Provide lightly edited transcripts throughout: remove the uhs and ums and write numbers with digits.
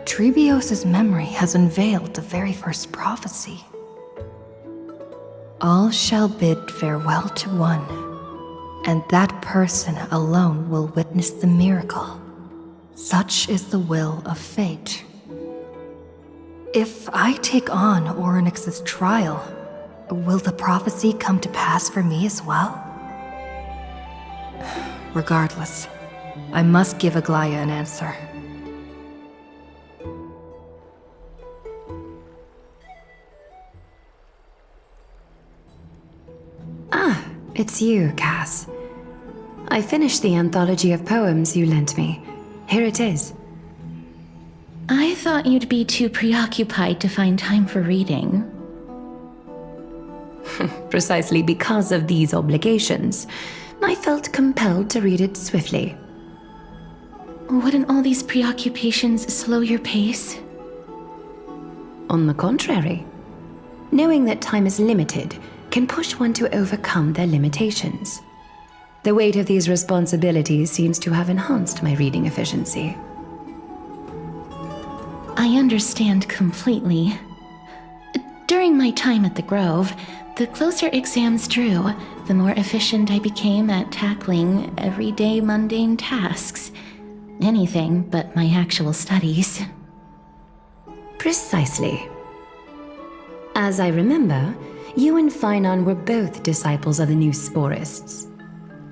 Trebios's memory has unveiled the very first prophecy. All shall bid farewell to one, and that person alone will witness the miracle. Such is the will of fate. If I take on Orynyx's trial, will the prophecy come to pass for me as well? Regardless, I must give Aglaya an answer. It's you, Cass. I finished the anthology of poems you lent me. Here it is. I thought you'd be too preoccupied to find time for reading. Precisely because of these obligations, I felt compelled to read it swiftly. Wouldn't all these preoccupations slow your pace? On the contrary, knowing that time is limited can push one to overcome their limitations. The weight of these responsibilities seems to have enhanced my reading efficiency. I understand completely. During my time at the Grove, the closer exams drew, the more efficient I became at tackling everyday mundane tasks. Anything but my actual studies. Precisely. As I remember, you and Finon were both disciples of the new Sporists.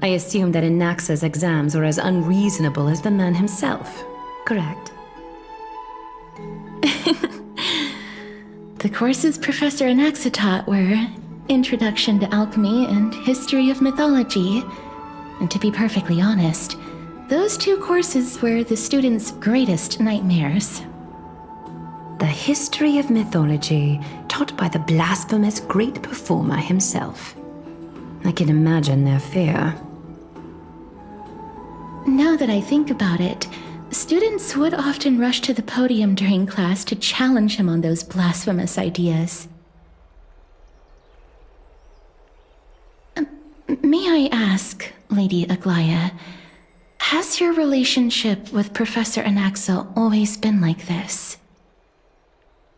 I assume that Anaxa's exams were as unreasonable as the man himself, correct? The courses Professor Anaxa taught were Introduction to Alchemy and History of Mythology. And to be perfectly honest, those two courses were the students' greatest nightmares. The history of mythology, taught by the blasphemous great performer himself. I can imagine their fear. Now that I think about it, students would often rush to the podium during class to challenge him on those blasphemous ideas. May I ask, Lady Aglaya, has your relationship with Professor Anaxa always been like this?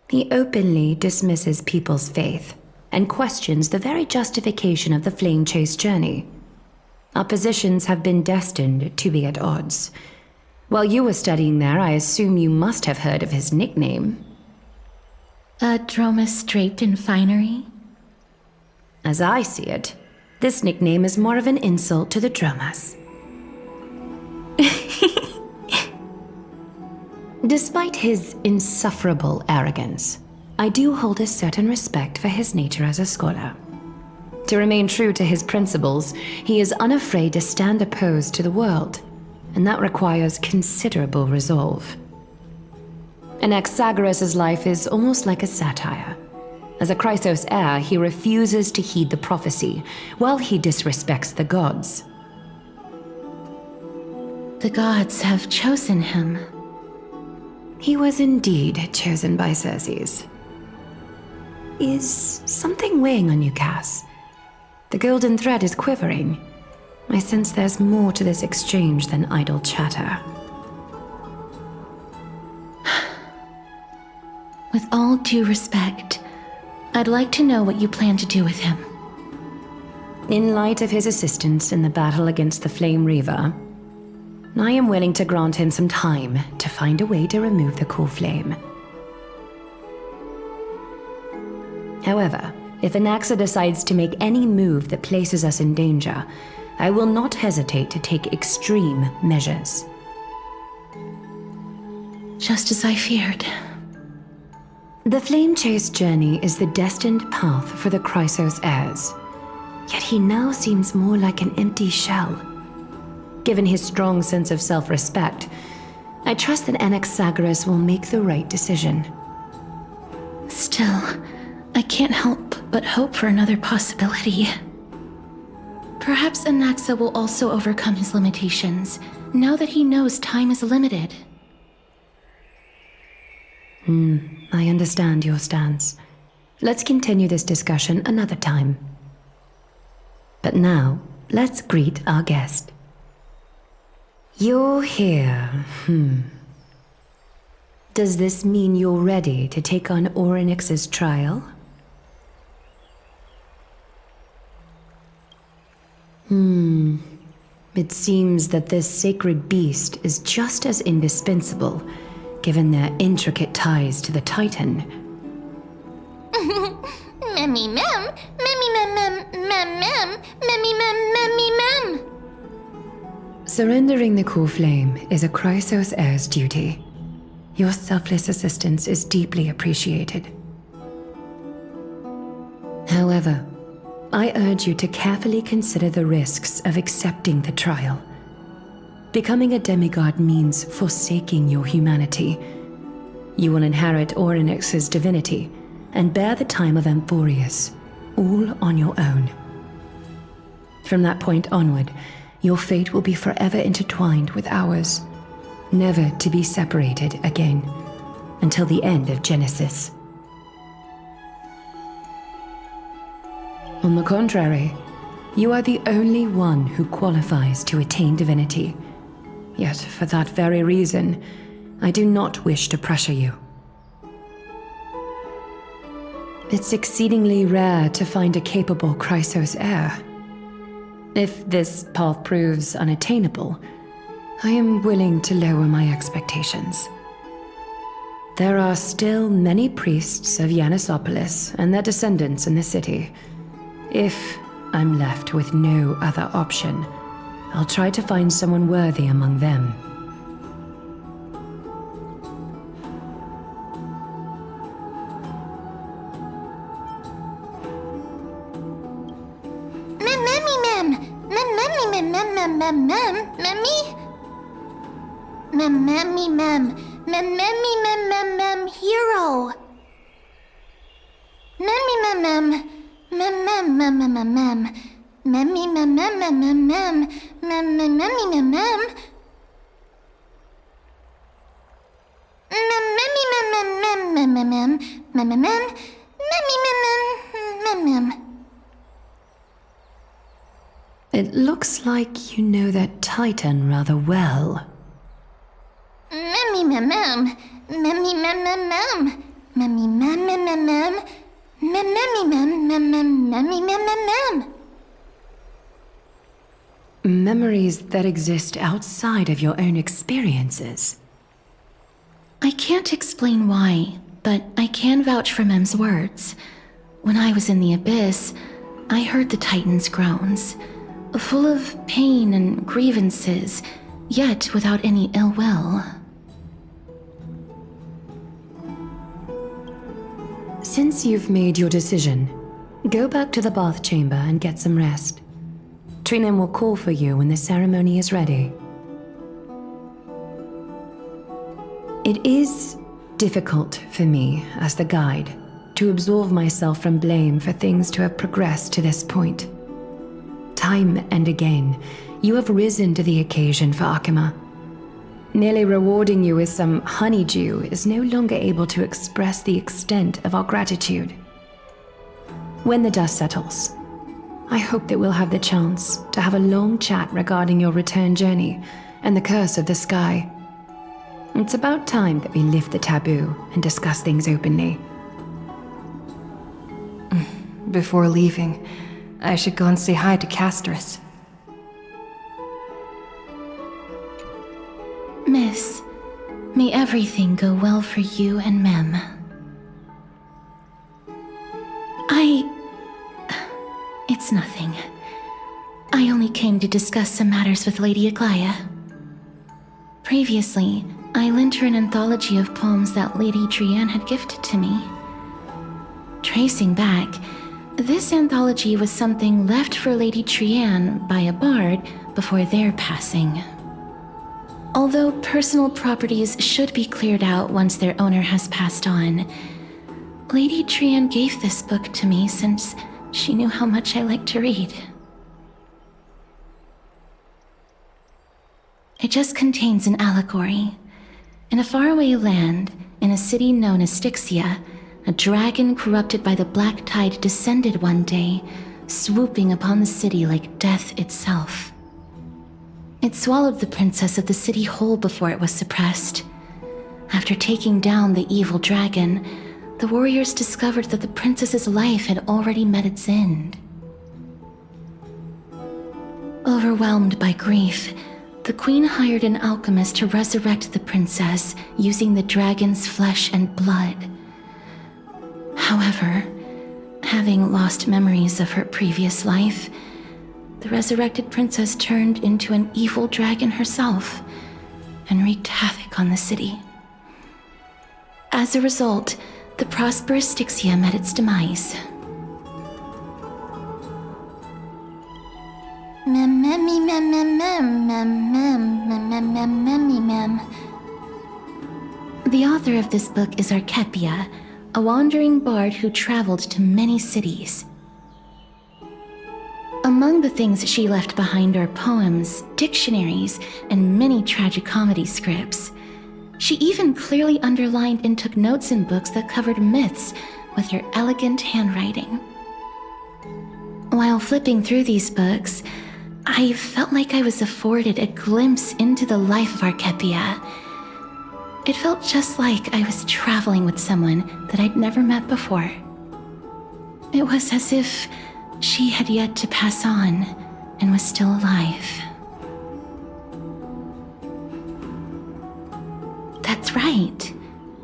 He openly dismisses people's faith and questions the very justification of the Flame Chase journey. Our positions have been destined to be at odds. While you were studying there, I assume you must have heard of his nickname. A Dromus draped in finery? As I see it, this nickname is more of an insult to the Dromas. Despite his insufferable arrogance, I do hold a certain respect for his nature as a scholar. To remain true to his principles, he is unafraid to stand opposed to the world, and that requires considerable resolve. Anaxagoras' life is almost like a satire. As a Chrysos heir, he refuses to heed the prophecy, while he disrespects the gods. The gods have chosen him. He was indeed chosen by Circes. Is something weighing on you, Cass? The golden thread is quivering. I sense there's more to this exchange than idle chatter. With all due respect, I'd like to know what you plan to do with him. In light of his assistance in the battle against the Flame Reaver, I am willing to grant him some time to find a way to remove the core flame. However, if Anaxa decides to make any move that places us in danger, I will not hesitate to take extreme measures. Just as I feared. The Flame Chase journey is the destined path for the Chrysos heirs, yet he now seems more like an empty shell. Given his strong sense of self-respect, I trust that Anaxagoras will make the right decision. Still, I can't help but hope for another possibility. Perhaps Anaxa will also overcome his limitations, now that he knows time is limited. I understand your stance. Let's continue this discussion another time. But now, let's greet our guest. You're here, Does this mean you're ready to take on Orynyx's trial? It seems that this sacred beast is just as indispensable, given their intricate ties to the Titan. Memmy mem, memmy mem mem mem mem, memmy mem memmy mem. Surrendering the core flame is a Chrysos heir's duty. Your selfless assistance is deeply appreciated. However, I urge you to carefully consider the risks of accepting the trial. Becoming a demigod means forsaking your humanity. You will inherit Orynyx's divinity and bear the time of Amphorius, all on your own. From that point onward, your fate will be forever intertwined with ours, never to be separated again, until the end of Genesis. On the contrary, you are the only one who qualifies to attain divinity. Yet, for that very reason, I do not wish to pressure you. It's exceedingly rare to find a capable Chrysos heir. If this path proves unattainable, I am willing to lower my expectations. There are still many priests of Yanissopolis and their descendants in the city. If I'm left with no other option, I'll try to find someone worthy among them. Hero. Memmy mem mem mem mem mem mem mem mem. Memmy mem mem mem mem mem mem mem memmy mem mem. Memmy mem mem mem mem mem mem mem mem mem. Memmy mem mem mem mem. It looks like you know that Titan rather well. Memmy mem mem. Memmy mem mem mem. Memmy mem mem mem mem. Memmy mem mem mem memmy mem mem mem. Memories that exist outside of your own experiences. I can't explain why, but I can vouch for Mem's words. When I was in the abyss, I heard the Titan's groans, full of pain and grievances, yet without any ill will. Since you've made your decision, go back to the bath chamber and get some rest. Trinem will call for you when the ceremony is ready. It is difficult for me, as the guide, to absolve myself from blame for things to have progressed to this point. Time and again, you have risen to the occasion for Akima. Nearly rewarding you with some honeydew is no longer able to express the extent of our gratitude. When the dust settles, I hope that we'll have the chance to have a long chat regarding your return journey and the curse of the sky. It's about time that we lift the taboo and discuss things openly. Before leaving, I should go and say hi to Castris. Miss, may everything go well for you and Mem. It's nothing. I only came to discuss some matters with Lady Aglaia. Previously, I lent her an anthology of poems that Lady Trianne had gifted to me. Tracing back, this anthology was something left for Lady Trianne by a bard before their passing. Although personal properties should be cleared out once their owner has passed on, Lady Trianne gave this book to me since she knew how much I like to read. It just contains an allegory. In a faraway land, in a city known as Styxia, a dragon corrupted by the black tide descended one day, swooping upon the city like death itself. It swallowed the princess of the city whole before it was suppressed. After taking down the evil dragon, the warriors discovered that the princess's life had already met its end. Overwhelmed by grief, the queen hired an alchemist to resurrect the princess using the dragon's flesh and blood. However, having lost memories of her previous life, the resurrected princess turned into an evil dragon herself and wreaked havoc on the city. As a result, the prosperous Styxia met its demise. The author of this book is Archepia, a wandering bard who traveled to many cities. Among the things she left behind are poems, dictionaries, and many tragicomedy scripts. She even clearly underlined and took notes in books that covered myths with her elegant handwriting. While flipping through these books, I felt like I was afforded a glimpse into the life of Archepia. It felt just like I was traveling with someone that I'd never met before. It was as if she had yet to pass on and was still alive. That's right.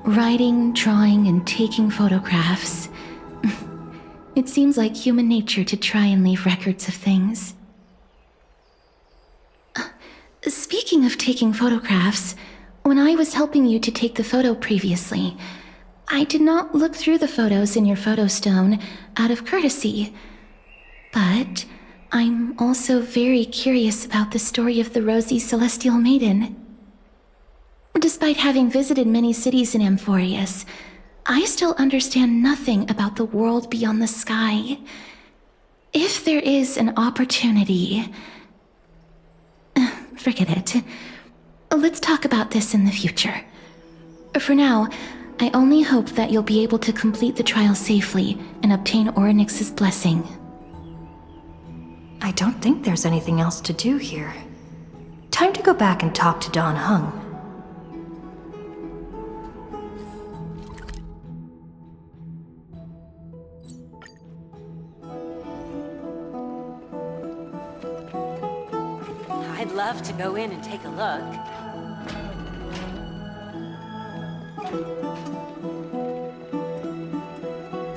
Writing, drawing, and taking photographs. It seems like human nature to try and leave records of things. Speaking of taking photographs, when I was helping you to take the photo previously, I did not look through the photos in your photo stone out of courtesy. But I'm also very curious about the story of the Rosy Celestial Maiden. Despite having visited many cities in Amphorius, I still understand nothing about the world beyond the sky. If there is an opportunity... Forget it. Let's talk about this in the future. For now, I only hope that you'll be able to complete the trial safely and obtain Orynyx's blessing. I don't think there's anything else to do here. Time to go back and talk to Don Hung. I'd love to go in and take a look.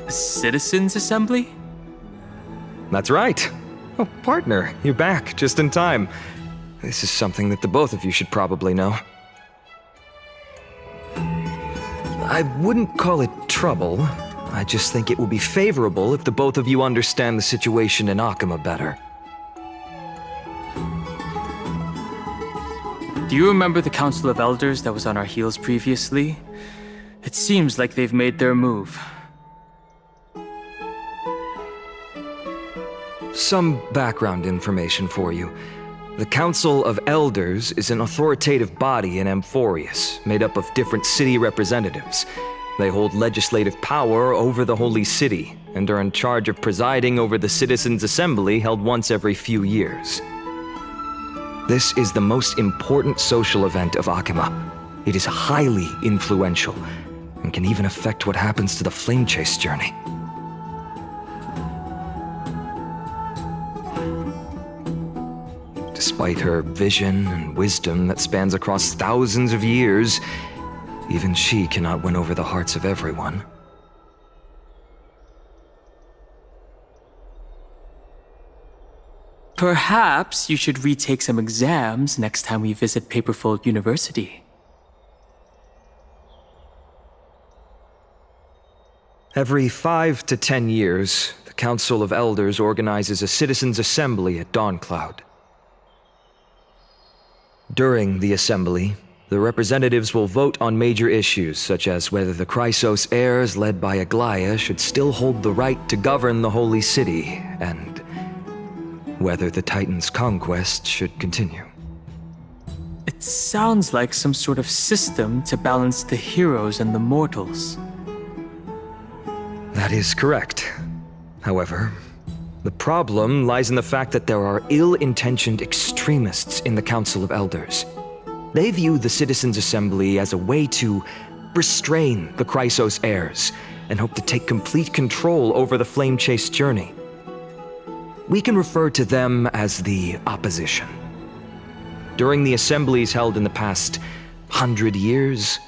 A citizens' assembly? That's right. Oh, partner, you're back, just in time. This is something that the both of you should probably know. I wouldn't call it trouble. I just think it will be favorable if the both of you understand the situation in Akama better. Do you remember the Council of Elders that was on our heels previously? It seems like they've made their move. Some background information for you. The Council of Elders is an authoritative body in Amphorius, made up of different city representatives. They hold legislative power over the Holy City, and are in charge of presiding over the Citizens' Assembly held once every few years. This is the most important social event of Akama. It is highly influential, and can even affect what happens to the Flame Chase journey. Despite her vision and wisdom that spans across thousands of years, even she cannot win over the hearts of everyone. Perhaps you should retake some exams next time we visit Paperfold University. Every 5 to 10 years, the Council of Elders organizes a citizens' assembly at Dawncloud. During the assembly, the representatives will vote on major issues such as whether the Chrysos heirs led by Aglaya should still hold the right to govern the Holy City, and whether the Titan's conquest should continue. It sounds like some sort of system to balance the heroes and the mortals. That is correct. However, the problem lies in the fact that there are ill-intentioned extremists in the Council of Elders. They view the Citizens' Assembly as a way to restrain the Chrysos heirs and hope to take complete control over the Flame Chase journey. We can refer to them as the opposition. During the assemblies held in the past 100 years,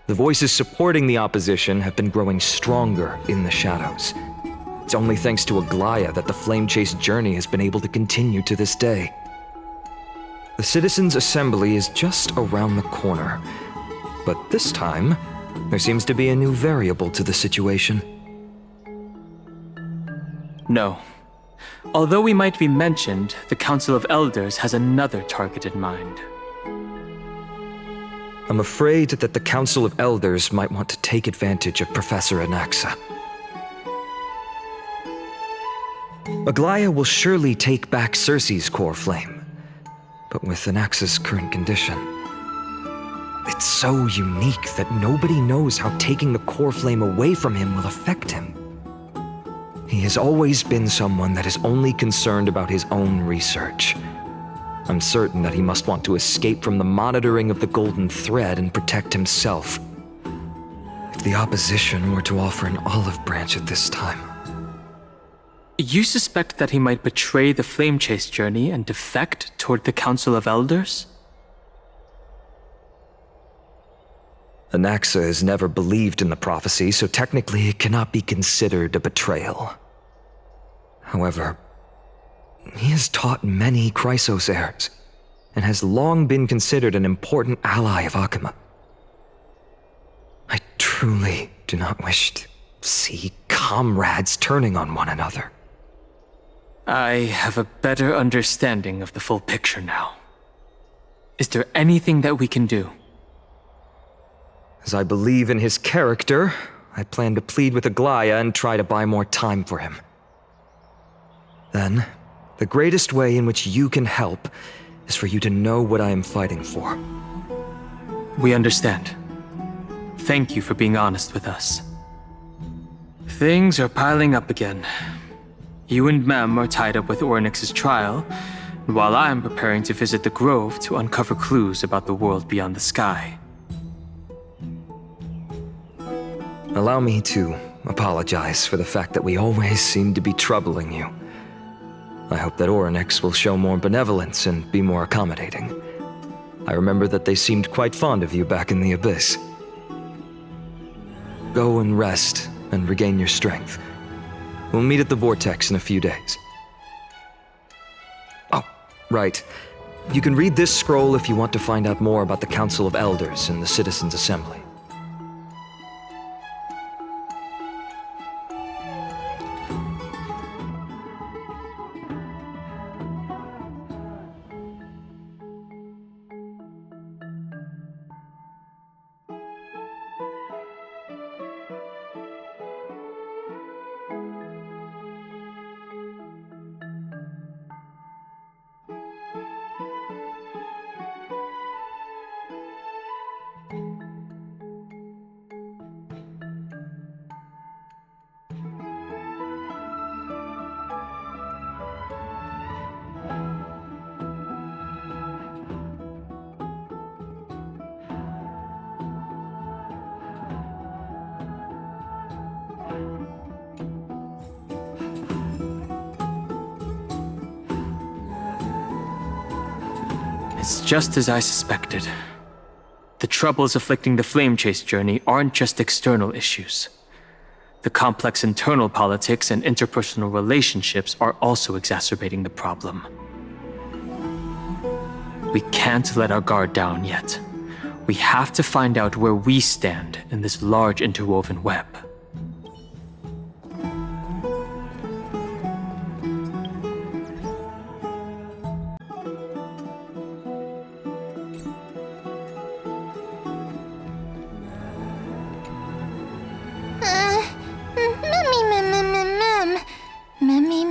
the voices supporting the opposition have been growing stronger in the shadows. It's only thanks to Aglaya that the Flame Chase journey has been able to continue to this day. The Citizens' Assembly is just around the corner, but this time, there seems to be a new variable to the situation. No. Although we might be mentioned, the Council of Elders has another target in mind. I'm afraid that the Council of Elders might want to take advantage of Professor Anaxa. Aglaya will surely take back Circe's core flame, but with Anaxa's current condition, it's so unique that nobody knows how taking the core flame away from him will affect him. He has always been someone that is only concerned about his own research. I'm certain that he must want to escape from the monitoring of the Golden Thread and protect himself. If the opposition were to offer an olive branch at this time... You suspect that he might betray the Flame Chase journey and defect toward the Council of Elders? Anaxa has never believed in the prophecy, so technically it cannot be considered a betrayal. However, he has taught many Chrysos heirs, and has long been considered an important ally of Akuma. I truly do not wish to see comrades turning on one another. I have a better understanding of the full picture now. Is there anything that we can do? As I believe in his character, I plan to plead with Aglaya and try to buy more time for him. Then, the greatest way in which you can help is for you to know what I am fighting for. We understand. Thank you for being honest with us. Things are piling up again. You and Mem are tied up with Ornyx's trial, while I am preparing to visit the Grove to uncover clues about the world beyond the sky. Allow me to apologize for the fact that we always seem to be troubling you. I hope that Ornyx will show more benevolence and be more accommodating. I remember that they seemed quite fond of you back in the Abyss. Go and rest and regain your strength. We'll meet at the Vortex in a few days. Oh, right. You can read this scroll if you want to find out more about the Council of Elders and the Citizens' Assembly. It's just as I suspected. The troubles afflicting the Flame Chase journey aren't just external issues. The complex internal politics and interpersonal relationships are also exacerbating the problem. We can't let our guard down yet. We have to find out where we stand in this large interwoven web.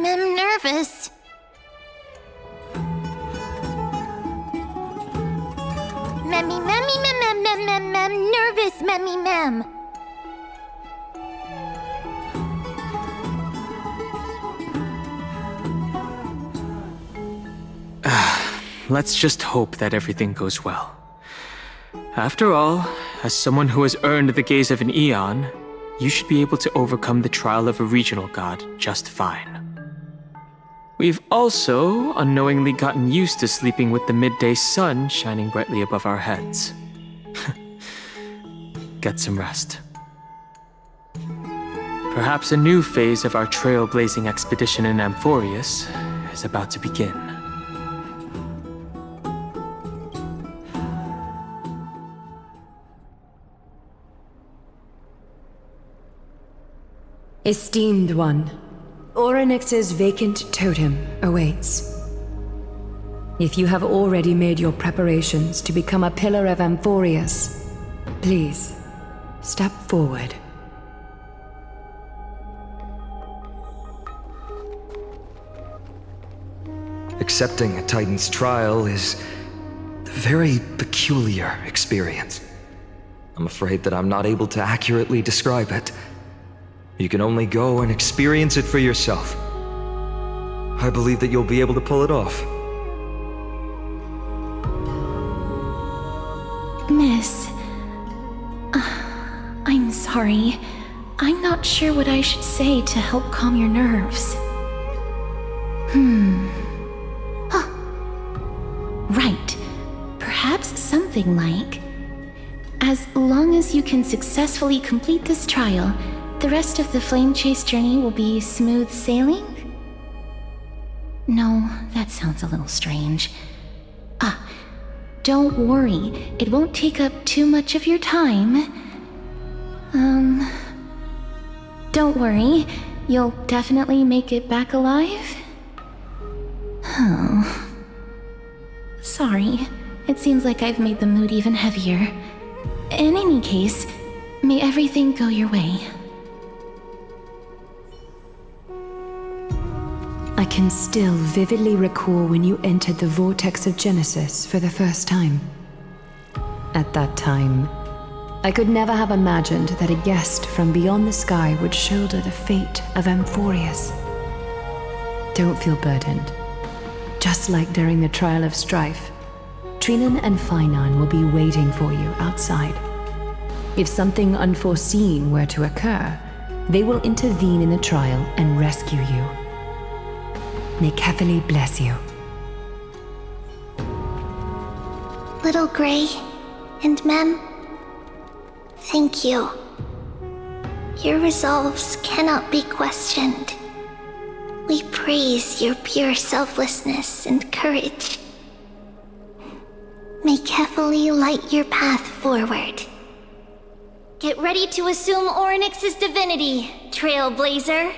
Mem nervous. Mem nervous, mem. Let's just hope that everything goes well. After all, as someone who has earned the gaze of an Eon, you should be able to overcome the trial of a regional god just fine. We've also unknowingly gotten used to sleeping with the midday sun shining brightly above our heads. Get some rest. Perhaps a new phase of our trailblazing expedition in Amphorius is about to begin. Esteemed one, Orynyx's vacant totem awaits. If you have already made your preparations to become a pillar of Amphorius, please, step forward. Accepting a Titan's trial is a very peculiar experience. I'm afraid that I'm not able to accurately describe it. You can only go and experience it for yourself. I believe that you'll be able to pull it off. Miss, I'm sorry. I'm not sure what I should say to help calm your nerves. Right. Perhaps something like, as long as you can successfully complete this trial, the rest of the flame chase journey will be smooth sailing? No, that sounds a little strange. Don't worry. It won't take up too much of your time. Don't worry. You'll definitely make it back alive? Oh. Sorry. It seems like I've made the mood even heavier. In any case, may everything go your way. I can still vividly recall when you entered the vortex of Genesis for the first time. At that time, I could never have imagined that a guest from beyond the sky would shoulder the fate of Amphorius. Don't feel burdened. Just like during the trial of strife, Trinan and Finan will be waiting for you outside. If something unforeseen were to occur, they will intervene in the trial and rescue you. May Kethely bless you. Little Gray and Mem, thank you. Your resolves cannot be questioned. We praise your pure selflessness and courage. May Kethely light your path forward. Get ready to assume Orynyx's divinity, Trailblazer.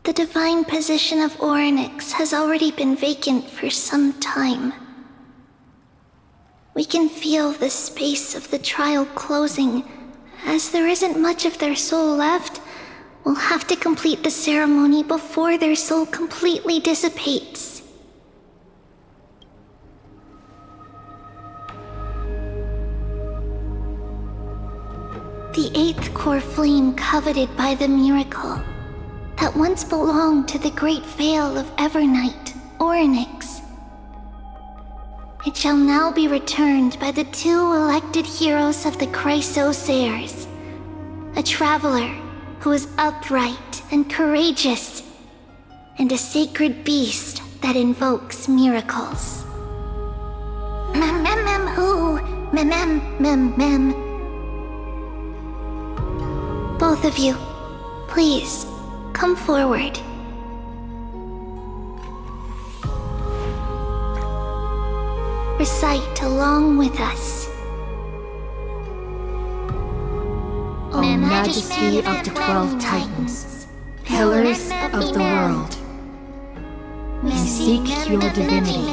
The divine position of Orynyx has already been vacant for some time. We can feel the space of the trial closing. As there isn't much of their soul left, we'll have to complete the ceremony before their soul completely dissipates. The 8th core flame coveted by the miracle that once belonged to the great Veil of Evernight, Orynyx. It shall now be returned by the 2 elected heroes of the Chrysosairs, a traveler who is upright and courageous, and a sacred beast that invokes miracles. Who? Both of you, please, come forward. Recite along with us. O Majesty of the 12 Titans, Pillars of the world, we seek your divinity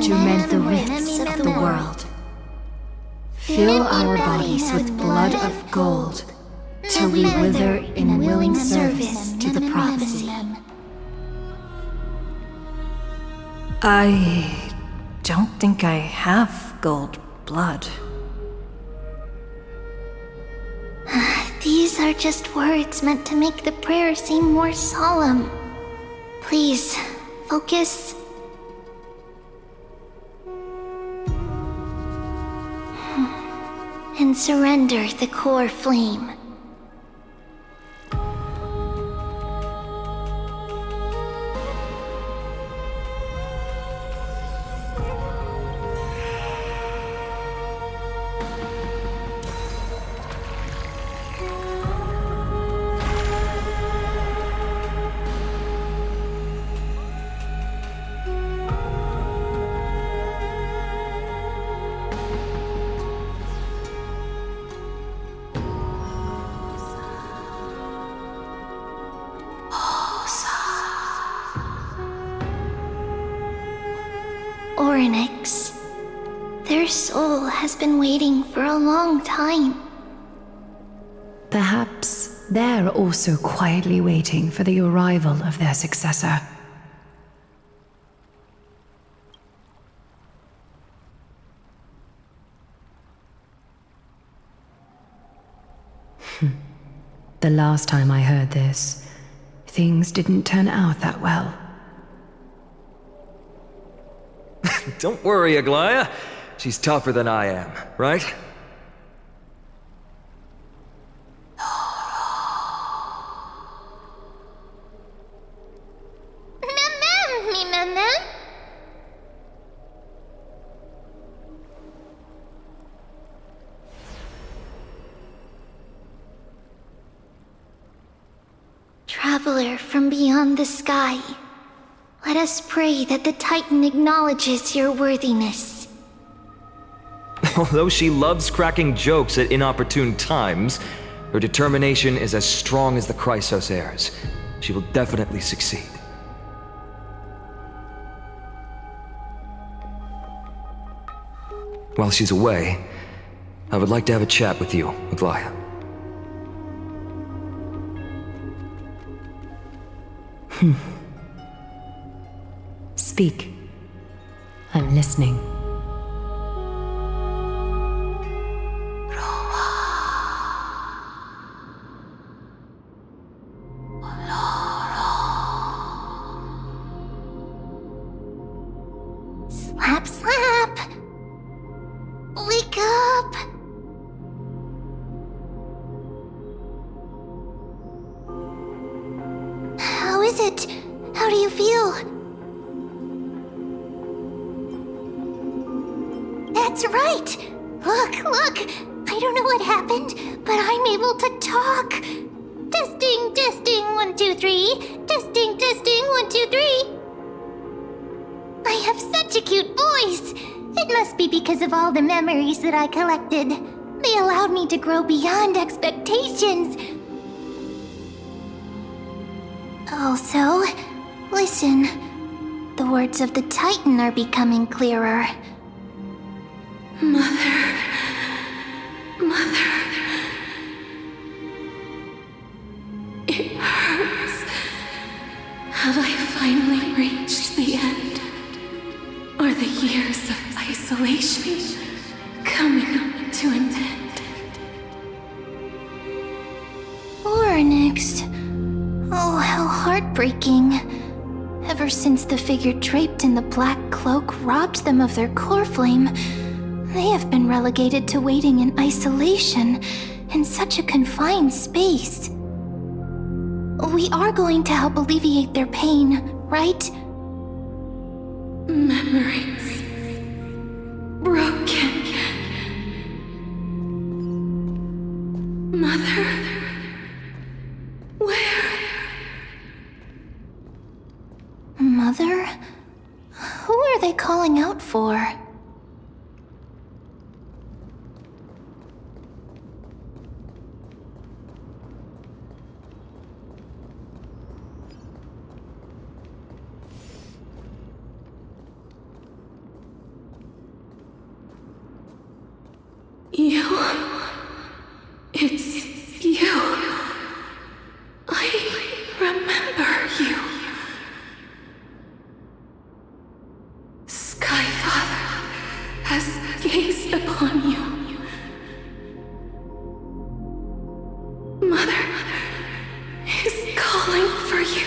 to mend the rifts of the world. Fill our bodies with blood of gold, till we wither in willing service to the prophecy. I don't think I have gold blood. These are just words meant to make the prayer seem more solemn. Please, focus and surrender the core flame. Oryx. Their soul has been waiting for a long time. Perhaps they're also quietly waiting for the arrival of their successor. The last time I heard this, things didn't turn out that well. Don't worry, Aglaya. She's tougher than I am, right? Traveler from beyond the sky, let us pray that the Titan acknowledges your worthiness. Although she loves cracking jokes at inopportune times, her determination is as strong as the Chrysos heirs. She will definitely succeed. While she's away, I would like to have a chat with you, Aglaya. Speak. I'm listening. Slap, slap! Wake up! How is it? How do you feel? That's right! Look! I don't know what happened, but I'm able to talk! Testing, 1, 2, 3. Testing, 1, 2, 3. I have such a cute voice! It must be because of all the memories that I collected. They allowed me to grow beyond expectations. Also, listen. The words of the Titan are becoming clearer. Mother. It hurts. Have I finally reached the end? Are the years of isolation coming to an end? Onyx. Oh, how heartbreaking. Ever since the figure draped in the black cloak robbed them of their core flame, they have been relegated to waiting in isolation in such a confined space. We are going to help alleviate their pain, right? Memories. Broken. Mother. Where? Mother? Who are they calling out for? You. It's you. I remember you. Skyfather has gazed upon you. Mother is calling for you.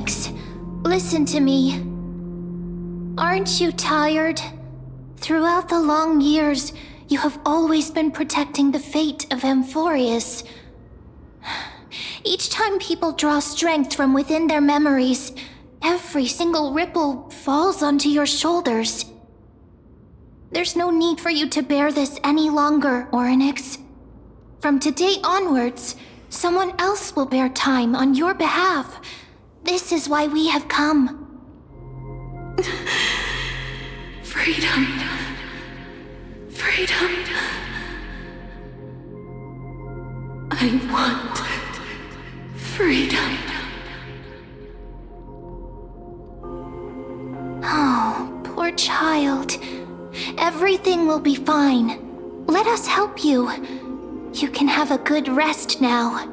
Orynyx, listen to me. Aren't you tired? Throughout the long years, you have always been protecting the fate of Amphorius. Each time people draw strength from within their memories, every single ripple falls onto your shoulders. There's no need for you to bear this any longer, Orynyx. From today onwards, someone else will bear time on your behalf. This is why we have come. Freedom. Freedom. I want freedom. Oh, poor child. Everything will be fine. Let us help you. You can have a good rest now.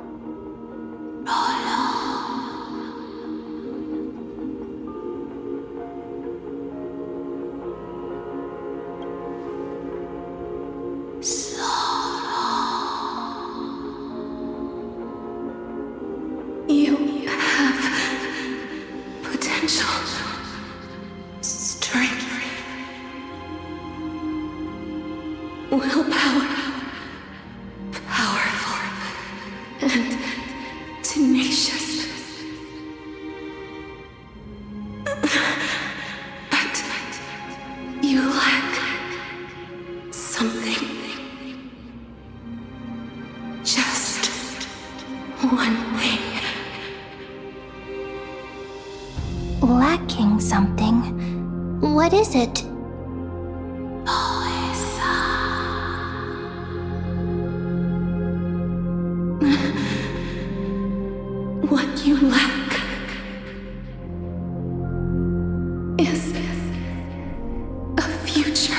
You have potential, strength, willpower, powerful, and tenacious. But you lack something. Just one thing. Lacking something? What is it? What you lack is a future.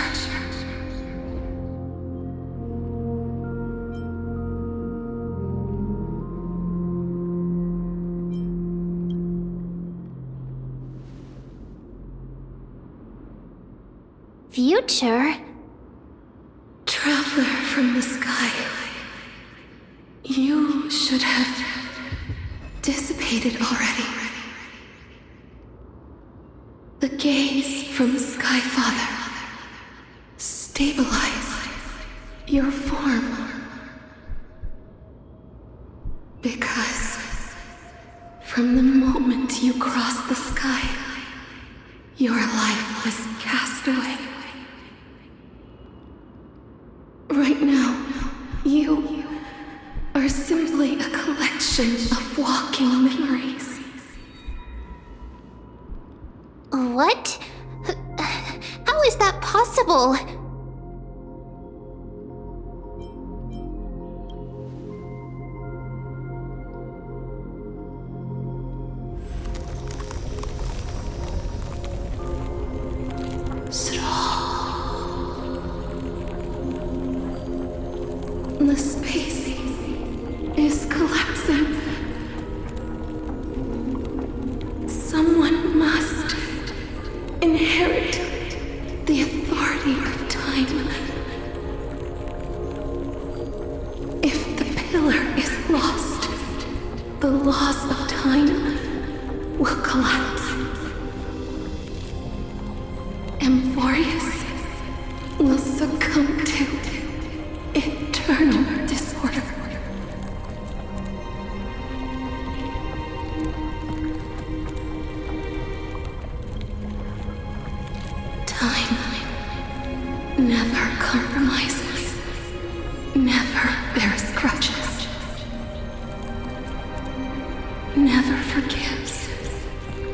Future? Traveler from the sky, you should have dissipated already. The gaze from Sky Father stabilized your form. Because from the moment you crossed the sky, your life was cast away. Right now, you are simply a collection of walking memories. What? How is that possible? The space is collapsing. Someone must inherit the authority of time. If the pillar is lost, the laws of time will collapse. Amphorius will succumb to eternal disorder. Time never compromises, never bears grudges, never forgives,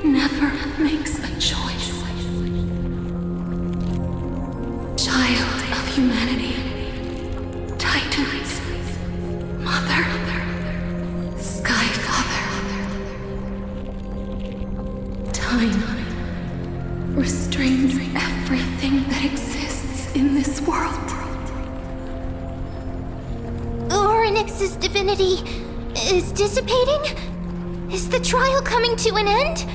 never makes a choice. Child of humanity, Titans, Mother, Sky Father. Time restrains everything that exists in this world. Orynyx's divinity is dissipating? Is the trial coming to an end?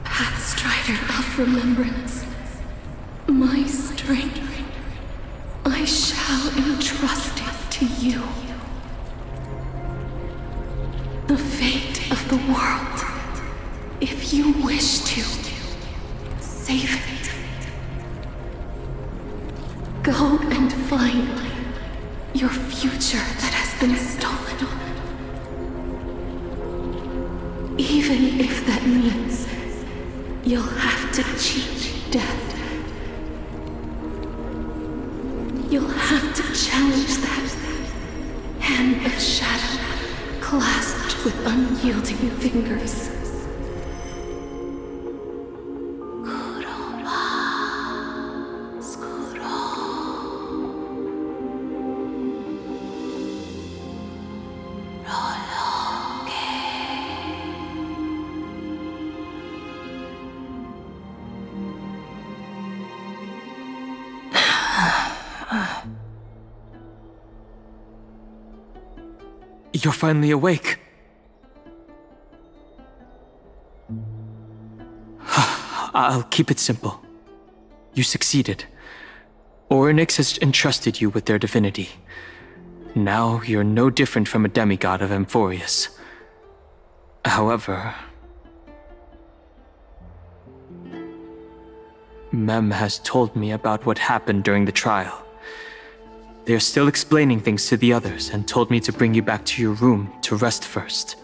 Pathstrider of remembrance, my strength, I shall entrust it to you. The fate of the world If you wish to, save it. Go and find your future that has been stolen. Even if that means you'll have to cheat death. You'll have to challenge that hand of shadow clasped with unyielding fingers. You're finally awake. I'll keep it simple. You succeeded. Orynyx has entrusted you with their divinity. Now you're no different from a demigod of Amphorius. However, Mem has told me about what happened during the trial. They are still explaining things to the others and told me to bring you back to your room to rest first.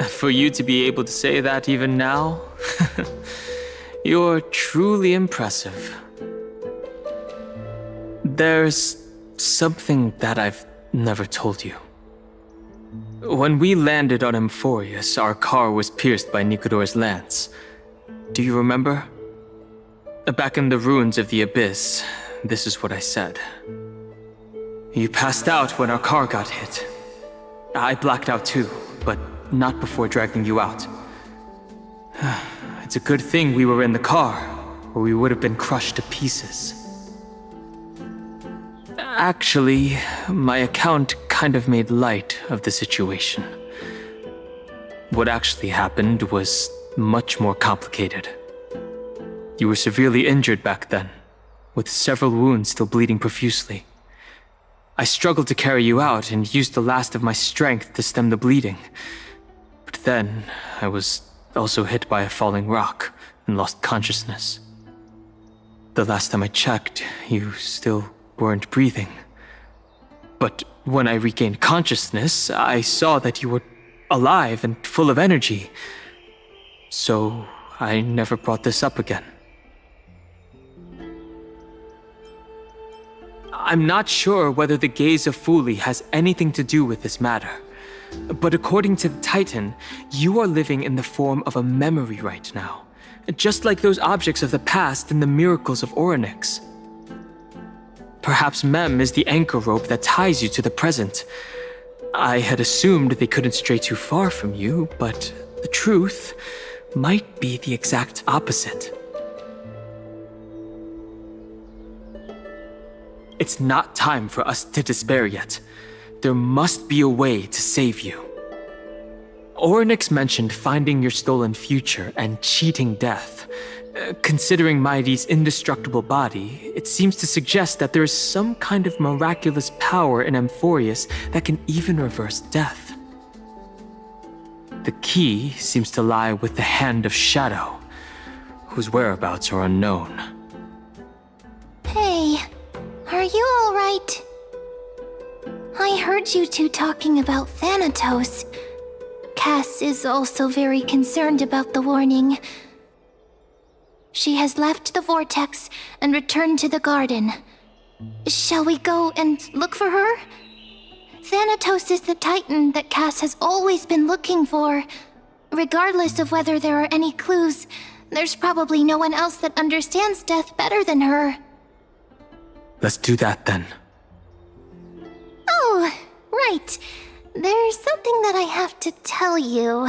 For you to be able to say that even now, you're truly impressive. There's something that I've never told you. When we landed on Amphorius, our car was pierced by Nicodor's lance. Do you remember? Back in the ruins of the Abyss, this is what I said. You passed out when our car got hit. I blacked out too, but not before dragging you out. It's a good thing we were in the car, or we would have been crushed to pieces. Actually, my account kind of made light of the situation. What actually happened was much more complicated. You were severely injured back then, with several wounds still bleeding profusely. I struggled to carry you out and used the last of my strength to stem the bleeding. But then, I was also hit by a falling rock and lost consciousness. The last time I checked, you still weren't breathing. But when I regained consciousness, I saw that you were alive and full of energy. So I never brought this up again. I'm not sure whether the gaze of Fuli has anything to do with this matter. But according to the Titan, you are living in the form of a memory right now. Just like those objects of the past and the miracles of Orynyx. Perhaps Mem is the anchor rope that ties you to the present. I had assumed they couldn't stray too far from you, but the truth might be the exact opposite. It's not time for us to despair yet. There must be a way to save you. Orynyx mentioned finding your stolen future and cheating death. Considering Mighty's indestructible body, it seems to suggest that there is some kind of miraculous power in Amphorius that can even reverse death. The key seems to lie with the Hand of Shadow, whose whereabouts are unknown. Hey, are you alright? I heard you two talking about Thanatos. Cass is also very concerned about the warning. She has left the vortex and returned to the garden. Shall we go and look for her? Thanatos is the Titan that Cass has always been looking for. Regardless of whether there are any clues, there's probably no one else that understands death better than her. Let's do that then. Oh, right. There's something that I have to tell you.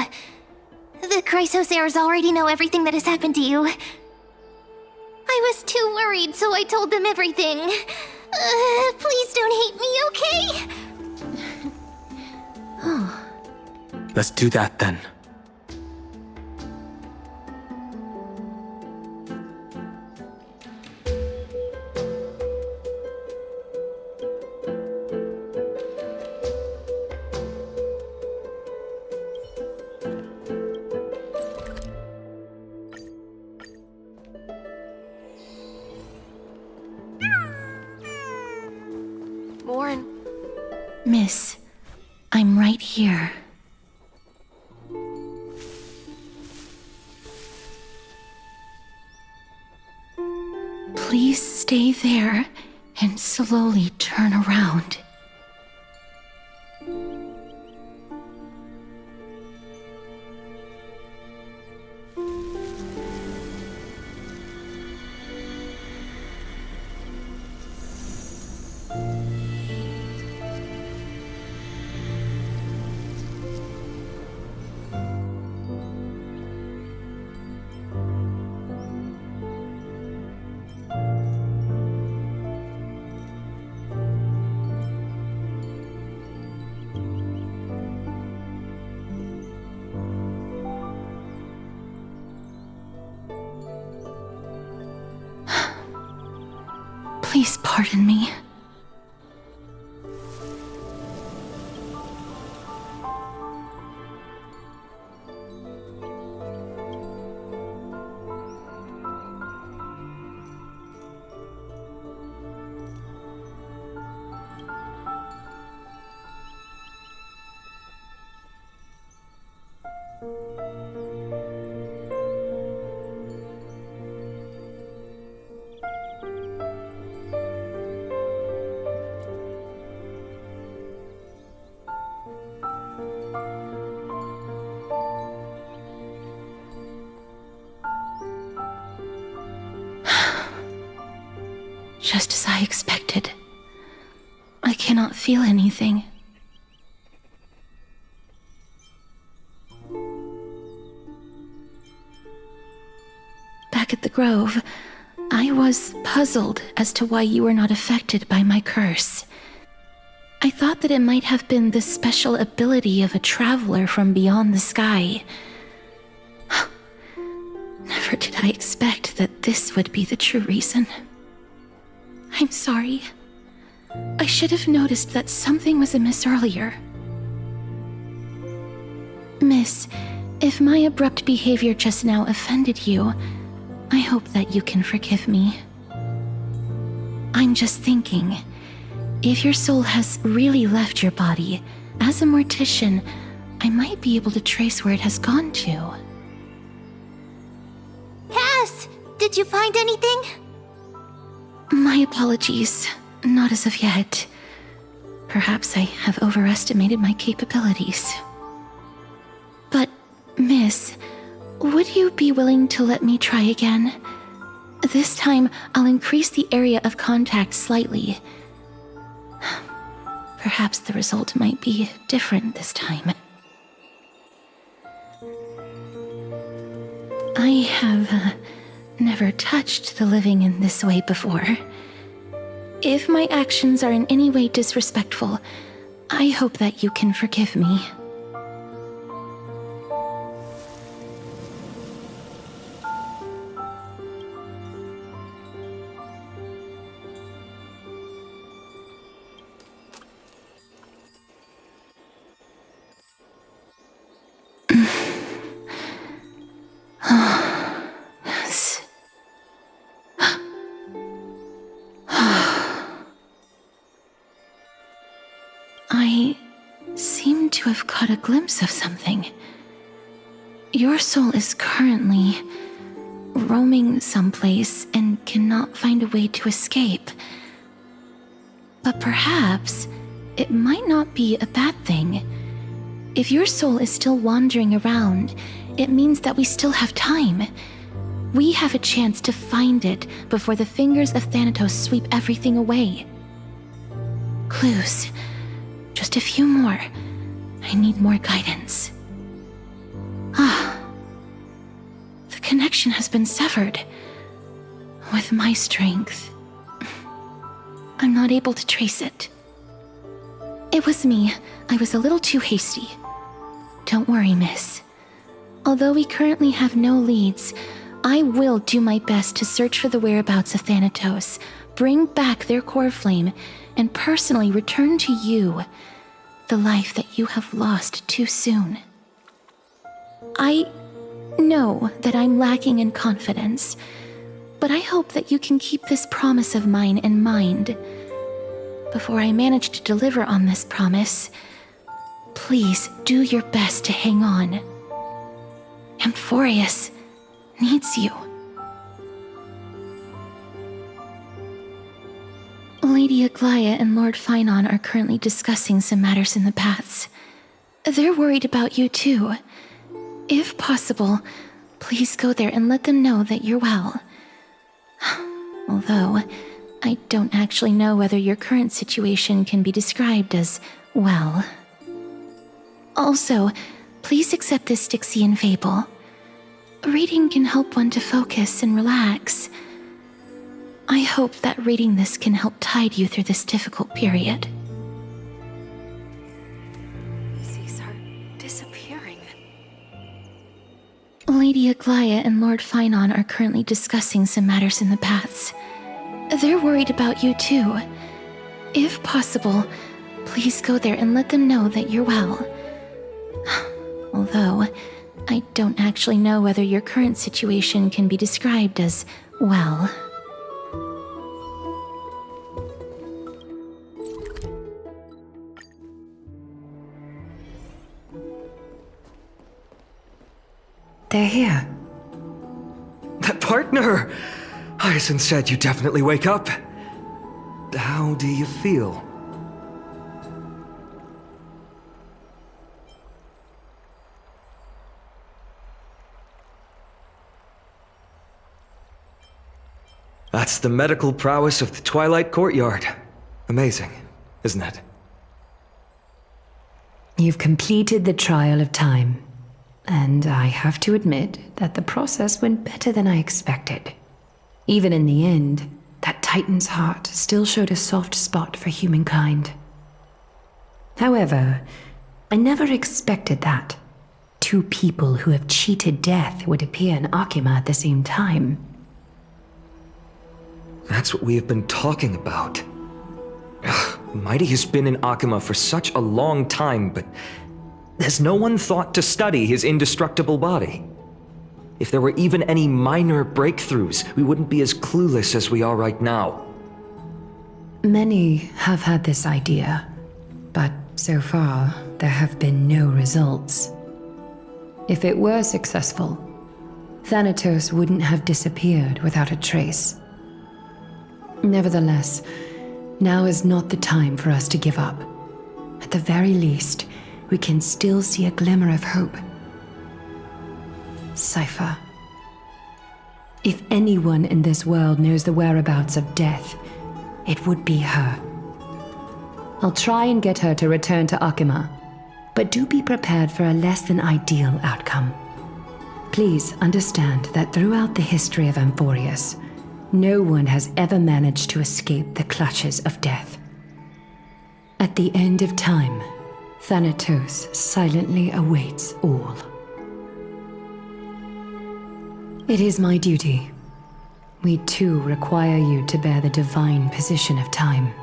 The Chrysosaurs already know everything that has happened to you. I was too worried, so I told them everything. Please don't hate me, okay? Let's do that then. Miss, I'm right here. Please stay there and slowly turn around. Please pardon me. Just as I expected. I cannot feel anything. Back at the Grove, I was puzzled as to why you were not affected by my curse. I thought that it might have been the special ability of a traveler from beyond the sky. Never did I expect that this would be the true reason. I'm sorry. I should have noticed that something was amiss earlier. Miss, if my abrupt behavior just now offended you, I hope that you can forgive me. I'm just thinking, if your soul has really left your body, as a mortician, I might be able to trace where it has gone to. Cass, did you find anything? My apologies. Not as of yet. Perhaps I have overestimated my capabilities. But, Miss, would you be willing to let me try again? This time, I'll increase the area of contact slightly. Perhaps the result might be different this time. I have never touched the living in this way before. If my actions are in any way disrespectful, I hope that you can forgive me. I seem to have caught a glimpse of something. Your soul is currently roaming someplace and cannot find a way to escape. But perhaps it might not be a bad thing. If your soul is still wandering around, it means that we still have time. We have a chance to find it before the fingers of Thanatos sweep everything away. Clues. Just a few more. I need more guidance. The connection has been severed. With my strength, I'm not able to trace it. It was me. I was a little too hasty. Don't worry, miss. Although we currently have no leads, I will do my best to search for the whereabouts of Thanatos, bring back their core flame, and personally return to you the life that you have lost too soon. I know that I'm lacking in confidence, but I hope that you can keep this promise of mine in mind. before I manage to deliver on this promise, please do your best to hang on. Amphorius needs you. Lady Aglaia and Lord Finon are currently discussing some matters in the paths. They're worried about you too. If possible, please go there and let them know that you're well. Although, I don't actually know whether your current situation can be described as well. Also, please accept this Styxian fable. Reading can help one to focus and relax. I hope that reading this can help tide you through this difficult period. Sees her disappearing. Lady Aglaia and Lord Finon are currently discussing some matters in the paths. They're worried about you too. If possible, please go there and let them know that you're well. Although, I don't actually know whether your current situation can be described as well. They're here. That partner! Hyacinth said you definitely wake up. How do you feel? That's the medical prowess of the Twilight Courtyard. Amazing, isn't it? You've completed the trial of time, and I have to admit that the process went better than I expected. Even in the end, that Titan's heart still showed a soft spot for humankind. However, I never expected that two people who have cheated death would appear in Akima at the same time. That's what we have been talking about. Mighty has been in Akima for such a long time, but has no one thought to study his indestructible body? If there were even any minor breakthroughs, we wouldn't be as clueless as we are right now. Many have had this idea, but so far there have been no results. If it were successful, Thanatos wouldn't have disappeared without a trace. Nevertheless, now is not the time for us to give up. At the very least, we can still see a glimmer of hope. Cypher. If anyone in this world knows the whereabouts of death, it would be her. I'll try and get her to return to Akima, but do be prepared for a less than ideal outcome. Please understand that throughout the history of Amphorius, no one has ever managed to escape the clutches of death. At the end of time, Thanatos silently awaits all. It is my duty. We too require you to bear the divine position of time.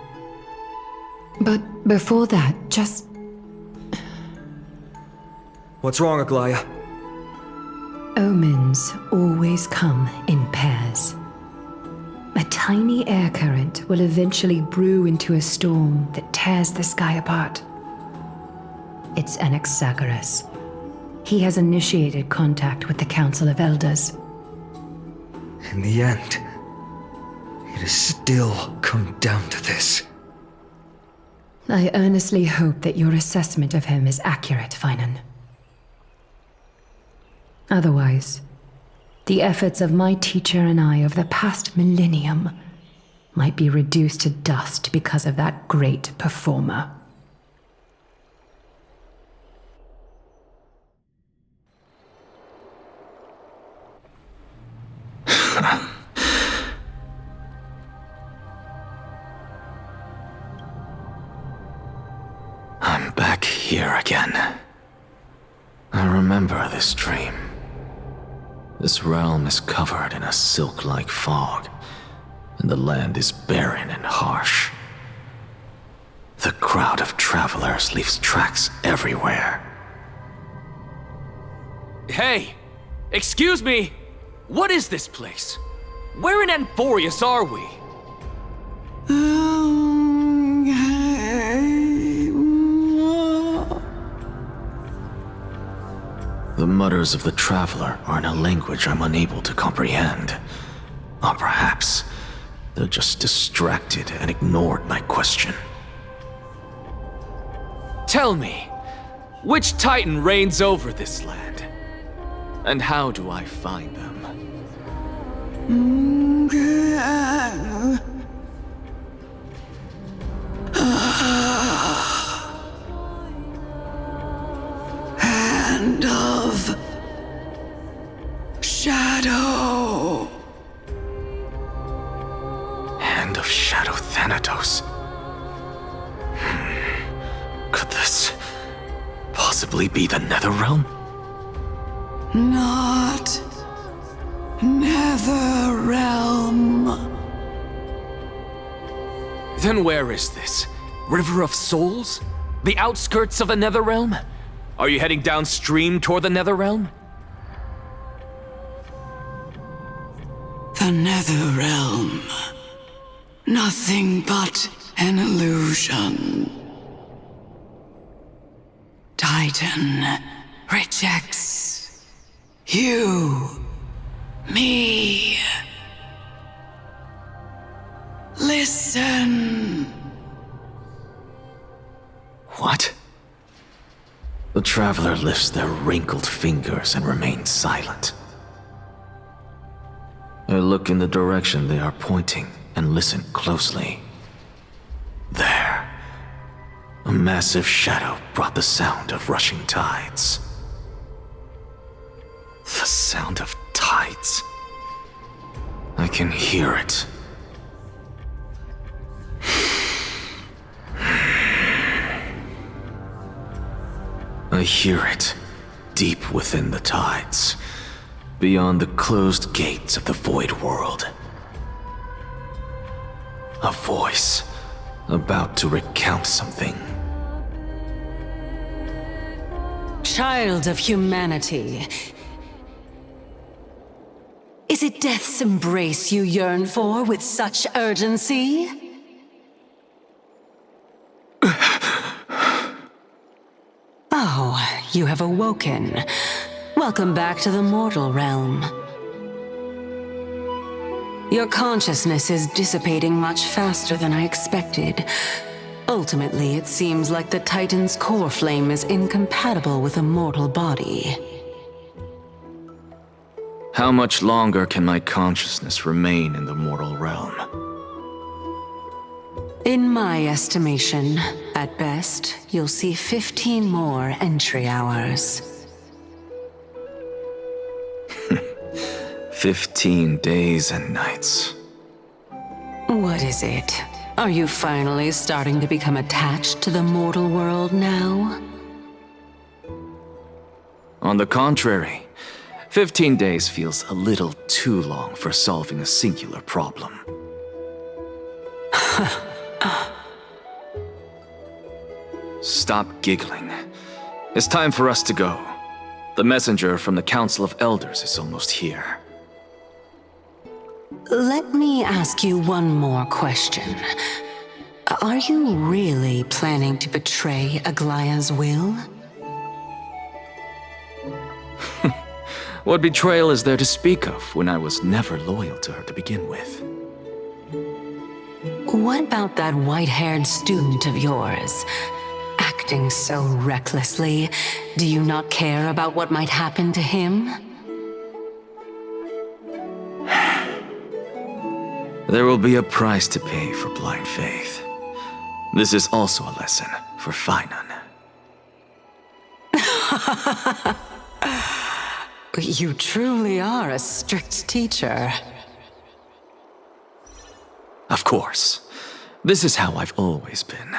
But before that, just... What's wrong, Aglaia? Omens always come in pairs. A tiny air current will eventually brew into a storm that tears the sky apart. It's Anaxagoras. He has initiated contact with the Council of Elders. In the end, it has still come down to this. I earnestly hope that your assessment of him is accurate, Finan. Otherwise, the efforts of my teacher and I of the past millennium might be reduced to dust because of that great performer. I'm back here again. I remember this dream. This realm is covered in a silk-like fog, and the land is barren and harsh. The crowd of travelers leaves tracks everywhere. Hey! Excuse me! What is this place? Where in Amphorius are we? mutters of the Traveler are in a language I'm unable to comprehend. Or perhaps they're just distracted and ignored my question. Tell me, which Titan reigns over this land? And how do I find them? Hand of Shadow. Hand of Shadow Thanatos. Could this possibly be the Netherrealm? Not Netherrealm. Then where is this? River of Souls? The outskirts of the Netherrealm? Are you heading downstream toward the Netherrealm? The Netherrealm. Nothing but an illusion. Titan rejects you, me. Listen. What? The Traveler lifts their wrinkled fingers and remains silent. I look in the direction they are pointing and listen closely. There. A massive shadow brought the sound of rushing tides. The sound of tides. I can hear it. I hear it, deep within the tides, beyond the closed gates of the Void World. A voice, about to recount something. Child of humanity. Is it death's embrace you yearn for with such urgency? Oh, you have awoken. Welcome back to the mortal realm. Your consciousness is dissipating much faster than I expected. Ultimately, it seems like the Titan's core flame is incompatible with a mortal body. How much longer can my consciousness remain in the mortal realm? In my estimation, at best, you'll see 15 more entry hours. 15 days and nights. What is it? Are you finally starting to become attached to the mortal world now? On the contrary, 15 days feels a little too long for solving a singular problem. Stop giggling. It's time for us to go. The messenger from the Council of Elders is almost here. Let me ask you one more question. Are you really planning to betray Aglaya's will? What betrayal is there to speak of when I was never loyal to her to begin with? What about that white-haired student of yours? Acting so recklessly, do you not care about what might happen to him? There will be a price to pay for blind faith. This is also a lesson for Finan. You truly are a strict teacher. Of course. This is how I've always been.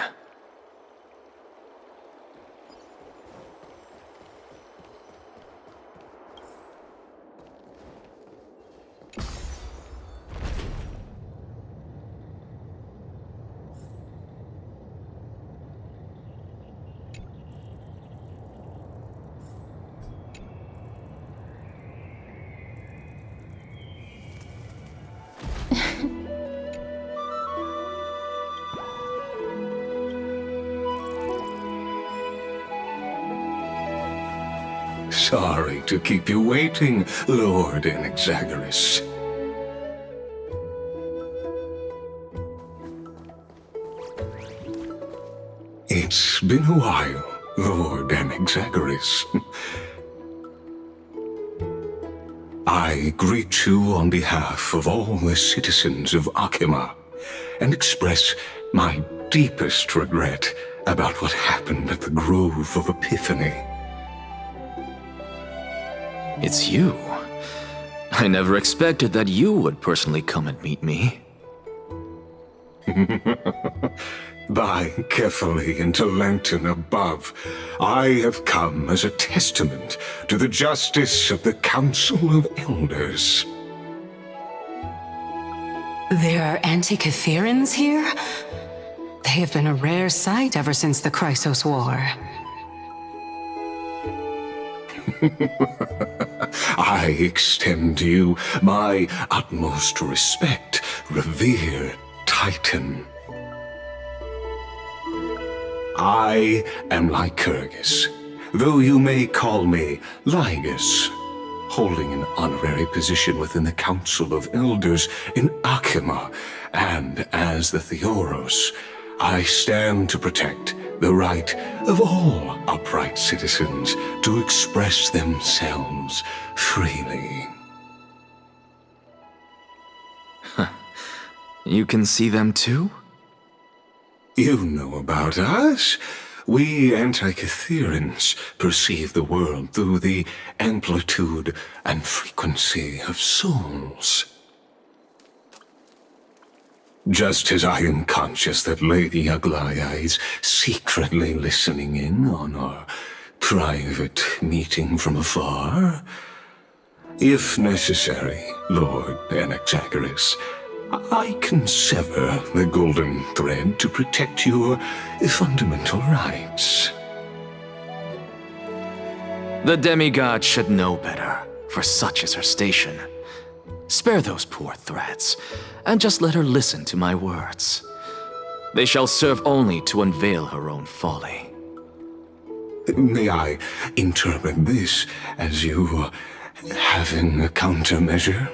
sorry to keep you waiting, Lord Anaxagoras. It's been a while, Lord Anaxagoras. I greet you on behalf of all the citizens of Akima and express my deepest regret about what happened at the Grove of Epiphany. It's you. I never expected that you would personally come and meet me. By carefully into Lantern above, I have come as a testament to the justice of the Council of Elders. There are Antikytherans here? They have been a rare sight ever since the Chrysos War. I extend to you my utmost respect, revered Titan. I am Lycurgus, though you may call me Lygus, holding an honorary position within the Council of Elders in Akima, and as the Theoros, I stand to protect the right of all upright citizens to express themselves freely. You can see them too? You know about us. We Antikytherans perceive the world through the amplitude and frequency of souls. Just as I am conscious that Lady Aglaya is secretly listening in on our private meeting from afar, if necessary, Lord Anaxagoras, I can sever the golden thread to protect your fundamental rights. The demigod should know better, for such is her station. Spare those poor threats, and just let her listen to my words. They shall serve only to unveil her own folly. May I interpret this as you having a countermeasure?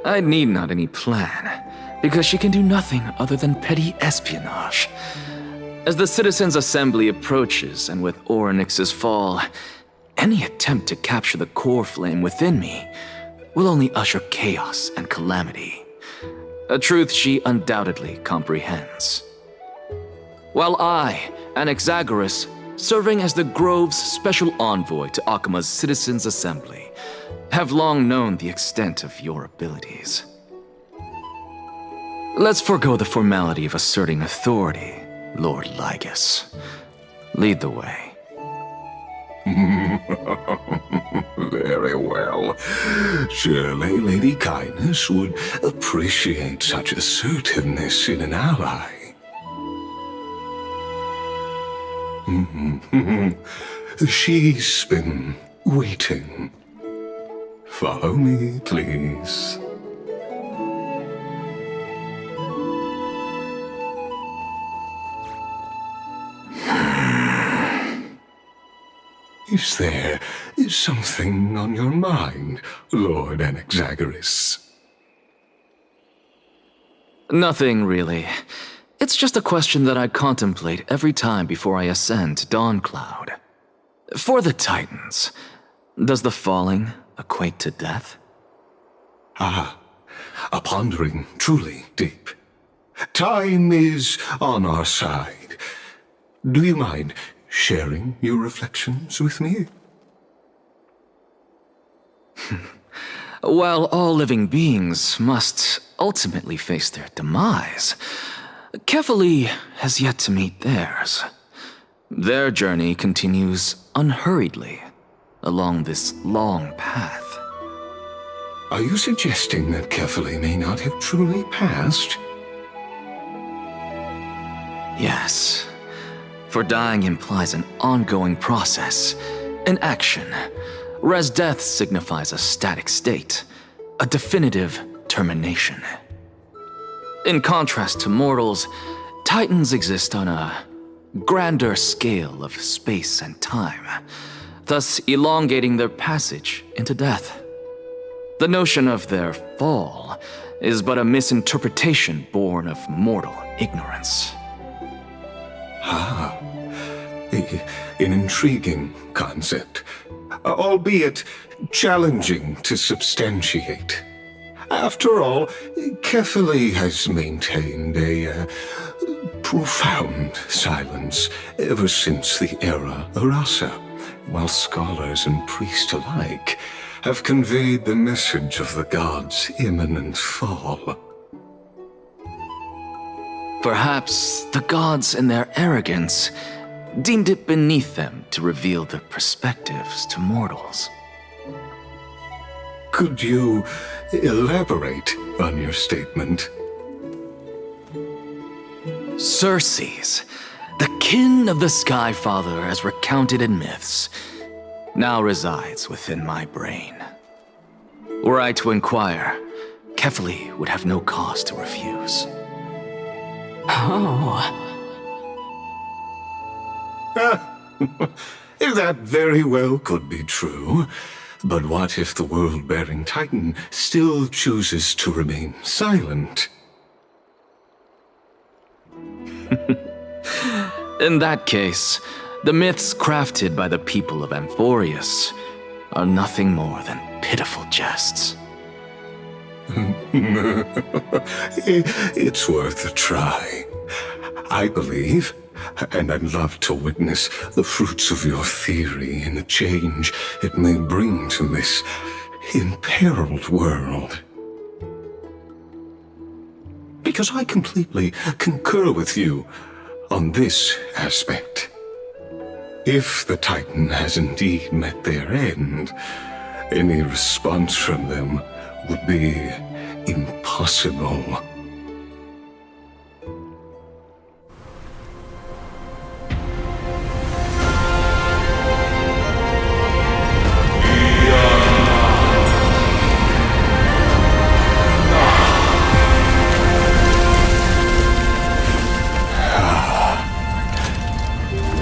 I need not any plan, because she can do nothing other than petty espionage. As the Citizens' Assembly approaches, and with Orynyx's fall, any attempt to capture the core flame within me will only usher chaos and calamity. A truth she undoubtedly comprehends. While I, Anaxagoras, serving as the Grove's special envoy to Akima's Citizens' Assembly, have long known the extent of your abilities. Let's forego the formality of asserting authority, Lord Lygus. Lead the way. Very well. Surely Lady Kindness would appreciate such assertiveness in an ally. She's been waiting. Follow me, please. Is there something on your mind, Lord Anaxagoras? Nothing, really. It's just a question that I contemplate every time before I ascend to Dawncloud. For the Titans, does the falling equate to death? Ah, a pondering truly deep. Time is on our side. Do you mind sharing your reflections with me? While all living beings must ultimately face their demise, Kefali has yet to meet theirs. Their journey continues unhurriedly along this long path. Are you suggesting that Kefali may not have truly passed? Yes. For dying implies an ongoing process, an action, whereas death signifies a static state, a definitive termination. In contrast to mortals, Titans exist on a grander scale of space and time, thus elongating their passage into death. The notion of their fall is but a misinterpretation born of mortal ignorance. Ah, an intriguing concept, albeit challenging to substantiate. After all, Kefali has maintained a profound silence ever since the era Arasa, while scholars and priests alike have conveyed the message of the gods' imminent fall. Perhaps the gods, in their arrogance, deemed it beneath them to reveal their perspectives to mortals. Could you elaborate on your statement? Circes, the kin of the Skyfather as recounted in myths, now resides within my brain. Were I to inquire, Kefali would have no cause to refuse. Oh. That very well could be true. But what if the world-bearing Titan still chooses to remain silent? In that case, the myths crafted by the people of Amphorius are nothing more than pitiful jests. It's worth a try. I believe, and I'd love to witness the fruits of your theory and the change it may bring to this imperiled world. Because I completely concur with you on this aspect. If the Titan has indeed met their end, any response from them would be impossible.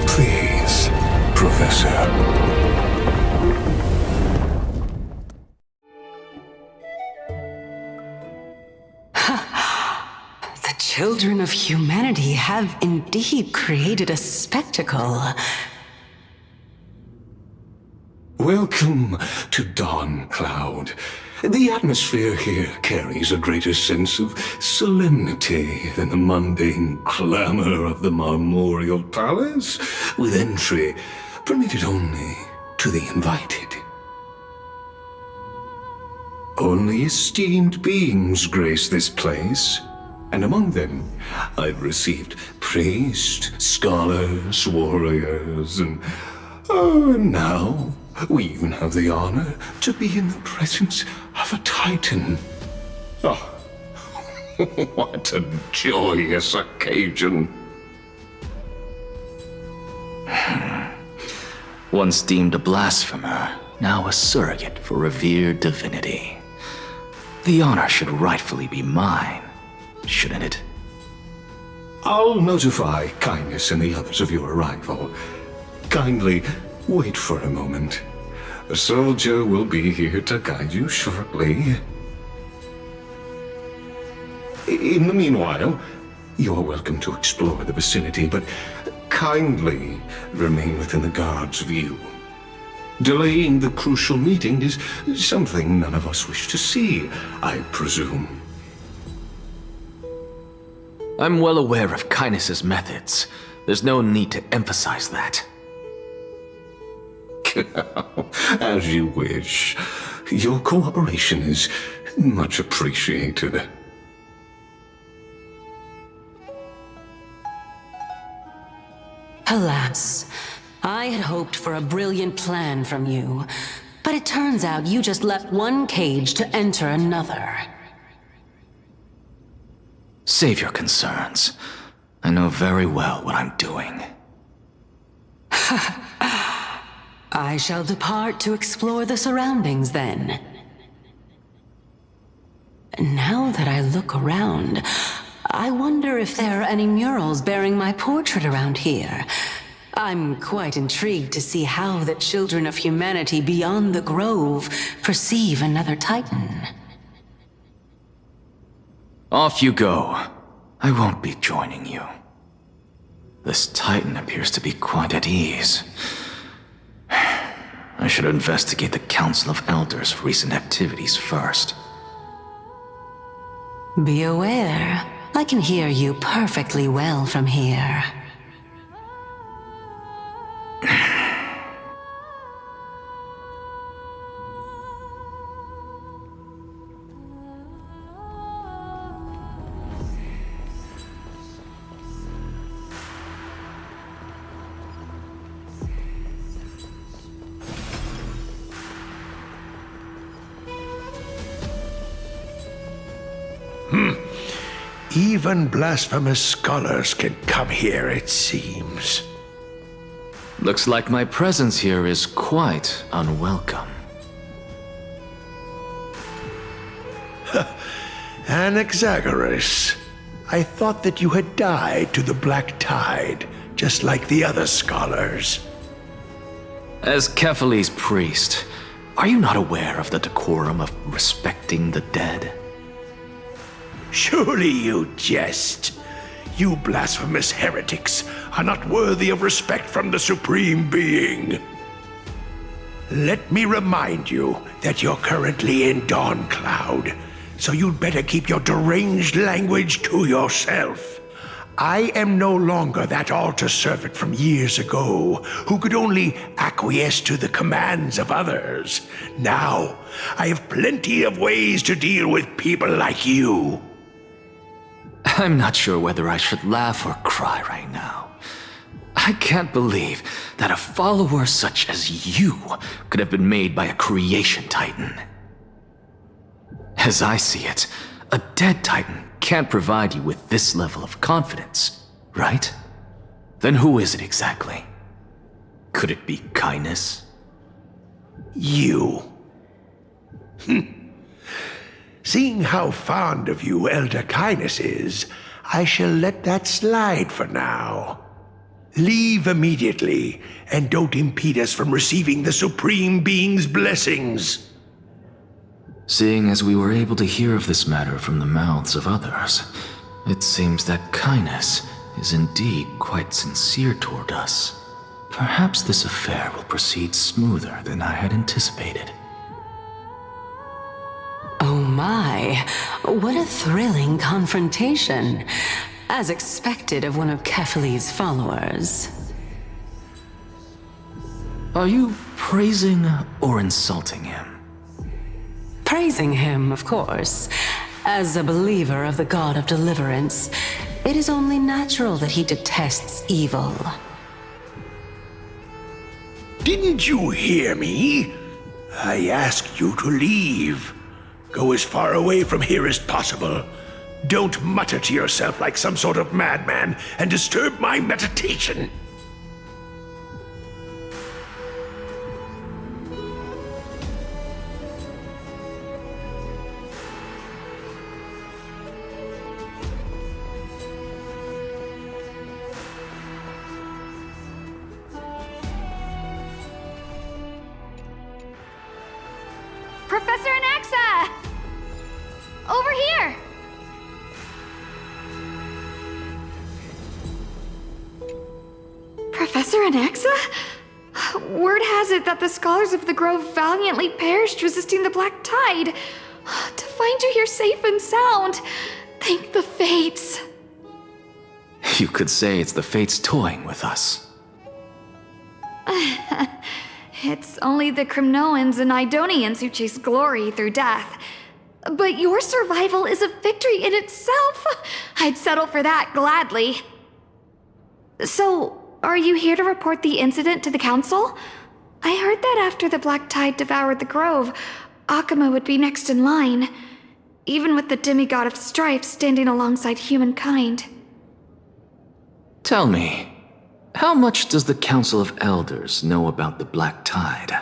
Please, Professor. The children of humanity have indeed created a spectacle. Welcome to Dawn Cloud. The atmosphere here carries a greater sense of solemnity than the mundane clamor of the Marmorial Palace, with entry permitted only to the invited. Only esteemed beings grace this place, and among them I've received priests, scholars, warriors, and now we even have the honor to be in the presence of a Titan. Oh, what a joyous occasion. Once deemed a blasphemer, now a surrogate for revered divinity. The honor should rightfully be mine, shouldn't it? I'll notify Kindness and the others of your arrival. Kindly wait for a moment. A soldier will be here to guide you shortly. In the meanwhile, you are welcome to explore the vicinity, but kindly remain within the guard's view. Delaying the crucial meeting is something none of us wish to see, I presume. I'm well aware of Kindness's methods. There's no need to emphasize that. As you wish. Your cooperation is much appreciated. Alas, I had hoped for a brilliant plan from you, but it turns out you just left one cage to enter another. Save your concerns. I know very well what I'm doing. I shall depart to explore the surroundings then. Now that I look around, I wonder if there are any murals bearing my portrait around here. I'm quite intrigued to see how the children of humanity beyond the Grove perceive another Titan. Off you go. I won't be joining you. This Titan appears to be quite at ease. I should investigate the Council of Elders' recent activities first. Be aware, I can hear you perfectly well from here. Even blasphemous scholars can come here, it seems. Looks like my presence here is quite unwelcome. Anaxagoras, I thought that you had died to the Black Tide, just like the other scholars. As Kephales's priest, are you not aware of the decorum of respecting the dead? Surely you jest. You blasphemous heretics are not worthy of respect from the Supreme Being. Let me remind you that you're currently in Dawn Cloud, so you'd better keep your deranged language to yourself. I am no longer that altar servant from years ago who could only acquiesce to the commands of others. Now, I have plenty of ways to deal with people like you. I'm not sure whether I should laugh or cry right now. I can't believe that a follower such as you could have been made by a creation Titan. As I see it, a dead Titan can't provide you with this level of confidence, right? Then who is it exactly? Could it be kindness? You. Seeing how fond of you Elder Kindness is, I shall let that slide for now. Leave immediately, and don't impede us from receiving the Supreme Being's blessings. Seeing as we were able to hear of this matter from the mouths of others, it seems that Kindness is indeed quite sincere toward us. Perhaps this affair will proceed smoother than I had anticipated. Oh my, what a thrilling confrontation. As expected of one of Kephales's followers. Are you praising or insulting him? Praising him, of course. As a believer of the God of Deliverance, it is only natural that he detests evil. Didn't you hear me? I asked you to leave. Go as far away from here as possible. Don't mutter to yourself like some sort of madman and disturb my meditation. Professor Anaxa! Over here! Professor Anaxa? Word has it that the scholars of the Grove valiantly perished resisting the Black Tide. To find you here safe and sound, thank the Fates. You could say it's the Fates toying with us. It's only the Crimnoans and Idonians who chase glory through death. But your survival is a victory in itself. I'd settle for that gladly. So, are you here to report the incident to the Council? I heard that after the Black Tide devoured the Grove, Akuma would be next in line, even with the demigod of strife standing alongside humankind. Tell me, how much does the Council of Elders know about the Black Tide?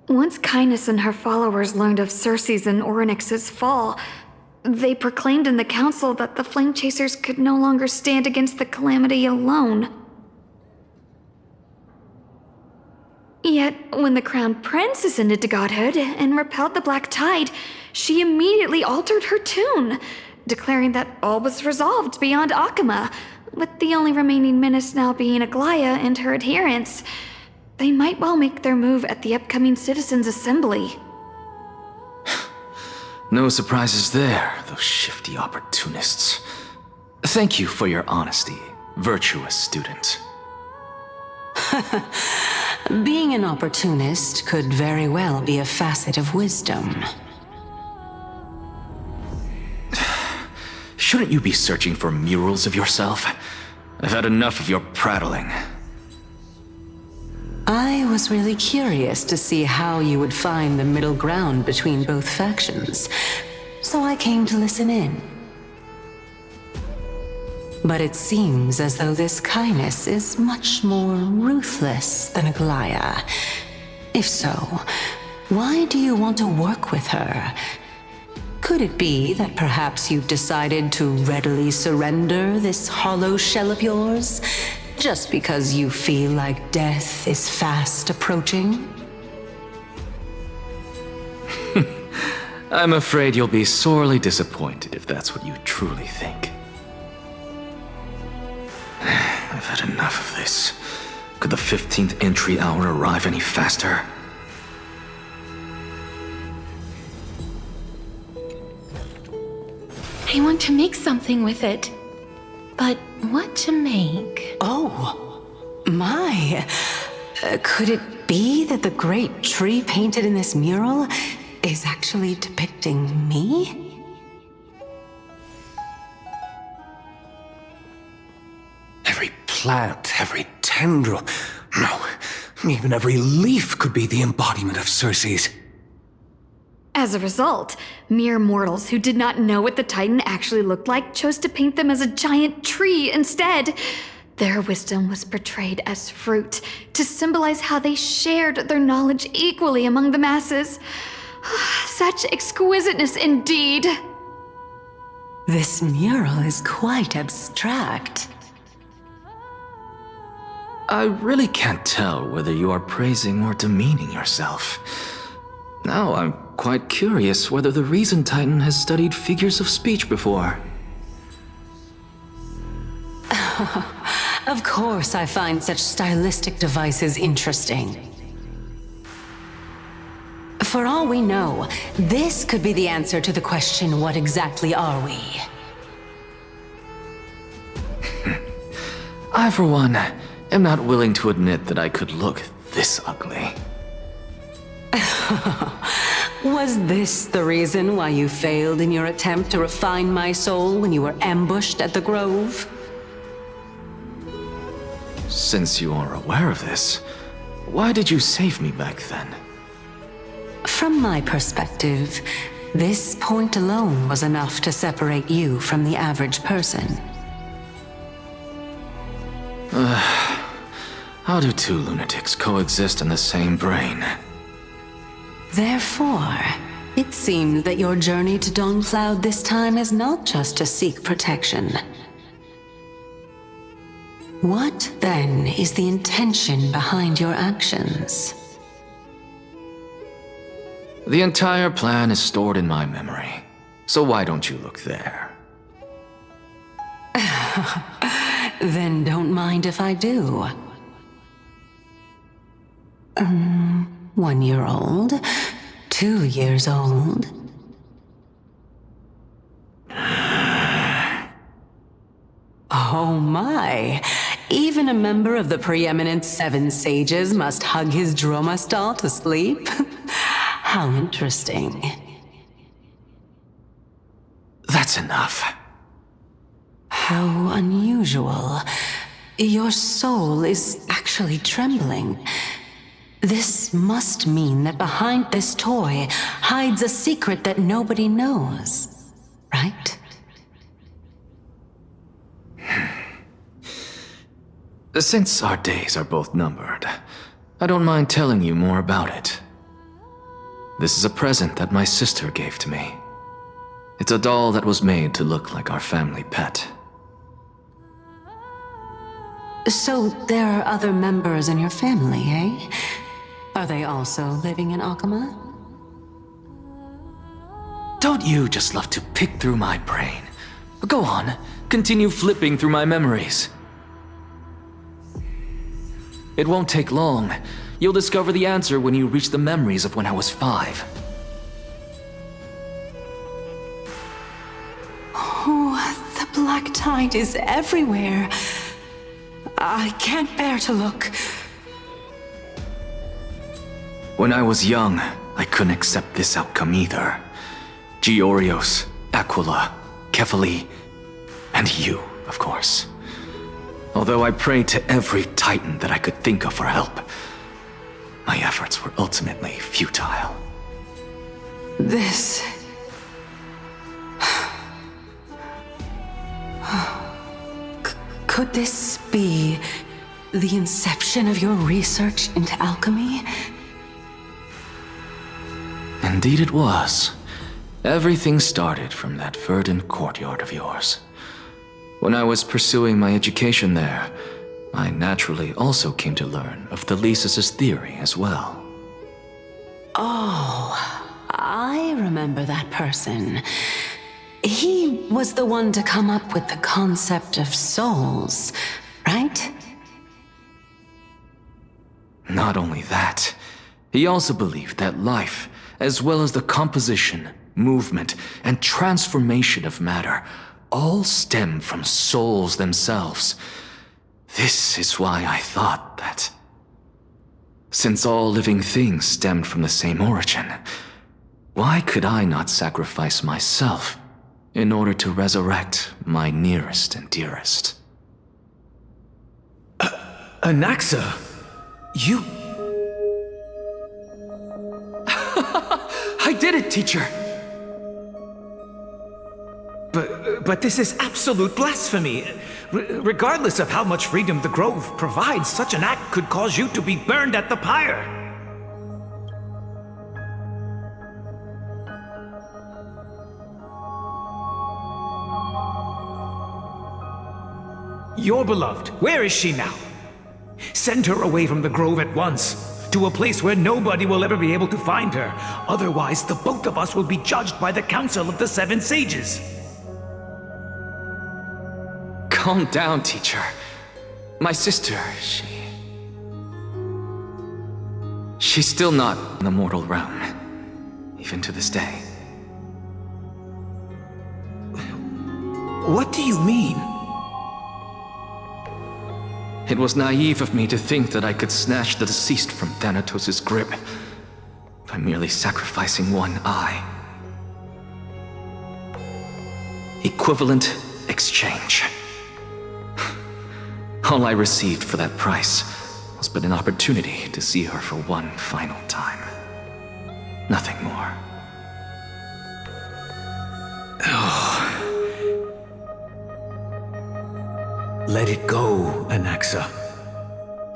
Once Kindness and her followers learned of Circe's and Orynyx's fall, They proclaimed in the council that the Flame Chasers could no longer stand against the calamity alone. Yet, when the Crown Prince ascended to godhood and repelled the Black Tide, she immediately altered her tune, declaring that all was resolved beyond Akama, with the only remaining menace now being Aglaya and her adherents. They might well make their move at the upcoming Citizens' Assembly. No surprises there, those shifty opportunists. Thank you for your honesty, virtuous student. Being an opportunist could very well be a facet of wisdom. Shouldn't you be searching for murals of yourself? I've had enough of your prattling. I was really curious to see how you would find the middle ground between both factions, so I came to listen in. But it seems as though this kindness is much more ruthless than Aglaya. If so, why do you want to work with her? Could it be that perhaps you've decided to readily surrender this hollow shell of yours, just because you feel like death is fast approaching? I'm afraid you'll be sorely disappointed if that's what you truly think. I've had enough of this. Could the 15th entry hour arrive any faster? I want to make something with it. But what to make? Oh, my. Could it be that the great tree painted in this mural is actually depicting me? Every plant, every tendril, no, even every leaf could be the embodiment of Circe's. As a result, mere mortals who did not know what the Titan actually looked like chose to paint them as a giant tree instead. Their wisdom was portrayed as fruit, to symbolize how they shared their knowledge equally among the masses. Such exquisiteness indeed. This mural is quite abstract. I really can't tell whether you are praising or demeaning yourself. Now I'm quite curious whether the Reason Titan has studied figures of speech before. Of course I find such stylistic devices interesting. For all we know, this could be the answer to the question, what exactly are we? I, for one, am not willing to admit that I could look this ugly. Was this the reason why you failed in your attempt to refine my soul when you were ambushed at the Grove? Since you are aware of this, why did you save me back then? From my perspective, this point alone was enough to separate you from the average person. How do two lunatics coexist in the same brain? Therefore, it seems that your journey to Dawncloud this time is not just to seek protection. What, then, is the intention behind your actions? The entire plan is stored in my memory, so why don't you look there? Then don't mind if I do. 1 year old, 2 years old. Oh my! Even a member of the preeminent 7 sages must hug his Dromastal to sleep? How interesting. That's enough. How unusual. Your soul is actually trembling. This must mean that behind this toy hides a secret that nobody knows, right? Since our days are both numbered, I don't mind telling you more about it. This is a present that my sister gave to me. It's a doll that was made to look like our family pet. So there are other members in your family, eh? Are they also living in Akama? Don't you just love to pick through my brain? Go on, continue flipping through my memories. It won't take long. You'll discover the answer when you reach the memories of when I was 5. Oh, the black tide is everywhere. I can't bear to look. When I was young, I couldn't accept this outcome either. Georios, Aquila, Kefali, and you, of course. Although I prayed to every titan that I could think of for help, my efforts were ultimately futile. This... Could this be the inception of your research into alchemy? Indeed it was. Everything started from that verdant courtyard of yours. When I was pursuing my education there, I naturally also came to learn of Thelesis' theory as well. Oh, I remember that person. He was the one to come up with the concept of souls, right? Not only that, he also believed that life, as well as the composition, movement, and transformation of matter, all stem from souls themselves. This is why I thought that, since all living things stemmed from the same origin, why could I not sacrifice myself in order to resurrect my nearest and dearest? Anaxa, you... I did it, teacher! But this is absolute blasphemy. Regardless of how much freedom the Grove provides, such an act could cause you to be burned at the pyre. Your beloved, where is she now? Send her away from the Grove at once, to a place where nobody will ever be able to find her. Otherwise, the both of us will be judged by the Council of the Seven Sages. Calm down, teacher. My sister, she's still not in the mortal realm, even to this day. What do you mean? It was naive of me to think that I could snatch the deceased from Thanatos' grip by merely sacrificing one eye. Equivalent exchange. All I received for that price was but an opportunity to see her for one final time. Nothing more. Let it go, Anaxa.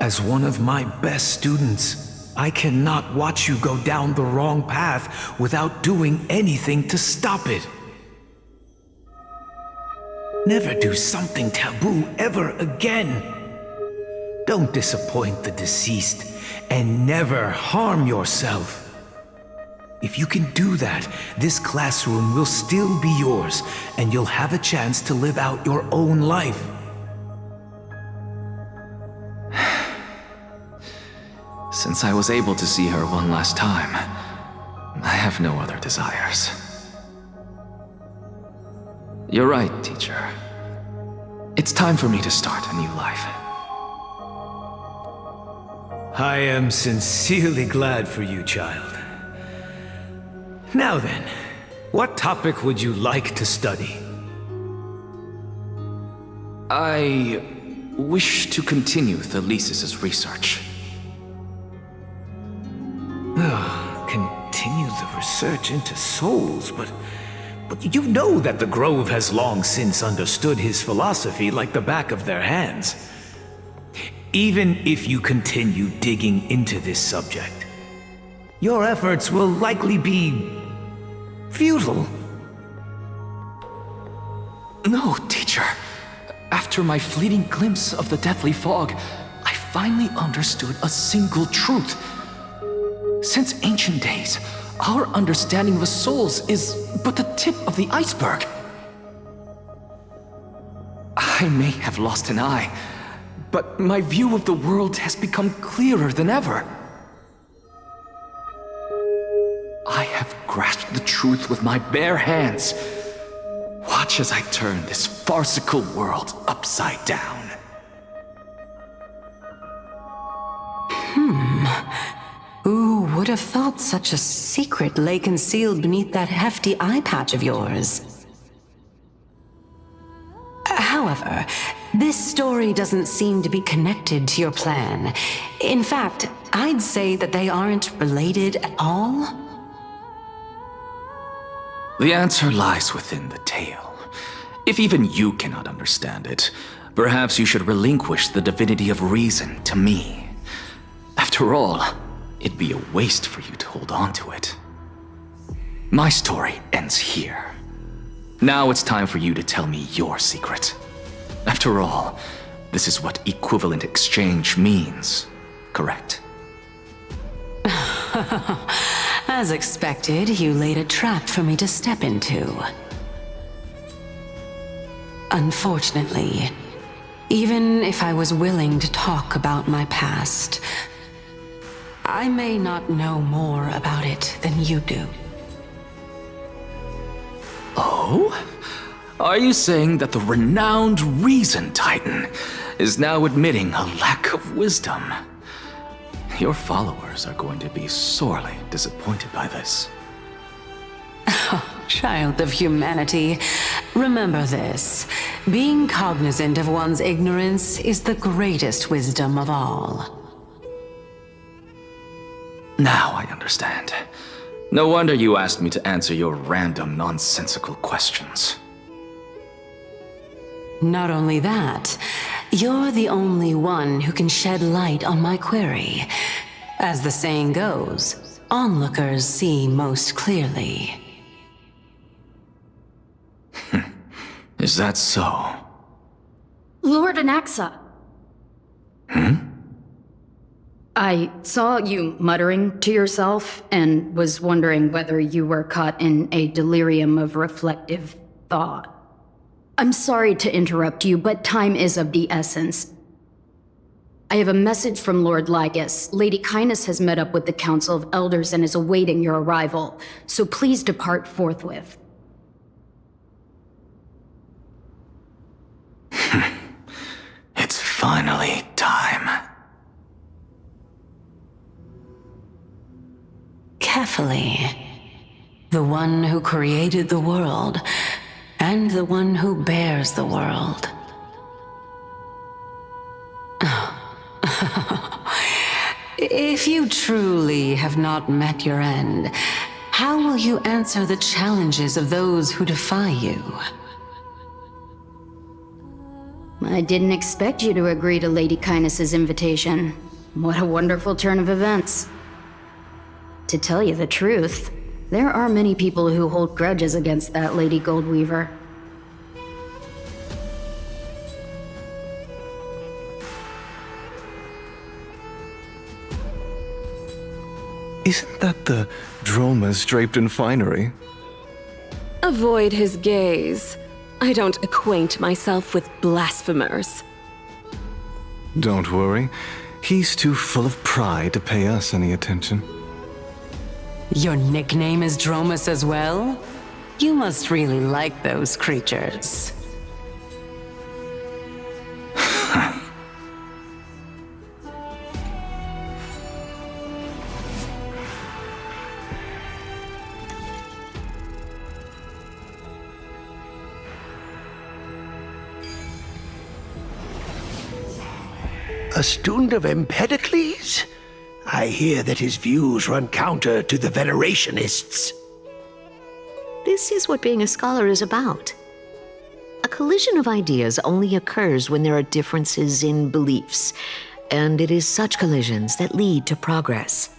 As one of my best students, I cannot watch you go down the wrong path without doing anything to stop it. Never do something taboo ever again. Don't disappoint the deceased, and never harm yourself. If you can do that, this classroom will still be yours, and you'll have a chance to live out your own life. Since I was able to see her one last time, I have no other desires. You're right, teacher. It's time for me to start a new life. I am sincerely glad for you, child. Now then, what topic would you like to study? I wish to continue Thelesis' research. Continue the research into souls, but you know that the Grove has long since understood his philosophy like the back of their hands. Even if you continue digging into this subject, your efforts will likely be futile. No, teacher. After my fleeting glimpse of the deathly fog, I finally understood a single truth. Since ancient days, our understanding of the souls is but the tip of the iceberg. I may have lost an eye, but my view of the world has become clearer than ever. I have grasped the truth with my bare hands. Watch as I turn this farcical world upside down. Who would have thought such a secret lay concealed beneath that hefty eye patch of yours? However, this story doesn't seem to be connected to your plan. In fact, I'd say that they aren't related at all. The answer lies within the tale. If even you cannot understand it, perhaps you should relinquish the divinity of reason to me. After all, it'd be a waste for you to hold on to it. My story ends here. Now it's time for you to tell me your secret. After all, this is what equivalent exchange means, correct? As expected, you laid a trap for me to step into. Unfortunately, even if I was willing to talk about my past, I may not know more about it than you do. Oh? Are you saying that the renowned Reason Titan is now admitting a lack of wisdom? Your followers are going to be sorely disappointed by this. Child of humanity, remember this. Being cognizant of one's ignorance is the greatest wisdom of all. Now I understand. No wonder you asked me to answer your random, nonsensical questions. Not only that, you're the only one who can shed light on my query. As the saying goes, onlookers see most clearly. Is that so? Lord Anaxa. I saw you muttering to yourself and was wondering whether you were caught in a delirium of reflective thought. I'm sorry to interrupt you, but time is of the essence. I have a message from Lord Lygus. Lady Kindness has met up with the Council of Elders and is awaiting your arrival, so please depart forthwith. It's finally time. Carefully. The one who created the world, and the one who bears the world. If you truly have not met your end, how will you answer the challenges of those who defy you? I didn't expect you to agree to Lady Kindness's invitation. What a wonderful turn of events. To tell you the truth, there are many people who hold grudges against that Lady Goldweaver. Isn't that the dromas draped in finery? Avoid his gaze. I don't acquaint myself with blasphemers. Don't worry. He's too full of pride to pay us any attention. Your nickname is Dromus as well? You must really like those creatures. A student of Empedocles? I hear that his views run counter to the Venerationists. This is what being a scholar is about. A collision of ideas only occurs when there are differences in beliefs, and it is such collisions that lead to progress.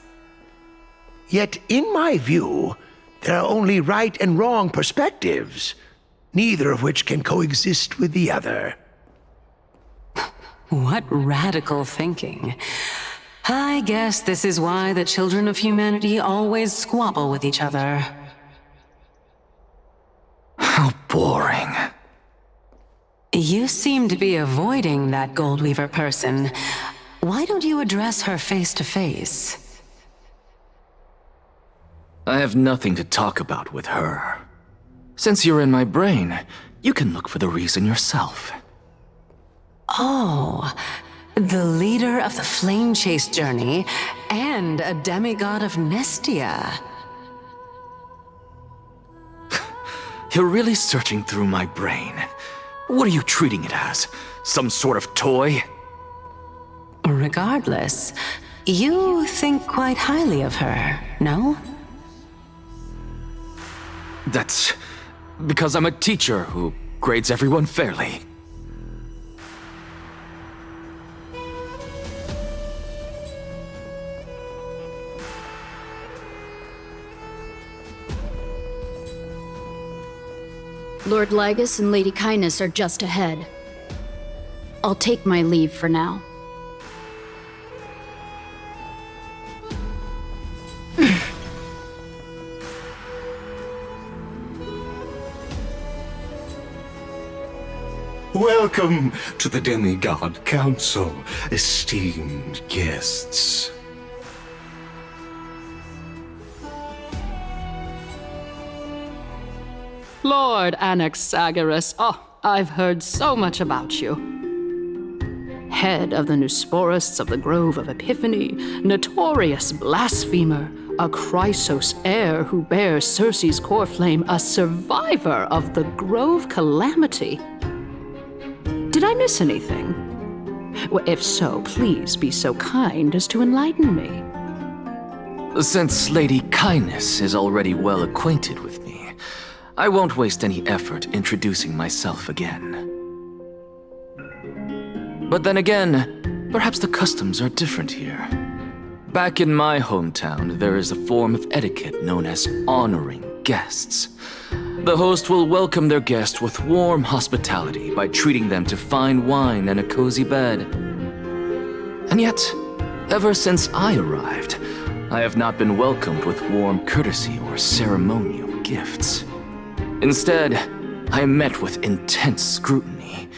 Yet, in my view, there are only right and wrong perspectives. neither of which can coexist with the other. What radical thinking. I guess this is why the children of humanity always squabble with each other. How boring. You seem to be avoiding that Goldweaver person. Why don't you address her face to face? I have nothing to talk about with her. Since you're in my brain, you can look for the reason yourself. Oh, the leader of the Flame Chase journey and a demigod of Nestia. You're really searching through my brain. What are you treating it as? Some sort of toy? Regardless, you think quite highly of her, no? That's because I'm a teacher who grades everyone fairly. Lord Lygus and Lady Kindness are just ahead. I'll take my leave for now. Welcome to the Demigod Council, esteemed guests. Lord Anaxagoras, I've heard so much about you. Head of the Nusporists of the Grove of Epiphany, notorious blasphemer, a Chrysos heir who bears Circe's core flame, a survivor of the Grove Calamity. Did I miss anything? Well, if so, please be so kind as to enlighten me. Since Lady Kindness is already well acquainted with me, I won't waste any effort introducing myself again. But then again, perhaps the customs are different here. Back in my hometown, there is a form of etiquette known as honoring guests. The host will welcome their guest with warm hospitality by treating them to fine wine and a cozy bed. And yet, ever since I arrived, I have not been welcomed with warm courtesy or ceremonial gifts. Instead, I am met with intense scrutiny.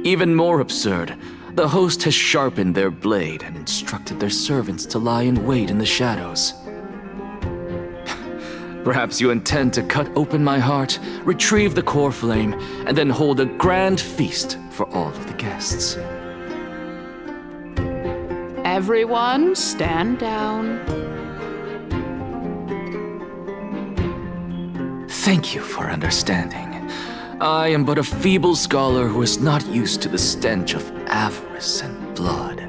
Even more absurd, the host has sharpened their blade and instructed their servants to lie in wait in the shadows. Perhaps you intend to cut open my heart, retrieve the core flame, and then hold a grand feast for all of the guests. Everyone, stand down. Thank you for understanding. I am but a feeble scholar who is not used to the stench of avarice and blood.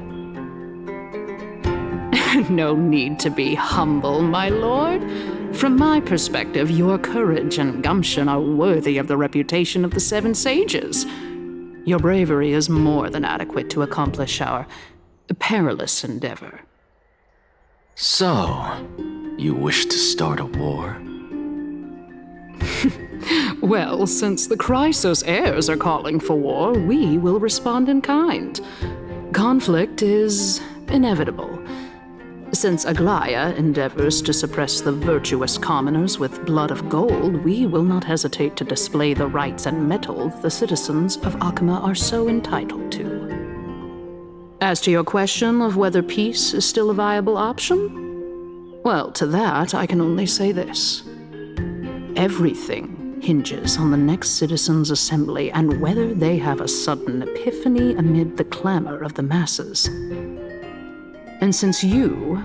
No need to be humble, my lord. From my perspective, your courage and gumption are worthy of the reputation of the Seven Sages. Your bravery is more than adequate to accomplish our perilous endeavor. So, you wish to start a war? Well, since the Chrysos heirs are calling for war, we will respond in kind. Conflict is inevitable. Since Aglaya endeavors to suppress the virtuous commoners with blood of gold, we will not hesitate to display the rights and mettle the citizens of Akama are so entitled to. As to your question of whether peace is still a viable option, well, to that I can only say this. Everything hinges on the next citizens' assembly and whether they have a sudden epiphany amid the clamor of the masses. And since you,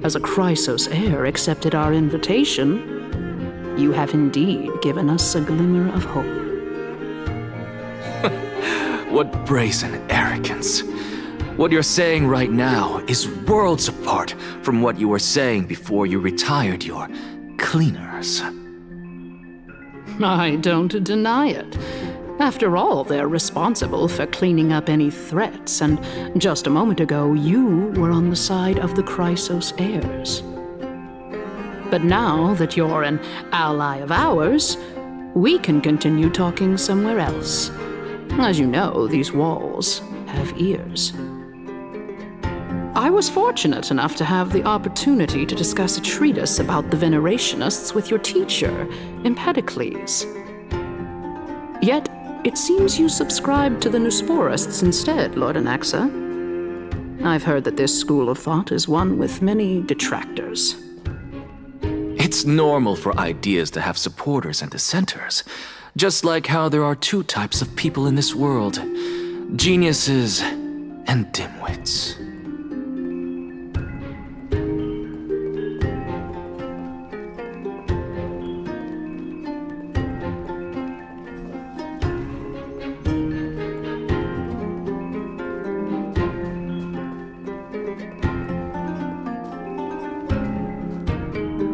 as a Chrysos heir, accepted our invitation, you have indeed given us a glimmer of hope. What brazen arrogance. What you're saying right now is worlds apart from what you were saying before you retired your cleaners. I don't deny it. After all, they're responsible for cleaning up any threats, and just a moment ago, you were on the side of the Chrysos heirs. But now that you're an ally of ours, we can continue talking somewhere else. As you know, these walls have ears. I was fortunate enough to have the opportunity to discuss a treatise about the Venerationists with your teacher, Empedocles. Yet, it seems you subscribe to the Nusporists instead, Lord Anaxa. I've heard that this school of thought is one with many detractors. It's normal for ideas to have supporters and dissenters, just like how there are two types of people in this world: geniuses and dimwits.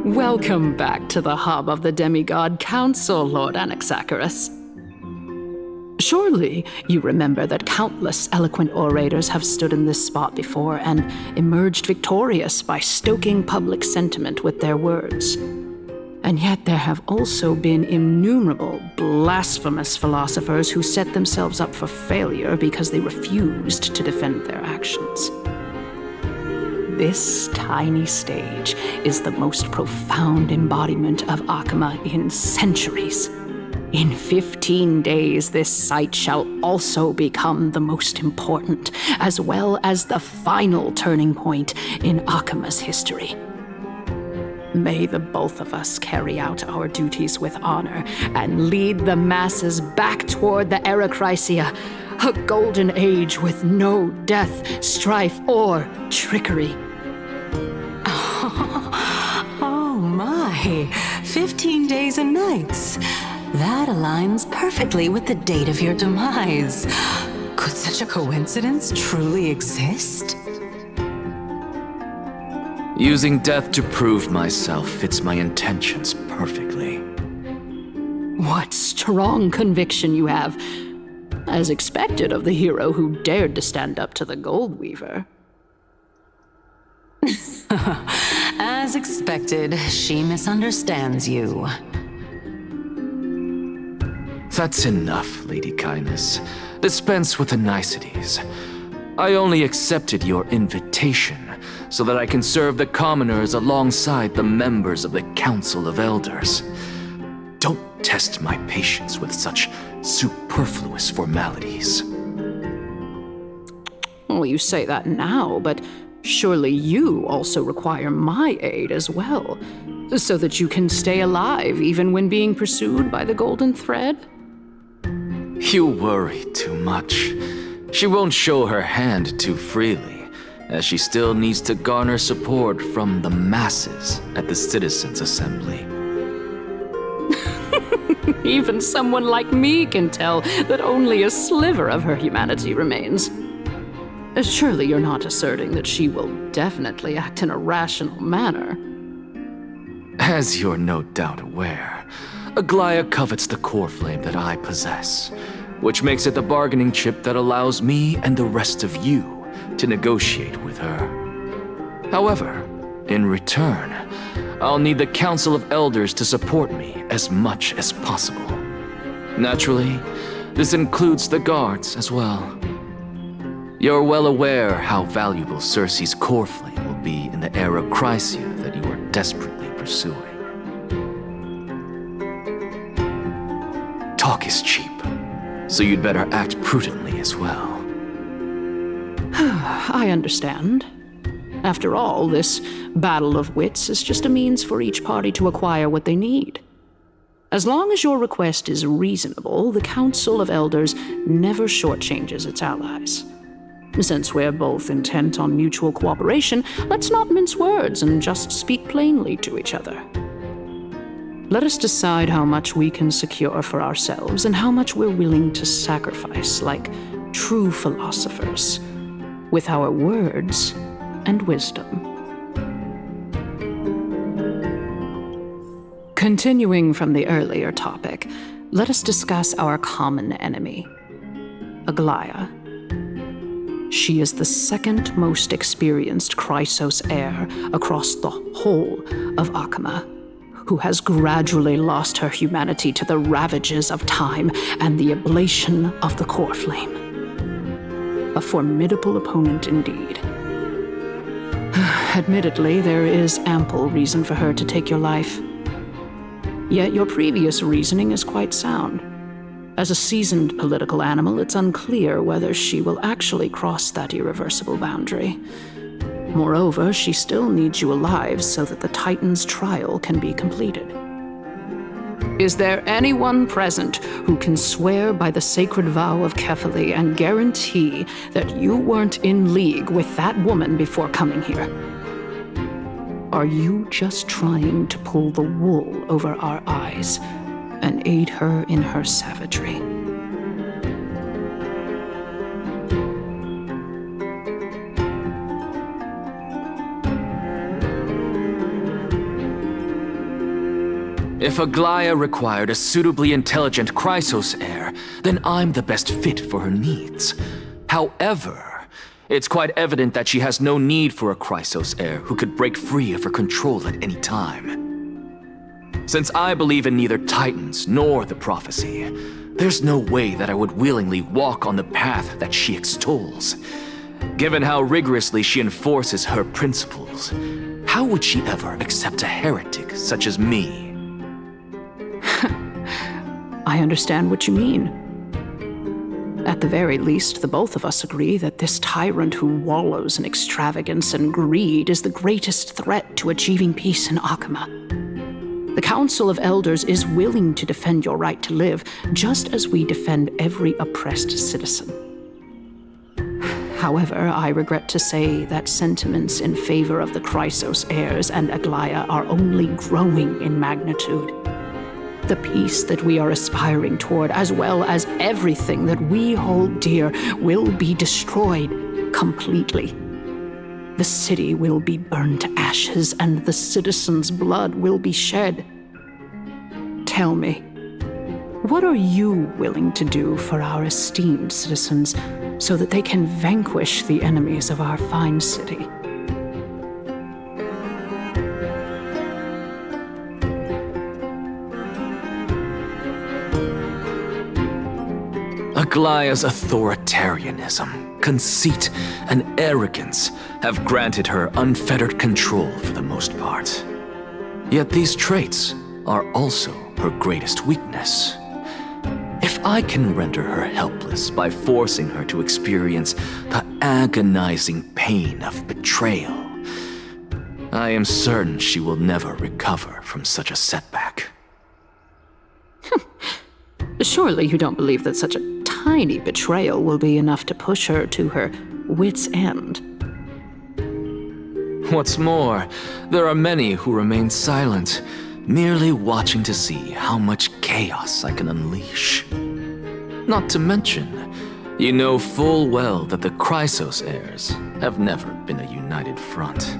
Welcome back to the hub of the Demigod Council, Lord Anaxagoras. Surely you remember that countless eloquent orators have stood in this spot before and emerged victorious by stoking public sentiment with their words. And yet there have also been innumerable blasphemous philosophers who set themselves up for failure because they refused to defend their actions. This tiny stage is the most profound embodiment of Akama in centuries. In 15 days, this site shall also become the most important, as well as the final turning point in Akama's history. May the both of us carry out our duties with honor and lead the masses back toward the Era Chrysia, a golden age with no death, strife, or trickery. Oh my, 15 days and nights. That aligns perfectly with the date of your demise. Could such a coincidence truly exist? Using death to prove myself fits my intentions perfectly. What strong conviction you have, as expected of the hero who dared to stand up to the Gold Weaver. As expected, she misunderstands you. That's enough, Lady Kindness. Dispense with the niceties. I only accepted your invitation so that I can serve the commoners alongside the members of the Council of Elders. Don't test my patience with such superfluous formalities. Well, you say that now, but surely you also require my aid as well, so that you can stay alive even when being pursued by the Golden Thread? You worry too much. She won't show her hand too freely, as she still needs to garner support from the masses at the Citizens' Assembly. Even someone like me can tell that only a sliver of her humanity remains. Surely you're not asserting that she will definitely act in a rational manner. As you're no doubt aware, Aglaya covets the core flame that I possess, which makes it the bargaining chip that allows me and the rest of you to negotiate with her. However, in return, I'll need the Council of Elders to support me as much as possible. Naturally, this includes the guards as well. You're well aware how valuable Circe's core flame will be in the Era Chrysia that you are desperately pursuing. Talk is cheap, so you'd better act prudently as well. I understand. After all, this battle of wits is just a means for each party to acquire what they need. As long as your request is reasonable, the Council of Elders never shortchanges its allies. Since we're both intent on mutual cooperation, let's not mince words and just speak plainly to each other. Let us decide how much we can secure for ourselves and how much we're willing to sacrifice like true philosophers, with our words and wisdom. Continuing from the earlier topic, let us discuss our common enemy, Aglaya. She is the second most experienced Chrysos heir across the whole of Akama, who has gradually lost her humanity to the ravages of time and the ablation of the core flame. A formidable opponent indeed. Admittedly, there is ample reason for her to take your life. Yet your previous reasoning is quite sound. As a seasoned political animal, it's unclear whether she will actually cross that irreversible boundary. Moreover, she still needs you alive so that the Titan's trial can be completed. Is there anyone present who can swear by the sacred vow of Kefali and guarantee that you weren't in league with that woman before coming here? Are you just trying to pull the wool over our eyes and aid her in her savagery? If Aglaia required a suitably intelligent Chrysos heir, then I'm the best fit for her needs. However, it's quite evident that she has no need for a Chrysos heir who could break free of her control at any time. Since I believe in neither Titans nor the prophecy, there's no way that I would willingly walk on the path that she extols. Given how rigorously she enforces her principles, how would she ever accept a heretic such as me? I understand what you mean. At the very least, the both of us agree that this tyrant who wallows in extravagance and greed is the greatest threat to achieving peace in Akama. The Council of Elders is willing to defend your right to live, just as we defend every oppressed citizen. However, I regret to say that sentiments in favor of the Chrysos heirs and Aglaia are only growing in magnitude. The peace that we are aspiring toward, as well as everything that we hold dear, will be destroyed completely. The city will be burned to ashes, and the citizens' blood will be shed. Tell me, what are you willing to do for our esteemed citizens so that they can vanquish the enemies of our fine city? Aglaia's authoritarianism, conceit, and arrogance have granted her unfettered control for the most part. Yet these traits are also her greatest weakness. If I can render her helpless by forcing her to experience the agonizing pain of betrayal, I am certain she will never recover from such a setback. Surely you don't believe that such a tiny betrayal will be enough to push her to her wit's end. What's more, there are many who remain silent, merely watching to see how much chaos I can unleash. Not to mention, you know full well that the Chrysos heirs have never been a united front.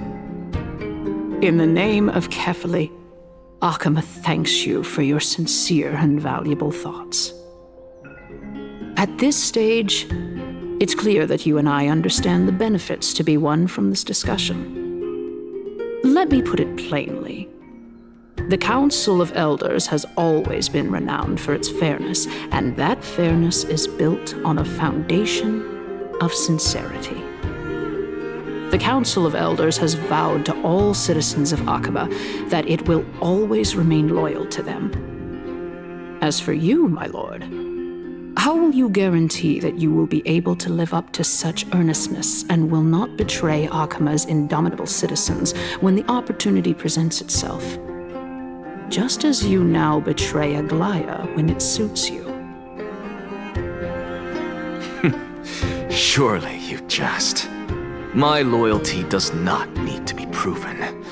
In the name of Kefali, Akama thanks you for your sincere and valuable thoughts. At this stage, it's clear that you and I understand the benefits to be won from this discussion. Let me put it plainly. The Council of Elders has always been renowned for its fairness, and that fairness is built on a foundation of sincerity. The Council of Elders has vowed to all citizens of Akaba that it will always remain loyal to them. As for you, my lord, how will you guarantee that you will be able to live up to such earnestness and will not betray Akama's indomitable citizens when the opportunity presents itself? Just as you now betray Aglaia when it suits you. Surely you jest. My loyalty does not need to be proven.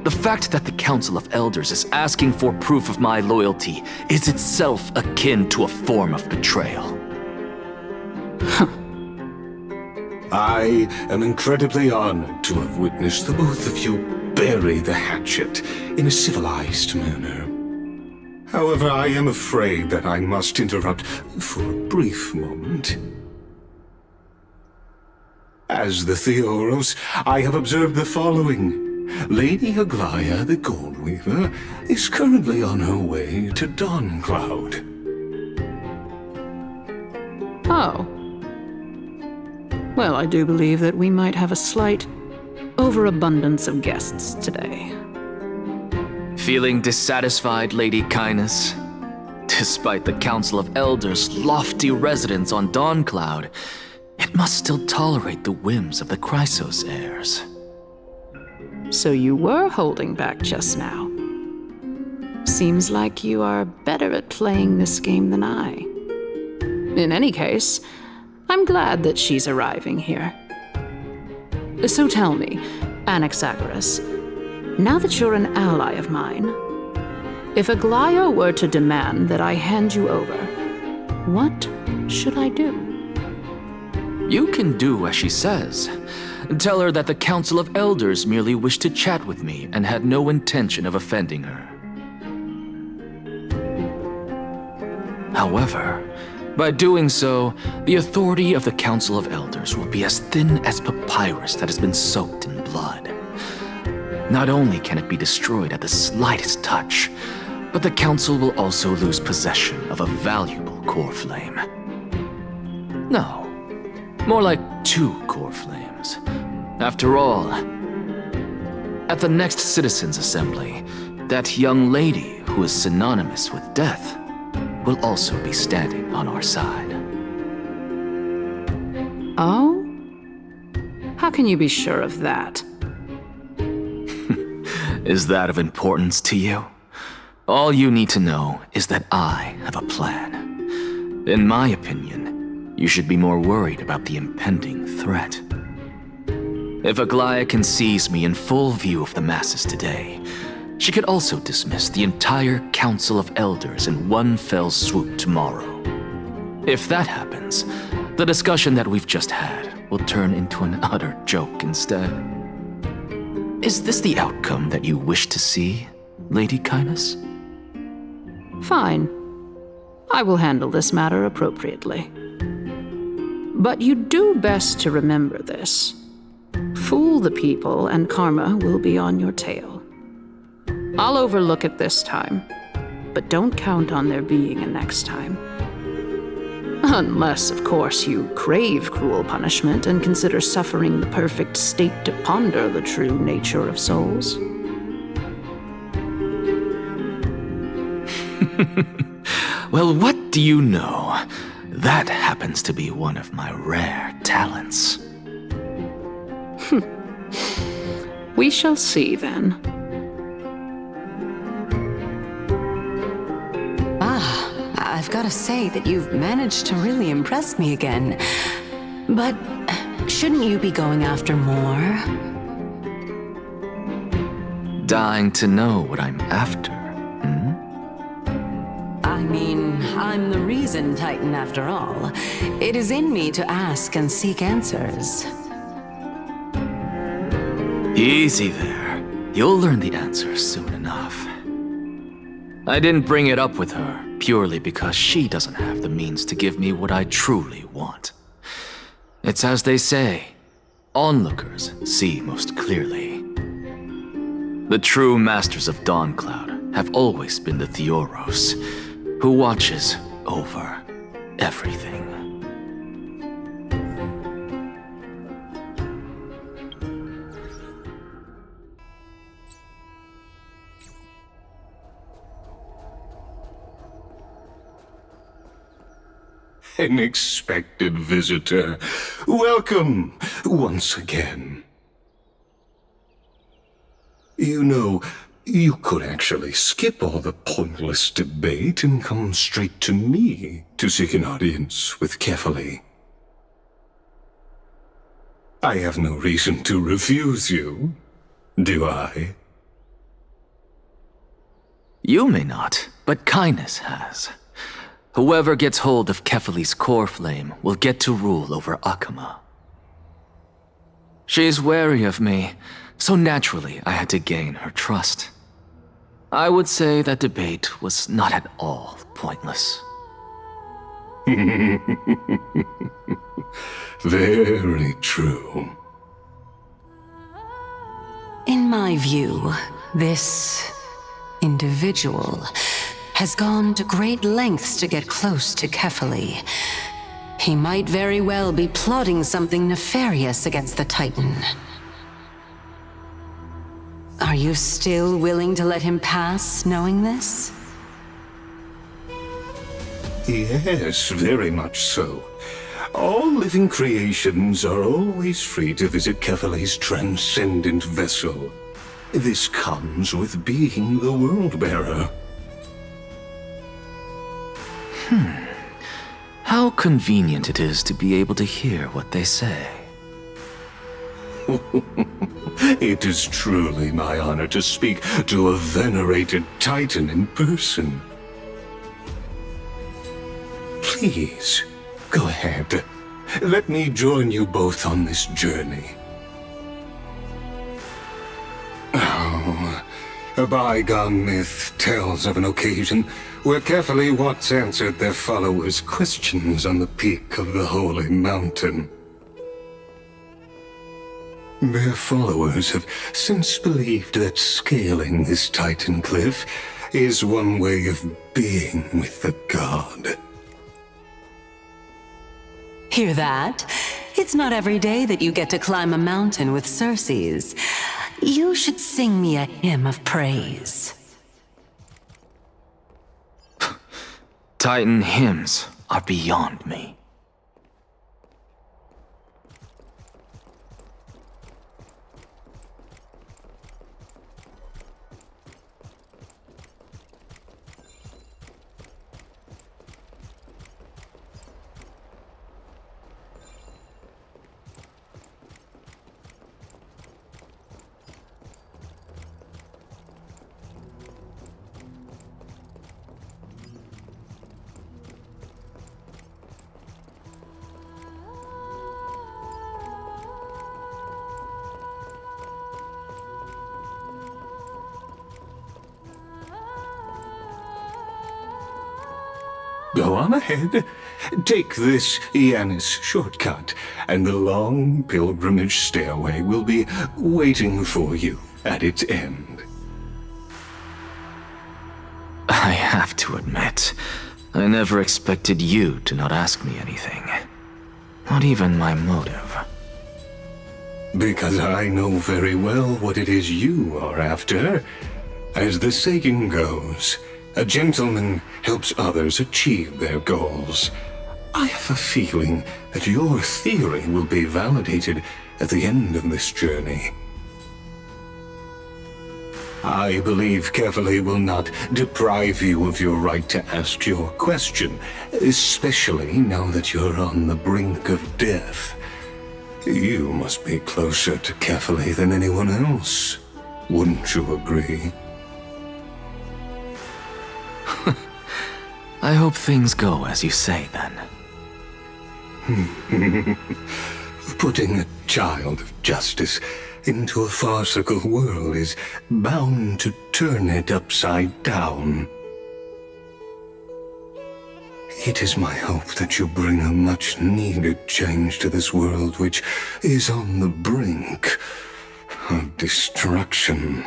The fact that the Council of Elders is asking for proof of my loyalty is itself akin to a form of betrayal. I am incredibly honored to have witnessed the both of you bury the hatchet in a civilized manner. However, I am afraid that I must interrupt for a brief moment. As the Theoros, I have observed the following. Lady Aglaya the Goldweaver is currently on her way to Dawncloud. Oh. Well, I do believe that we might have a slight overabundance of guests today. Feeling dissatisfied, Lady Kindness? Despite the Council of Elders' lofty residence on Dawncloud, it must still tolerate the whims of the Chrysos heirs. So you were holding back just now. Seems like you are better at playing this game than I. In any case, I'm glad that she's arriving here. So tell me, Anaxagoras, now that you're an ally of mine, if Aglaya were to demand that I hand you over, what should I do? You can do as she says. Tell her that the Council of Elders merely wished to chat with me and had no intention of offending her. However, by doing so, the authority of the Council of Elders will be as thin as papyrus that has been soaked in blood. Not only can it be destroyed at the slightest touch, but the Council will also lose possession of a valuable core flame. No, more like 2 core flames. After all, at the next Citizens' Assembly, that young lady who is synonymous with death will also be standing on our side. Oh? How can you be sure of that? Is that of importance to you? All you need to know is that I have a plan. In my opinion, you should be more worried about the impending threat. If Aglaya can seize me in full view of the masses today, she could also dismiss the entire Council of Elders in one fell swoop tomorrow. If that happens, the discussion that we've just had will turn into an utter joke instead. Is this the outcome that you wish to see, Lady Kindness? Fine. I will handle this matter appropriately. But you do best to remember this. Fool the people and karma will be on your tail. I'll overlook it this time, but don't count on there being a next time. Unless, of course, you crave cruel punishment and consider suffering the perfect state to ponder the true nature of souls. Well, what do you know? That happens to be one of my rare talents. We shall see then. I've got to say that you've managed to really impress me again. But shouldn't you be going after more? Dying to know what I'm after, I mean, I'm the reason Titan after all. It is in me to ask and seek answers. Easy there. You'll learn the answers soon enough. I didn't bring it up with her purely because she doesn't have the means to give me what I truly want. It's as they say, onlookers see most clearly. The true masters of Dawncloud have always been the Theoros, who watches over everything. An expected visitor. Welcome once again. You know, you could actually skip all the pointless debate and come straight to me to seek an audience with Kefali. I have no reason to refuse you, do I? You may not, but Kindness has. Whoever gets hold of Kefali's core flame will get to rule over Akama. She's wary of me, so naturally I had to gain her trust. I would say that debate was not at all pointless. Very true. In my view, this individual has gone to great lengths to get close to Kefali. He might very well be plotting something nefarious against the Titan. Are you still willing to let him pass, knowing this? Yes, very much so. All living creations are always free to visit Kefali's transcendent vessel. This comes with being the World-Bearer. How convenient it is to be able to hear what they say. It is truly my honor to speak to a venerated Titan in person. Please, go ahead. Let me join you both on this journey. Oh, a bygone myth tells of an occasion where Kefali once answered their followers' questions on the peak of the holy mountain. Their followers have since believed that scaling this Titan cliff is one way of being with the god. Hear that? It's not every day that you get to climb a mountain with Circes. You should sing me a hymn of praise. Titan hymns are beyond me. Go on ahead. Take this Yanis shortcut, and the long pilgrimage stairway will be waiting for you at its end. I have to admit, I never expected you to not ask me anything. Not even my motive. Because I know very well what it is you are after. As the saying goes, a gentleman helps others achieve their goals. I have a feeling that your theory will be validated at the end of this journey. I believe Kefali will not deprive you of your right to ask your question, especially now that you're on the brink of death. You must be closer to Kefali than anyone else. Wouldn't you agree? I hope things go as you say, then. Putting a child of justice into a farcical world is bound to turn it upside down. It is my hope that you bring a much-needed change to this world which is on the brink of destruction.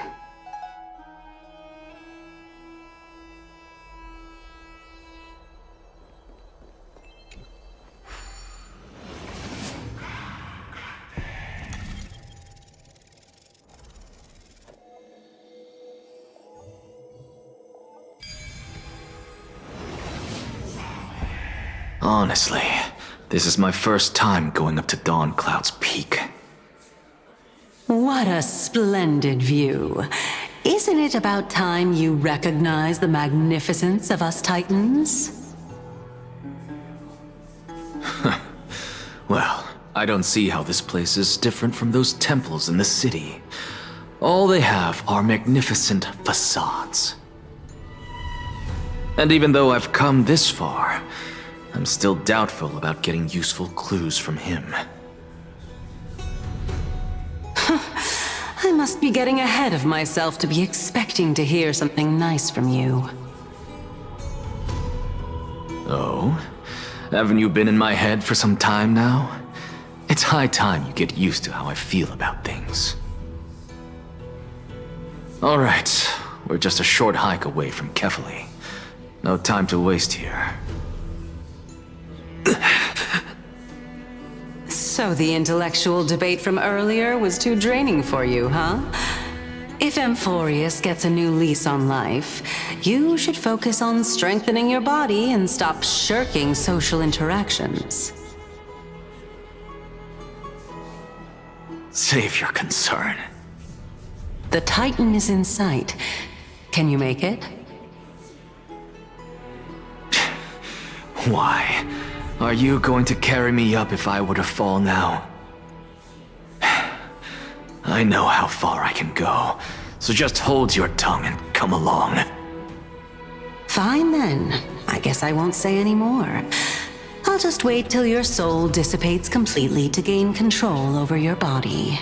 Honestly, this is my first time going up to Dawn Cloud's peak. What a splendid view. Isn't it about time you recognize the magnificence of us Titans? Well, I don't see how this place is different from those temples in the city. All they have are magnificent facades. And even though I've come this far, I'm still doubtful about getting useful clues from him. I must be getting ahead of myself to be expecting to hear something nice from you. Oh? Haven't you been in my head for some time now? It's high time you get used to how I feel about things. All right, we're just a short hike away from Kefali. No time to waste here. So the intellectual debate from earlier was too draining for you, huh? If Amphorius gets a new lease on life, you should focus on strengthening your body and stop shirking social interactions. Save your concern. The Titan is in sight. Can you make it? Why? Are you going to carry me up if I were to fall now? I know how far I can go, so just hold your tongue and come along. Fine then. I guess I won't say any more. I'll just wait till your soul dissipates completely to gain control over your body.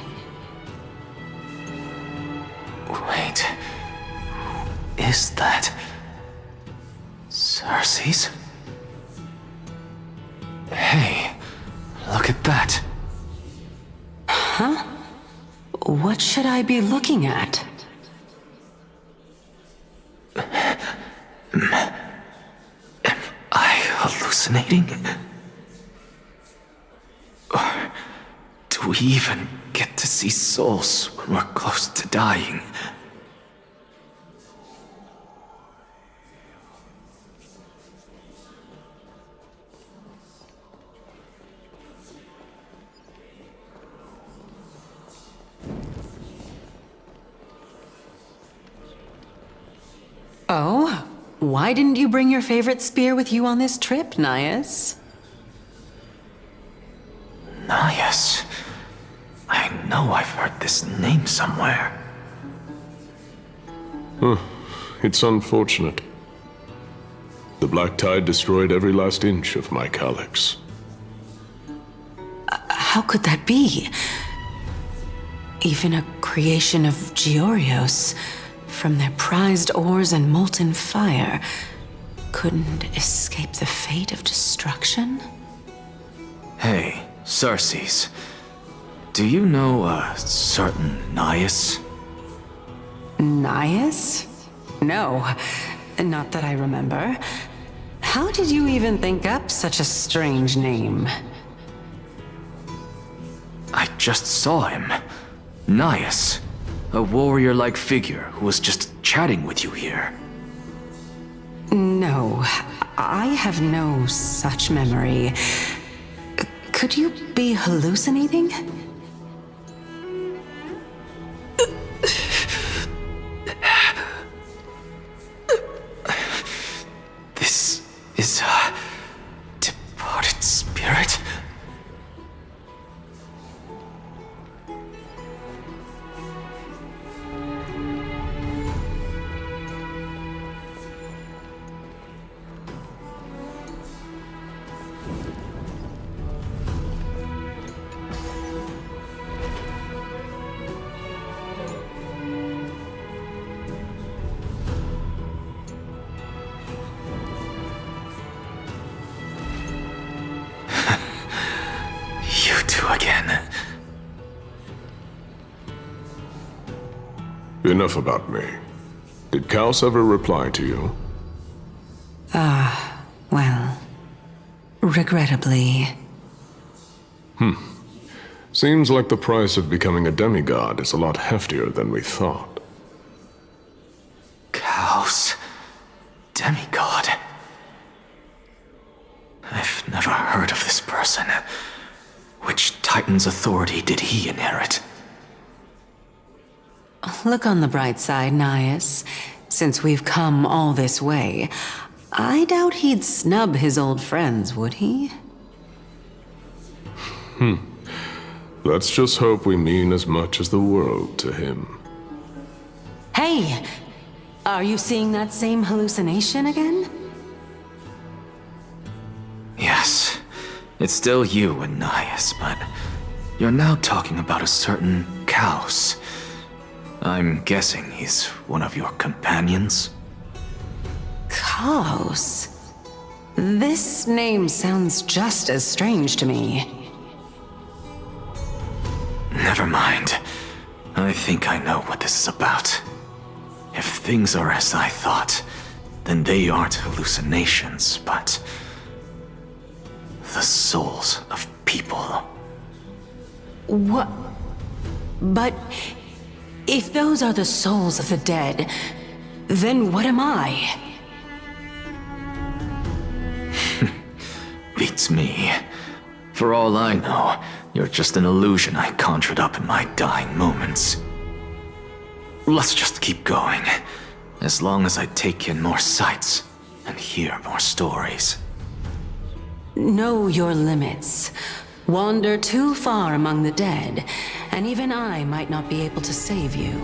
Wait. Who is that? Cersei's? Hey, look at that. Huh? What should I be looking at? Am I hallucinating? Or do we even get to see souls when we're close to dying? Oh? Why didn't you bring your favorite spear with you on this trip, Nias? Nias. I know I've heard this name somewhere. It's unfortunate. The Black Tide destroyed every last inch of my calyx. How could that be? Even a creation of Georios, from their prized ores and molten fire, couldn't escape the fate of destruction? Hey, Cersei's. Do you know a certain Nias? Nias? No, not that I remember. How did you even think up such a strange name? I just saw him. Nias. A warrior-like figure who was just chatting with you here. No, I have no such memory. Could you be hallucinating? This is a departed spirit? Again. Enough about me. Did Kaos ever reply to you? Well, regrettably. Seems like the price of becoming a demigod is a lot heftier than we thought. Kaos. Demigod. I've never heard of this person. Which Titan's authority did he inherit? Look on the bright side, Nias. Since we've come all this way, I doubt he'd snub his old friends, would he? Let's just hope we mean as much as the world to him. Hey! Are you seeing that same hallucination again? Yes. It's still you and Nias, but you're now talking about a certain Kaos. I'm guessing he's one of your companions? Kaos? This name sounds just as strange to me. Never mind. I think I know what this is about. things are as I thought, then they aren't hallucinations, but the souls of people. What? But if those are the souls of the dead, then what am I? Beats me. For all I know, you're just an illusion I conjured up in my dying moments. Let's just keep going, as long as I take in more sights and hear more stories. Know your limits. Wander too far among the dead, and even I might not be able to save you.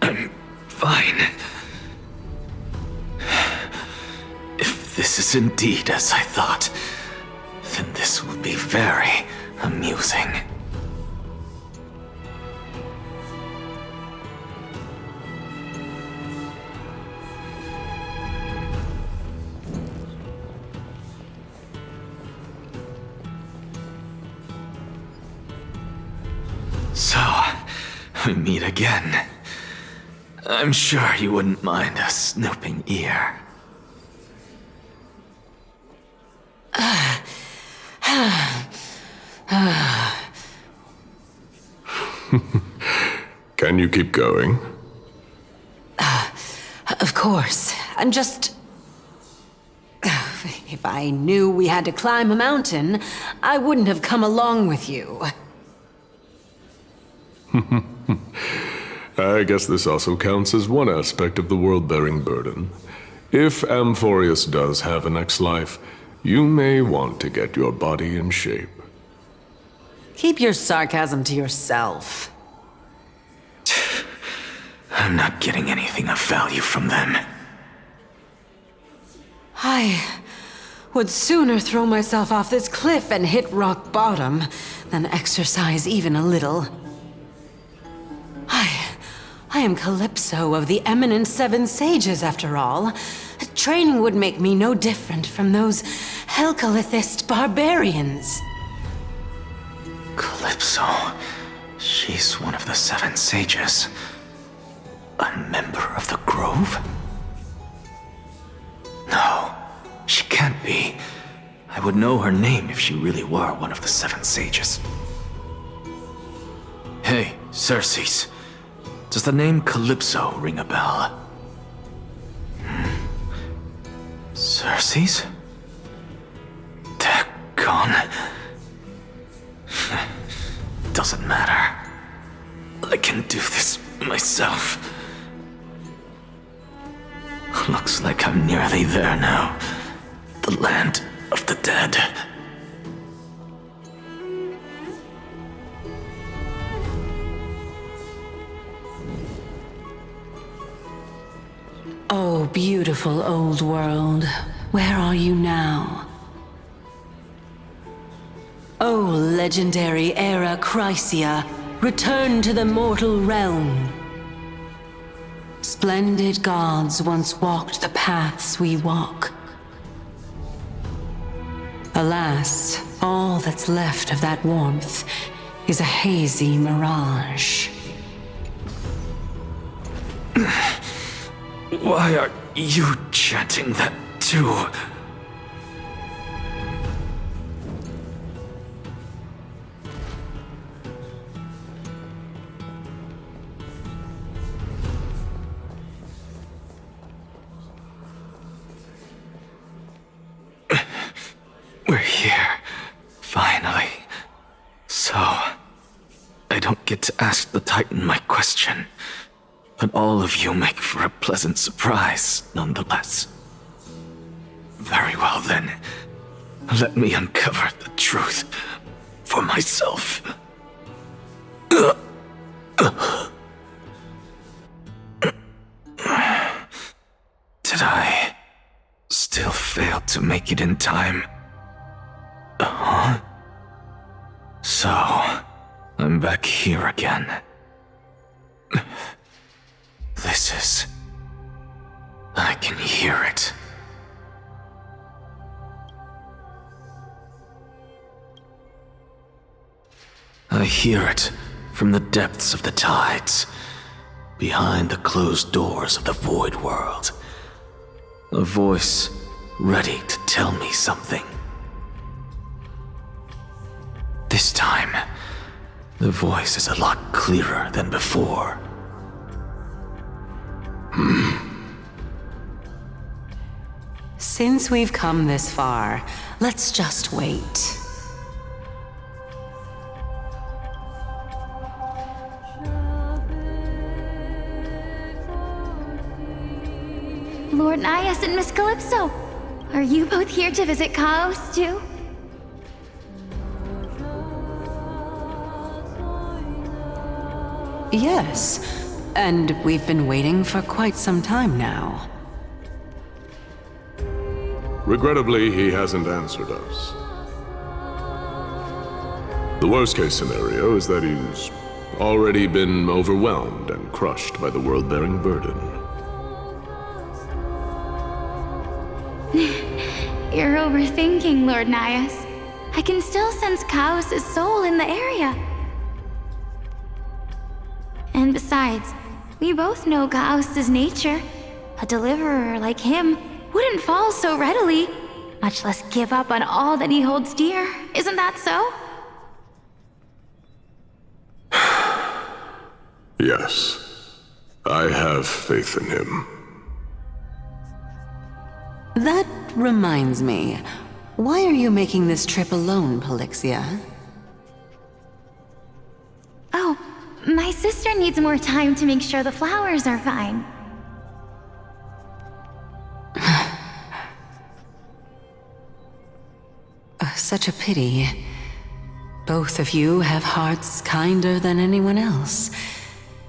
I'm fine. If this is indeed as I thought, then this will be very amusing. So, we meet again. I'm sure you wouldn't mind a snooping ear. Can you keep going? Of course. I'm just... If I knew we had to climb a mountain, I wouldn't have come along with you. I guess this also counts as one aspect of the world-bearing burden. If Amphorius does have a next life, you may want to get your body in shape. Keep your sarcasm to yourself. I'm not getting anything of value from them. I would sooner throw myself off this cliff and hit rock bottom than exercise even a little. I am Calypso of the eminent Seven Sages, after all. Training would make me no different from those Helcalithist barbarians. Calypso. She's one of the Seven Sages. A member of the Grove? No, she can't be. I would know her name if she really were one of the Seven Sages. Hey, Circes. Does the name Calypso ring a bell? Circes? Daggone. Doesn't matter. I can do this myself. Looks like I'm nearly there now. The land of the dead. Oh, beautiful old world. Where are you now? Oh, legendary era Chrysia, return to the mortal realm. Splendid gods once walked the paths we walk. Alas, all that's left of that warmth is a hazy mirage. Why are you chanting that too? We're here, finally. So, I don't get to ask the Titan my question. But all of you make for a pleasant surprise, nonetheless. Very well then. Let me uncover the truth for myself. Did I still fail to make it in time? So, I'm back here again. This is... I can hear it. I hear it from the depths of the tides, behind the closed doors of the void world. A voice ready to tell me something. This time, the voice is a lot clearer than before. Since we've come this far, let's just wait. Lord Nias and Miss Calypso, are you both here to visit Chaos too? Yes, and we've been waiting for quite some time now. Regrettably, he hasn't answered us. The worst-case scenario is that he's already been overwhelmed and crushed by the world-bearing burden. You're overthinking, Lord Nias. I can still sense Chaos' soul in the area. And besides, we both know Chaos' nature. A deliverer like him wouldn't fall so readily, much less give up on all that he holds dear. Isn't that so? Yes, I have faith in him. That reminds me, why are you making this trip alone, Polixia? Oh, my sister needs more time to make sure the flowers are fine. Such a pity. Both of you have hearts kinder than anyone else.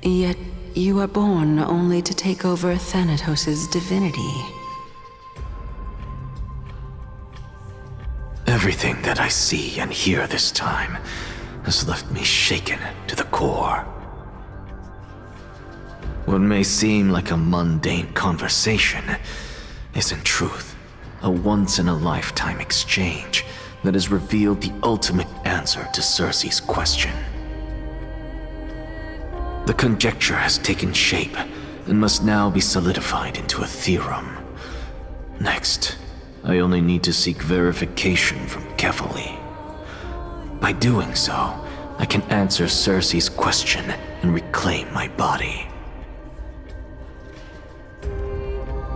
Yet you are born only to take over Thanatos' divinity. Everything that I see and hear this time has left me shaken to the core. What may seem like a mundane conversation is in truth a once-in-a-lifetime exchange that has revealed the ultimate answer to Circe's question. The conjecture has taken shape and must now be solidified into a theorem. Next, I only need to seek verification from Kefali. By doing so, I can answer Circe's question and reclaim my body.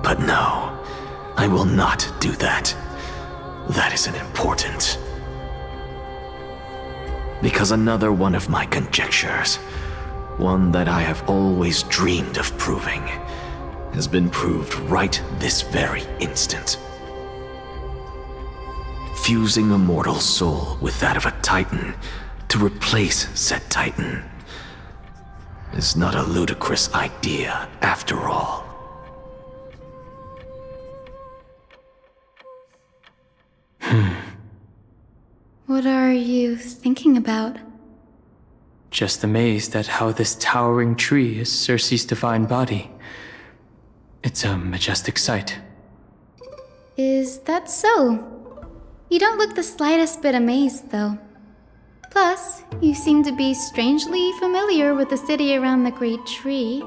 But no, I will not do that. That isn't important. Because another one of my conjectures, one that I have always dreamed of proving, has been proved right this very instant. Fusing a mortal soul with that of a Titan to replace said Titan is not a ludicrous idea after all. What are you thinking about? Just amazed at how this towering tree is Circe's divine body. It's a majestic sight. Is that so? You don't look the slightest bit amazed, though. Plus, you seem to be strangely familiar with the city around the great tree.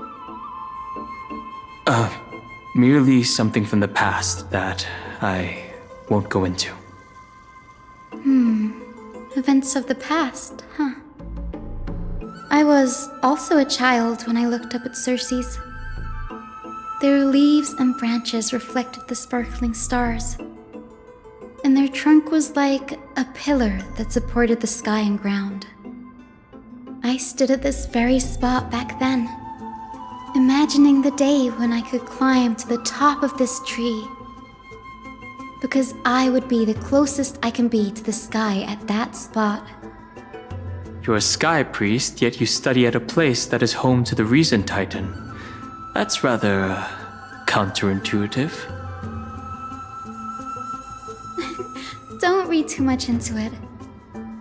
Merely something from the past that I won't go into. Events of the past, huh? I was also a child when I looked up at Circe's. Their leaves and branches reflected the sparkling stars, and their trunk was like a pillar that supported the sky and ground. I stood at this very spot back then, imagining the day when I could climb to the top of this tree, because I would be the closest I can be to the sky at that spot. You're a sky priest, yet you study at a place that is home to the Reason Titan. That's rather counterintuitive. Don't read too much into it.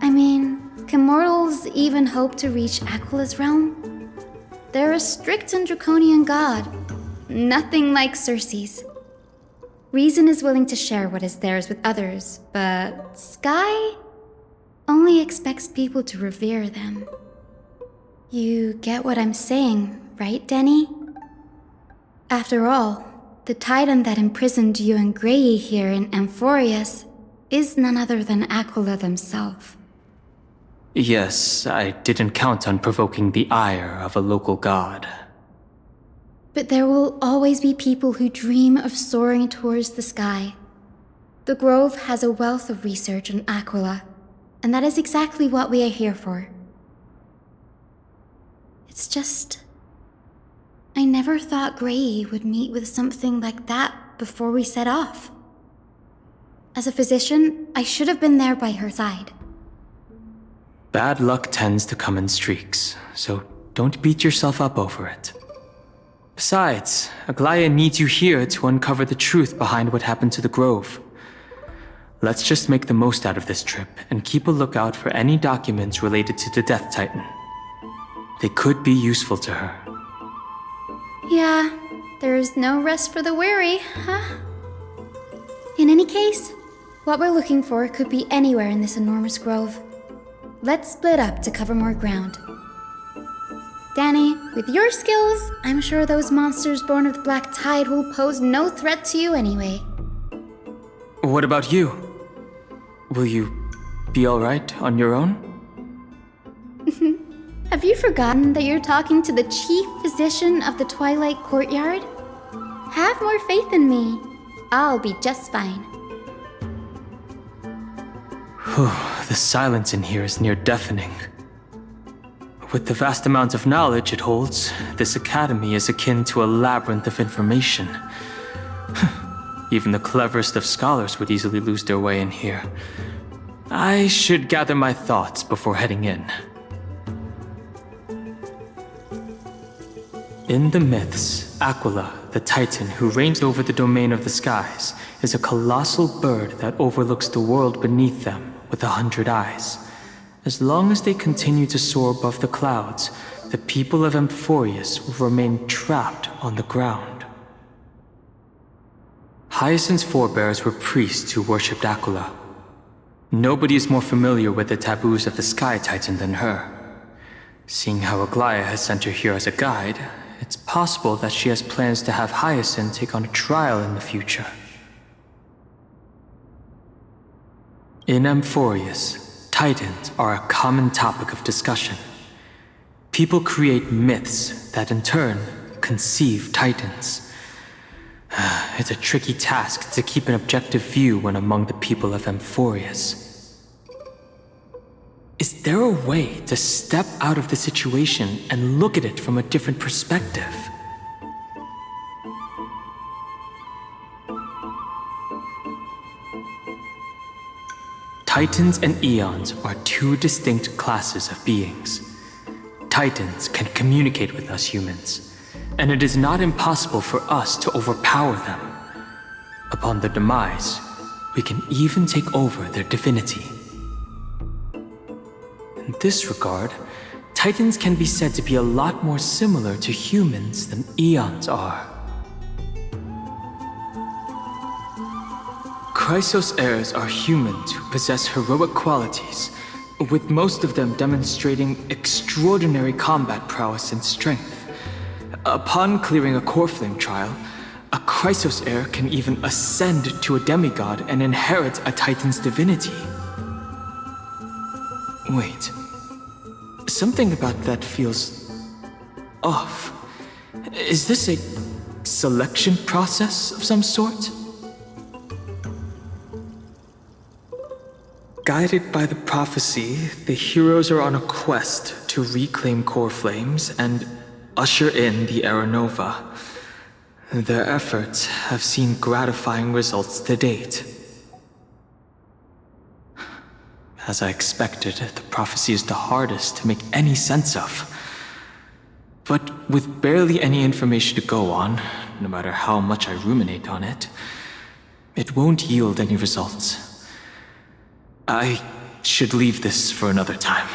I mean, can mortals even hope to reach Aquila's realm? They're a strict and draconian god. Nothing like Circe's. Reason is willing to share what is theirs with others, but Sky only expects people to revere them. You get what I'm saying, right, Denny? After all, the Titan that imprisoned you and Grey here in Amphorius is none other than Aquila themselves. Yes, I didn't count on provoking the ire of a local god. But there will always be people who dream of soaring towards the sky. The Grove has a wealth of research on Aquila, and that is exactly what we are here for. It's just... I never thought Grey would meet with something like that before we set off. As a physician, I should have been there by her side. Bad luck tends to come in streaks, so don't beat yourself up over it. Besides, Aglaya needs you here to uncover the truth behind what happened to the Grove. Let's just make the most out of this trip and keep a lookout for any documents related to the Death Titan. They could be useful to her. Yeah, there's no rest for the weary, huh? In any case, what we're looking for could be anywhere in this enormous grove. Let's split up to cover more ground. Danny, with your skills, I'm sure those monsters born of the Black Tide will pose no threat to you anyway. What about you? Will you be alright on your own? Have you forgotten that you're talking to the chief physician of the Twilight Courtyard? Have more faith in me. I'll be just fine. The silence in here is near deafening. With the vast amount of knowledge it holds, this academy is akin to a labyrinth of information. Even the cleverest of scholars would easily lose their way in here. I should gather my thoughts before heading in. In the myths, Aquila, the Titan who reigns over the domain of the skies, is a colossal bird that overlooks the world beneath them with 100 eyes. As long as they continue to soar above the clouds, the people of Amphorius will remain trapped on the ground. Hyacinth's forebears were priests who worshipped Aquila. Nobody is more familiar with the taboos of the Sky Titan than her. Seeing how Aglaya has sent her here as a guide, it's possible that she has plans to have Hyacinth take on a trial in the future. In Amphorius, Titans are a common topic of discussion. People create myths that in turn conceive Titans. It's a tricky task to keep an objective view when among the people of Amphorius. Is there a way to step out of the situation and look at it from a different perspective? Titans and Eons are two distinct classes of beings. Titans can communicate with us humans, and it is not impossible for us to overpower them. Upon their demise, we can even take over their divinity. In this regard, Titans can be said to be a lot more similar to humans than Eons are. Chrysos heirs are humans who possess heroic qualities, with most of them demonstrating extraordinary combat prowess and strength. Upon clearing a core flame trial, a Chrysos heir can even ascend to a demigod and inherit a Titan's divinity. Wait. Something about that feels off. Is this a selection process of some sort? Guided by the prophecy, the heroes are on a quest to reclaim core flames and usher in the Era Nova. Their efforts have seen gratifying results to date. As I expected, the prophecy is the hardest to make any sense of. But with barely any information to go on, no matter how much I ruminate on it, it won't yield any results. I should leave this for another time.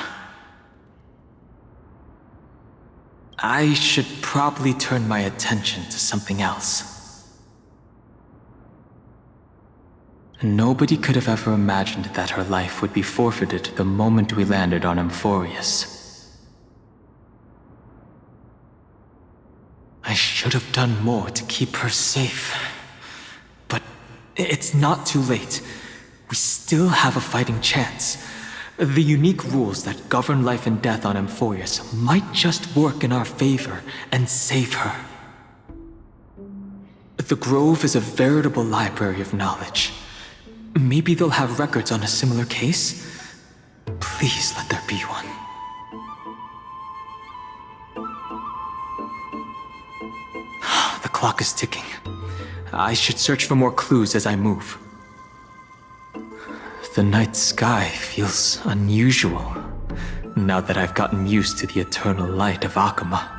I should probably turn my attention to something else. Nobody could have ever imagined that her life would be forfeited the moment we landed on Amphorius. I should have done more to keep her safe. But it's not too late. We still have a fighting chance. The unique rules that govern life and death on Amphorius might just work in our favor and save her. The Grove is a veritable library of knowledge. Maybe they'll have records on a similar case? Please let there be one. The clock is ticking. I should search for more clues as I move. The night sky feels unusual, now that I've gotten used to the eternal light of Akama.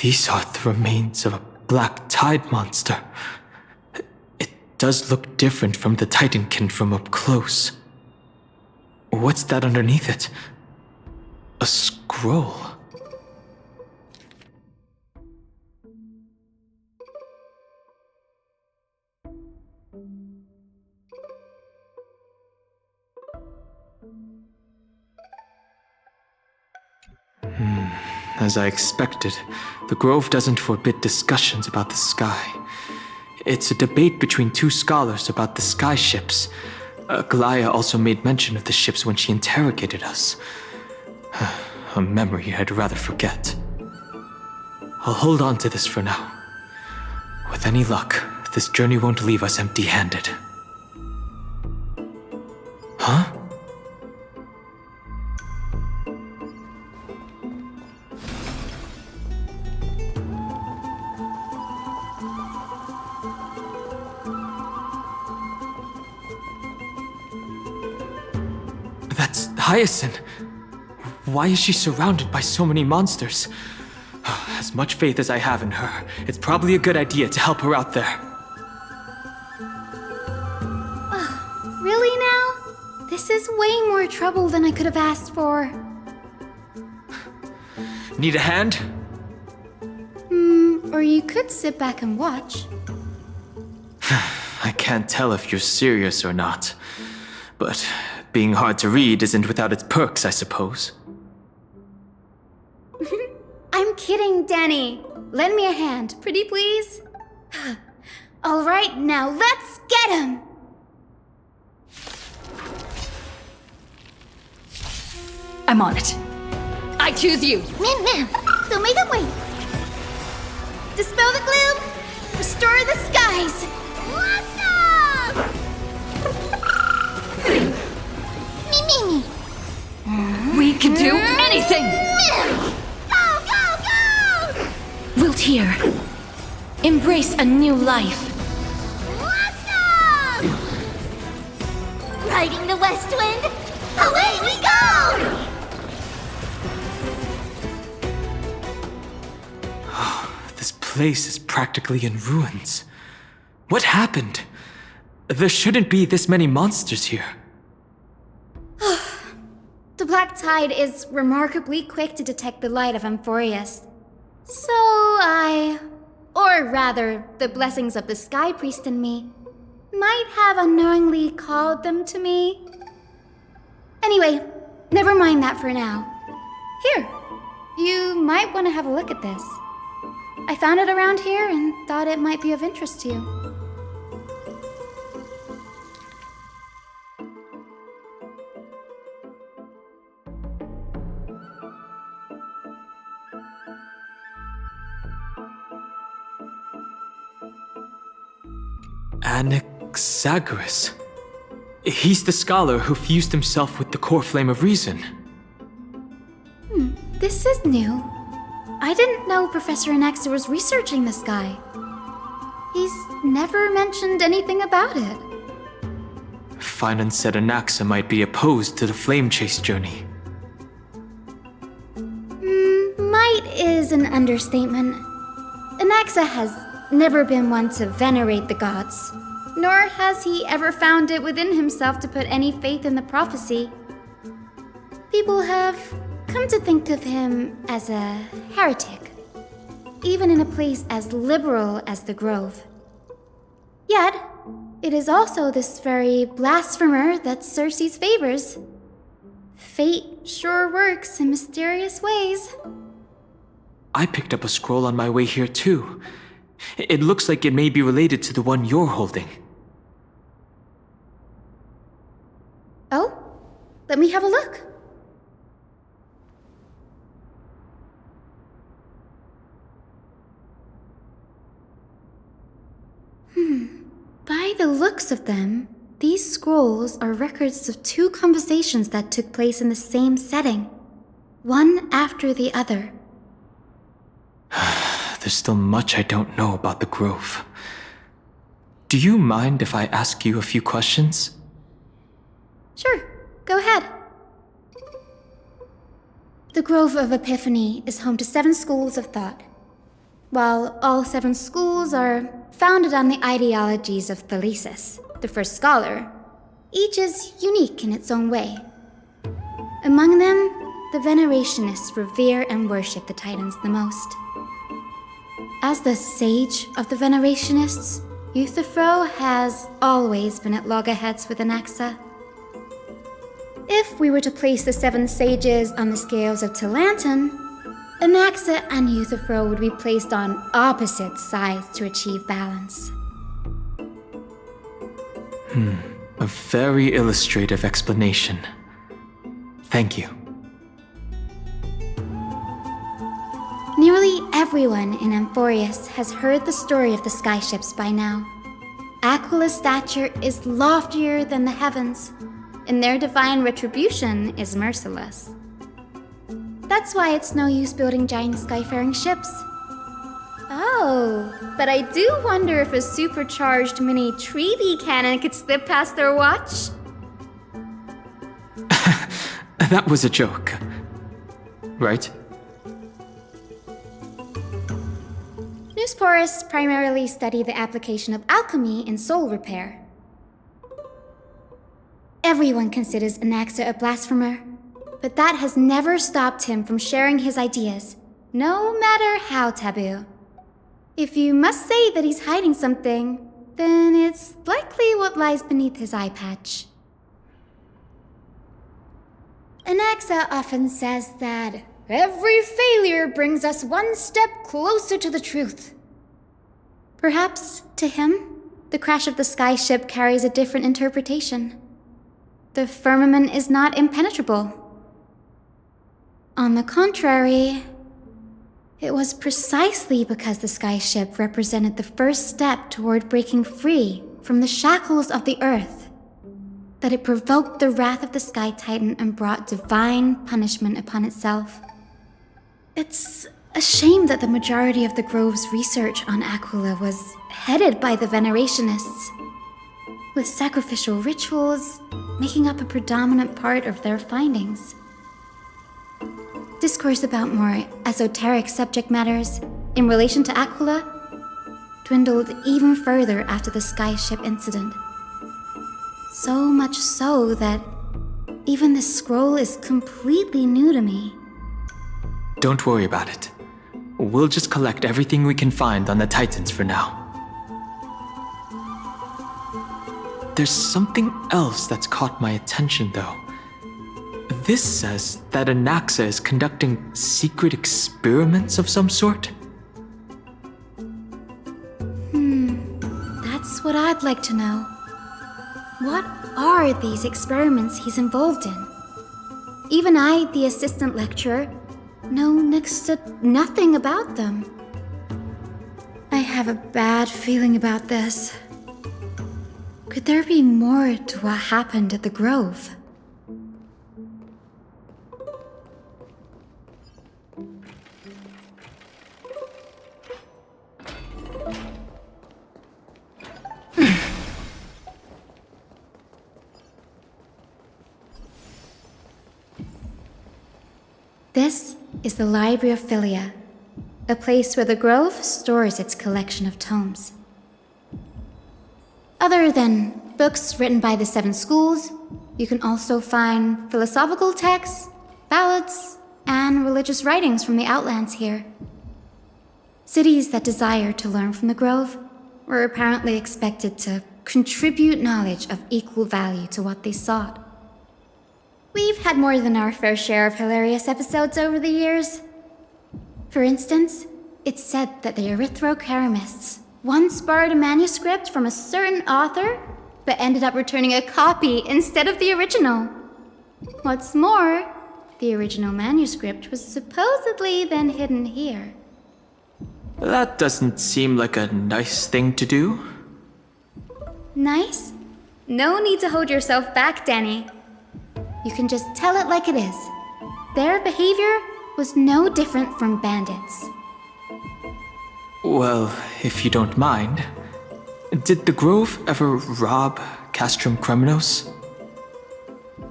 These are the remains of a black tide monster. It does look different from the Titankin from up close. What's that underneath it? A scroll. As I expected, the Grove doesn't forbid discussions about the sky. It's a debate between two scholars about the sky ships. Glaya also made mention of the ships when she interrogated us. A memory I'd rather forget. I'll hold on to this for now. With any luck, this journey won't leave us empty-handed. Huh? That's Hyacinth. Why is she surrounded by so many monsters? As much faith as I have in her, it's probably a good idea to help her out there. Really now? This is way more trouble than I could have asked for. Need a hand? Or you could sit back and watch. I can't tell if you're serious or not. But being hard to read isn't without its perks, I suppose. I'm kidding, Danny. Lend me a hand, pretty please. All right, now let's get him! I'm on it. I choose you. Ma'am, show me the way. Dispel the gloom, restore the skies. Awesome! Me. We can do anything! Go! Wilt here. Embrace a new life. Awesome! Riding the west wind, away we go! This place is practically in ruins. What happened? There shouldn't be this many monsters here. The black tide is remarkably quick to detect the light of Amphorius. So or rather, the blessings of the Sky Priest in me, might have unknowingly called them to me. Anyway, never mind that for now. Here, you might want to have a look at this. I found it around here and thought it might be of interest to you. Anaxagoras. He's the scholar who fused himself with the core flame of reason. This is new. I didn't know Professor Anaxa was researching this guy. He's never mentioned anything about it. Finance said Anaxa might be opposed to the flame chase journey. Might is an understatement. Anaxa has never been one to venerate the gods, nor has he ever found it within himself to put any faith in the prophecy. People have come to think of him as a heretic, even in a place as liberal as the Grove. Yet, it is also this very blasphemer that Circe's favors. Fate sure works in mysterious ways. I picked up a scroll on my way here too. It looks like it may be related to the one you're holding. Oh? Let me have a look. By the looks of them, these scrolls are records of two conversations that took place in the same setting, one after the other. There's still much I don't know about the Grove. Do you mind if I ask you a few questions? Sure, go ahead. The Grove of Epiphany is home to 7 schools of thought. While all 7 schools are founded on the ideologies of Thalesis, the first scholar, each is unique in its own way. Among them, the Venerationists revere and worship the Titans the most. As the sage of the Venerationists, Euthyphro has always been at loggerheads with Anaxa. If we were to place the 7 sages on the scales of Talanton, Anaxa and Euthyphro would be placed on opposite sides to achieve balance. A very illustrative explanation. Thank you. Nearly everyone in Amphorius has heard the story of the skyships by now. Aquila's stature is loftier than the heavens, and their divine retribution is merciless. That's why it's no use building giant skyfaring ships. Oh, but I do wonder if a supercharged mini Treaty cannon could slip past their watch. That was a joke. Right? Newsporists primarily study the application of alchemy in soul repair. Everyone considers Anaxa a blasphemer, but that has never stopped him from sharing his ideas, no matter how taboo. If you must say that he's hiding something, then it's likely what lies beneath his eye patch. Anaxa often says that every failure brings us one step closer to the truth. Perhaps, to him, the crash of the skyship carries a different interpretation. The firmament is not impenetrable. On the contrary, it was precisely because the skyship represented the first step toward breaking free from the shackles of the earth that it provoked the wrath of the Sky Titan and brought divine punishment upon itself. It's a shame that the majority of the Grove's research on Aquila was headed by the Venerationists, with sacrificial rituals making up a predominant part of their findings. Discourse about more esoteric subject matters in relation to Aquila dwindled even further after the skyship incident. So much so that even this scroll is completely new to me. Don't worry about it. We'll just collect everything we can find on the Titans for now. There's something else that's caught my attention, though. This says that Anaxa is conducting secret experiments of some sort. That's what I'd like to know. What are these experiments he's involved in? Even I, the assistant lecturer, know next to nothing about them. I have a bad feeling about this. Could there be more to what happened at the Grove? This is the Library of Philia, a place where the Grove stores its collection of tomes. Other than books written by the 7 schools, you can also find philosophical texts, ballads, and religious writings from the Outlands here. Cities that desire to learn from the Grove were apparently expected to contribute knowledge of equal value to what they sought. We've had more than our fair share of hilarious episodes over the years. For instance, it's said that the Erythro-Keramists once borrowed a manuscript from a certain author, but ended up returning a copy instead of the original. What's more, the original manuscript was supposedly then hidden here. That doesn't seem like a nice thing to do. Nice? No need to hold yourself back, Danny. You can just tell it like it is. Their behavior was no different from bandits. Well, if you don't mind, did the Grove ever rob Castrum Kremnos?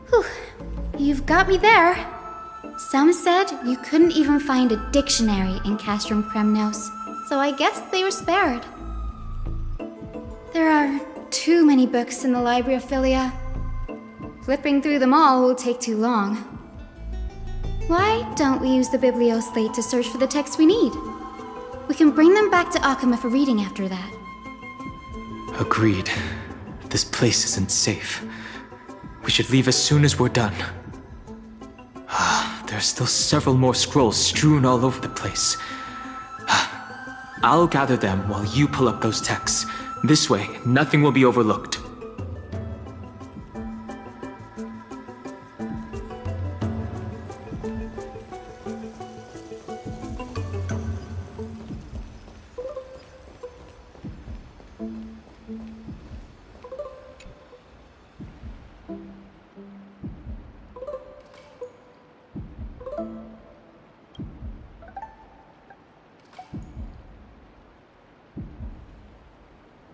Whew, you've got me there. Some said you couldn't even find a dictionary in Castrum Kremnos, so I guess they were spared. There are too many books in the Library of Philia. Flipping through them all will take too long. Why don't we use the Biblioslate to search for the texts we need? We can bring them back to Akama for reading after that. Agreed. This place isn't safe. We should leave as soon as we're done. There are still several more scrolls strewn all over the place. I'll gather them while you pull up those texts. This way, nothing will be overlooked.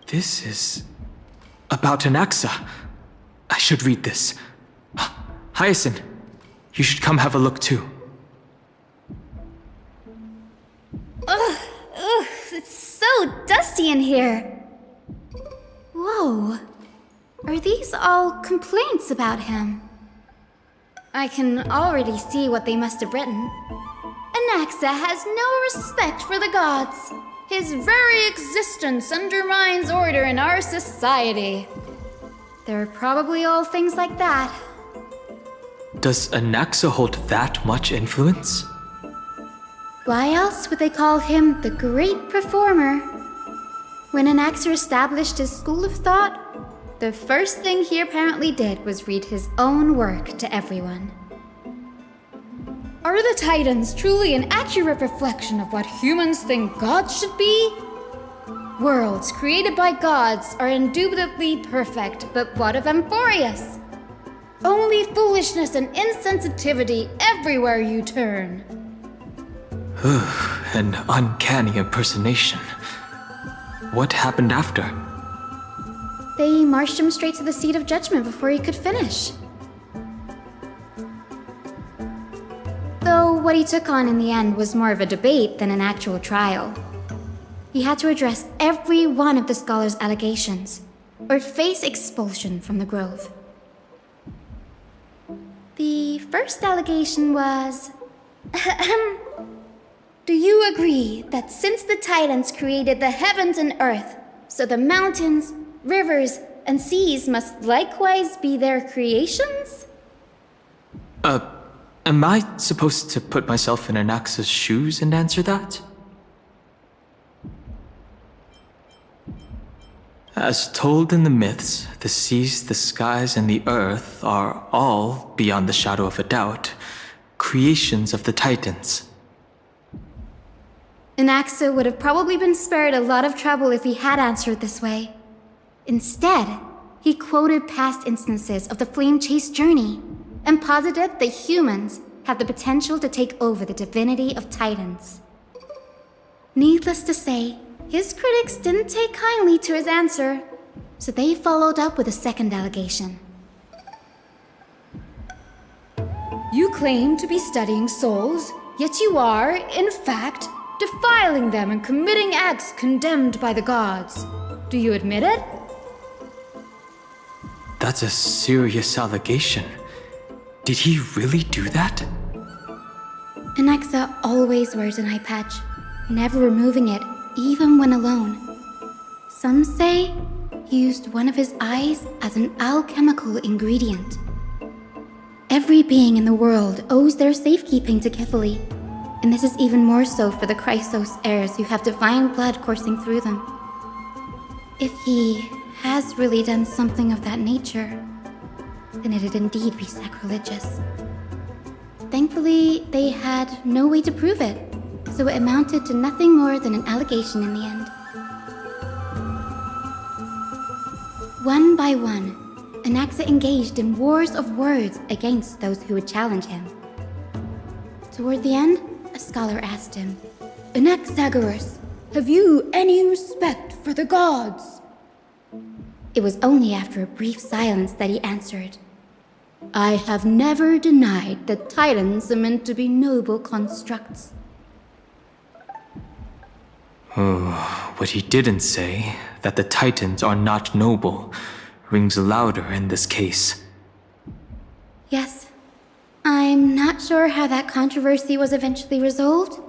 This is about Anaxa. I should read this. Hyacinth, you should come have a look too. Ugh, it's so dusty in here. Whoa, are these all complaints about him? I can already see what they must have written. Anaxa has no respect for the gods. His very existence undermines order in our society. They're probably all things like that. Does Anaxa hold that much influence? Why else would they call him the Great Performer? When Anaxa established his school of thought, the first thing he apparently did was read his own work to everyone. Are the Titans truly an accurate reflection of what humans think gods should be? Worlds created by gods are indubitably perfect, but what of Amphorius? Only foolishness and insensitivity everywhere you turn. An uncanny impersonation. What happened after? They marched him straight to the seat of judgment before he could finish. Though what he took on in the end was more of a debate than an actual trial. He had to address every one of the scholar's allegations, or face expulsion from the Grove. The first allegation was... Do you agree that since the Titans created the heavens and earth, so the mountains, rivers, and seas must likewise be their creations? Am I supposed to put myself in Anaxa's shoes and answer that? As told in the myths, the seas, the skies, and the earth are all, beyond the shadow of a doubt, creations of the Titans. Anaxa would have probably been spared a lot of trouble if he had answered this way. Instead, he quoted past instances of the flame chase journey and posited that humans have the potential to take over the divinity of Titans. Needless to say, his critics didn't take kindly to his answer, so they followed up with a second allegation. You claim to be studying souls, yet you are, in fact, defiling them and committing acts condemned by the gods. Do you admit it? That's a serious allegation. Did he really do that? Anaxa always wears an eye patch, never removing it, even when alone. Some say he used one of his eyes as an alchemical ingredient. Every being in the world owes their safekeeping to Kifili, and this is even more so for the Chrysos heirs who have divine blood coursing through them. If he has really done something of that nature, then it'd indeed be sacrilegious. Thankfully, they had no way to prove it, so it amounted to nothing more than an allegation in the end. One by one, Anaxa engaged in wars of words against those who would challenge him. Toward the end, a scholar asked him, Anaxagoras, have you any respect for the gods? It was only after a brief silence that he answered, I have never denied that Titans are meant to be noble constructs. Oh, what he didn't say, that the Titans are not noble, rings louder in this case. Yes. I'm not sure how that controversy was eventually resolved.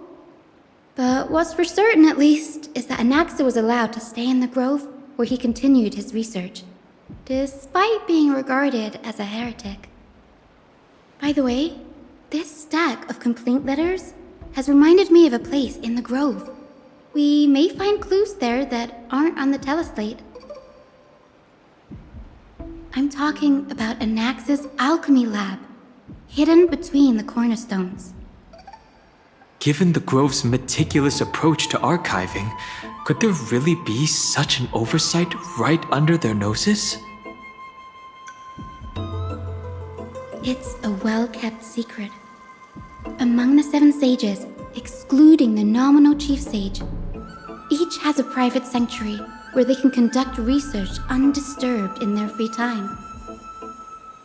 But what's for certain, at least, is that Anaxa was allowed to stay in the grove where he continued his research, despite being regarded as a heretic. By the way, this stack of complaint letters has reminded me of a place in the grove. We may find clues there that aren't on the teleslate. I'm talking about Anaxa's alchemy lab, hidden between the cornerstones. Given the Grove's meticulous approach to archiving, could there really be such an oversight right under their noses? It's a well-kept secret. Among the 7 sages, excluding the nominal chief sage, each has a private sanctuary where they can conduct research undisturbed in their free time.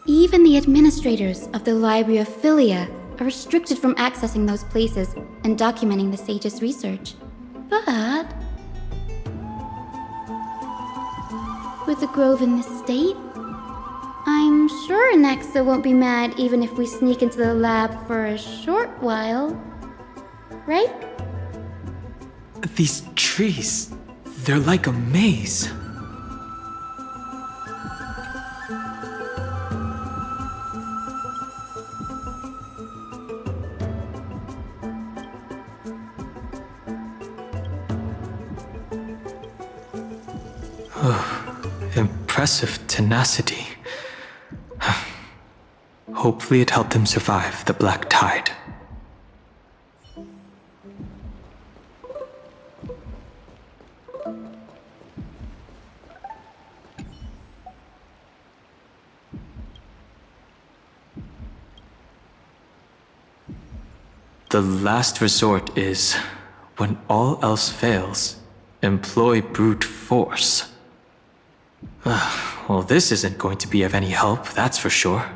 Even the administrators of the Library of Philia are restricted from accessing those places and documenting the sage's research. But with the grove in this state, I'm sure Anaxa won't be mad even if we sneak into the lab for a short while. Right? These trees, they're like a maze. Impressive tenacity. Hopefully it helped him survive the black tide. The last resort is, when all else fails, employ brute force. Well, this isn't going to be of any help, that's for sure.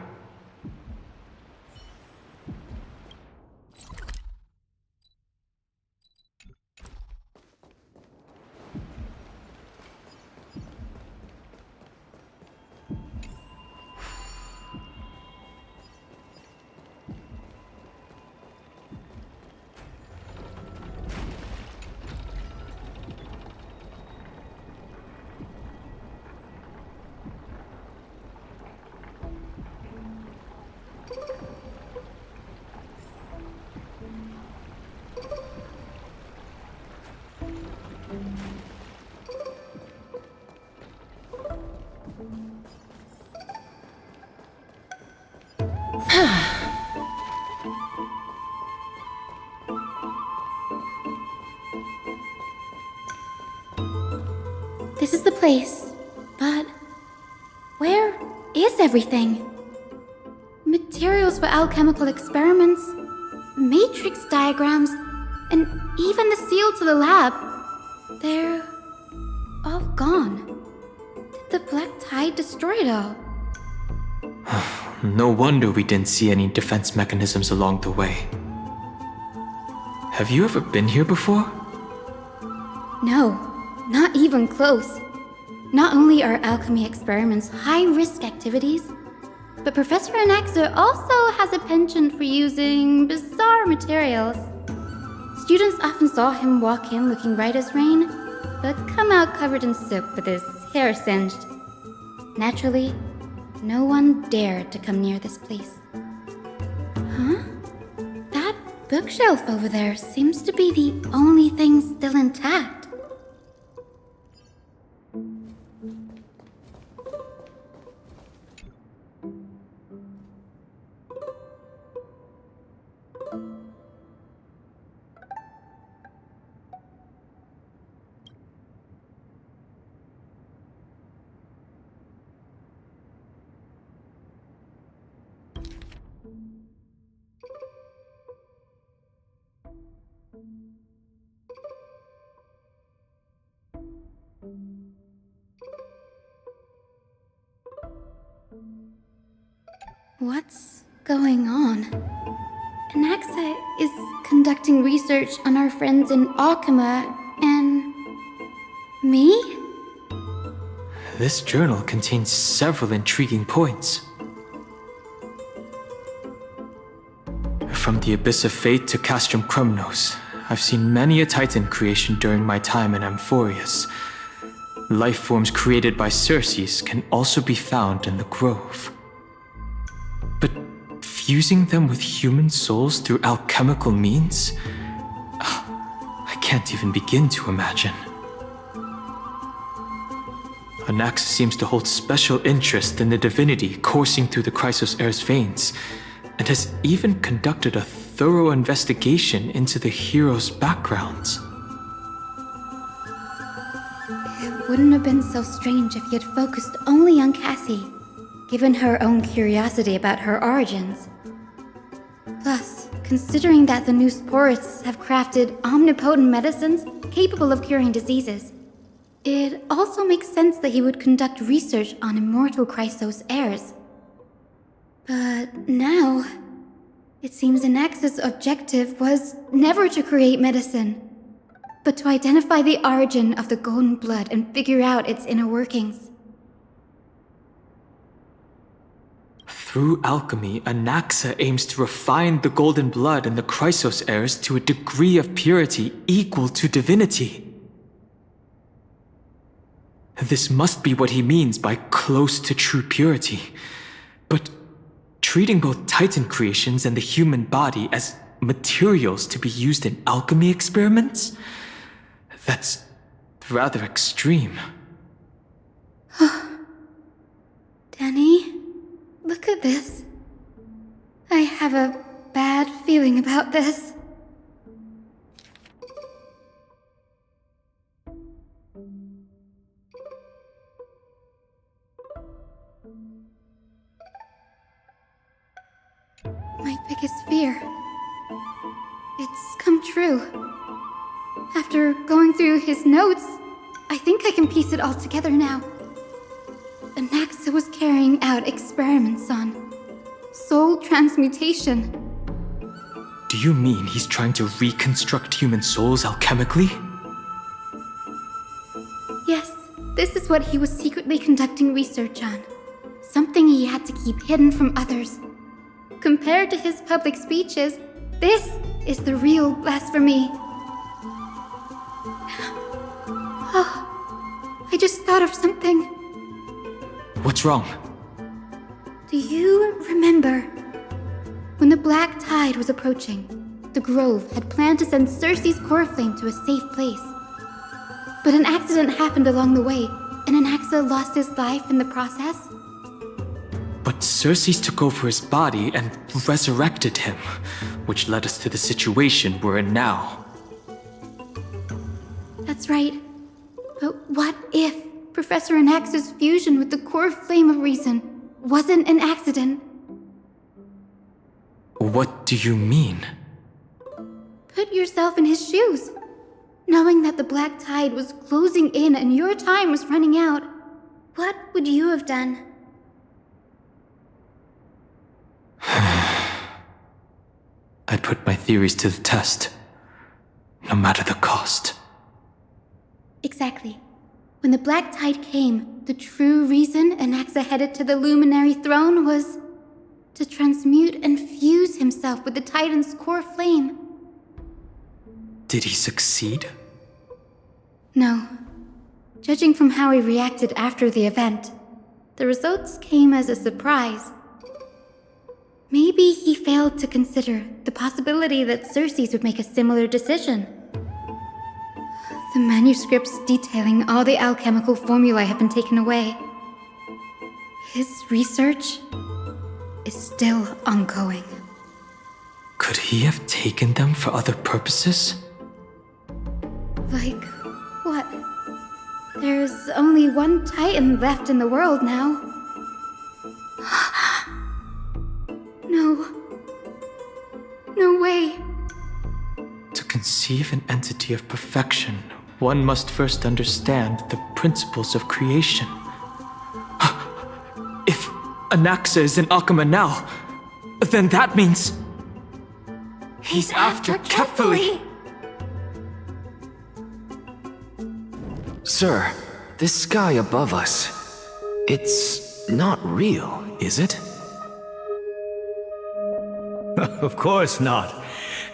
This is the place, but Where is everything? Materials for alchemical experiments, matrix diagrams, and even the seal to the lab. They're all gone. Did the Black Tide destroy it all? No wonder we didn't see any defense mechanisms along the way. Have you ever been here before? No, not even close. Not only are alchemy experiments high-risk activities, but Professor Anaxa also has a penchant for using bizarre materials. Students often saw him walk in looking right as rain, but come out covered in soot with his hair singed. Naturally, no one dared to come near this place. Huh? That bookshelf over there seems to be the only thing still intact. What's going on? Anaxa is conducting research on our friends in Alchema and... me? This journal contains several intriguing points. From the Abyss of Fate to Castrum Krumnos, I've seen many a Titan creation during my time in Amphorius. Life forms created by Circes can also be found in the Grove. But fusing them with human souls through alchemical means? I can't even begin to imagine. Anaxa seems to hold special interest in the divinity coursing through the Chrysos Heir's veins, and has even conducted a thorough investigation into the heroes' backgrounds. It wouldn't have been so strange if he had focused only on Cassie, given her own curiosity about her origins. Plus, considering that the new sporists have crafted omnipotent medicines capable of curing diseases, it also makes sense that he would conduct research on immortal Chrysos heirs. But now, it seems Anaxa's objective was never to create medicine, but to identify the origin of the golden blood and figure out its inner workings. Through alchemy, Anaxa aims to refine the golden blood in the Chrysos heirs to a degree of purity equal to divinity. This must be what he means by close to true purity. But treating both Titan creations and the human body as materials to be used in alchemy experiments? That's rather extreme. Danny, look at this. I have a bad feeling about this. My biggest fear. It's come true. After going through his notes, I think I can piece it all together now. Anaxa was carrying out experiments on soul transmutation. Do you mean he's trying to reconstruct human souls alchemically? Yes, this is what he was secretly conducting research on. Something he had to keep hidden from others. Compared to his public speeches, this is the real blasphemy. Oh, I just thought of something. What's wrong? Do you remember when the Black Tide was approaching? The Grove had planned to send Circe's core flame to a safe place. But an accident happened along the way, and Anaxa lost his life in the process. But Circes took over his body and resurrected him, which led us to the situation we're in now. That's right. But what if Professor Anax's fusion with the core flame of reason wasn't an accident. What do you mean? Put yourself in his shoes. Knowing that the black tide was closing in and your time was running out, what would you have done? I'd put my theories to the test, no matter the cost. Exactly. When the black tide came, the true reason Anaxa headed to the Luminary Throne was to transmute and fuse himself with the Titan's core flame. Did he succeed? No. Judging from how he reacted after the event, the results came as a surprise. Maybe he failed to consider the possibility that Xerxes would make a similar decision. The manuscripts detailing all the alchemical formulae have been taken away. His research is still ongoing. Could he have taken them for other purposes? Like what? There's only one Titan left in the world now. No. No way. To conceive an entity of perfection, one must first understand the principles of creation. If Anaxa is in Akama now, then that means he's after Kefali. Sir, this sky above us, it's not real, is it? Of course not.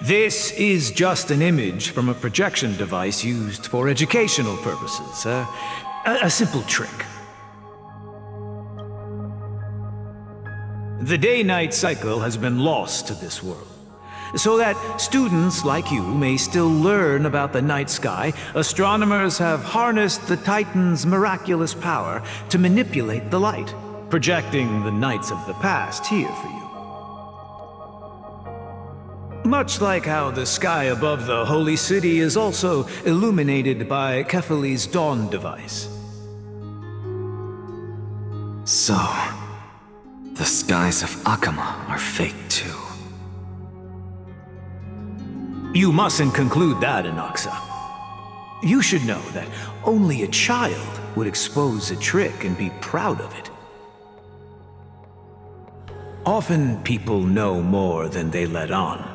This is just an image from a projection device used for educational purposes. A simple trick. The day-night cycle has been lost to this world. So that students like you may still learn about the night sky, astronomers have harnessed the Titan's miraculous power to manipulate the light, projecting the nights of the past here for you. Much like how the sky above the holy city is also illuminated by Kefali's dawn device. So, the skies of Akama are fake too. You mustn't conclude that, Anaxa. You should know that only a child would expose a trick and be proud of it. Often people know more than they let on.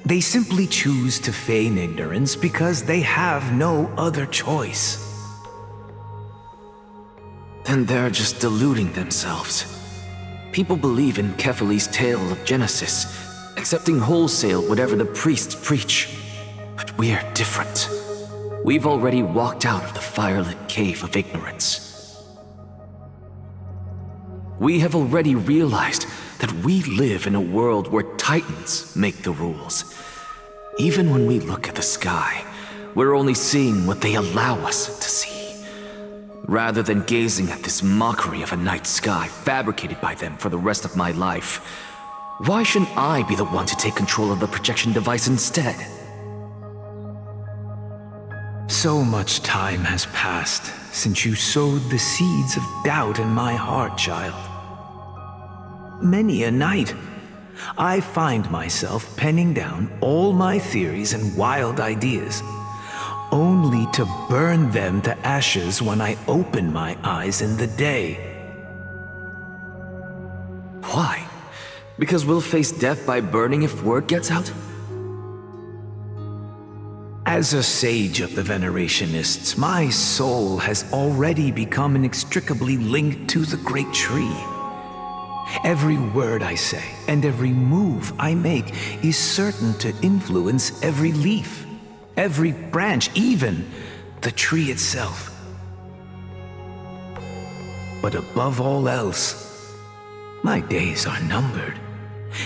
They simply choose to feign ignorance because they have no other choice. Then they're just deluding themselves. People believe in Kefali's tale of Genesis, accepting wholesale whatever the priests preach. But we're different. We've already walked out of the firelit cave of ignorance. We have already realized that we live in a world where Titans make the rules. Even when we look at the sky, we're only seeing what they allow us to see, rather than gazing at this mockery of a night sky fabricated by them for the rest of my life. Why shouldn't I be the one to take control of the projection device instead? So much time has passed since you sowed the seeds of doubt in my heart, child. Many a night, I find myself penning down all my theories and wild ideas, only to burn them to ashes when I open my eyes in the day. Why? Because we'll face death by burning if word gets out? As a sage of the Venerationists, my soul has already become inextricably linked to the great tree. Every word I say and every move I make is certain to influence every leaf, every branch, even the tree itself. But above all else, my days are numbered.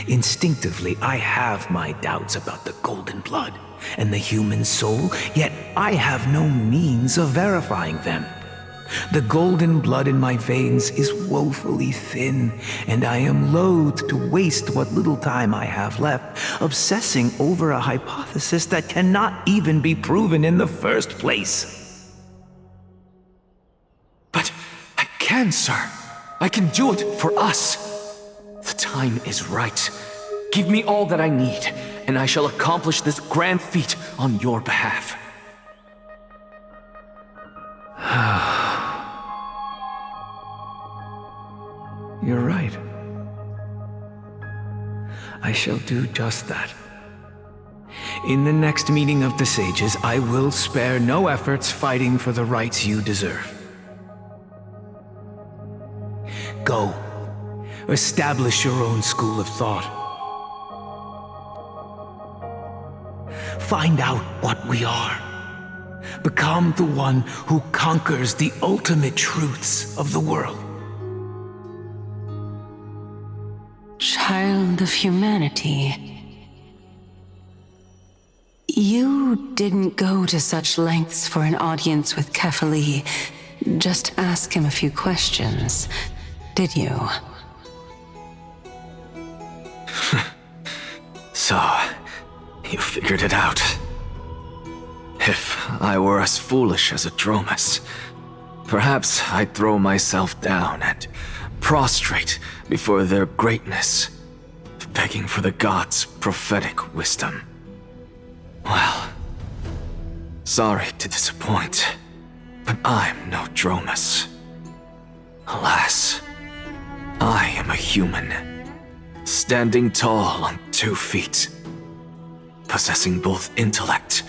Instinctively, I have my doubts about the golden blood and the human soul, yet I have no means of verifying them. The golden blood in my veins is woefully thin, and I am loath to waste what little time I have left obsessing over a hypothesis that cannot even be proven in the first place. can, sir. I can do it for us. The time is right. Give me all that I need, and I shall accomplish this grand feat on your behalf. You're right. I shall do just that. In the next meeting of the sages, I will spare no efforts fighting for the rights you deserve. Go. Establish your own school of thought. Find out what we are. Become the one who conquers the ultimate truths of the world. Child of humanity. You didn't go to such lengths for an audience with Kefali. Just ask him a few questions, did you? So, you figured it out. If I were as foolish as a Dromus, perhaps I'd throw myself down and prostrate before their greatness, begging for the gods' prophetic wisdom. Well, sorry to disappoint, but I'm no Dromus. Alas, I am a human, standing tall on 2 feet, possessing both intellect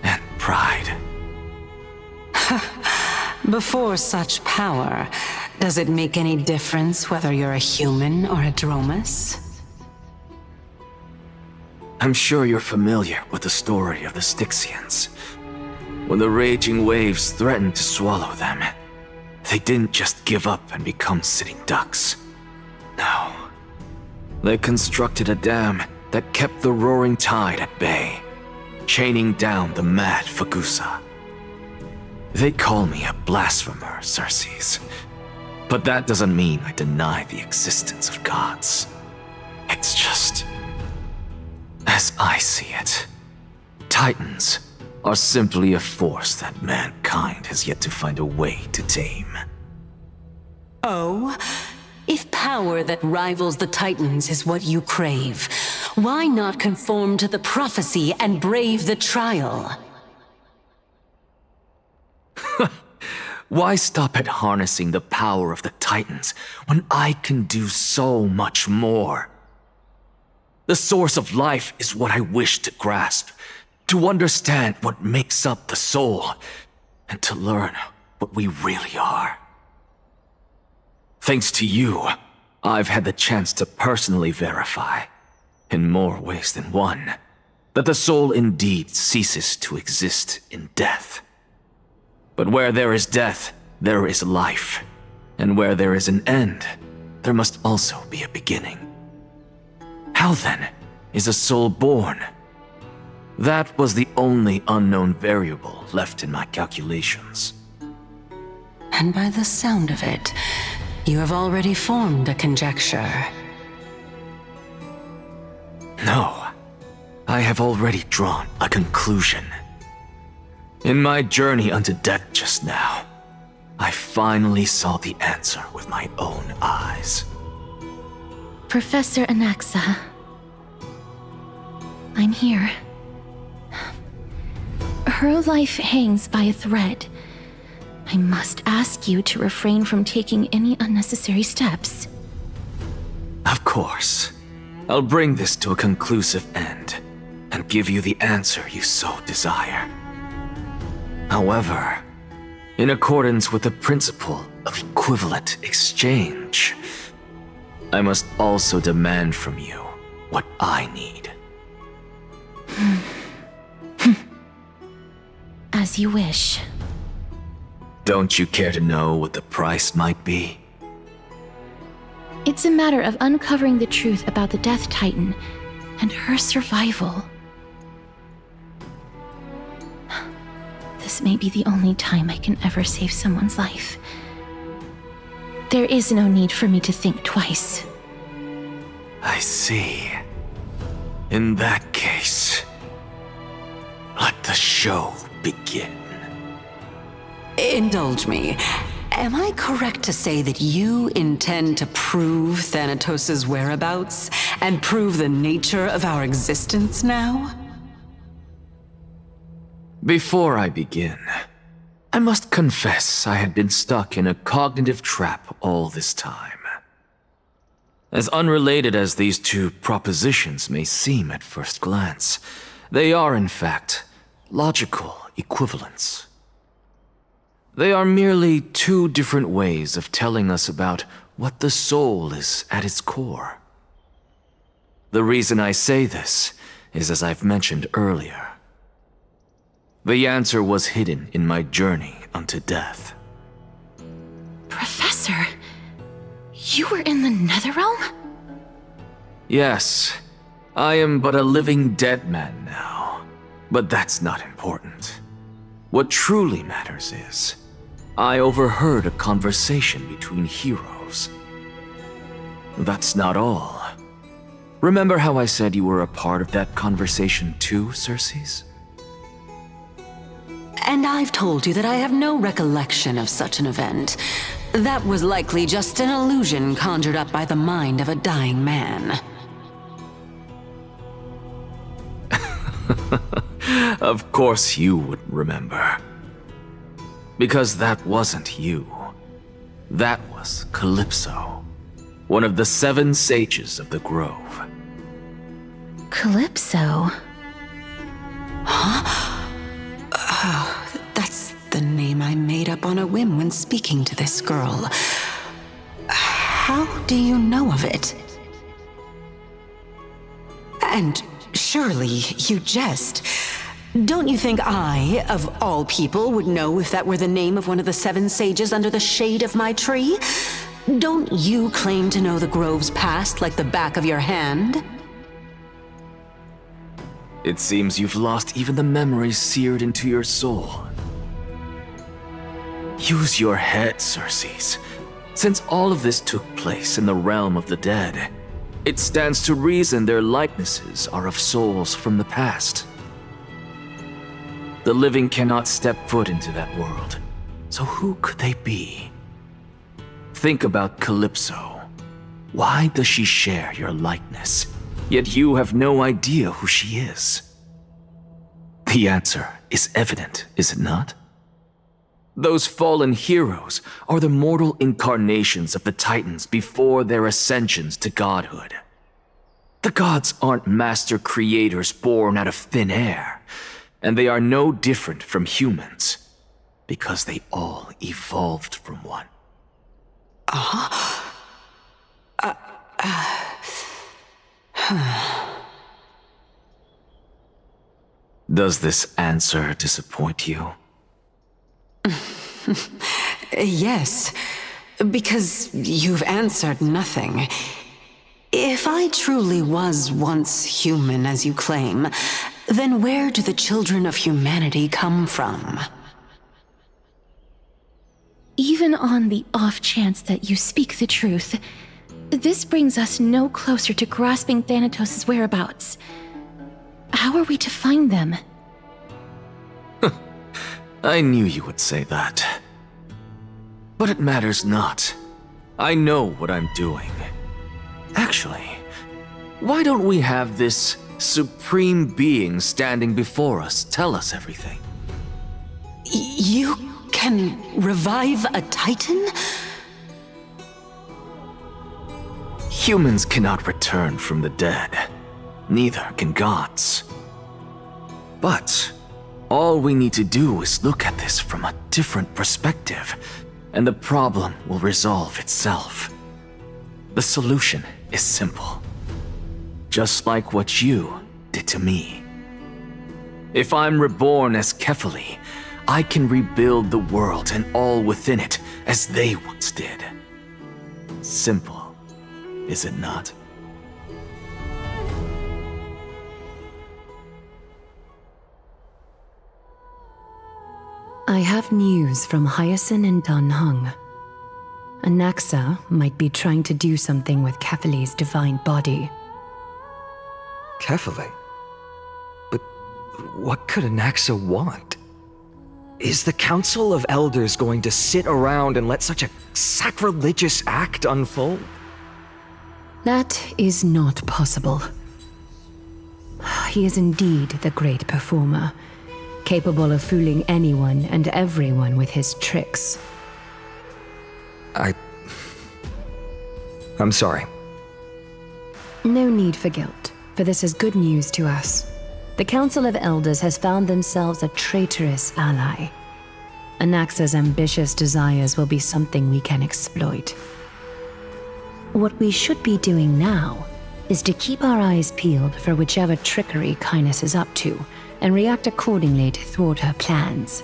and pride. Before such power, does it make any difference whether you're a human or a Dromus? I'm sure you're familiar with the story of the Styxians. When the raging waves threatened to swallow them, they didn't just give up and become sitting ducks. No. They constructed a dam that kept the roaring tide at bay, chaining down the mad Fagusa. They call me a blasphemer, Xerxes, but that doesn't mean I deny the existence of gods. It's just, as I see it, Titans are simply a force that mankind has yet to find a way to tame. Oh? If power that rivals the Titans is what you crave, why not conform to the prophecy and brave the trial? Why stop at harnessing the power of the Titans when I can do so much more? The source of life is what I wish to grasp, to understand what makes up the soul, and to learn what we really are. Thanks to you, I've had the chance to personally verify, in more ways than one, that the soul indeed ceases to exist in death. But where there is death, there is life. And where there is an end, there must also be a beginning. How then is a soul born? That was the only unknown variable left in my calculations. And by the sound of it, you have already formed a conjecture. No, I have already drawn a conclusion. In my journey unto death just now, I finally saw the answer with my own eyes. Professor Anaxa, I'm here. Her life hangs by a thread. I must ask you to refrain from taking any unnecessary steps. Of course. I'll bring this to a conclusive end, and give you the answer you so desire. However, in accordance with the principle of equivalent exchange, I must also demand from you what I need. As you wish. Don't you care to know what the price might be? It's a matter of uncovering the truth about the Death Titan and her survival. This may be the only time I can ever save someone's life. There is no need for me to think twice. I see. In that case, let the show begin. Indulge me. Am I correct to say that you intend to prove Thanatos' whereabouts and prove the nature of our existence now? Before I begin, I must confess I had been stuck in a cognitive trap all this time. As unrelated as these two propositions may seem at first glance, they are in fact logical equivalents. They are merely two different ways of telling us about what the soul is at its core. The reason I say this is, as I've mentioned earlier, the answer was hidden in my journey unto death. Professor, you were in the Netherrealm? Yes, I am but a living dead man now, but that's not important. What truly matters is, I overheard a conversation between heroes. That's not all. Remember how I said you were a part of that conversation too, Circes? And I've told you that I have no recollection of such an event. That was likely just an illusion conjured up by the mind of a dying man. Of course you would remember. Because that wasn't you. That was Calypso, one of the 7 sages of the Grove. Calypso? Huh? Oh, that's the name I made up on a whim when speaking to this girl. How do you know of it? And surely you jest. Don't you think I, of all people, would know if that were the name of one of the 7 sages under the shade of my tree? Don't you claim to know the Grove's past like the back of your hand? It seems you've lost even the memories seared into your soul. Use your head, Circes. Since all of this took place in the realm of the dead, it stands to reason their likenesses are of souls from the past. The living cannot step foot into that world, so who could they be? Think about Calypso. Why does she share your likeness? Yet you have no idea who she is. The answer is evident, is it not? Those fallen heroes are the mortal incarnations of the Titans before their ascensions to godhood. The gods aren't master creators born out of thin air, and they are no different from humans, because they all evolved from one. Does this answer disappoint you? Yes, because you've answered nothing. If I truly was once human, as you claim, then where do the children of humanity come from? Even on the off chance that you speak the truth, this brings us no closer to grasping Thanatos' whereabouts. How are we to find them? I knew you would say that. But it matters not. I know what I'm doing. Actually, why don't we have this supreme being standing before us tell us everything? You can revive a Titan? Humans cannot return from the dead. Neither can gods. But all we need to do is look at this from a different perspective, and the problem will resolve itself. The solution is simple. Just like what you did to me. If I'm reborn as Kefali, I can rebuild the world and all within it as they once did. Simple, is it not? I have news from Hyacinth and Dan Heng. Anaxa might be trying to do something with Kefali's divine body. Kefali? But what could Anaxa want? Is the Council of Elders going to sit around and let such a sacrilegious act unfold? That is not possible. He is indeed the great performer, capable of fooling anyone and everyone with his tricks. I'm sorry. No need for guilt, for this is good news to us. The Council of Elders has found themselves a traitorous ally. Anaxa's ambitious desires will be something we can exploit. What we should be doing now is to keep our eyes peeled for whichever trickery Kindness is up to, and react accordingly to thwart her plans.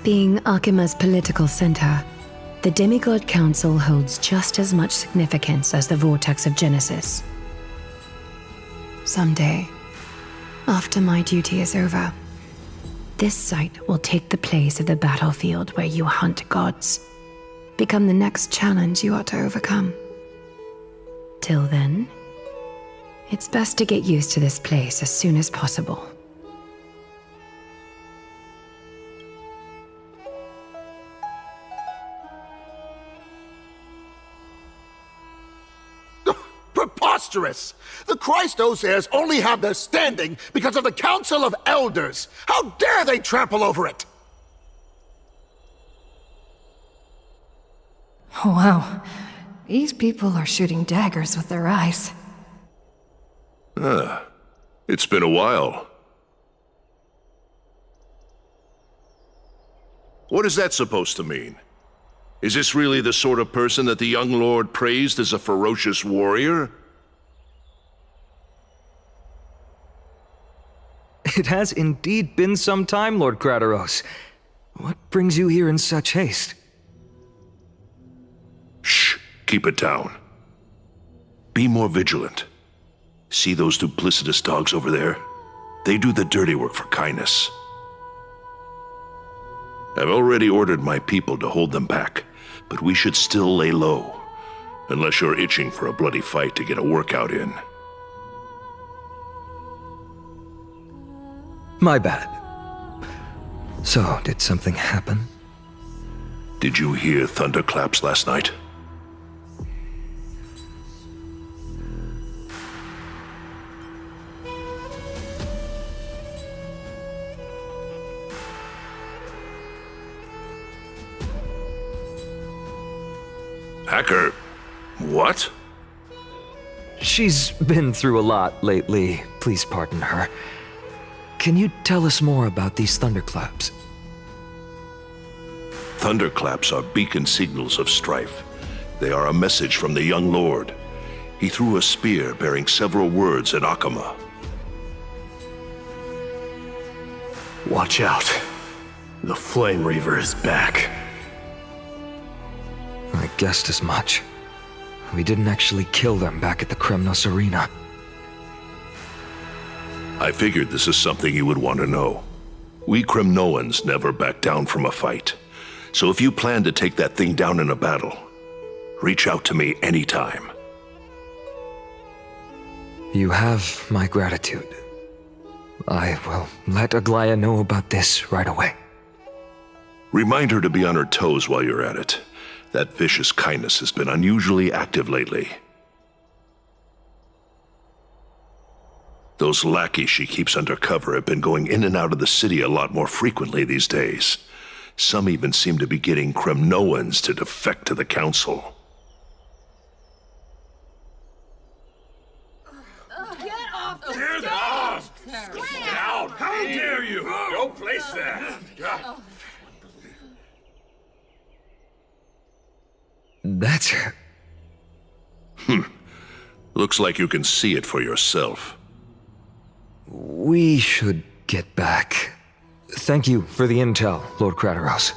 Being Akima's political center, the Demigod Council holds just as much significance as the Vortex of Genesis. Someday, after my duty is over, this site will take the place of the battlefield where you hunt gods, become the next challenge you ought to overcome. Till then, it's best to get used to this place as soon as possible. Preposterous! The Christos heirs only have their standing because of the Council of Elders! How dare they trample over it! Oh, wow. These people are shooting daggers with their eyes. It's been a while. What is that supposed to mean? Is this really the sort of person that the young lord praised as a ferocious warrior? It has indeed been some time, Lord Krateros. What brings you here in such haste? Shh, keep it down. Be more vigilant. See those duplicitous dogs over there? They do the dirty work for Kindness. I've already ordered my people to hold them back, but we should still lay low, unless you're itching for a bloody fight to get a workout in. My bad. So, did something happen? Did you hear thunderclaps last night? Hacker, what? She's been through a lot lately. Please pardon her. Can you tell us more about these thunderclaps? Thunderclaps are beacon signals of strife. They are a message from the young lord. He threw a spear bearing several words at Akama. Watch out. The Flame Reaver is back. I guessed as much. We didn't actually kill them back at the Kremnos Arena. I figured this is something you would want to know. We Kremnoans never back down from a fight. So if you plan to take that thing down in a battle, reach out to me anytime. You have my gratitude. I will let Aglaya know about this right away. Remind her to be on her toes while you're at it. That vicious Kindness has been unusually active lately. Those lackeys she keeps under cover have been going in and out of the city a lot more frequently these days. Some even seem to be getting Kremnoans to defect to the Council. Get off the Tear the dog! Out! How dare you! Don't place that! That's her. Looks like you can see it for yourself. We should get back. Thank you for the intel, Lord Krateros.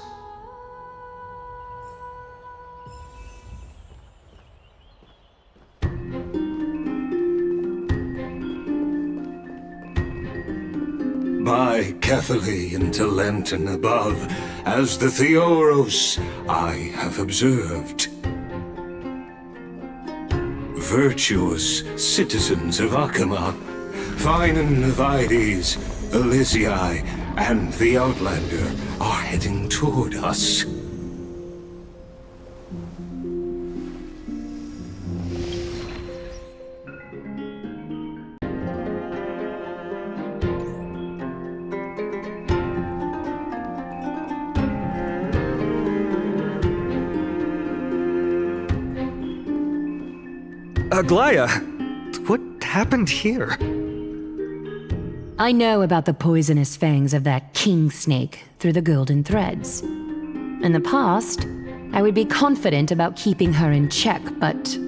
By Catholic into Lenten above, as the Theoros I have observed. Virtuous citizens of Akama, fine and Vides, Elysiae and the Outlander are heading toward us. Aglaya, what happened here? I know about the poisonous fangs of that king snake through the golden threads. In the past, I would be confident about keeping her in check, but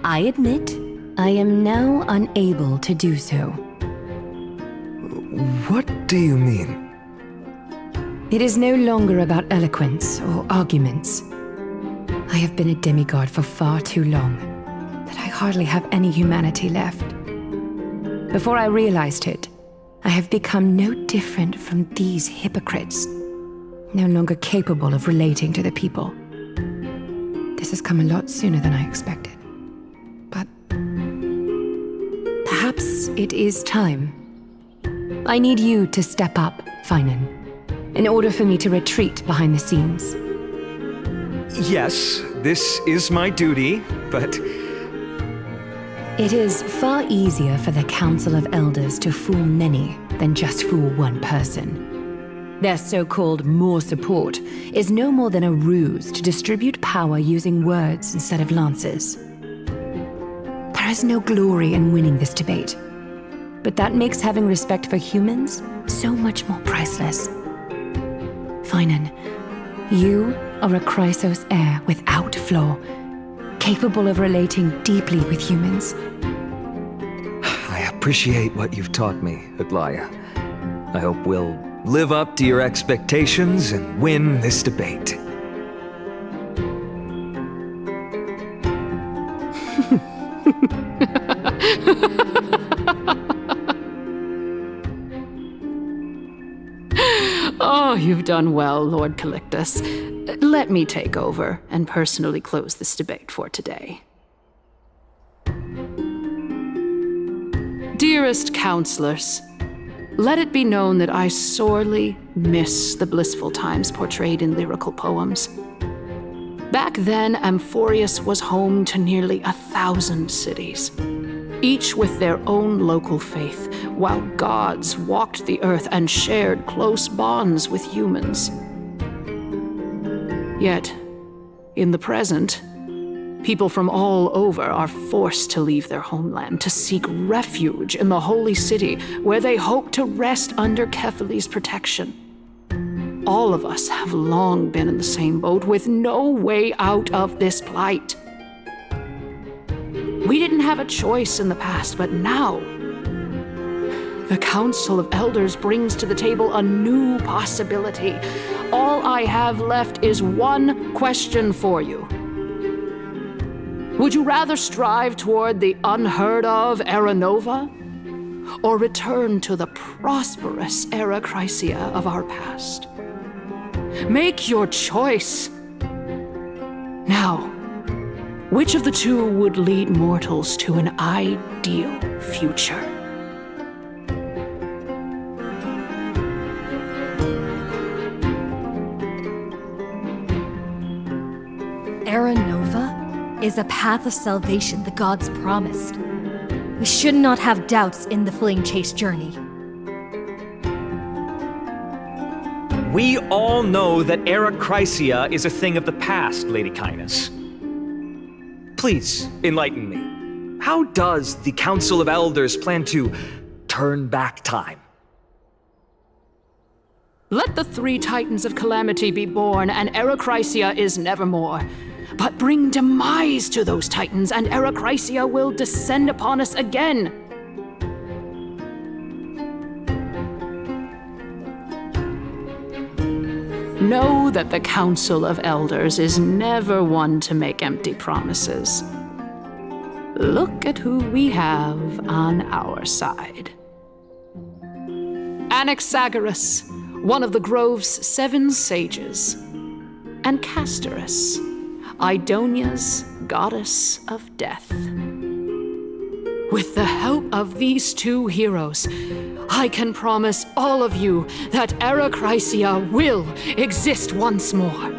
I admit I am now unable to do so. What do you mean? It is no longer about eloquence or arguments. I have been a demigod for far too long that I hardly have any humanity left. Before I realized it, I have become no different from these hypocrites, no longer capable of relating to the people. This has come a lot sooner than I expected. But perhaps it is time. I need you to step up, Finan, in order for me to retreat behind the scenes. Yes, this is my duty, but... It is far easier for the Council of Elders to fool many than just fool one person. Their so-called more support is no more than a ruse to distribute power using words instead of lances. There is no glory in winning this debate, but that makes having respect for humans so much more priceless. Finan, you are a Chrysos heir without flaw, capable of relating deeply with humans. I appreciate what you've taught me, Aglaya. I hope we'll live up to your expectations and win this debate. Oh, you've done well, Lord Calictus. Let me take over and personally close this debate for today. Dearest counselors, let it be known that I sorely miss the blissful times portrayed in lyrical poems. Back then, Amphorius was home to nearly 1,000 cities, each with their own local faith, while gods walked the earth and shared close bonds with humans. Yet, in the present, people from all over are forced to leave their homeland to seek refuge in the holy city, where they hope to rest under Kephales's protection. All of us have long been in the same boat, with no way out of this plight. We didn't have a choice in the past, but now, the Council of Elders brings to the table a new possibility. All I have left is one question for you. Would you rather strive toward the unheard of Era Nova, or return to the prosperous Era Chrysia of our past? Make your choice. Now, which of the two would lead mortals to an ideal future? Era Nova is a path of salvation the gods promised. We should not have doubts in the Flame Chase journey. We all know that Era Chrysia is a thing of the past, Lady Cainus. Please, enlighten me. How does the Council of Elders plan to turn back time? Let the 3 Titans of Calamity be born, and Era Chrysia is nevermore. But bring demise to those Titans, and Era Chrysia will descend upon us again. Know that the Council of Elders is never one to make empty promises. Look at who we have on our side. Anaxagoras, one of the Grove's 7 sages, and Castorus, Idonia's goddess of death. With the help of these 2 heroes, I can promise all of you that Era Chrysia will exist once more.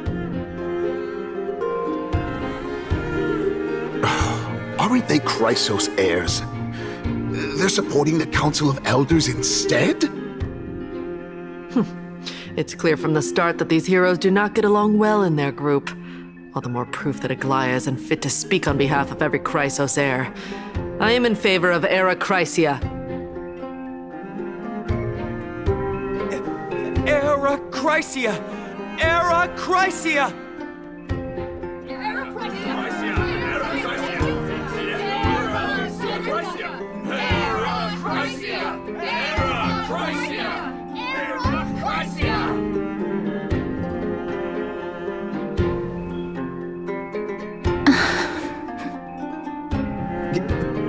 Aren't they Chrysos heirs? They're supporting the Council of Elders instead? It's clear from the start that these heroes do not get along well in their group. All the more proof that Aglaya isn't fit to speak on behalf of every Chrysos heir. I am in favor of Era Chrysia. Era Chrysia! Era Chrysia!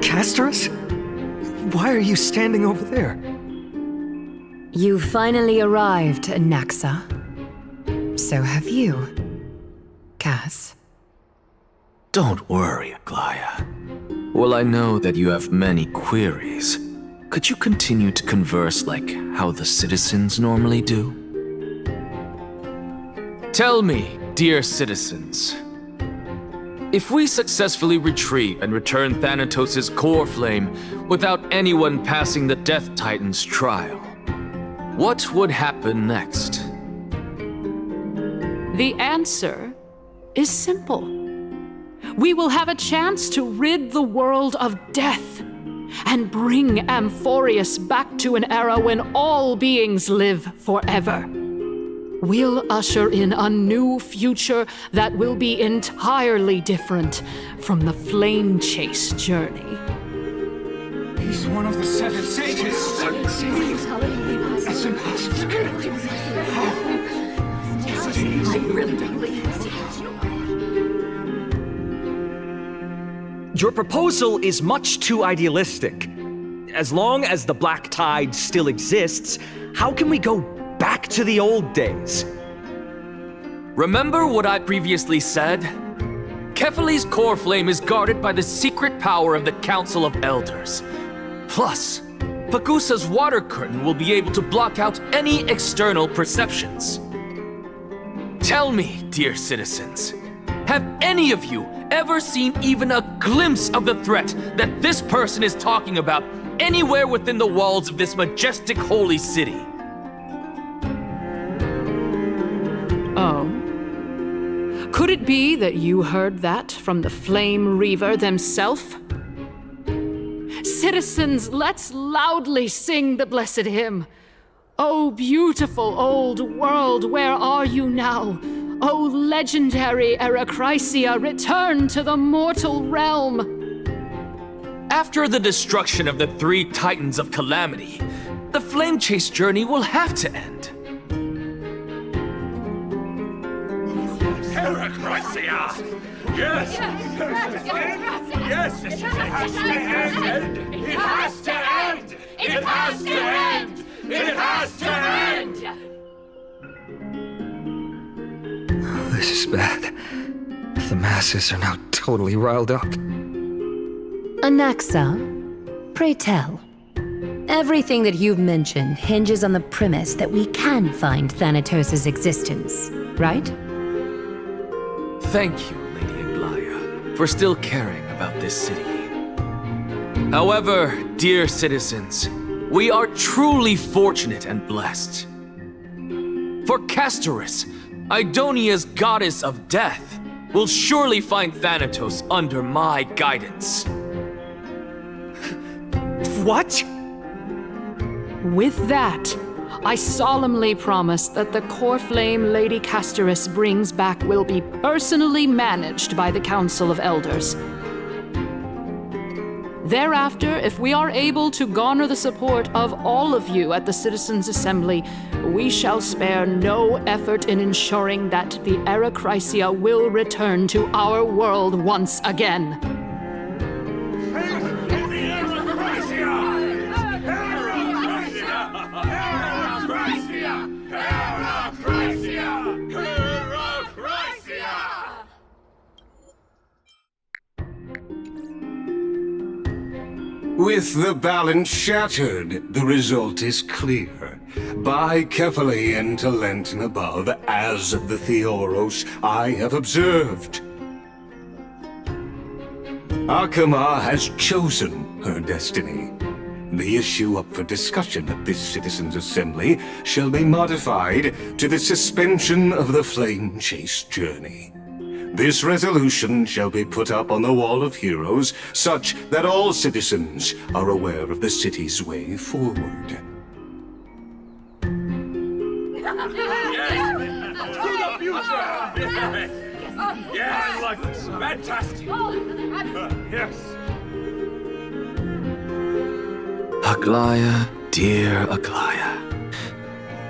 Castorus? Why are you standing over there? You finally arrived, Anaxa. So have you, Cass. Don't worry, Aglaya. Well, I know that you have many queries. Could you continue to converse like how the citizens normally do? Tell me, dear citizens, if we successfully retrieve and return Thanatos' core flame without anyone passing the Death Titan's trial, what would happen next? The answer is simple. We will have a chance to rid the world of death and bring Amphorius back to an era when all beings live forever. We'll usher in a new future that will be entirely different from the flame chase journey. He's one of the 7 sages. That's impossible. I really believe Your proposal is much too idealistic. As long as the Black Tide still exists, how can we go back to the old days? Remember what I previously said? Kefali's core flame is guarded by the secret power of the Council of Elders. Plus, Pagusa's water curtain will be able to block out any external perceptions. Tell me, dear citizens, have any of you ever seen even a glimpse of the threat that this person is talking about anywhere within the walls of this majestic holy city? Oh. Could it be that you heard that from the Flame Reaver themselves? Citizens, let's loudly sing the blessed hymn. Oh, beautiful old world, where are you now? Oh, legendary Era Chrysia, return to the mortal realm. After the destruction of the 3 Titans of Calamity, the Flame Chase journey will have to end. Era Chrysia! Yes! Yes! It has to end! It has to end! It has to end! It has to end! This is bad. The masses are now totally riled up. Anaxa, pray tell. Everything that you've mentioned hinges on the premise that we can find Thanatos' existence, right? Thank you, Lady Aglaya, for still caring about this city. However, dear citizens, we are truly fortunate and blessed. For Castorus, Idonia's goddess of death, will surely find Thanatos under my guidance. What? With that, I solemnly promise that the core flame Lady Castorus brings back will be personally managed by the Council of Elders. Thereafter, if we are able to garner the support of all of you at the Citizens' Assembly, we shall spare no effort in ensuring that the Era Chrysia will return to our world once again. With the balance shattered, the result is clear. Buy carefully into Lenten above, as the Theoros I have observed. Akama has chosen her destiny. The issue up for discussion at this Citizens' Assembly shall be modified to the suspension of the Flame Chase journey. This resolution shall be put up on the Wall of Heroes, such that all citizens are aware of the city's way forward. Yeah, I like this. Fantastic. Yes. Aglaya, dear Aglaya.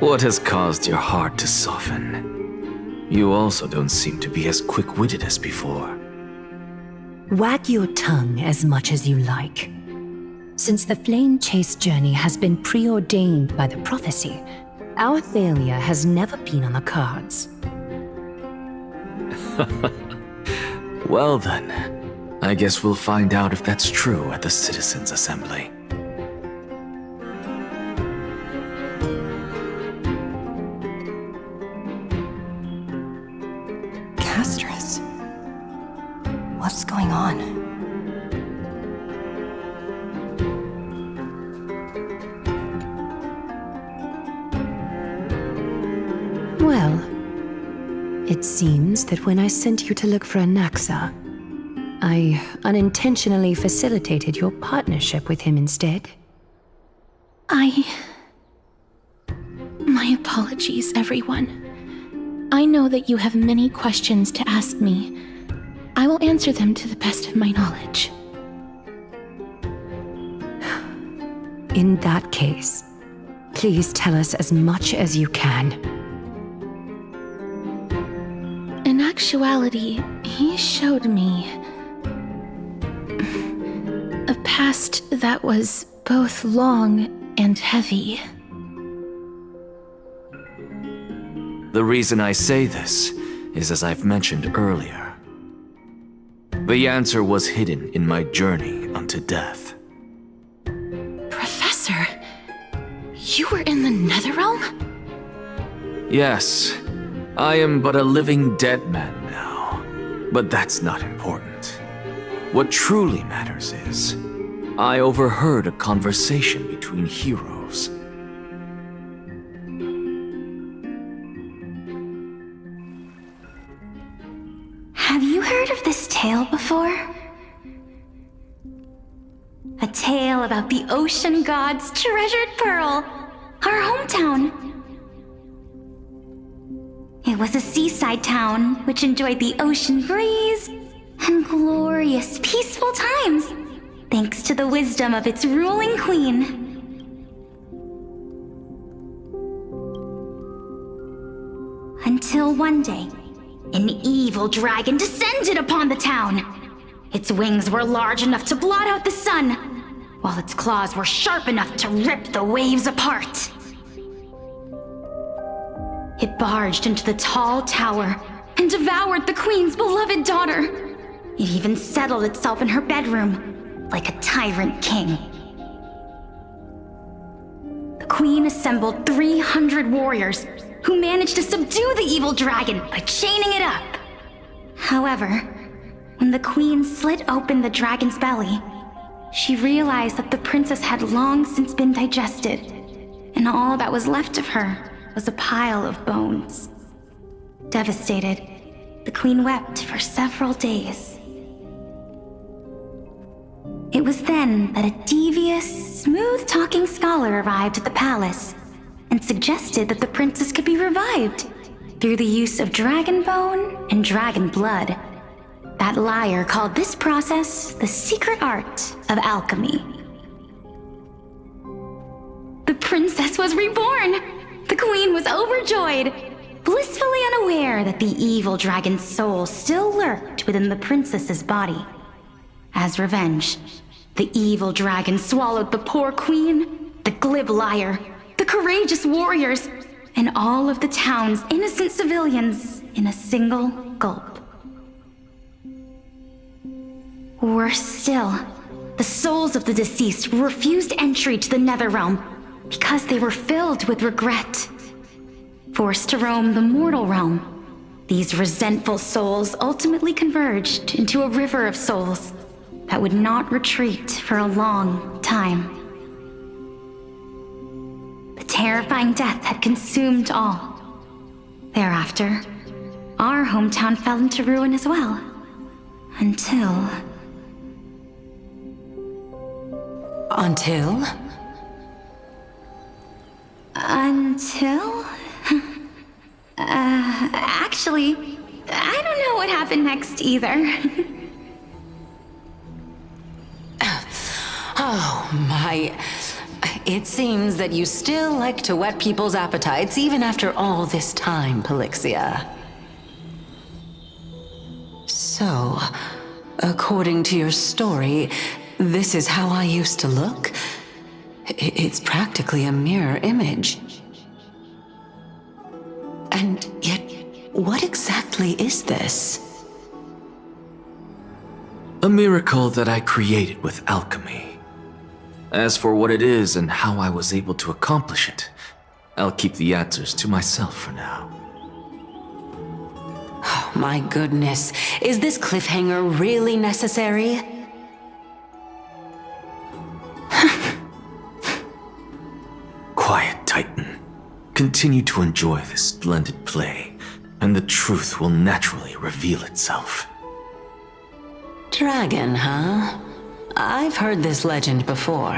What has caused your heart to soften? You also don't seem to be as quick-witted as before. Wag your tongue as much as you like. Since the Flame Chase journey has been preordained by the prophecy, our failure has never been on the cards. Well then, I guess we'll find out if that's true at the Citizens' Assembly. Castris. What's going on? Well, it seems that when I sent you to look for Anaxa, I unintentionally facilitated your partnership with him instead. My apologies, everyone. I know that you have many questions to ask me. I will answer them to the best of my knowledge. In that case, please tell us as much as you can. In actuality, he showed me a past that was both long and heavy. The reason I say this is as I've mentioned earlier. The answer was hidden in my journey unto death. Professor, you were in the Netherrealm? Yes, I am but a living dead man now, but that's not important. What truly matters is, I overheard a conversation between heroes. Have you heard of this tale before? A tale about the ocean god's treasured pearl, our hometown. It was a seaside town which enjoyed the ocean breeze and glorious, peaceful times, thanks to the wisdom of its ruling queen. Until one day, an evil dragon descended upon the town. Its wings were large enough to blot out the sun, while its claws were sharp enough to rip the waves apart. It barged into the tall tower and devoured the queen's beloved daughter. It even settled itself in her bedroom, like a tyrant king. The queen assembled 300 warriors who managed to subdue the evil dragon by chaining it up. However, when the queen slit open the dragon's belly, she realized that the princess had long since been digested, and all that was left of her was a pile of bones. Devastated, the queen wept for several days. It was then that a devious, smooth-talking scholar arrived at the palace and suggested that the princess could be revived through the use of dragon bone and dragon blood. That liar called this process the secret art of alchemy. The princess was reborn! The queen was overjoyed, blissfully unaware that the evil dragon's soul still lurked within the princess's body. As revenge, the evil dragon swallowed the poor queen, the glib liar, the courageous warriors, and all of the town's innocent civilians in a single gulp. Worse still, the souls of the deceased refused entry to the Netherrealm because they were filled with regret. Forced to roam the mortal realm, these resentful souls ultimately converged into a river of souls that would not retreat for a long time. The terrifying death had consumed all. Thereafter, our hometown fell into ruin as well. Until... Until? Actually, I don't know what happened next either. Oh my... It seems that you still like to whet people's appetites even after all this time, Pelixia. So, according to your story, this is how I used to look? It's practically a mirror image. And yet, what exactly is this? A miracle that I created with alchemy. As for what it is and how I was able to accomplish it, I'll keep the answers to myself for now. Oh, my goodness. Is this cliffhanger really necessary? Quiet, Titan. Continue to enjoy this splendid play, and the truth will naturally reveal itself. Dragon, huh? I've heard this legend before.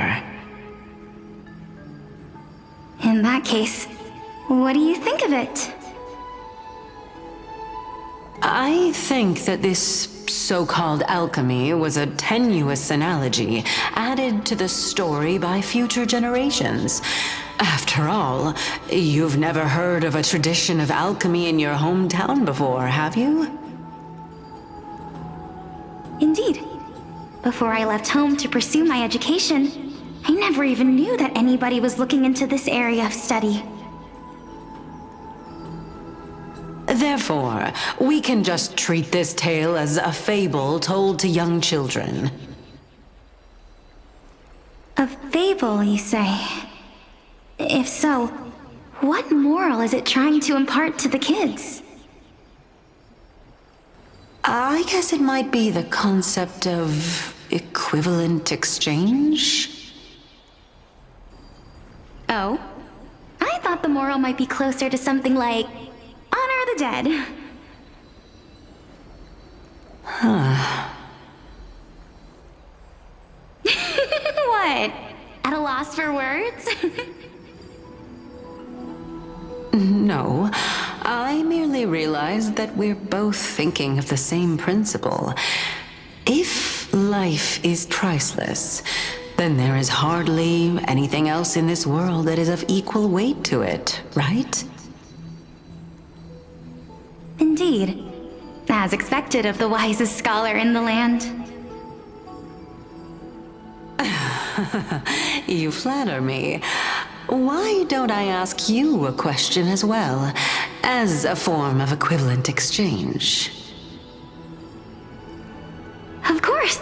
In that case, what do you think of it? I think that this so-called alchemy was a tenuous analogy added to the story by future generations. After all, you've never heard of a tradition of alchemy in your hometown before, have you? Indeed. Before I left home to pursue my education, I never even knew that anybody was looking into this area of study. Therefore, we can just treat this tale as a fable told to young children. A fable, you say? If so, what moral is it trying to impart to the kids? I guess it might be the concept of equivalent exchange? Oh? I thought the moral might be closer to something like honor the dead. Huh. What? At a loss for words? No, I merely realized that we're both thinking of the same principle. If life is priceless, then there is hardly anything else in this world that is of equal weight to it, right? Indeed. As expected of the wisest scholar in the land. You flatter me. Why don't I ask you a question as well, as a form of equivalent exchange? Of course.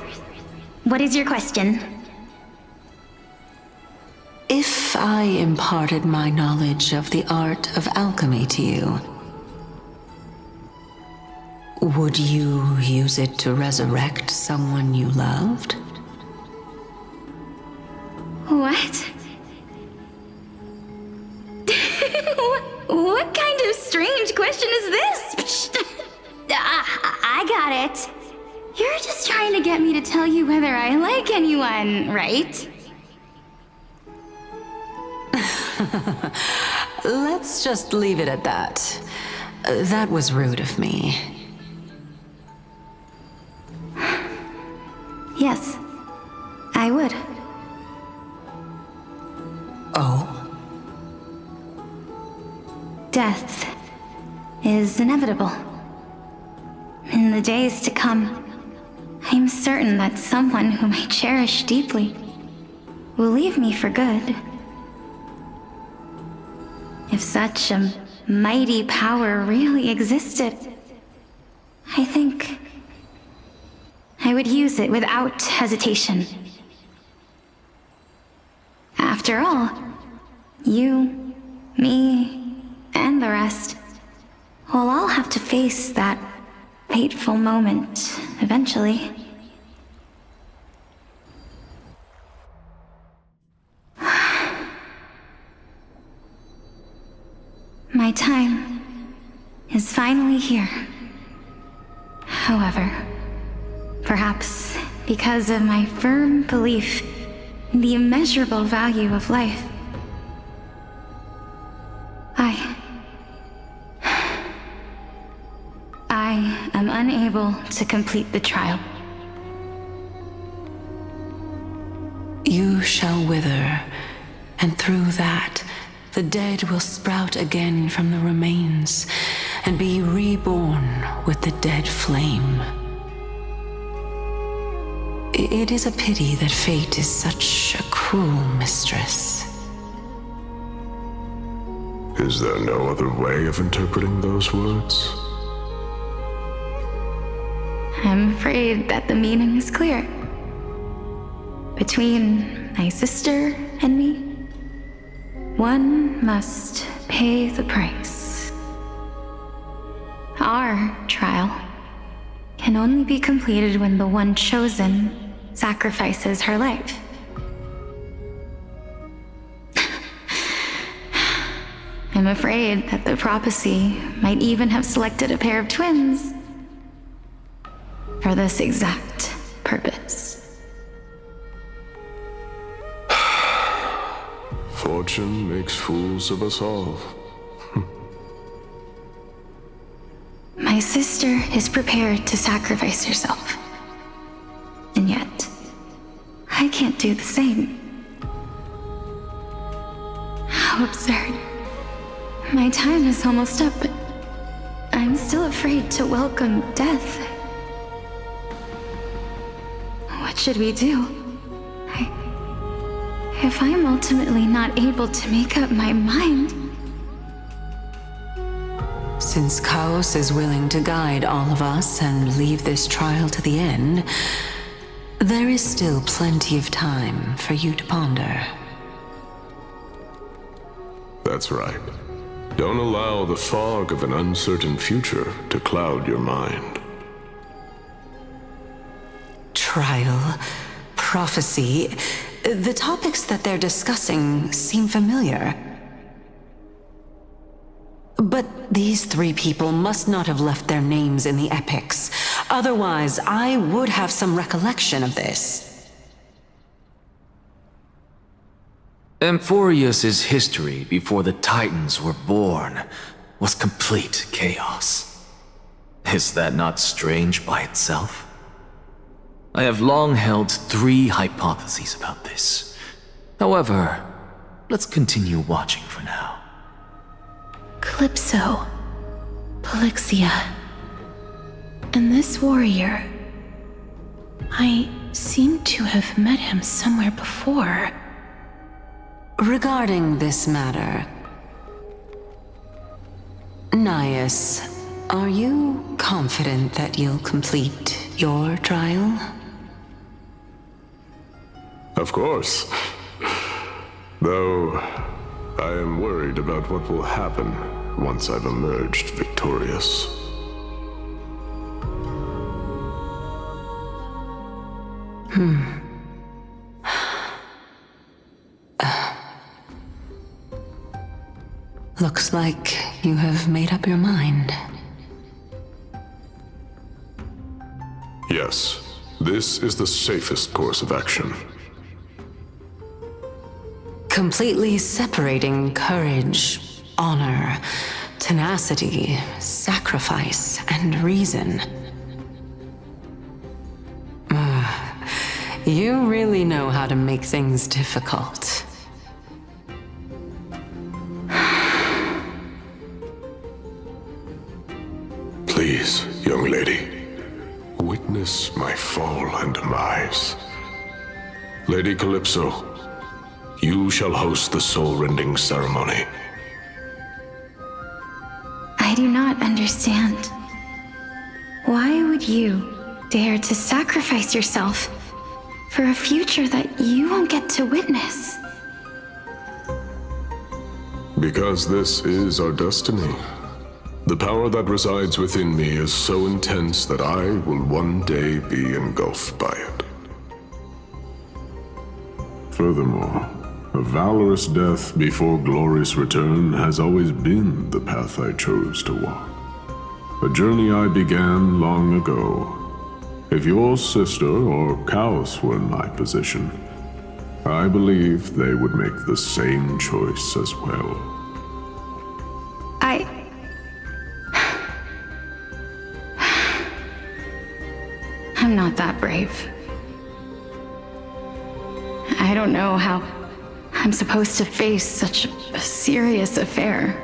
What is your question? If I imparted my knowledge of the art of alchemy to you, would you use it to resurrect someone you loved? What? What kind of strange question is this? I got it. You're just trying to get me to tell you whether I like anyone, right? Let's just leave it at that. That was rude of me. Yes, I would. Oh? Death is inevitable. In the days to come, I'm certain that someone whom I cherish deeply will leave me for good. If such a mighty power really existed, I think I would use it without hesitation. After all, you, me, and the rest will all have to face that fateful moment eventually. My time is finally here. However, perhaps because of my firm belief in the immeasurable value of life, I am unable to complete the trial. You shall wither, and through that, the dead will sprout again from the remains and be reborn with the dead flame. It is a pity that fate is such a cruel mistress. Is there no other way of interpreting those words? I'm afraid that the meaning is clear. Between my sister and me, one must pay the price. Our trial can only be completed when the one chosen sacrifices her life. I'm afraid that the prophecy might even have selected a pair of twins for this exact purpose. Fortune makes fools of us all. My sister is prepared to sacrifice herself. And yet, I can't do the same. How absurd. My time is almost up, but I'm still afraid to welcome death. What should we do? If I'm ultimately not able to make up my mind... Since Chaos is willing to guide all of us and leave this trial to the end, there is still plenty of time for you to ponder. That's right. Don't allow the fog of an uncertain future to cloud your mind. Trial, prophecy, the topics that they're discussing seem familiar. But these three people must not have left their names in the epics. Otherwise, I would have some recollection of this. Amphorius's history before the Titans were born was complete chaos. Is that not strange by itself? I have long held 3 hypotheses about this. However, let's continue watching for now. Calypso, Polixia, and this warrior. I seem to have met him somewhere before. Regarding this matter, Nias, are you confident that you'll complete your trial? Of course. Though, I am worried about what will happen once I've emerged victorious. Looks like you have made up your mind. Yes, this is the safest course of action. Completely separating courage, honor, tenacity, sacrifice, and reason. You really know how to make things difficult. Please, young lady, witness my fall and demise. Lady Calypso, you shall host the soul-rending ceremony. I do not understand. Why would you dare to sacrifice yourself for a future that you won't get to witness? Because this is our destiny. The power that resides within me is so intense that I will one day be engulfed by it. Furthermore, a valorous death before glorious return has always been the path I chose to walk. A journey I began long ago. If your sister or Kaos were in my position, I believe they would make the same choice as well. I'm not that brave. I don't know how I'm supposed to face such a serious affair.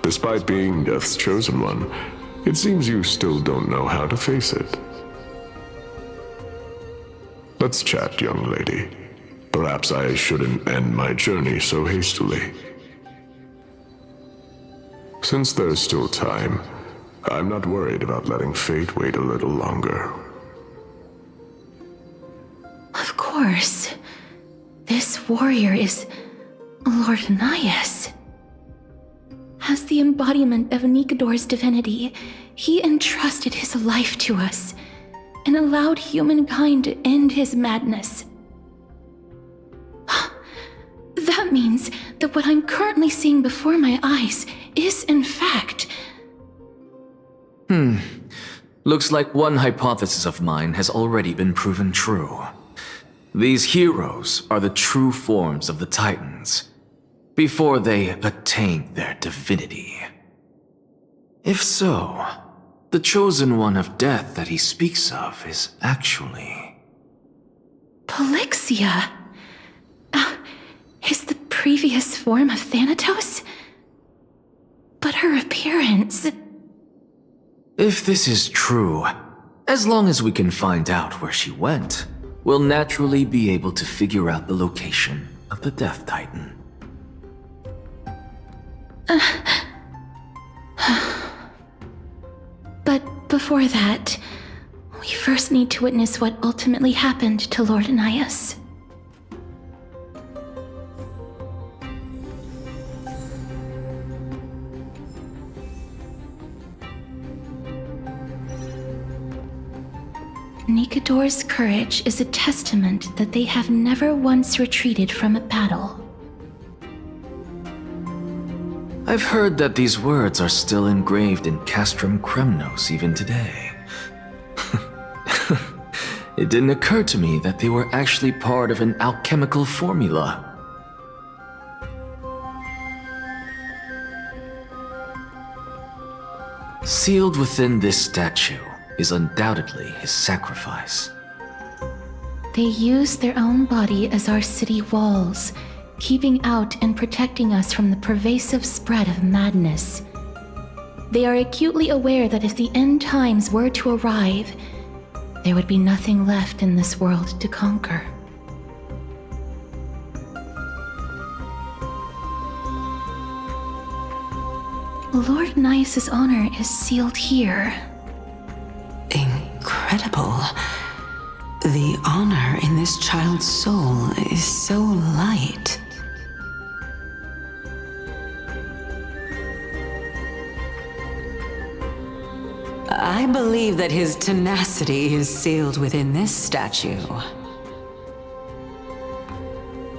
Despite being Death's chosen one, it seems you still don't know how to face it. Let's chat, young lady. Perhaps I shouldn't end my journey so hastily. Since there's still time, I'm not worried about letting fate wait a little longer. Of course. This warrior is Lord Anias. As the embodiment of Nikador's divinity, he entrusted his life to us and allowed humankind to end his madness. That means that what I'm currently seeing before my eyes is, in fact... Looks like one hypothesis of mine has already been proven true. These heroes are the true forms of the Titans, before they attain their divinity. If so, the chosen one of death that he speaks of is actually... Polixia? Is the previous form of Thanatos? But her appearance... If this is true, as long as we can find out where she went, we'll naturally be able to figure out the location of the Death Titan. But before that, we first need to witness what ultimately happened to Lord Anias. Nikador's courage is a testament that they have never once retreated from a battle. I've heard that these words are still engraved in Castrum Kremnos even today. It didn't occur to me that they were actually part of an alchemical formula. Sealed within this statue is undoubtedly his sacrifice. They use their own body as our city walls, keeping out and protecting us from the pervasive spread of madness. They are acutely aware that if the end times were to arrive, there would be nothing left in this world to conquer. Lord Anias' honor is sealed here. Incredible. The honor in this child's soul is so light. I believe that his tenacity is sealed within this statue.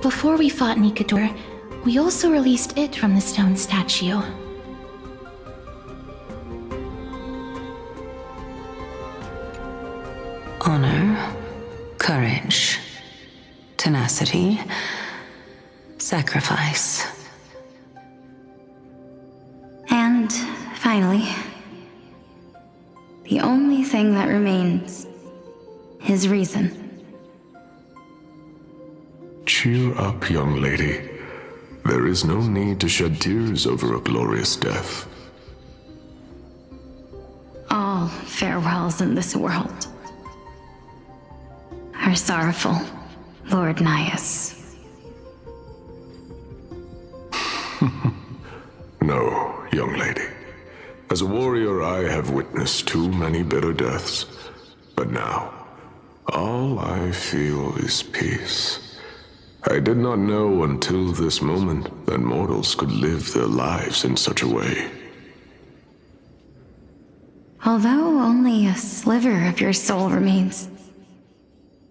Before we fought Nikador, we also released it from the stone statue. Honor, courage, tenacity, sacrifice. And finally, the only thing that remains is reason. Cheer up, young lady. There is no need to shed tears over a glorious death. All farewells in this world are sorrowful, Lord Anias. No, young lady. As a warrior, I have witnessed too many bitter deaths. But now, All I feel is peace. I did not know until this moment that mortals could live their lives in such a way. Although only a sliver of your soul remains,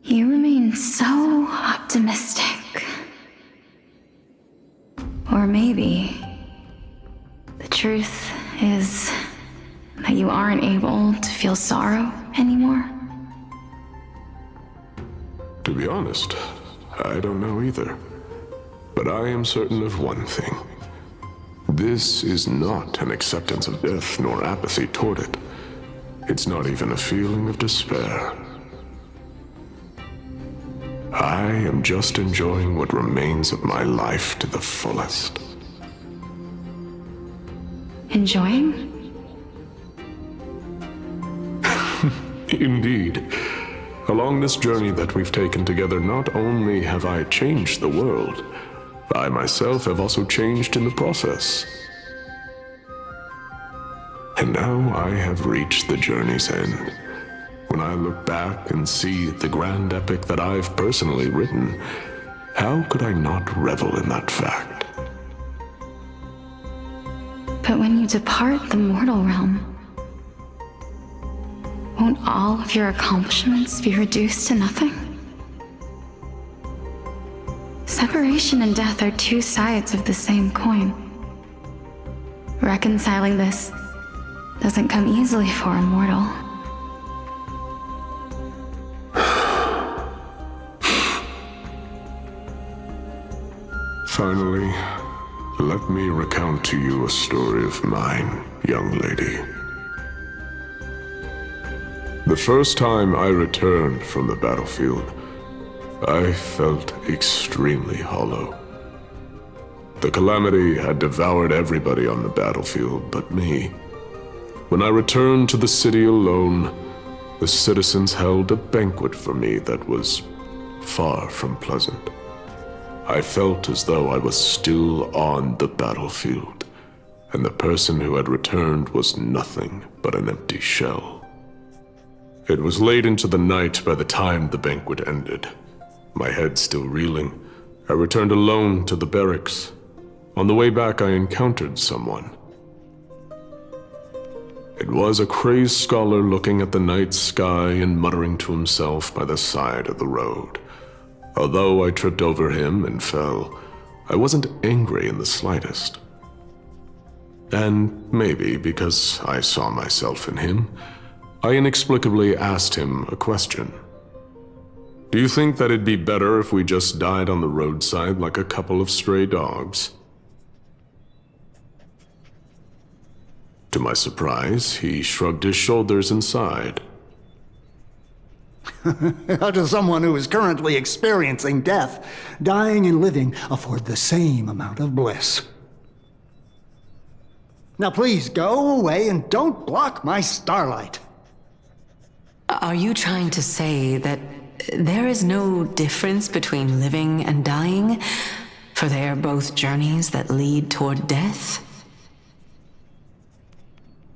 you remain so optimistic. Or maybe the truth is that you aren't able to feel sorrow anymore. To be honest, I don't know either. But I am certain of one thing. This is not an acceptance of death nor apathy toward it. It's not even a feeling of despair. I am just enjoying what remains of my life to the fullest. Enjoying? Indeed. Along this journey that we've taken together, not only have I changed the world, I myself have also changed in the process. And now I have reached the journey's end. When I look back and see the grand epic that I've personally written, how could I not revel in that fact? But when you depart the mortal realm, won't all of your accomplishments be reduced to nothing? Separation and death are two sides of the same coin. Reconciling this doesn't come easily for a mortal. Finally, let me recount to you a story of mine, young lady. The first time I returned from the battlefield, I felt extremely hollow. The calamity had devoured everybody on the battlefield but me. When I returned to the city alone, the citizens held a banquet for me that was far from pleasant. I felt as though I was still on the battlefield, and the person who had returned was nothing but an empty shell. It was late into the night by the time the banquet ended. My head still reeling, I returned alone to the barracks. On the way back, I encountered someone. It was a crazed scholar looking at the night sky and muttering to himself by the side of the road. Although I tripped over him and fell, I wasn't angry in the slightest. And maybe because I saw myself in him, I inexplicably asked him a question. Do you think that it'd be better if we just died on the roadside like a couple of stray dogs? To my surprise, he shrugged his shoulders and sighed. How does someone who is currently experiencing death, dying and living, afford the same amount of bliss? Now please go away and don't block my starlight. Are you trying to say that there is no difference between living and dying, for they are both journeys that lead toward death?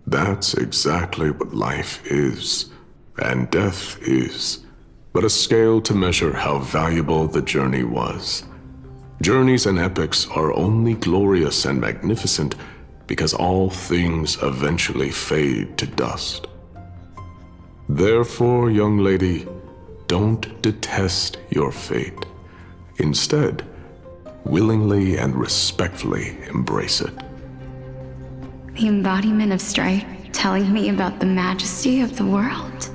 That's exactly what life is, and death is, but a scale to measure how valuable the journey was. Journeys and epics are only glorious and magnificent because all things eventually fade to dust. Therefore, young lady, don't detest your fate. Instead, willingly and respectfully embrace it. The embodiment of strife telling me about the majesty of the world.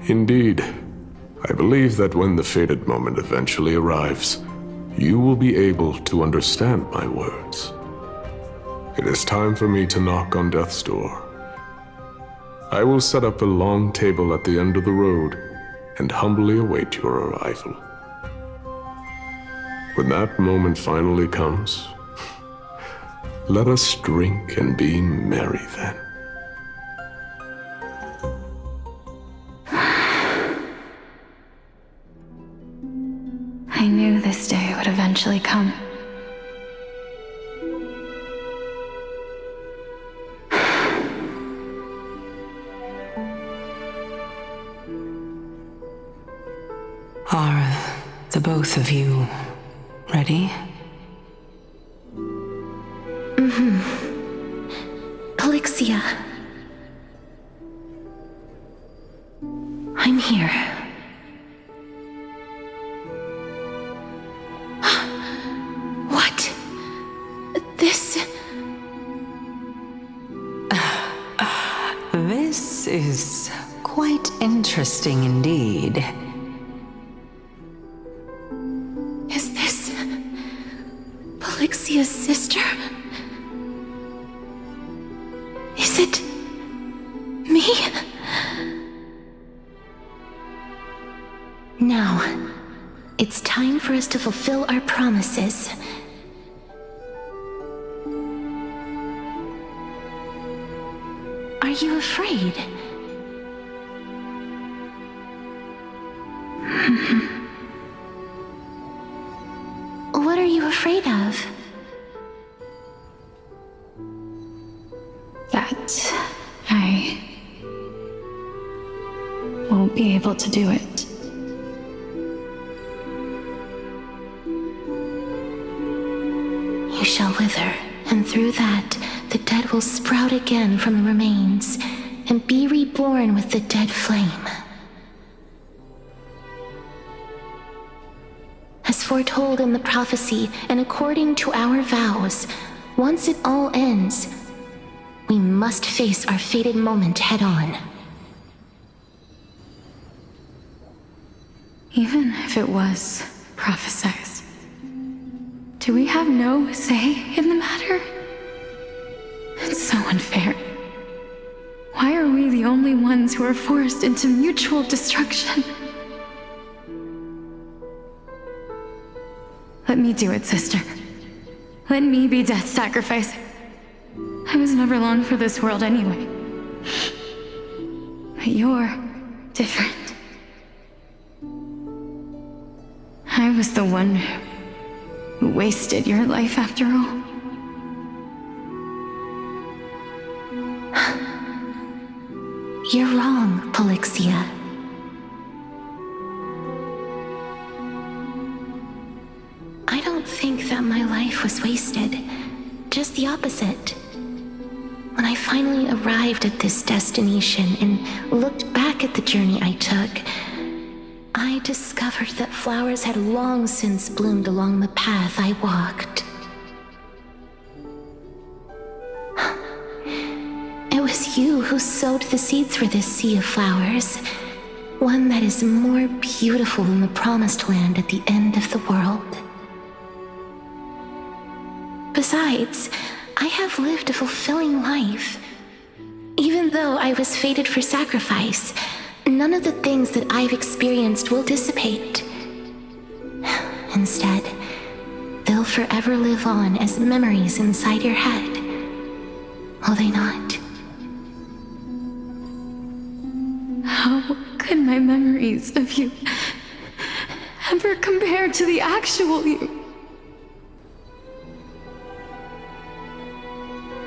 Indeed. I believe that when the fated moment eventually arrives, you will be able to understand my words. It is time for me to knock on death's door. I will set up a long table at the end of the road and humbly await your arrival. When that moment finally comes, let us drink and be merry then. I knew this day would eventually come. Are the both of you ready? Polixia. I'm here. What? This... This is quite interesting indeed. Is this... Polixia's sister? Is it... me? Now, it's time for us to fulfill our promises. Are you afraid? What are you afraid of? That I won't be able to do it. You shall wither, and through that, the dead will sprout again from the remains, and be reborn with the dead flame. As foretold in the prophecy, and according to our vows, once it all ends, we must face our fated moment head-on. Even if it was prophesied, do we have no say in the matter? It's so unfair. Why are we the only ones who are forced into mutual destruction? Let me do it, sister. Let me be death's sacrifice. I was never long for this world anyway. But you're different. I was the one who wasted your life after all. You're wrong, Polixia. I don't think that my life was wasted. Just the opposite. When I finally arrived at this destination and looked back at the journey I took, I discovered that flowers had long since bloomed along the path I walked. It was you who sowed the seeds for this sea of flowers, one that is more beautiful than the promised land at the end of the world. Besides, I have lived a fulfilling life. Even though I was fated for sacrifice, none of the things that I've experienced will dissipate. Instead, they'll forever live on as memories inside your head. Will they not? How could my memories of you ever compare to the actual you?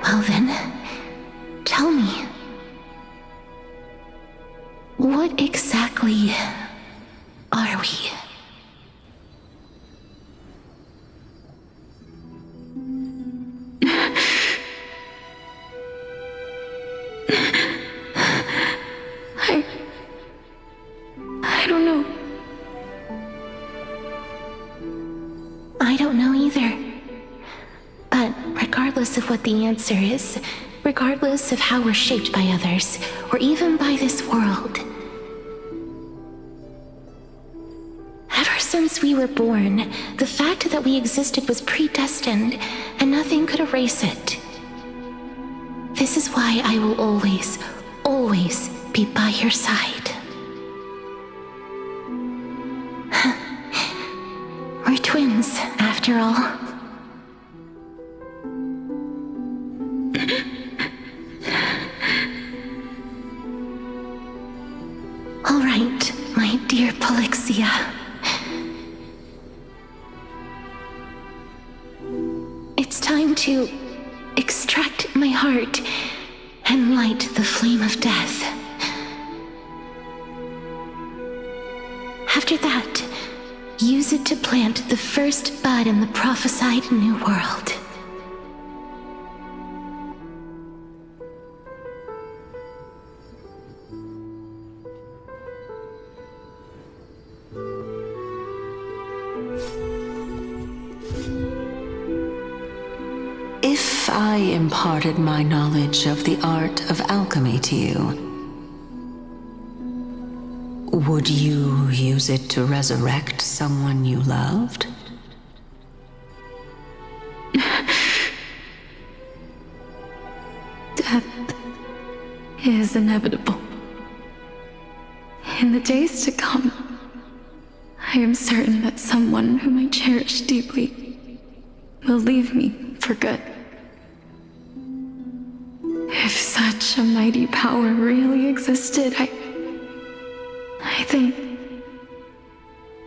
Well then, tell me. What exactly are we? I don't know. I don't know either. But regardless of what the answer is, regardless of how we're shaped by others, or even by this world, ever since we were born, the fact that we existed was predestined, and nothing could erase it. This is why I will always, always be by your side. We're twins, after all. All right, my dear Polixia. It's time to extract my heart and light the flame of death. After that, use it to plant the first bud in the prophesied new world. If I imparted my knowledge of the art of alchemy to you, would you use it to resurrect someone you loved? Death is inevitable. In the days to come, I am certain that someone whom I cherish deeply will leave me for good. If such a mighty power really existed, I think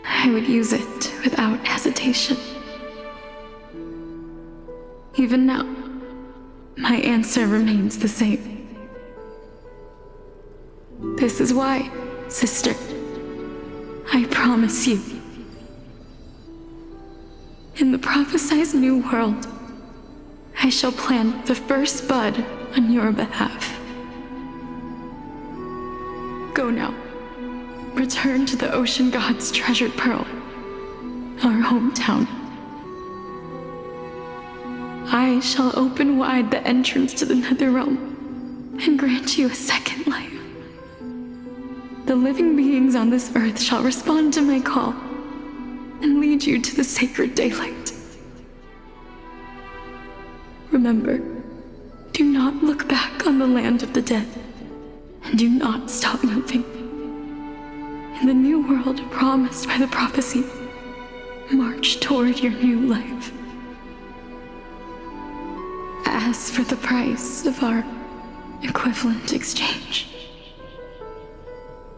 I would use it without hesitation. Even now, my answer remains the same. This is why, sister, I promise you, in the prophesied new world, I shall plant the first bud on your behalf. Go now. Return to the ocean god's treasured pearl, our hometown. I shall open wide the entrance to the Netherrealm and grant you a second life. The living beings on this earth shall respond to my call and lead you to the sacred daylight. Remember, do not look back on the land of the dead, and do not stop moving. In the new world promised by the prophecy, march toward your new life. As for the price of our equivalent exchange,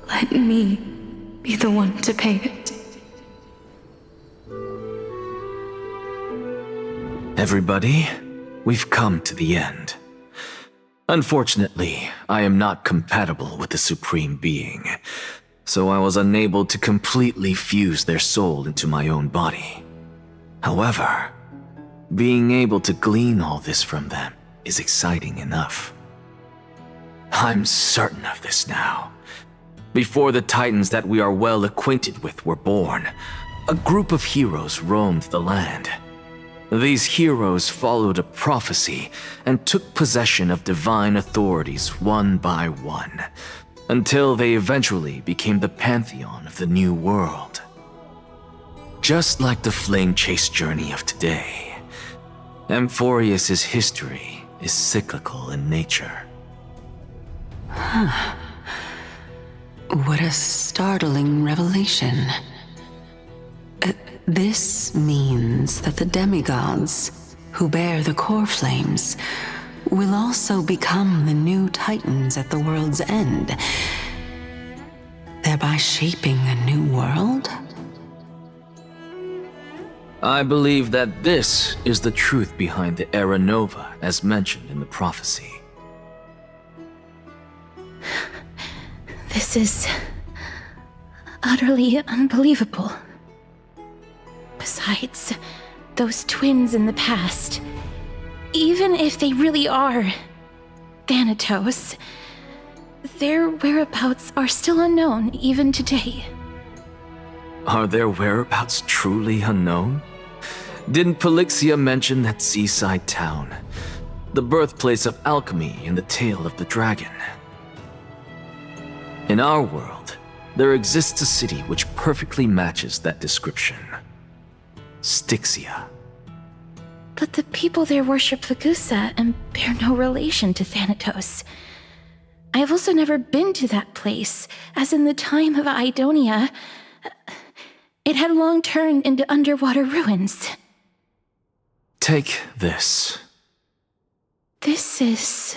let me be the one to pay it. Everybody, we've come to the end. Unfortunately, I am not compatible with the Supreme Being, so I was unable to completely fuse their soul into my own body. However, being able to glean all this from them is exciting enough. I'm certain of this now. Before the Titans that we are well acquainted with were born, a group of heroes roamed the land. These heroes followed a prophecy and took possession of divine authorities one by one, until they eventually became the pantheon of the new world. Just like the flame chase journey of today, Amphorius's history is cyclical in nature. Huh. What a startling revelation. This means that the demigods, who bear the core flames, will also become the new Titans at the world's end, thereby shaping a new world? I believe that this is the truth behind the Era Nova as mentioned in the prophecy. This is utterly unbelievable. Besides, those twins in the past, even if they really are Thanatos, their whereabouts are still unknown even today. Are their whereabouts truly unknown? Didn't Polixia mention that seaside town, the birthplace of alchemy in the tale of the dragon? In our world, there exists a city which perfectly matches that description. Styxia. But the people there worship Fagusa and bear no relation to Thanatos. I have also never been to that place, as in the time of Idonia, it had long turned into underwater ruins. Take this. This is...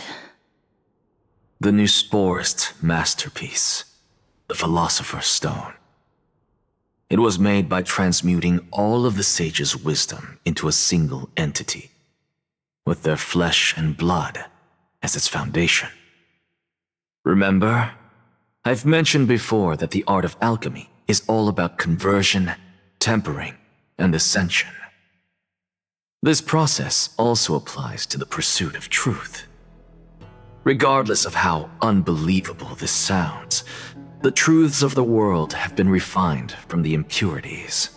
the new Sporist masterpiece, the Philosopher's Stone. It was made by transmuting all of the sage's wisdom into a single entity, with their flesh and blood as its foundation. Remember, I've mentioned before that the art of alchemy is all about conversion, tempering, and ascension. This process also applies to the pursuit of truth. Regardless of how unbelievable this sounds, the truths of the world have been refined from the impurities.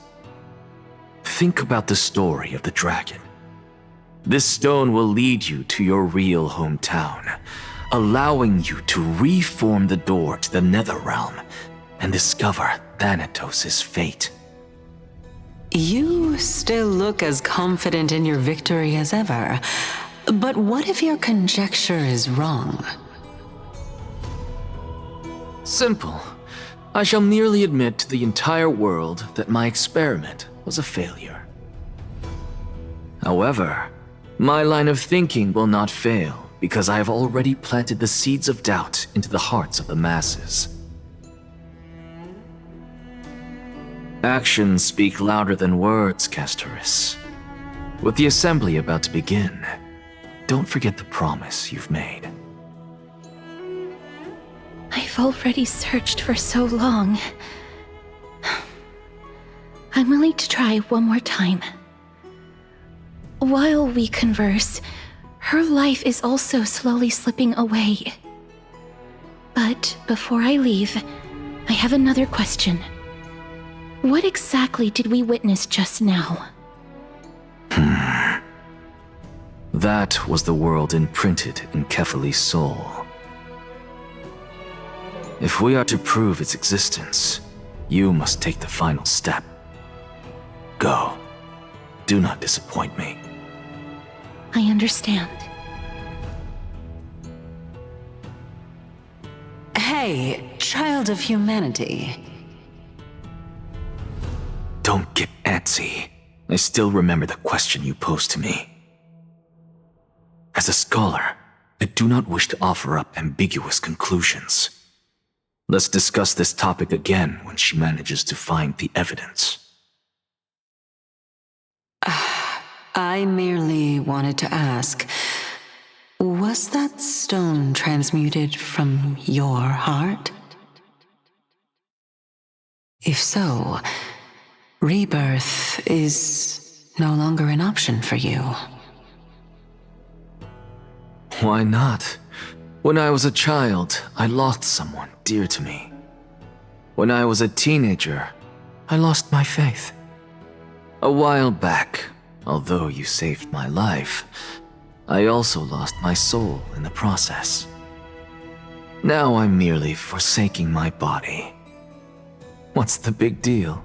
Think about the story of the dragon. This stone will lead you to your real hometown, allowing you to reform the door to the Netherrealm and discover Thanatos' fate. You still look as confident in your victory as ever. But what if your conjecture is wrong? Simple. I shall merely admit to the entire world that my experiment was a failure. However, my line of thinking will not fail because I have already planted the seeds of doubt into the hearts of the masses. Actions speak louder than words, Castoris. With the assembly about to begin, don't forget the promise you've made. I've already searched for so long. I'm willing to try one more time. While we converse, her life is also slowly slipping away. But before I leave, I have another question. What exactly did we witness just now? That was the world imprinted in Kefali's soul. If we are to prove its existence, you must take the final step. Go. Do not disappoint me. I understand. Hey, child of humanity. Don't get antsy. I still remember the question you posed to me. As a scholar, I do not wish to offer up ambiguous conclusions. Let's discuss this topic again when she manages to find the evidence. I merely wanted to ask, was that stone transmuted from your heart? If so, rebirth is no longer an option for you. Why not? When I was a child, I lost someone dear to me. When I was a teenager, I lost my faith. A while back, although you saved my life, I also lost my soul in the process. Now I'm merely forsaking my body. What's the big deal?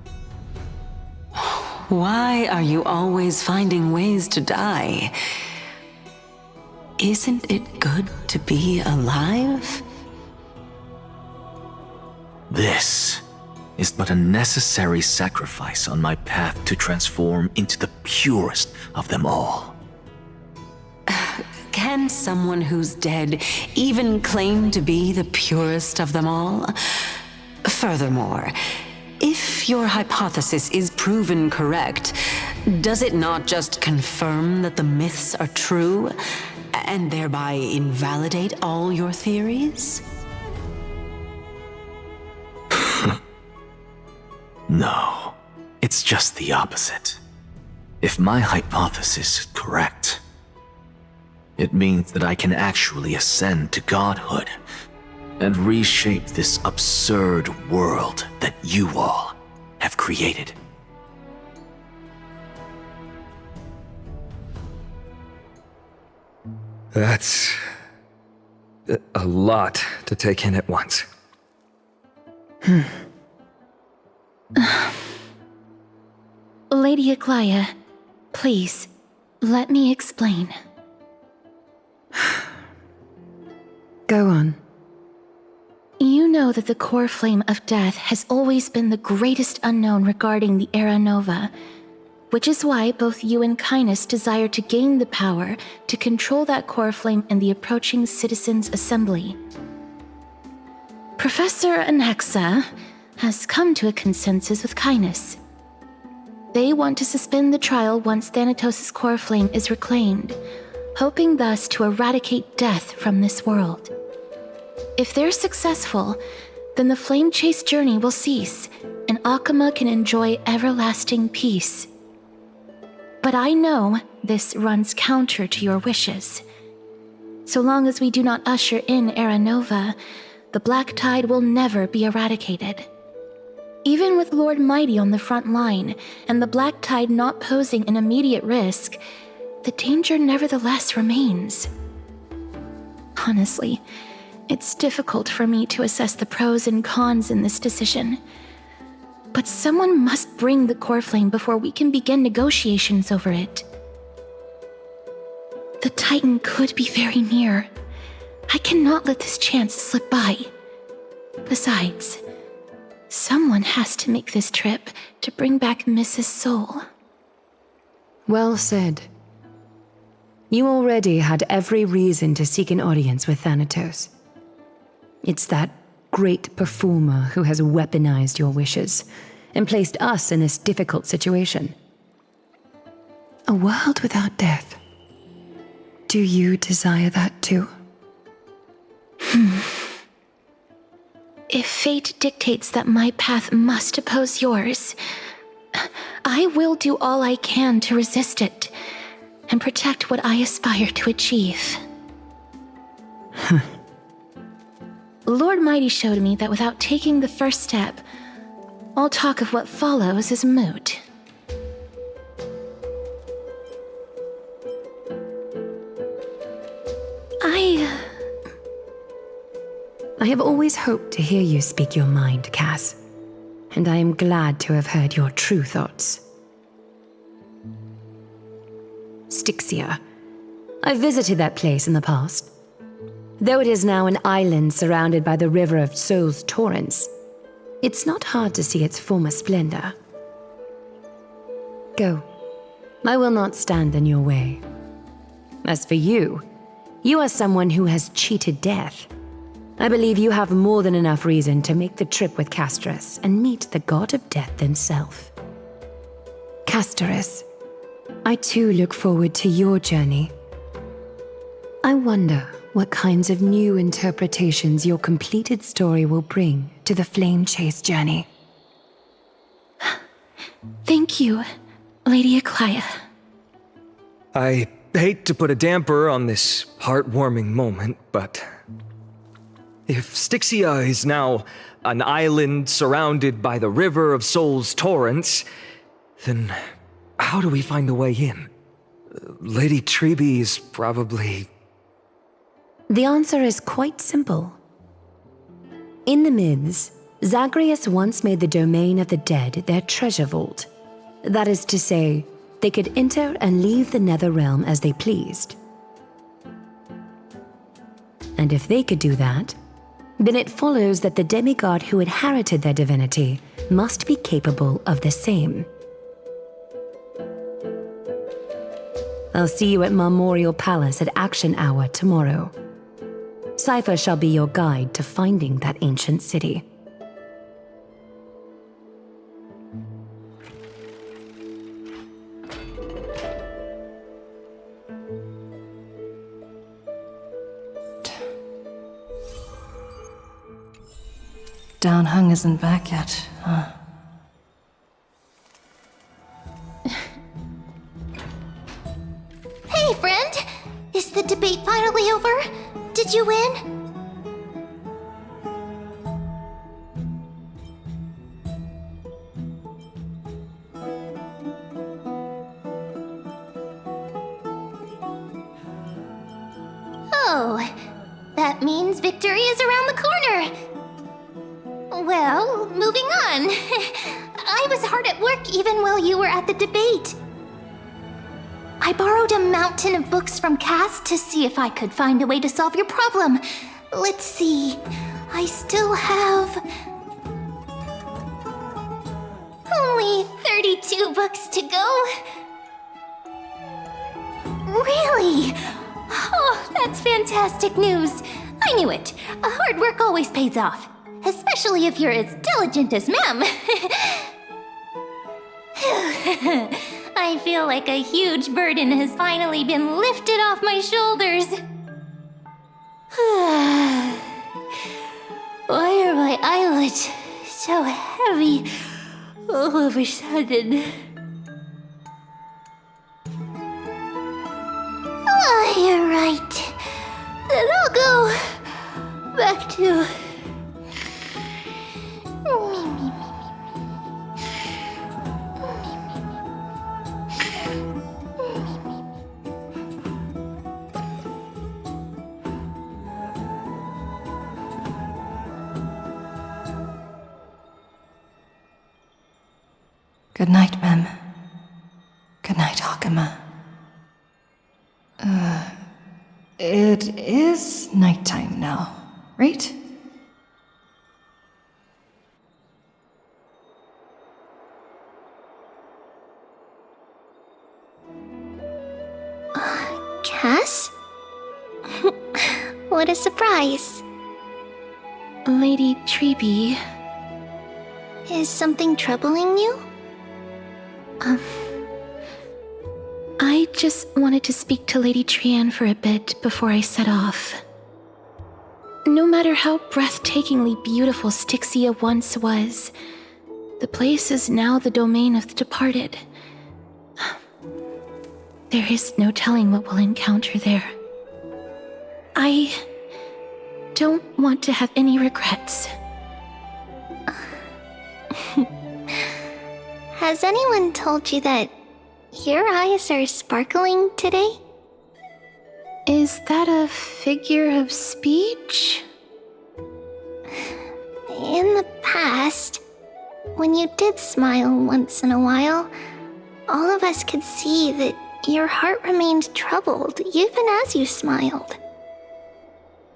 Why are you always finding ways to die? Isn't it good to be alive? This is but a necessary sacrifice on my path to transform into the purest of them all. Can someone who's dead even claim to be the purest of them all? Furthermore, if your hypothesis is proven correct, does it not just confirm that the myths are true, and thereby invalidate all your theories? No, it's just the opposite. If my hypothesis is correct, it means that I can actually ascend to godhood and reshape this absurd world that you all have created. That's a lot to take in at once. Lady Aglaia, please, let me explain. Go on. You know that the core flame of death has always been the greatest unknown regarding the Era Nova, which is why both you and Kainis desire to gain the power to control that core flame in the approaching Citizens' Assembly. Professor Anaxa has come to a consensus with Kainis. They want to suspend the trial once Thanatos' core flame is reclaimed, hoping thus to eradicate death from this world. If they're successful, then the flame chase journey will cease, and Akama can enjoy everlasting peace. But I know this runs counter to your wishes. So long as we do not usher in Era Nova, the Black Tide will never be eradicated. Even with Lord Mighty on the front line, and the Black Tide not posing an immediate risk, the danger nevertheless remains. Honestly, it's difficult for me to assess the pros and cons in this decision. But someone must bring the core flame before we can begin negotiations over it. The Titan could be very near. I cannot let this chance slip by. Besides, someone has to make this trip to bring back Mrs. Soul. Well said. You already had every reason to seek an audience with Thanatos. It's that great performer who has weaponized your wishes and placed us in this difficult situation. A world without death. Do you desire that too? If fate dictates that my path must oppose yours, I will do all I can to resist it and protect what I aspire to achieve. Lord Mighty showed me that without taking the first step, all talk of what follows is moot. I have always hoped to hear you speak your mind, Cass, and I am glad to have heard your true thoughts. Styxia. I visited that place in the past. Though it is now an island surrounded by the river of Soul's torrents, it's not hard to see its former splendor. Go. I will not stand in your way. As for you, you are someone who has cheated death. I believe you have more than enough reason to make the trip with Casterus and meet the god of death himself. Casterus, I too look forward to your journey. I wonder what kinds of new interpretations your completed story will bring to the Flame Chase journey. Thank you, Lady Aglaia. I hate to put a damper on this heartwarming moment, but if Styxia is now an island surrounded by the river of Soul's torrents, then how do we find a way in? Lady Treby is probably... The answer is quite simple. In the myths, Zagreus once made the domain of the dead their treasure vault. That is to say, they could enter and leave the nether realm as they pleased. And if they could do that, then it follows that the demigod who inherited their divinity must be capable of the same. I'll see you at Memorial Palace at Action Hour tomorrow. Cypher shall be your guide to finding that ancient city. Downhung isn't back yet, huh? Hey, friend! Is the debate finally over? Did you win? Oh, that means victory is around the corner! Well, moving on. I was hard at work even while you were at the debate. I borrowed a mountain of books from Cass to see if I could find a way to solve your problem. Let's see. I still have... only 32 books to go. Really? Oh, that's fantastic news. I knew it. Hard work always pays off. Especially if you're as diligent as Mem. I feel like a huge burden has finally been lifted off my shoulders. Why are my eyelids so heavy? all of a sudden. You're right. Then I'll go back to... Good night, Mem. Good night, Hakama. It is nighttime now, right? Cass? What a surprise. Lady Treby. Is something troubling you? I just wanted to speak to Lady Trian for a bit before I set off. No matter how breathtakingly beautiful Styxia once was, the place is now the domain of the departed. There is no telling what we'll encounter there. I don't want to have any regrets. Has anyone told you that your eyes are sparkling today? Is that a figure of speech? In the past, when you did smile once in a while, all of us could see that your heart remained troubled even as you smiled.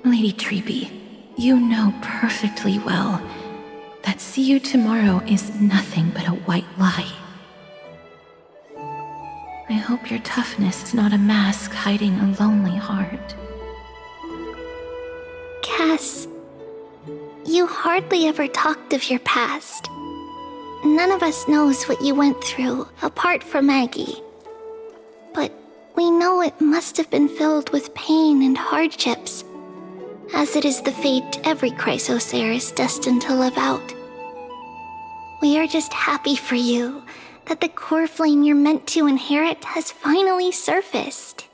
Lady Treby, you know perfectly well that see you tomorrow is nothing but a white lie. I hope your toughness is not a mask hiding a lonely heart. Cass, you hardly ever talked of your past. None of us knows what you went through, apart from Maggie. But we know it must have been filled with pain and hardships, as it is the fate every Chrysos heir is destined to live out. We are just happy for you that the core flame you're meant to inherit has finally surfaced.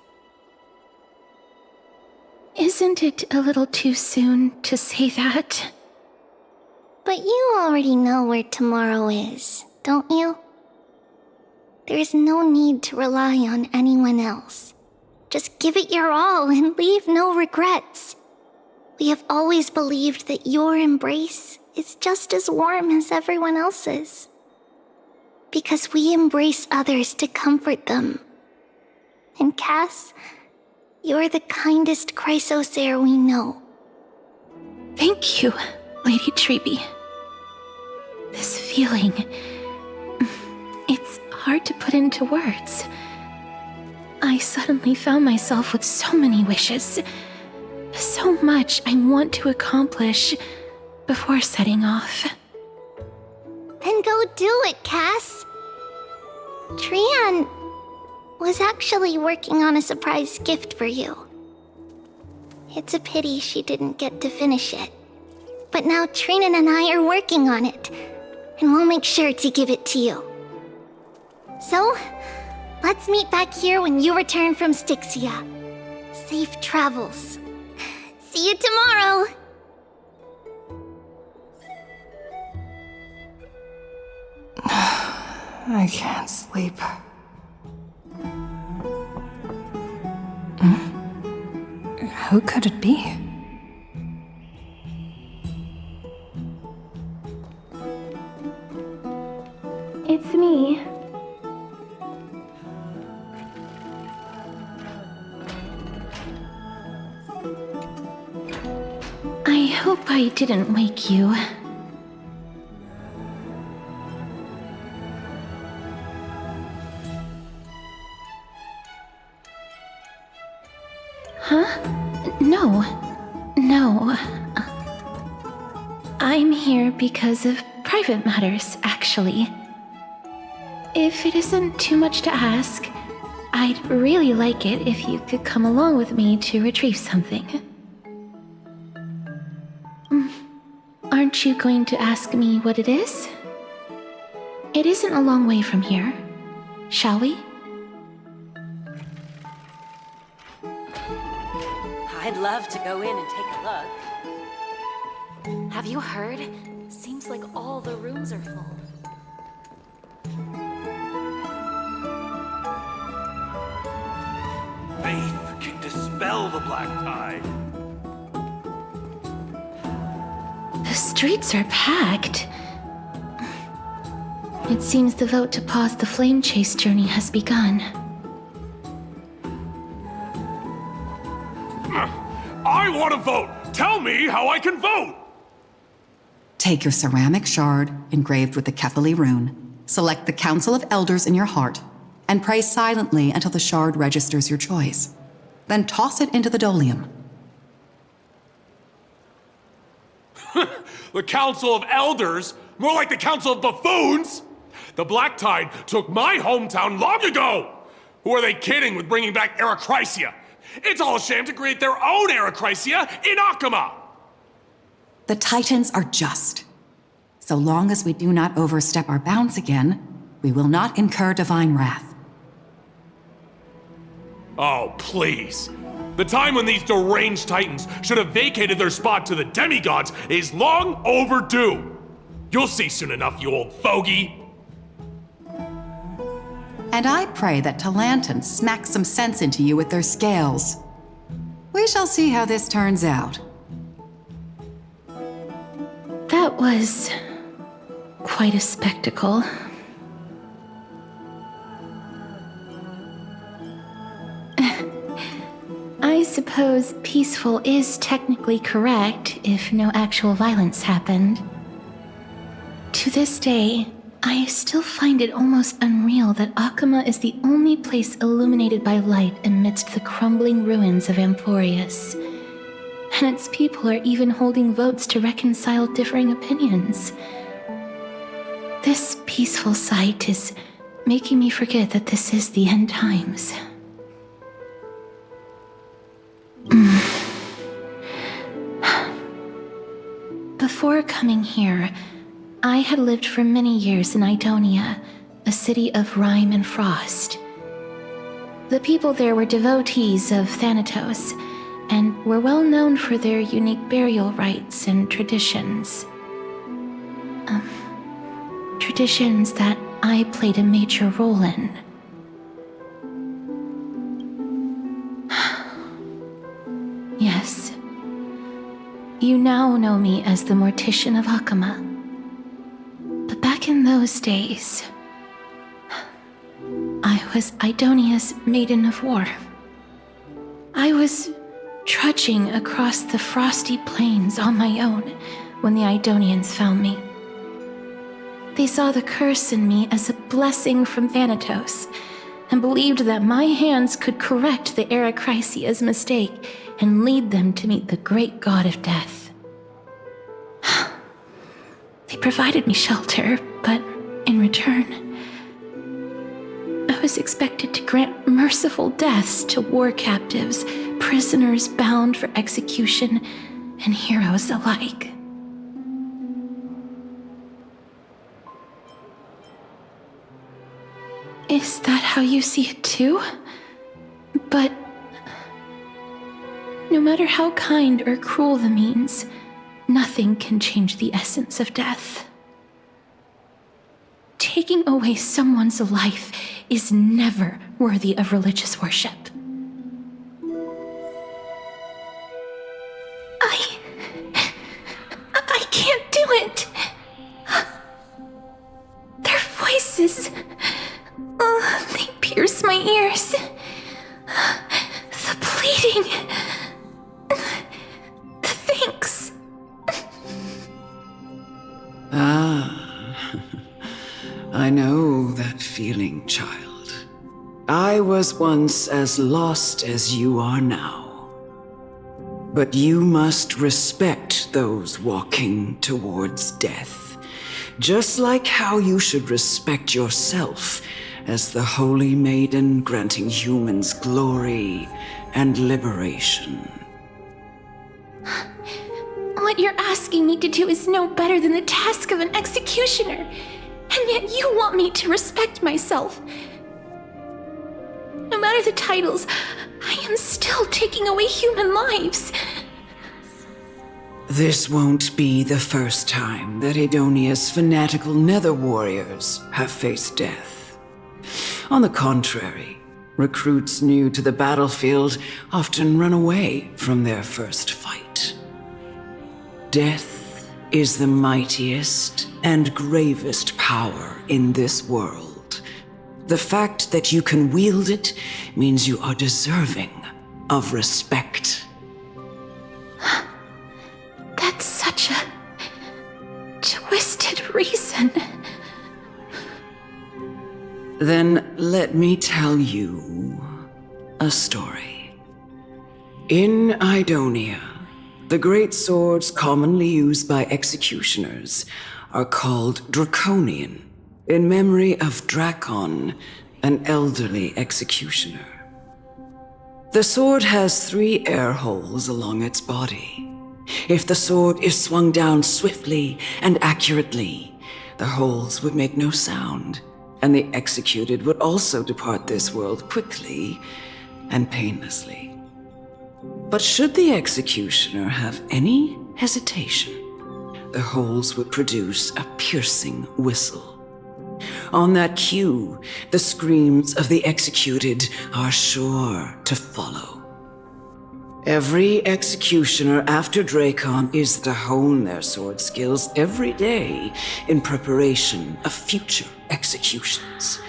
Isn't it a little too soon to say that? But you already know where tomorrow is, don't you? There's no need to rely on anyone else. Just give it your all and leave no regrets. We have always believed that your embrace is just as warm as everyone else's. Because we embrace others to comfort them. And Cass, you're the kindest Chrysos heir we know. Thank you, Lady Treby. This feeling, it's hard to put into words. I suddenly found myself with so many wishes. So much I want to accomplish before setting off. Then go do it, Cass. Trian was actually working on a surprise gift for you. It's a pity she didn't get to finish it. But now Trinan and I are working on it, and we'll make sure to give it to you. So, let's meet back here when you return from Styxia. Safe travels. See you tomorrow! I can't sleep. Who could it be? It's me. I hope I didn't wake you. Huh? No. I'm here because of private matters, actually. If it isn't too much to ask, I'd really like it if you could come along with me to retrieve something. Aren't you going to ask me what it is? It isn't a long way from here. Shall we? I'd love to go in and take a look. Have you heard? Seems like all the rooms are full. Faith can dispel the black tide. The streets are packed. It seems the vote to pause the flame chase journey has begun. I want to vote! Tell me how I can vote! Take your ceramic shard engraved with the Kefali rune, select the Council of Elders in your heart, and pray silently until the shard registers your choice. Then toss it into the Dolium. The Council of Elders? More like the Council of Buffoons! The Black Tide took my hometown long ago! Who are they kidding with bringing back Arachrysia? It's all a sham to create their own Arachrysia in Akama! The Titans are just. So long as we do not overstep our bounds again, we will not incur divine wrath. Oh, please. The time when these deranged Titans should have vacated their spot to the demigods is long overdue. You'll see soon enough, you old fogey. And I pray that Talanton smacks some sense into you with their scales. We shall see how this turns out. That was quite a spectacle. I suppose peaceful is technically correct if no actual violence happened. To this day, I still find it almost unreal that Akama is the only place illuminated by light amidst the crumbling ruins of Amphorius. And its people are even holding votes to reconcile differing opinions. This peaceful sight is making me forget that this is the end times. Before coming here, I had lived for many years in Idonia, a city of rime and frost. The people there were devotees of Thanatos, and were well known for their unique burial rites and traditions. Traditions that I played a major role in. Yes. You now know me as the Mortician of Akama. But back in those days, I was Idonia's Maiden of War. I was trudging across the frosty plains on my own when the Idonians found me. They saw the curse in me as a blessing from Thanatos, and believed that my hands could correct the Arachrysia's mistake and lead them to meet the great god of death. They provided me shelter, but in return, I was expected to grant merciful deaths to war captives, prisoners bound for execution, and heroes alike. Is that how you see it too? But no matter how kind or cruel the means, nothing can change the essence of death. Taking away someone's life is never worthy of religious worship. I can't do it. Their voices, they pierce my ears. The pleading, the thanks. I know that feeling, child. I was once as lost as you are now. But you must respect those walking towards death, just like how you should respect yourself as the Holy Maiden granting humans glory and liberation. What you're asking me to do is no better than the task of an executioner. And yet you want me to respect myself. No matter the titles, I am still taking away human lives. This won't be the first time that Edonia's fanatical nether warriors have faced death. On the contrary, recruits new to the battlefield often run away from their first fight. Death is the mightiest and gravest power in this world. The fact that you can wield it means you are deserving of respect. That's such a twisted reason. Then let me tell you a story. In Idonia, the great swords commonly used by executioners are called Draconian, in memory of Drakon, an elderly executioner. The sword has 3 air holes along its body. If the sword is swung down swiftly and accurately, the holes would make no sound, and the executed would also depart this world quickly and painlessly. But should the executioner have any hesitation, the holes would produce a piercing whistle. On that cue, the screams of the executed are sure to follow. Every executioner after Drakon is to hone their sword skills every day in preparation of future executions.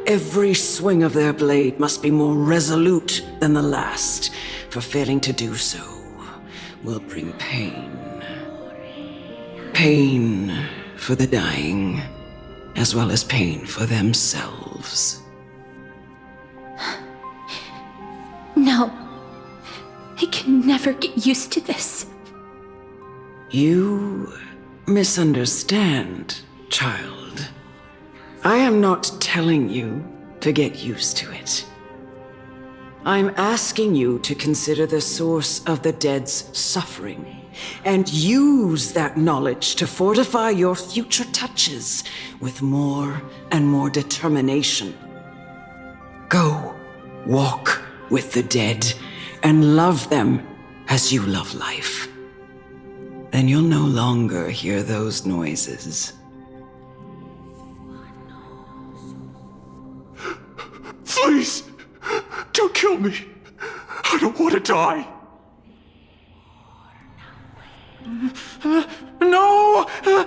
Every swing of their blade must be more resolute than the last, for failing to do so will bring pain. Pain for the dying, as well as pain for themselves. No. I can never get used to this. You misunderstand, child. I am not telling you to get used to it. I'm asking you to consider the source of the dead's suffering and use that knowledge to fortify your future touches with more and more determination. Go, walk with the dead and love them as you love life. Then you'll no longer hear those noises. Please, don't kill me. I don't want to die. No! No.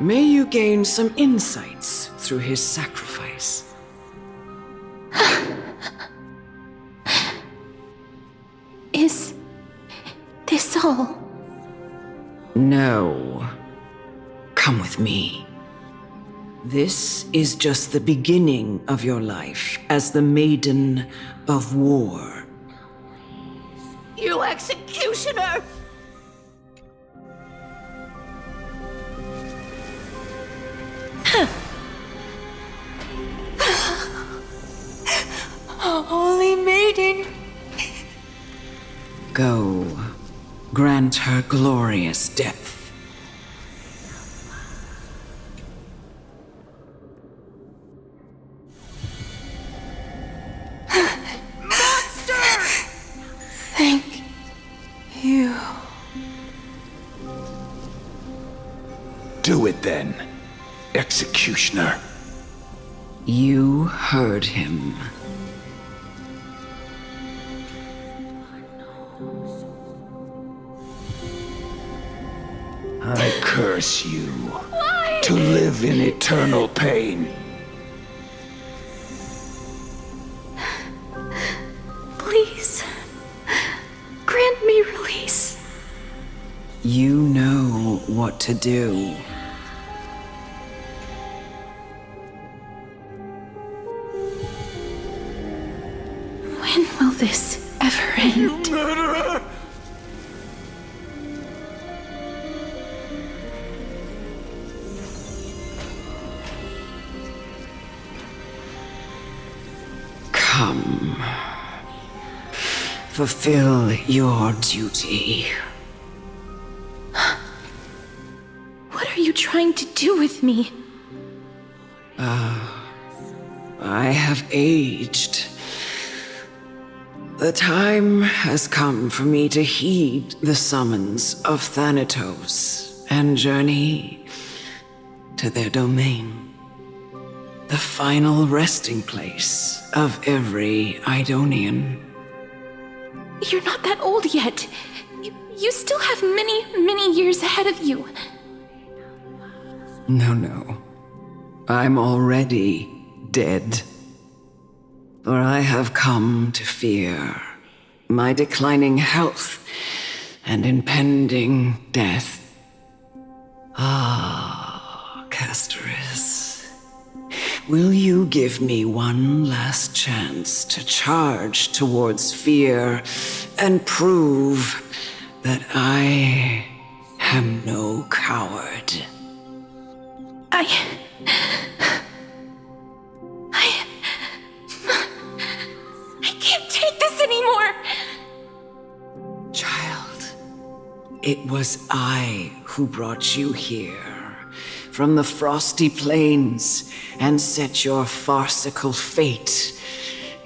May you gain some insights through his sacrifice. Is this all? No. Come with me. This is just the beginning of your life as the Maiden of War. You executioner! Holy Maiden! Go, grant her glorious death. Thank you. Do it then, executioner. You heard him. I curse you to live in eternal pain. Please, grant me release. You know what to do. When will this ever end? You murderer! Come. Fulfill your duty. What are you trying to do with me? I have aged. The time has come for me to heed the summons of Thanatos and journey to their domain. The final resting place of every Idonian. You're not that old yet. You still have many years ahead of you. No. I'm already dead. For I have come to fear my declining health and impending death. Ah, Castoris, will you give me one last chance to charge towards fear and prove that I am no coward? I can't take this anymore! Child, it was I who brought you here from the frosty plains and set your farcical fate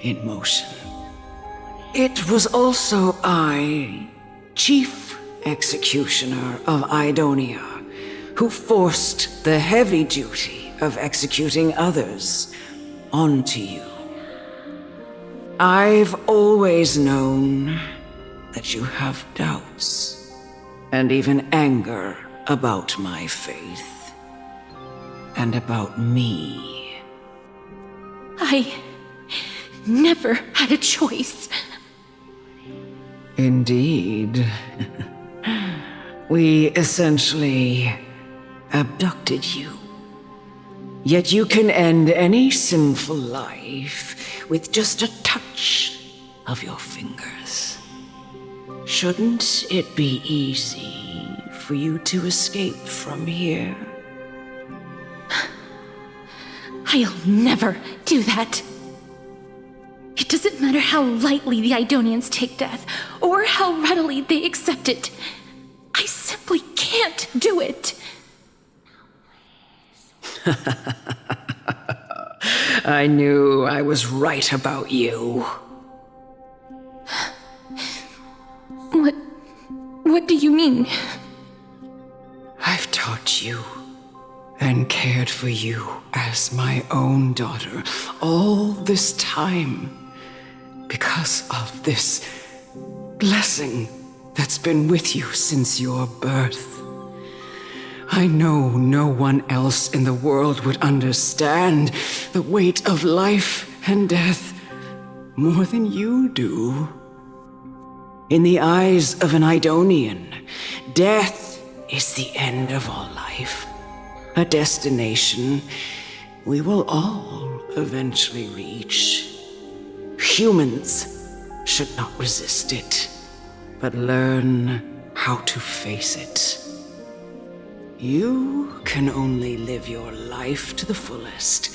in motion. It was also I, Chief Executioner of Idonia, who forced the heavy duty of executing others onto you. I've always known that you have doubts and even anger about my faith and about me. I never had a choice. Indeed. We essentially abducted you. Yet you can end any sinful life with just a touch of your fingers. Shouldn't it be easy for you to escape from here? I'll never do that. It doesn't matter how lightly the Idonians take death, or how readily they accept it. I simply can't do it. I knew I was right about you. What do you mean? I've taught you and cared for you as my own daughter all this time because of this blessing that's been with you since your birth. I know no one else in the world would understand the weight of life and death more than you do. In the eyes of an Idonian, death is the end of all life, a destination we will all eventually reach. Humans should not resist it, but learn how to face it. You can only live your life to the fullest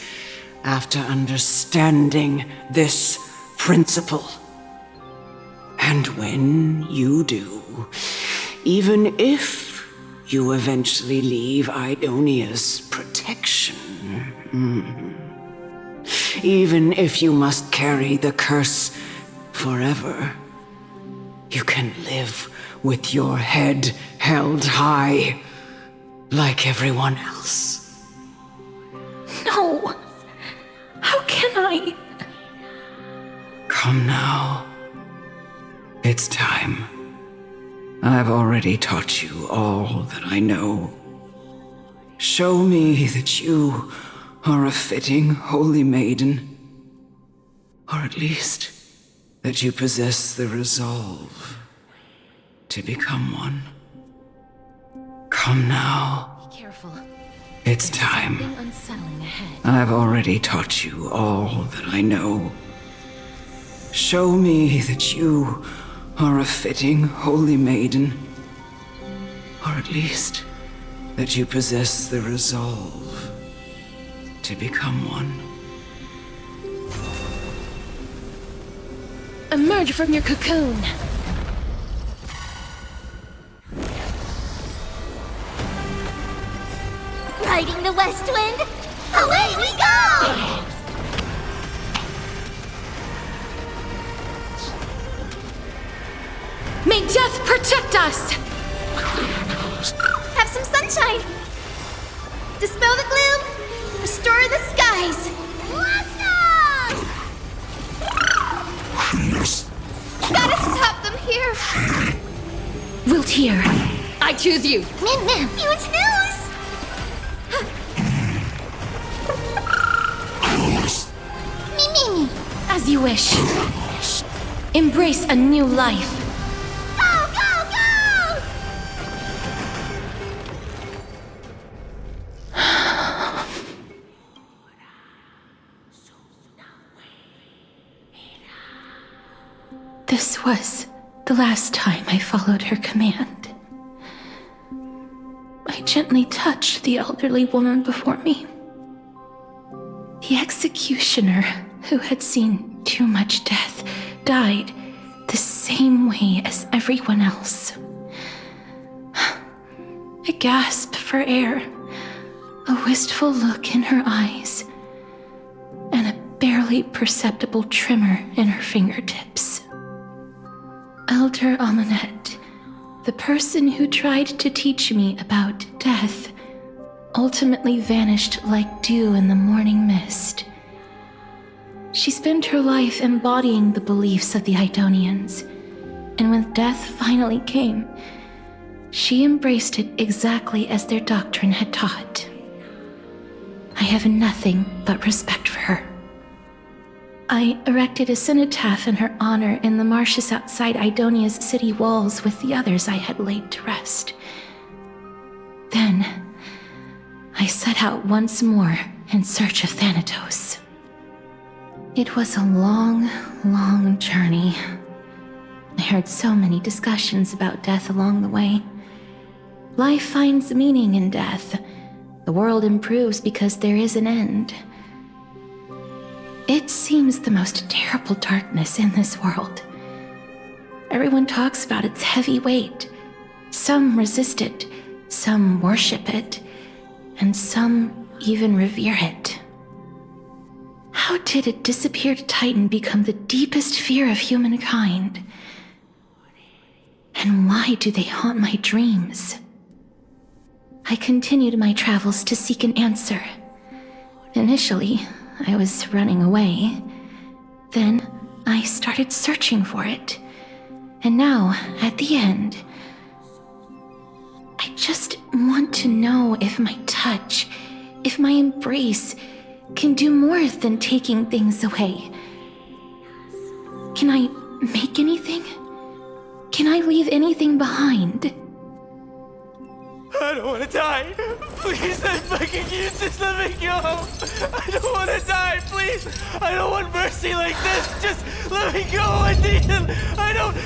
after understanding this principle. And when you do, even if you eventually leave Idonia's protection, even if you must carry the curse forever, you can live with your head held high, like everyone else. No! Why? Come now. It's time. I've already taught you all that I know. Show me that you are a fitting holy maiden, or at least that you possess the resolve to become one. Come now. Be careful. It's There's time. something unsettling ahead. I've already taught you all that I know. Show me that you are a fitting holy maiden, or at least that you possess the resolve to become one. Emerge from your cocoon. Riding the west wind, away we go! May death protect us! Have some sunshine! Dispel the gloom! Restore the skies! Gotta stop them here! Wilt hear. I choose you. Man, you choose! Me. As you wish. Embrace a new life. Go, go, go! This was the last time I followed her command. I gently touched the elderly woman before me. The executioner, who had seen too much death, died the same way as everyone else. A gasp for air, a wistful look in her eyes, and a barely perceptible tremor in her fingertips. Elder Amunet, the person who tried to teach me about death, ultimately vanished like dew in the morning mist. She spent her life embodying the beliefs of the Idonians, and when death finally came, she embraced it exactly as their doctrine had taught. I have nothing but respect for her. I erected a cenotaph in her honor in the marshes outside Idonia's city walls with the others I had laid to rest. Then, I set out once more in search of Thanatos. It was a long, long journey. I heard so many discussions about death along the way. Life finds meaning in death. The world improves because there is an end. It seems the most terrible darkness in this world. Everyone talks about its heavy weight. Some resist it, some worship it, and some even revere it. How did a disappeared titan become the deepest fear of humankind? And why do they haunt my dreams? I continued my travels to seek an answer. Initially, I was running away. Then, I started searching for it. And now, at the end, I just want to know if my touch, if my embrace, can do more than taking things away. Can I make anything? Can I leave anything behind? I don't want to die. Please, I'm begging you, just let me go. I don't want to die, please. I don't want mercy like this. Just let me go. I need him. I don't...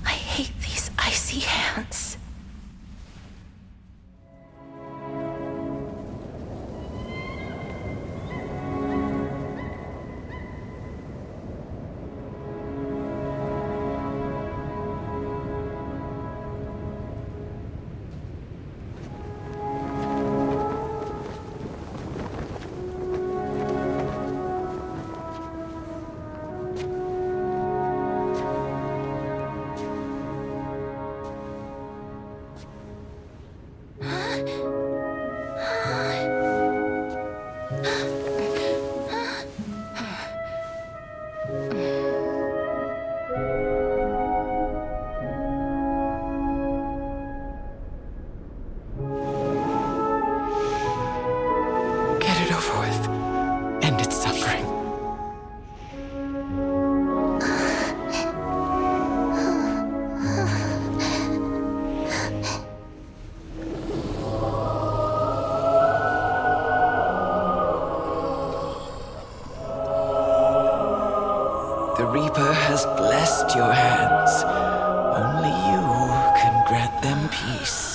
I hate these icy hands. Reaper has blessed your hands. Only you can grant them peace.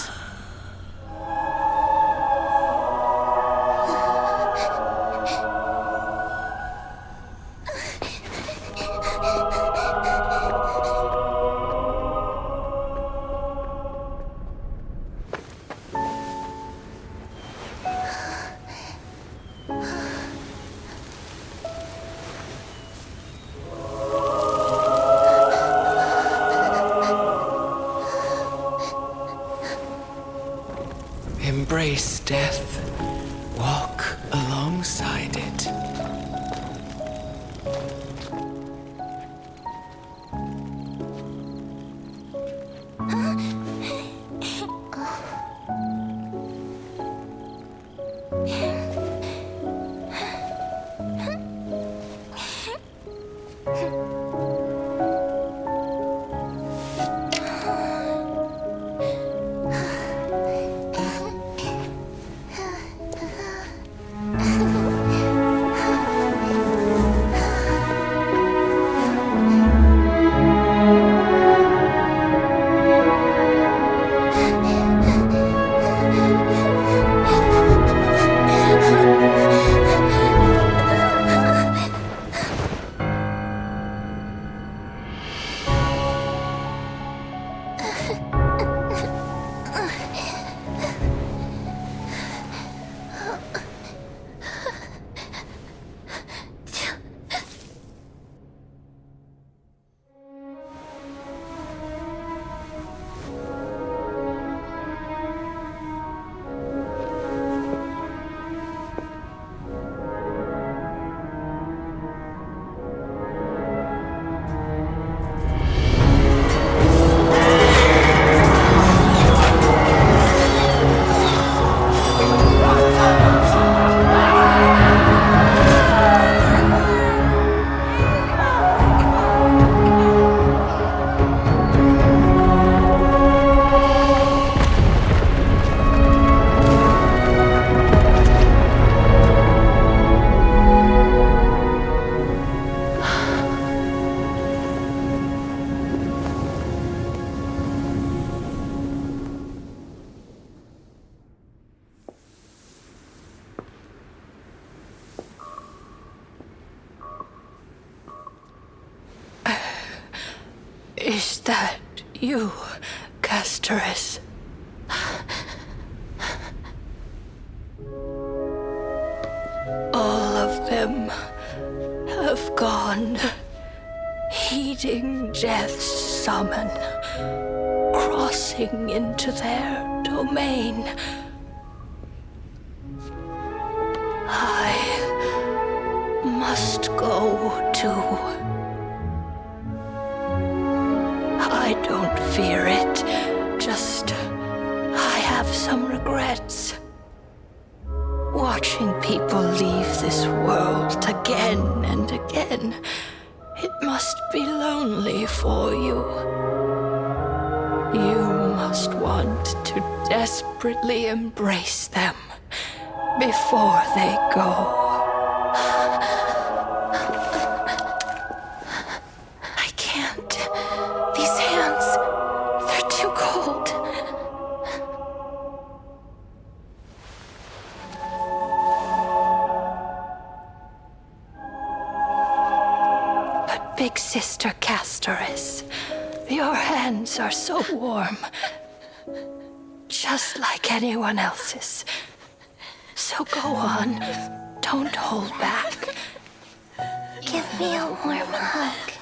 Embrace death. Walk alongside it. Is that you, Castorus? All of them have gone, heeding death's summon, crossing into their domain. I must go too. I don't fear it, just I have some regrets. Watching people leave this world again and again, it must be lonely for you. You must want to desperately embrace them before they go. I can't. These hands, they're too cold. But Big Sister Castorus, your hands are so warm. Just like anyone else's. So go on. Don't hold back. Give me a warm hug.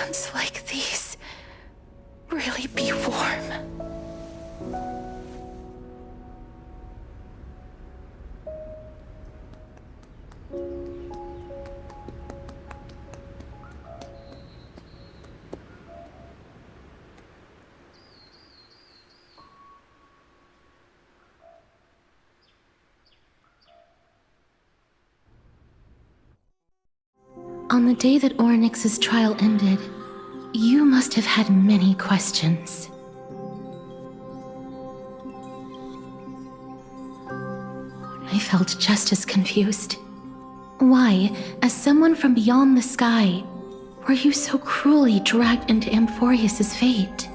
lands like these really be warm? On the day that Oryx's trial ended, you must have had many questions. I felt just as confused. Why, as someone from beyond the sky, were you so cruelly dragged into Amphorius's fate?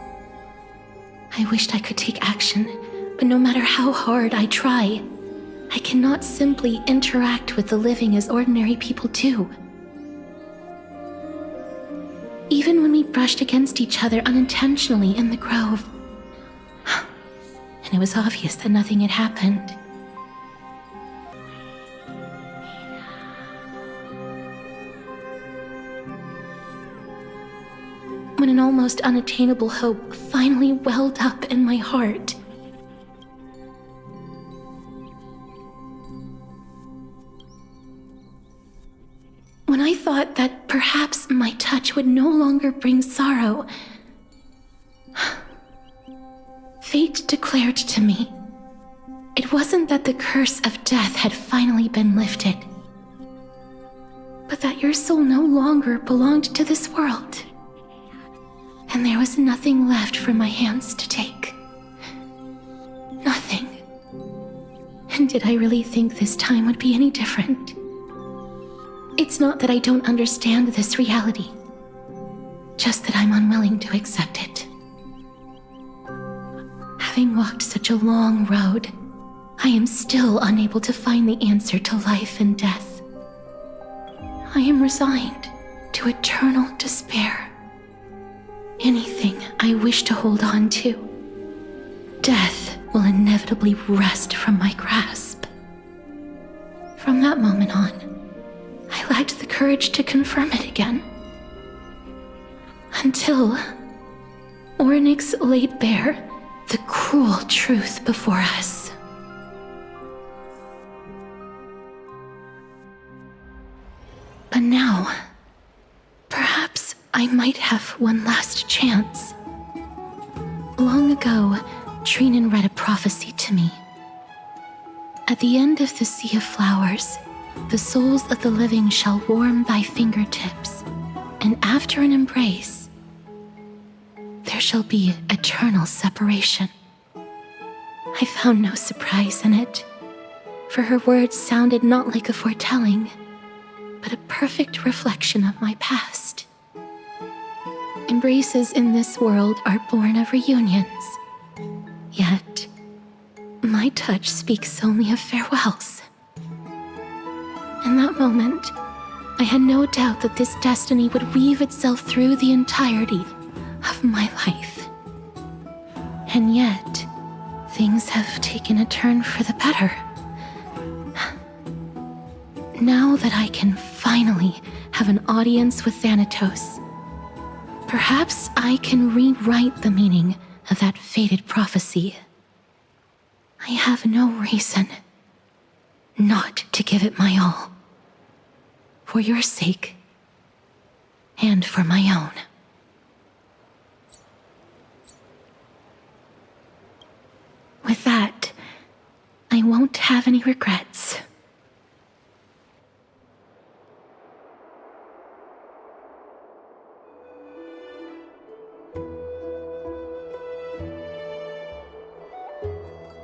I wished I could take action, but no matter how hard I try, I cannot simply interact with the living as ordinary people do. Even when we brushed against each other unintentionally in the grove, and it was obvious that nothing had happened. When an almost unattainable hope finally welled up in my heart. When I thought that perhaps my touch would no longer bring sorrow, fate declared to me, it wasn't that the curse of death had finally been lifted, but that your soul no longer belonged to this world. And there was nothing left for my hands to take. Nothing. And did I really think this time would be any different? It's not that I don't understand this reality, just that I'm unwilling to accept it. Having walked such a long road, I am still unable to find the answer to life and death. I am resigned to eternal despair. Anything I wish to hold on to, death will inevitably wrest from my grasp. From that moment on, I lacked the courage to confirm it again. Until Oryx laid bare the cruel truth before us. But now, perhaps I might have one last chance. Long ago, Trinan read a prophecy to me. At the end of the Sea of Flowers, the souls of the living shall warm thy fingertips, and after an embrace, there shall be eternal separation. I found no surprise in it, for her words sounded not like a foretelling, but a perfect reflection of my past. Embraces in this world are born of reunions, yet my touch speaks only of farewells. In that moment, I had no doubt that this destiny would weave itself through the entirety of my life. And yet, things have taken a turn for the better. Now that I can finally have an audience with Thanatos, perhaps I can rewrite the meaning of that fated prophecy. I have no reason not to give it my all. For your sake, and for my own. With that, I won't have any regrets.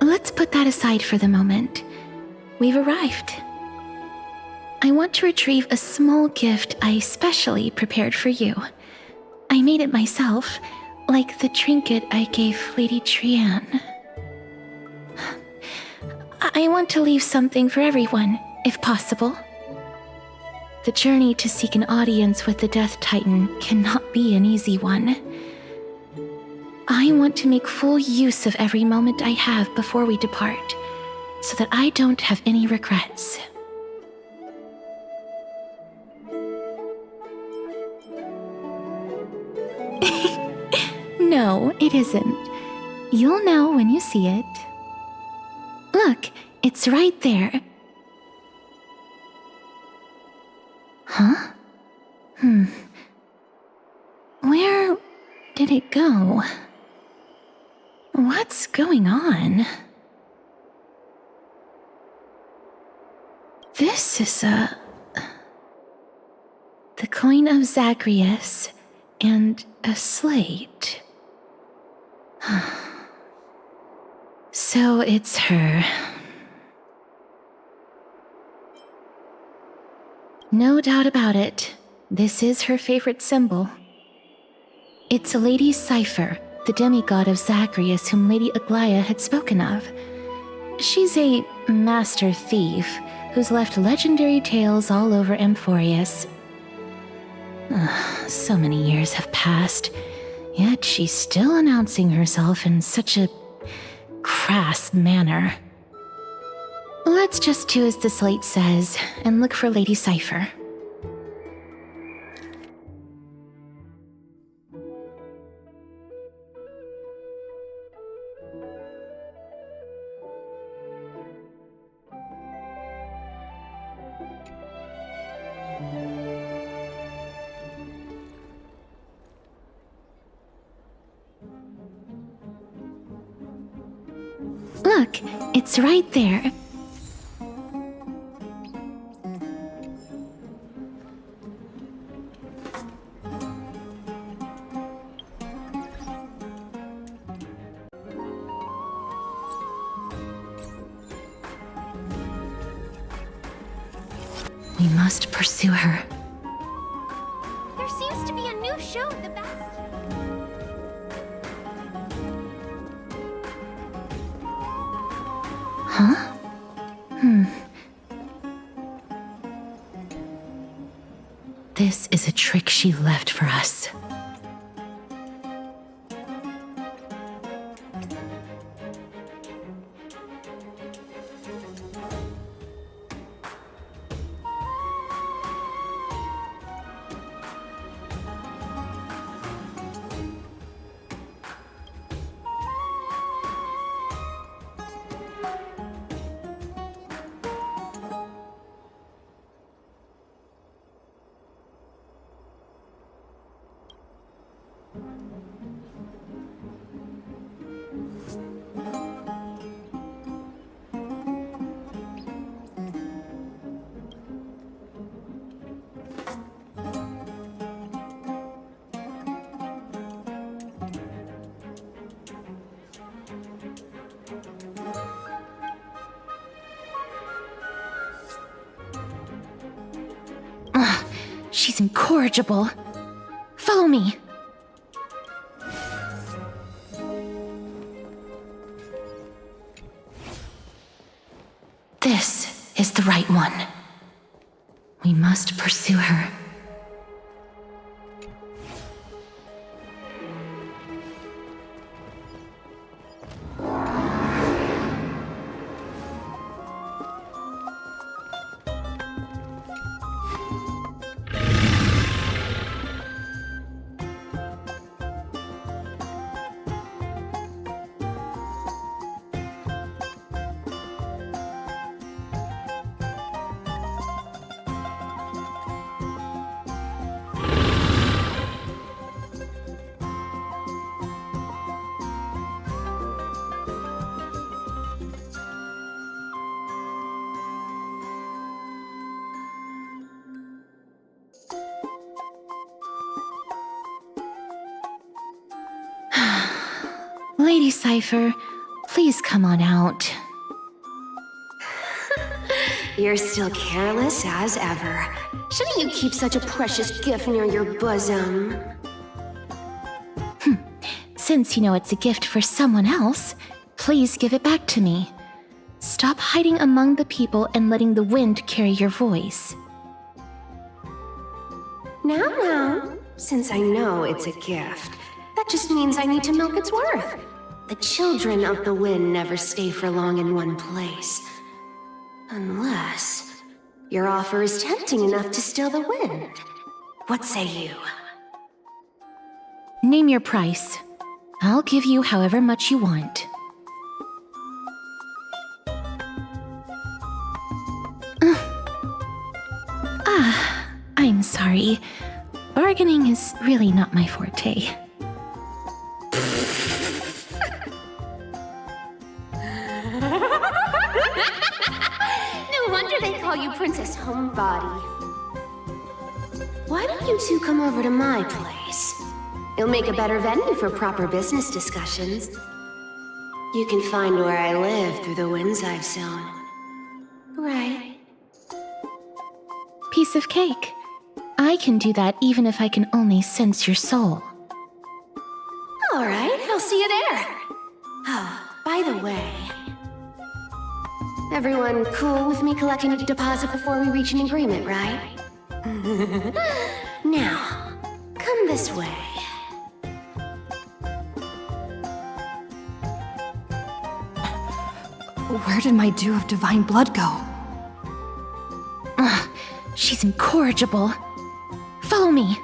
Let's put that aside for the moment. We've arrived. I want to retrieve a small gift I specially prepared for you. I made it myself, like the trinket I gave Lady Trian. I want to leave something for everyone, if possible. The journey to seek an audience with the Death Titan cannot be an easy one. I want to make full use of every moment I have before we depart, so that I don't have any regrets. No, it isn't. You'll know when you see it. Look, it's right there. Huh? Where did it go? What's going on? This is the coin of Zagreus and a slate. So it's her. No doubt about it. This is her favorite symbol. It's Lady Cypher, the demigod of Zagreus whom Lady Aglaia had spoken of. She's a master thief who's left legendary tales all over Amphorius. So many years have passed, yet she's still announcing herself in such a crass manner. Let's just do as the slate says and look for Lady Cypher. Look, it's right there. We must pursue her. There seems to be a new show at the back. Huh? This is a trick she left for us. She's incorrigible. Follow me. This is the right one. We must pursue her. Lady Cypher, please come on out. You're still careless as ever. Shouldn't you keep such a precious gift near your bosom? Since you know it's a gift for someone else, please give it back to me. Stop hiding among the people and letting the wind carry your voice. Now, since I know it's a gift, that just means I need to milk its worth. The children of the wind never stay for long in one place. Unless your offer is tempting enough to steal the wind. What say you? Name your price. I'll give you however much you want. I'm sorry. Bargaining is really not my forte. No wonder they call you Princess Homebody. Why don't you two come over to my place? It'll make a better venue for proper business discussions. You can find where I live through the winds I've sown. Right. Piece of cake. I can do that even if I can only sense your soul. All right, I'll see you there. Oh, by the way, everyone cool with me collecting a deposit before we reach an agreement, right? Now, come this way. Where did my dew of divine blood go? Ugh, she's incorrigible. Follow me.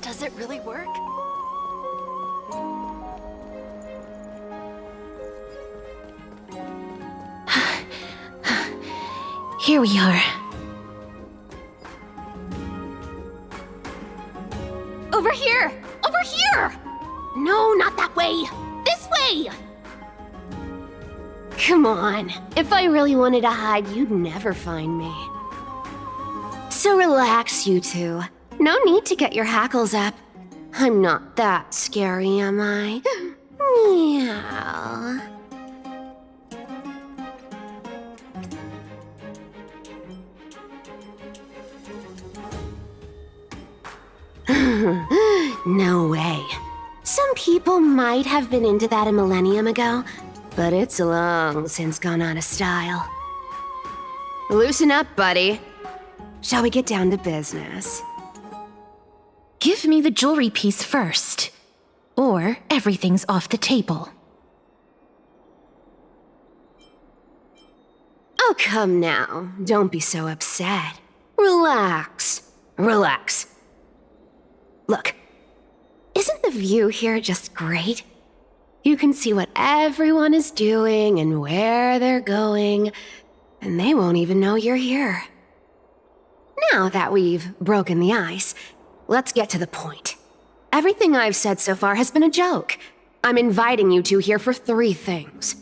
Does it really work? Here we are. Over here! Over here! No, not that way! This way! Come on. If I really wanted to hide, you'd never find me. So relax, you two. No need to get your hackles up. I'm not that scary, am I? Meow. No way. Some people might have been into that a millennium ago, but it's long since gone out of style. Loosen up, buddy. Shall we get down to business? Give me the jewelry piece first, or everything's off the table. Oh, come now. Don't be so upset. Relax. Relax. Look, isn't the view here just great? You can see what everyone is doing and where they're going, and they won't even know you're here. Now that we've broken the ice, let's get to the point. Everything I've said so far has been a joke. I'm inviting you two here for 3 things.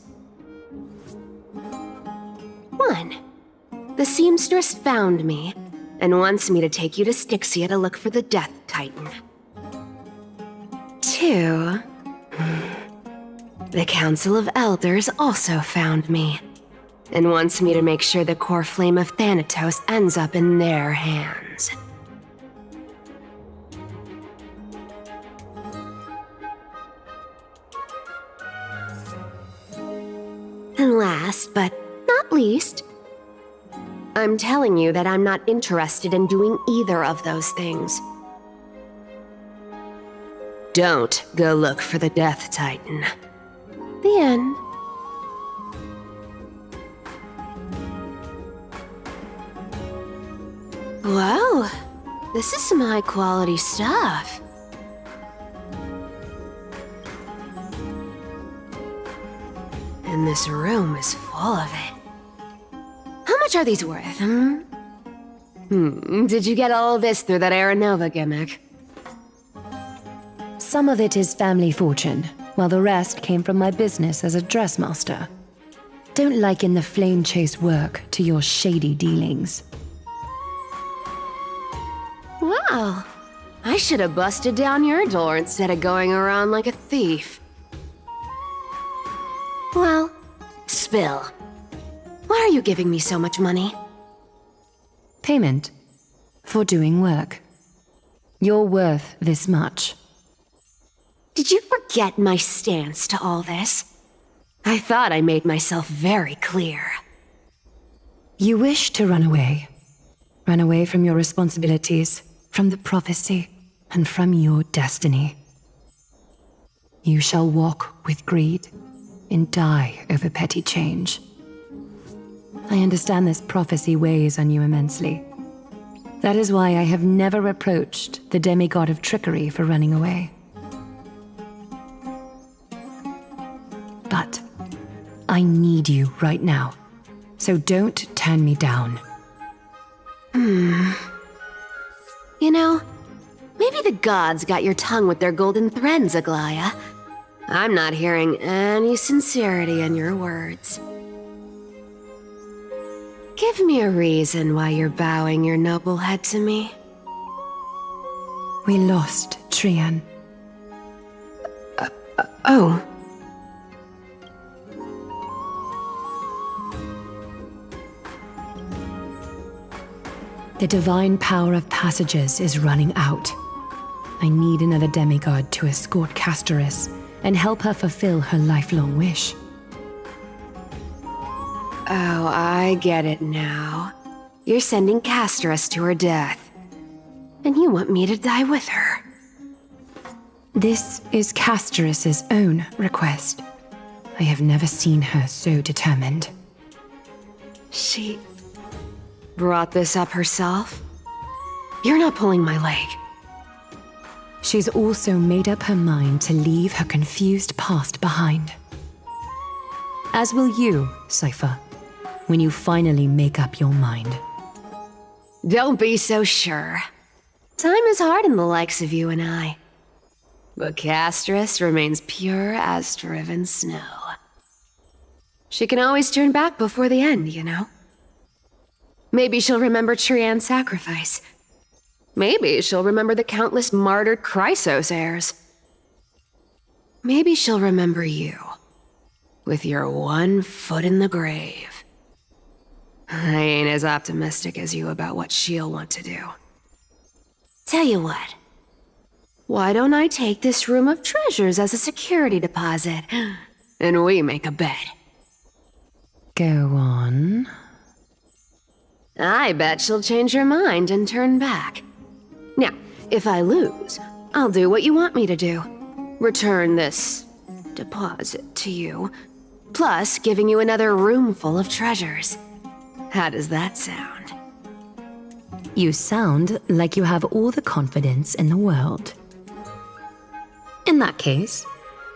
1. The seamstress found me and wants me to take you to Styxia to look for the Death Titan. 2. The Council of Elders also found me and wants me to make sure the core flame of Thanatos ends up in their hands. And last, but not least, I'm telling you that I'm not interested in doing either of those things. Don't go look for the Death Titan. The end. Wow, this is some high-quality stuff. And this room is full of it. How much are these worth, Did you get all this through that Aranova gimmick? Some of it is family fortune, while the rest came from my business as a dressmaster. Don't liken the flame chase work to your shady dealings. Wow, I should have busted down your door instead of going around like a thief. Well, spill. Why are you giving me so much money? Payment for doing work. You're worth this much. Did you forget my stance to all this? I thought I made myself very clear. You wish to run away. Run away from your responsibilities, from the prophecy, and from your destiny. You shall walk with greed and die over petty change. I understand this prophecy weighs on you immensely. That is why I have never reproached the demigod of trickery for running away. But I need you right now, so don't turn me down. You know, maybe the gods got your tongue with their golden threads, Aglaya. I'm not hearing any sincerity in your words. Give me a reason why you're bowing your noble head to me. We lost Trian. Oh. The divine power of passages is running out. I need another demigod to escort Castoris and help her fulfill her lifelong wish. Oh, I get it now. You're sending Castoris to her death. And you want me to die with her. This is Castoris' own request. I have never seen her so determined. She brought this up herself? You're not pulling my leg. She's also made up her mind to leave her confused past behind. As will you, Cypher, when you finally make up your mind. Don't be so sure. Time is hard in the likes of you and I. But Castoris remains pure as driven snow. She can always turn back before the end, you know? Maybe she'll remember Trian's sacrifice. Maybe she'll remember the countless martyred Chrysos heirs. Maybe she'll remember you, with your one foot in the grave. I ain't as optimistic as you about what she'll want to do. Tell you what, why don't I take this room of treasures as a security deposit, and we make a bet? Go on. I bet she'll change her mind and turn back. Now, if I lose, I'll do what you want me to do. Return this deposit to you, plus giving you another room full of treasures. How does that sound? You sound like you have all the confidence in the world. In that case,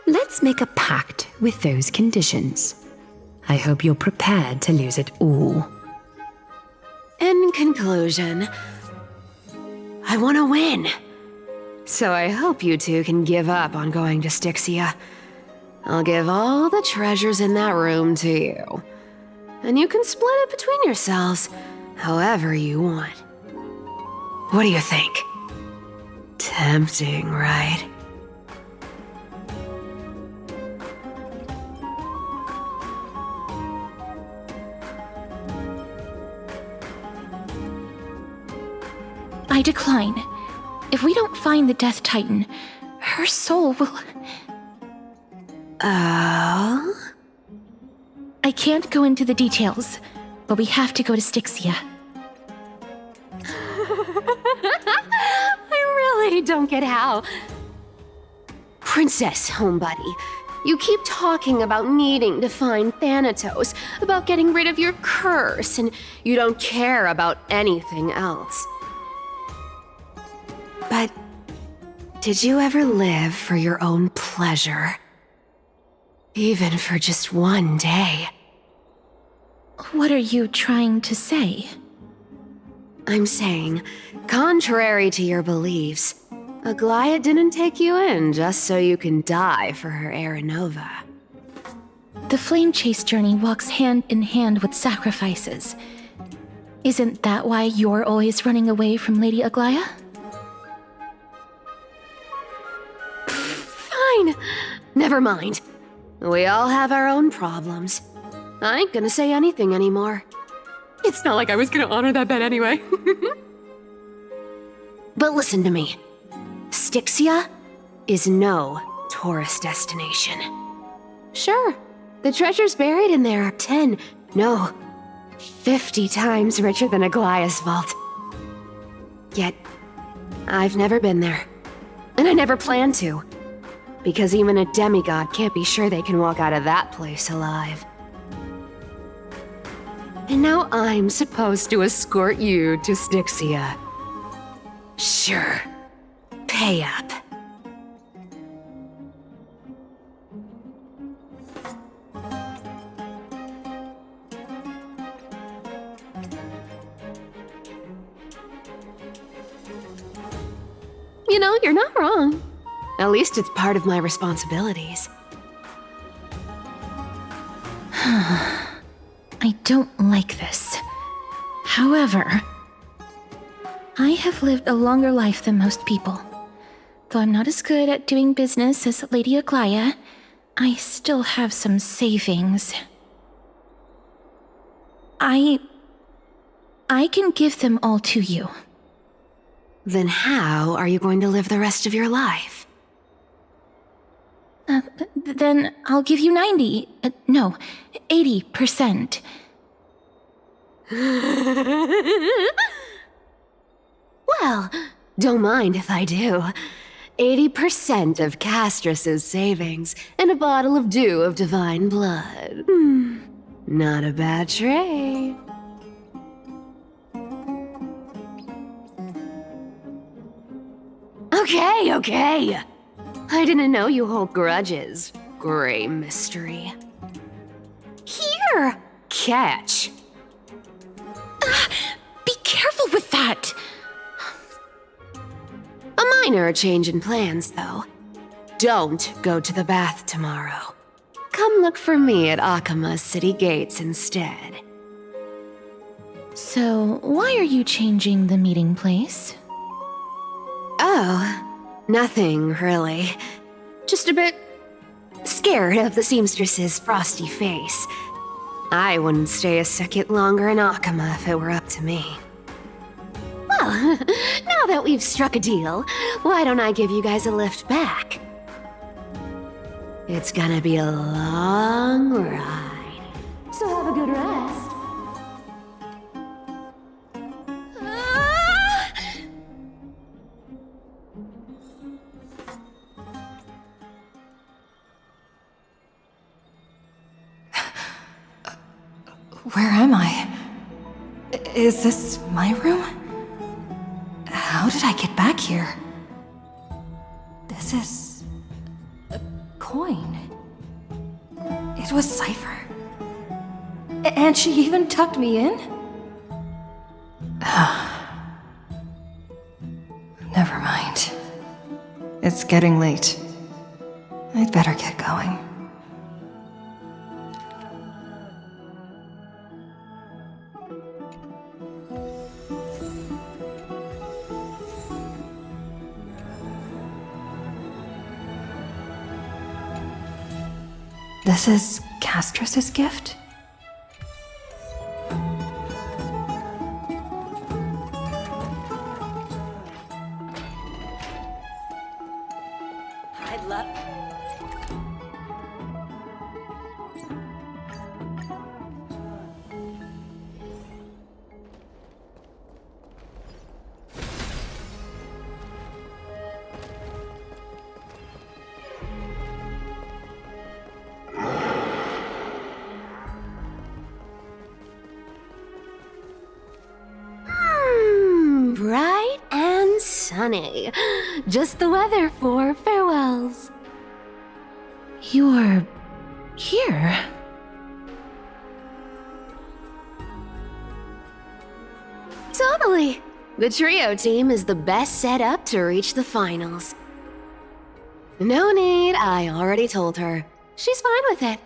let's make a pact with those conditions. I hope you're prepared to lose it all. In conclusion, I want to win. So I hope you two can give up on going to Styxia. I'll give all the treasures in that room to you. And you can split it between yourselves, however you want. What do you think? Tempting, right? I decline. If we don't find the Death Titan, her soul will... Oh? I can't go into the details, but we have to go to Styxia. I really don't get how. Princess, homebuddy, you keep talking about needing to find Thanatos, about getting rid of your curse, and you don't care about anything else. But did you ever live for your own pleasure? Even for just one day? What are you trying to say? I'm saying, contrary to your beliefs, Aglaya didn't take you in just so you can die for her Aranova. The flame chase journey walks hand in hand with sacrifices. Isn't that why you're always running away from Lady Aglaya? Fine. Never mind. We all have our own problems. I ain't gonna say anything anymore. It's not like I was gonna honor that bet anyway. But listen to me. Styxia is no tourist destination. Sure, the treasures buried in there are 10, no, 50 times richer than Aglaya's vault. Yet, I've never been there. And I never plan to. Because even a demigod can't be sure they can walk out of that place alive. And now I'm supposed to escort you to Styxia. Sure. Pay up. You know, you're not wrong. At least it's part of my responsibilities. I don't like this. However, I have lived a longer life than most people. Though I'm not as good at doing business as Lady Aglaya, I still have some savings. I can give them all to you. Then how are you going to live the rest of your life? Then I'll give you 80%. Well, don't mind if I do. 80% of Castrus's savings and a bottle of dew of divine blood. Not a bad trade. Okay. I didn't know you hold grudges, Gray Mystery. Here! Catch. Be careful with that! A minor change in plans, though. Don't go to the bath tomorrow. Come look for me at Akima's city gates instead. So, why are you changing the meeting place? Oh, nothing really. Just a bit scared of the seamstress's frosty face. I wouldn't stay a second longer in Akima if it were up to me. Well, now that we've struck a deal, why don't I give you guys a lift back? It's gonna be a long ride, so have a good rest. Where am I? Is this my room? How did I get back here? This is a coin. It was Cypher. And she even tucked me in? Never mind. It's getting late. I'd better get going. This is Castrus's gift? I'd love... Bright and sunny. Just the weather for farewells. You're here? Totally. The trio team is the best set up to reach the finals. No need, I already told her. She's fine with it.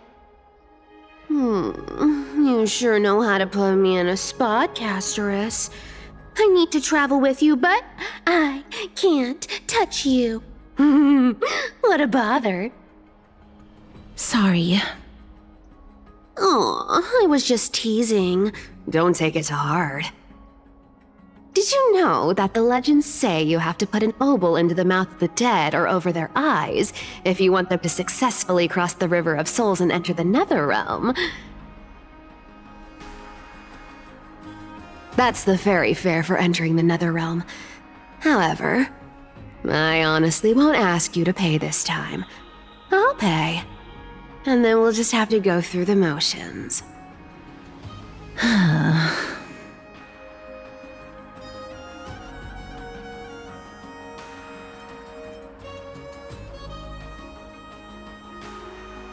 You sure know how to put me in a spot, Casterus. I need to travel with you, but I can't touch you. What a bother. Sorry. Aw, I was just teasing. Don't take it to heart. Did you know that the legends say you have to put an obol into the mouth of the dead or over their eyes if you want them to successfully cross the River of Souls and enter the Netherrealm? That's the fairy fare for entering the Netherrealm. However, I honestly won't ask you to pay this time. I'll pay. And then we'll just have to go through the motions.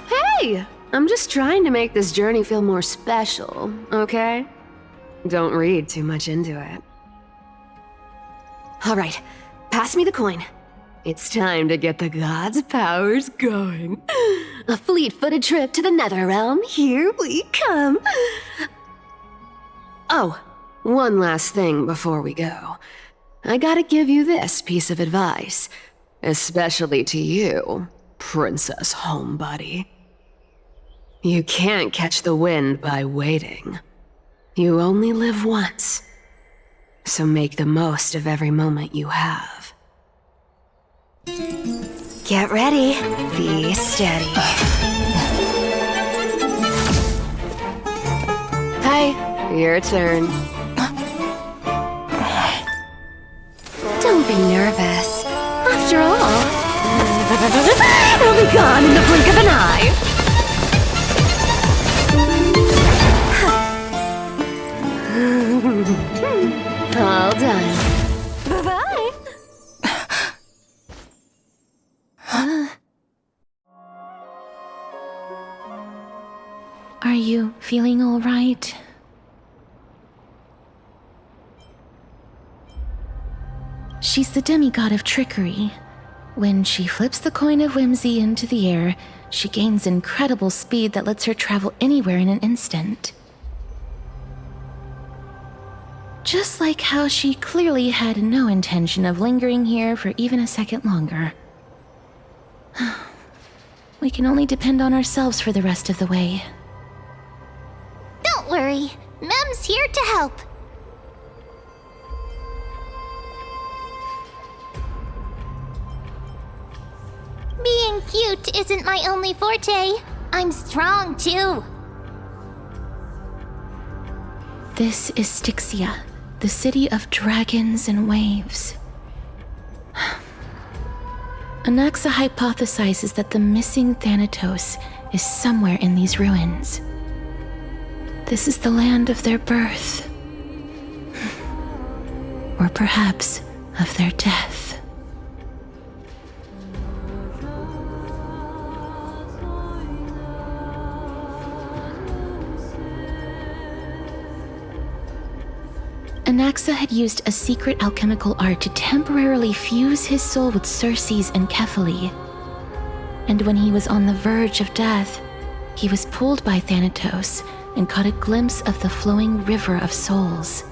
Hey! I'm just trying to make this journey feel more special, okay? Don't read too much into it. Alright, pass me the coin. It's time to get the gods' powers going. A fleet-footed trip to the Netherrealm, here we come. Oh, one last thing before we go. I gotta give you this piece of advice, especially to you, Princess Homebody. You can't catch the wind by waiting. You only live once, so make the most of every moment you have. Get ready, be steady. Hey, your turn. Don't be nervous. After all, it'll be gone in the blink of an eye. All done. Bye-bye. Are you feeling all right? She's the demigod of trickery. When she flips the coin of whimsy into the air, she gains incredible speed that lets her travel anywhere in an instant. Just like how she clearly had no intention of lingering here for even a second longer. We can only depend on ourselves for the rest of the way. Don't worry, Mem's here to help. Being cute isn't my only forte. I'm strong too. This is Styxia, the city of dragons and waves. Anaxa hypothesizes that the missing Thanatos is somewhere in these ruins. This is the land of their birth. Or perhaps of their death. Anaxa had used a secret alchemical art to temporarily fuse his soul with Circe's and Kephae. And when he was on the verge of death, he was pulled by Thanatos and caught a glimpse of the flowing river of souls.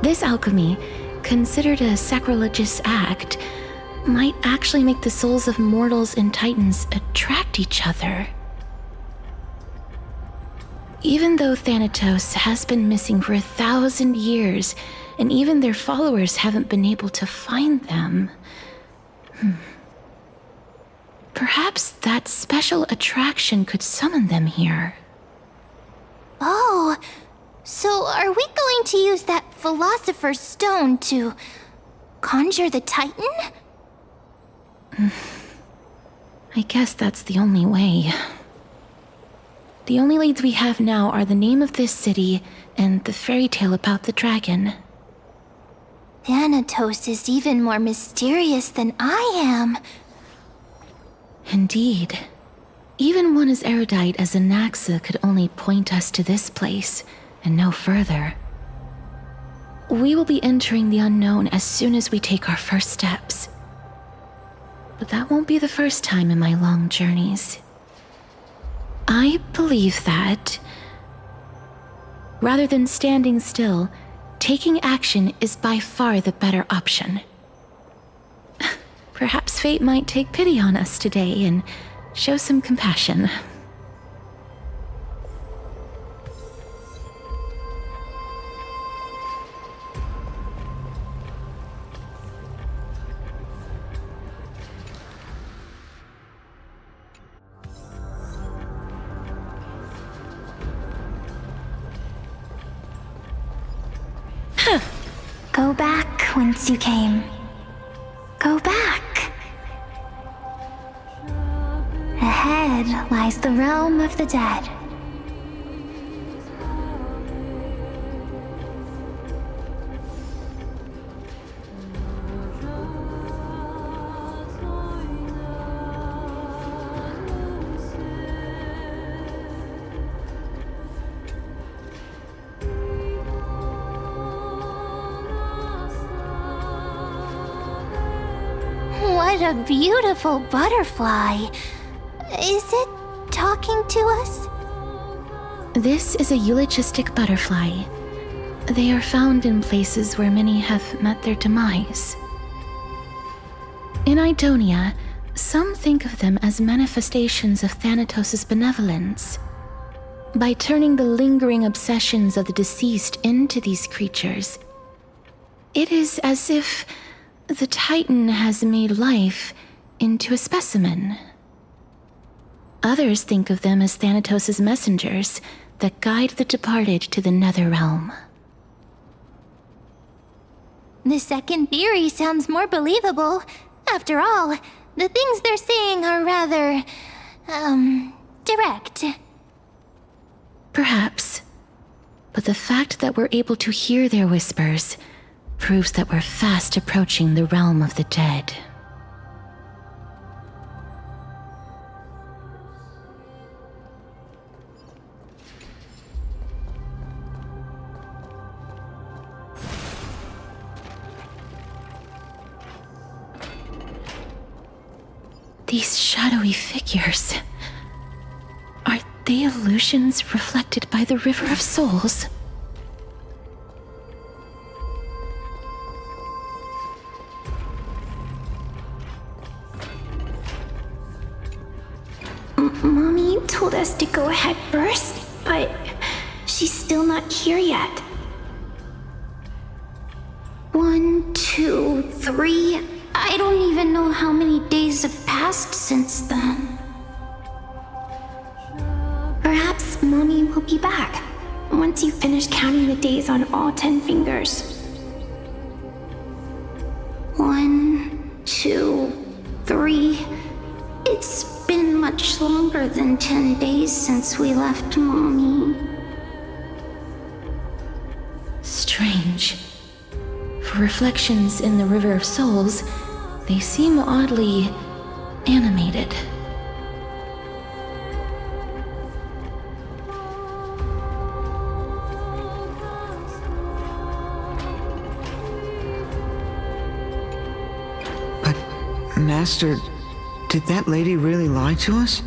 This alchemy, considered a sacrilegious act, might actually make the souls of mortals and titans attract each other. Even though Thanatos has been missing for 1,000 years, and even their followers haven't been able to find them, perhaps that special attraction could summon them here. Oh, so are we going to use that Philosopher's Stone to conjure the Titan? I guess that's the only way. The only leads we have now are the name of this city and the fairy tale about the dragon. Thanatos is even more mysterious than I am. Indeed. Even one as erudite as Anaxa could only point us to this place, and no further. We will be entering the unknown as soon as we take our first steps. But that won't be the first time in my long journeys. I believe that, rather than standing still, taking action is by far the better option. Perhaps fate might take pity on us today and show some compassion. back whence you came. Go back. Ahead lies the realm of the dead. What a beautiful butterfly. Is it talking to us? This is a eulogistic butterfly. They are found in places where many have met their demise. In Idonia, some think of them as manifestations of Thanatos' benevolence. By turning the lingering obsessions of the deceased into these creatures, it is as if the Titan has made life into a specimen. Others think of them as Thanatos' messengers that guide the departed to the nether realm. The second theory sounds more believable. After all, the things they're saying are rather, direct. Perhaps. But the fact that we're able to hear their whispers proves that we're fast approaching the realm of the dead. These shadowy figures. Are they illusions reflected by the River of Souls? Mommy told us to go ahead first, but she's still not here yet. 1, 2, 3. I don't even know how many days have passed since then. Perhaps Mommy will be back once you finish counting the days on all 10 fingers. 1, 2, 3. It's been much longer than 10 days since we left Mommy. Strange. For reflections in the River of Souls, they seem oddly animated. But, Master, did that lady really lie to us?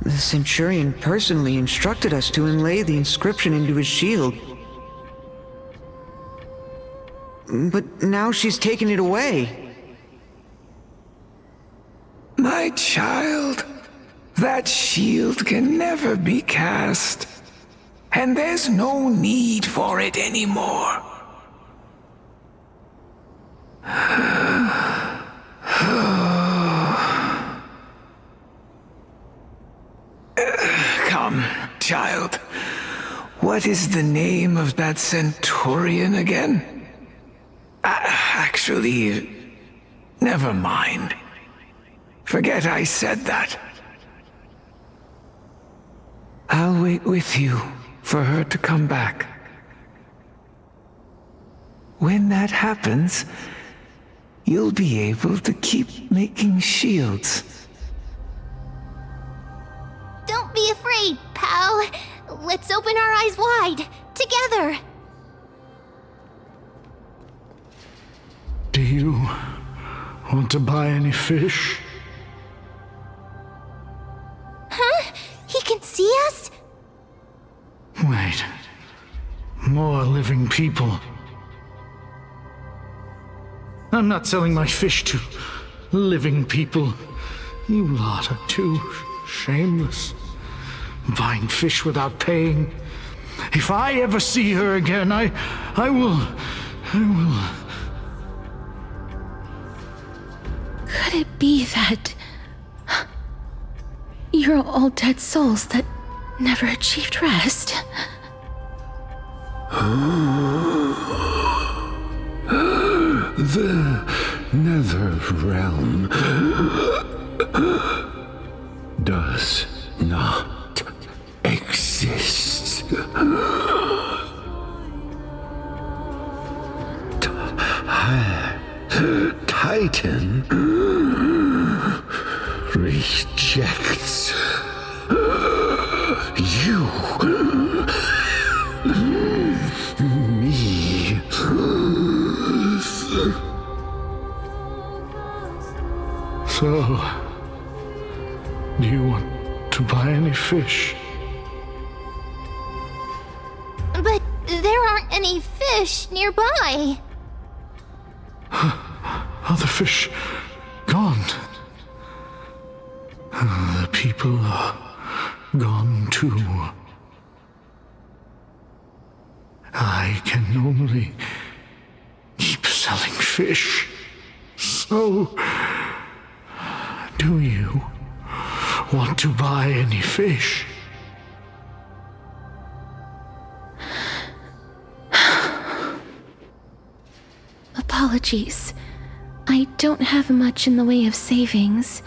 The Centurion personally instructed us to inlay the inscription into his shield. But now she's taken it away. My child, that shield can never be cast, and there's no need for it anymore. Come, child. What is the name of that Centurion again? Actually, never mind. Forget I said that. I'll wait with you for her to come back. When that happens, you'll be able to keep making shields. Don't be afraid, pal. Let's open our eyes wide, together. Do you want to buy any fish? Huh? He can see us? Wait. More living people. I'm not selling my fish to living people. You lot are too shameless. Buying fish without paying. If I ever see her again, I will... Could it be that you're all dead souls that never achieved rest? the nether realm does not exist. Titan rejects you. Me. So, do you want to buy any fish? But there aren't any fish nearby. Are the fish gone? The people are gone too. I can only keep selling fish. So, do you want to buy any fish? Apologies. I don't have much in the way of savings,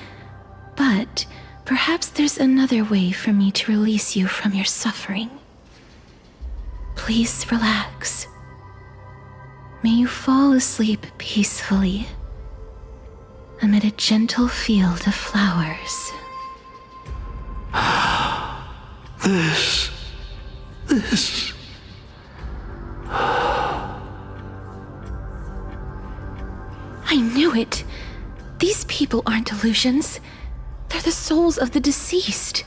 but perhaps there's another way for me to release you from your suffering. Please relax. May you fall asleep peacefully amid a gentle field of flowers. This. I knew it. These people aren't illusions. They're the souls of the deceased.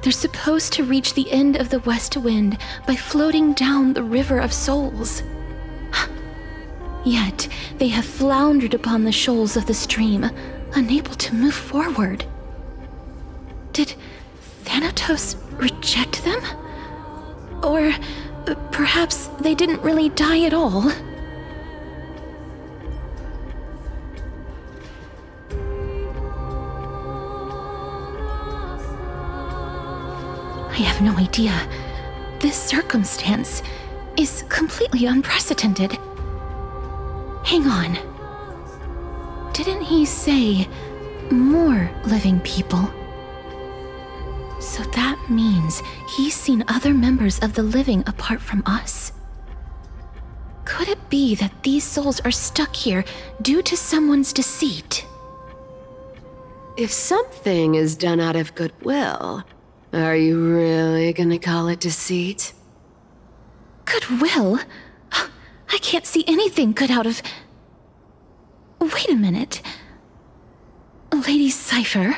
They're supposed to reach the end of the west wind by floating down the river of souls. Yet, they have floundered upon the shoals of the stream, unable to move forward. Did Thanatos reject them? Or perhaps they didn't really die at all? I have no idea. This circumstance is completely unprecedented. Hang on. Didn't he say more living people? So that means he's seen other members of the living apart from us? Could it be that these souls are stuck here due to someone's deceit? If something is done out of goodwill, are you really gonna call it deceit? Goodwill? I can't see anything good out of... Wait a minute. Lady Cypher?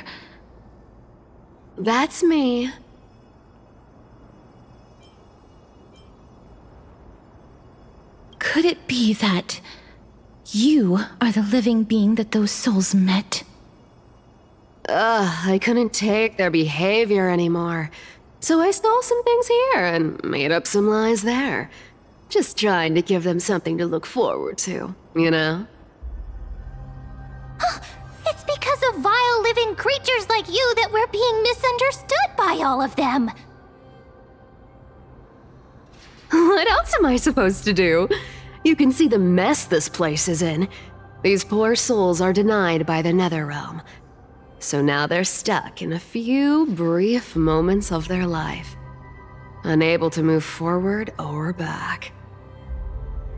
That's me. Could it be that you are the living being that those souls met? I couldn't take their behavior anymore. So I stole some things here and made up some lies there. Just trying to give them something to look forward to, you know? It's because of vile living creatures like you that we're being misunderstood by all of them. What else am I supposed to do? You can see the mess this place is in. These poor souls are denied by the Netherrealm. So now they're stuck in a few brief moments of their life, unable to move forward or back.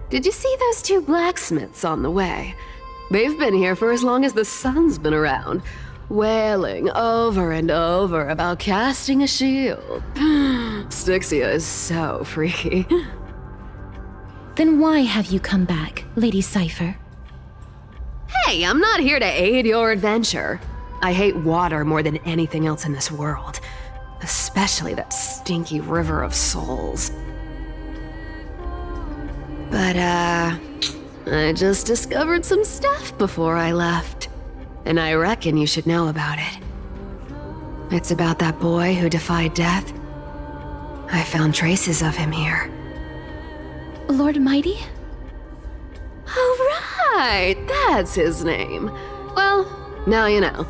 Did you see those two blacksmiths on the way? They've been here for as long as the sun's been around, wailing over and over about casting a shield. Styxia is so freaky. Then why have you come back, Lady Cypher? Hey, I'm not here to aid your adventure. I hate water more than anything else in this world. Especially that stinky river of souls. But, I just discovered some stuff before I left. And I reckon you should know about it. It's about that boy who defied death. I found traces of him here. Lord Mighty? Oh, right! That's his name. Well, now you know.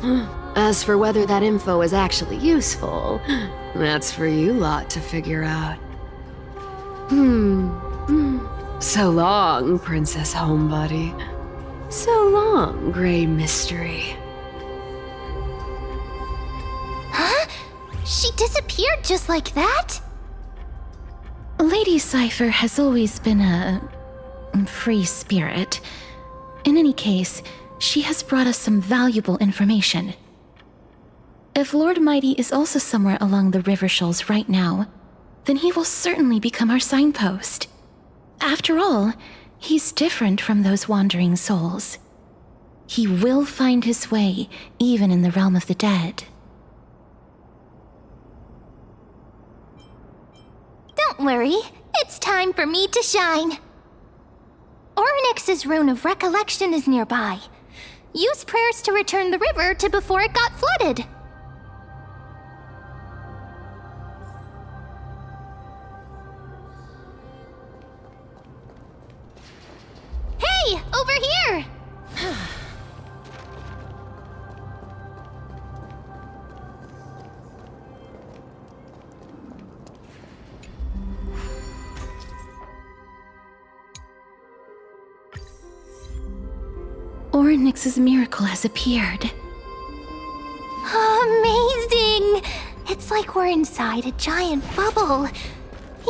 As for whether that info is actually useful, that's for you lot to figure out. So long, Princess Homebody. So long, Grey Mystery. Huh? She disappeared just like that? Lady Cypher has always been a free spirit. In any case, she has brought us some valuable information. If Lord Mighty is also somewhere along the river shoals right now, then he will certainly become our signpost. After all, he's different from those wandering souls. He will find his way, even in the realm of the dead. Don't worry, it's time for me to shine. Orynyx's rune of recollection is nearby. Use prayers to return the river to before it got flooded. Hey, over here! Orynyx's miracle has appeared. Amazing! It's like we're inside a giant bubble.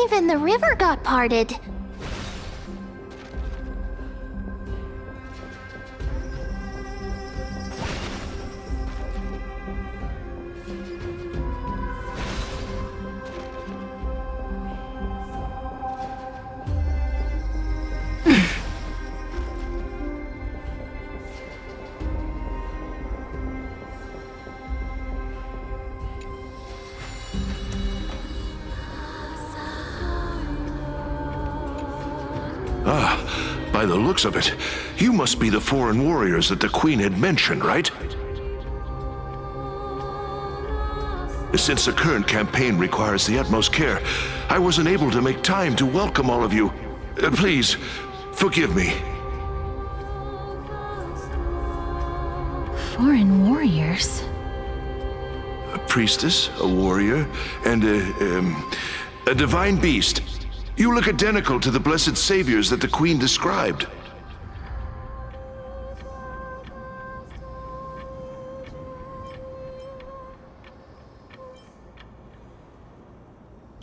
Even the river got parted. By the looks of it, you must be the foreign warriors that the Queen had mentioned, right? Since the current campaign requires the utmost care, I wasn't able to make time to welcome all of you. Please, forgive me. Foreign warriors? A priestess, a warrior, and a divine beast. You look identical to the blessed saviors that the Queen described.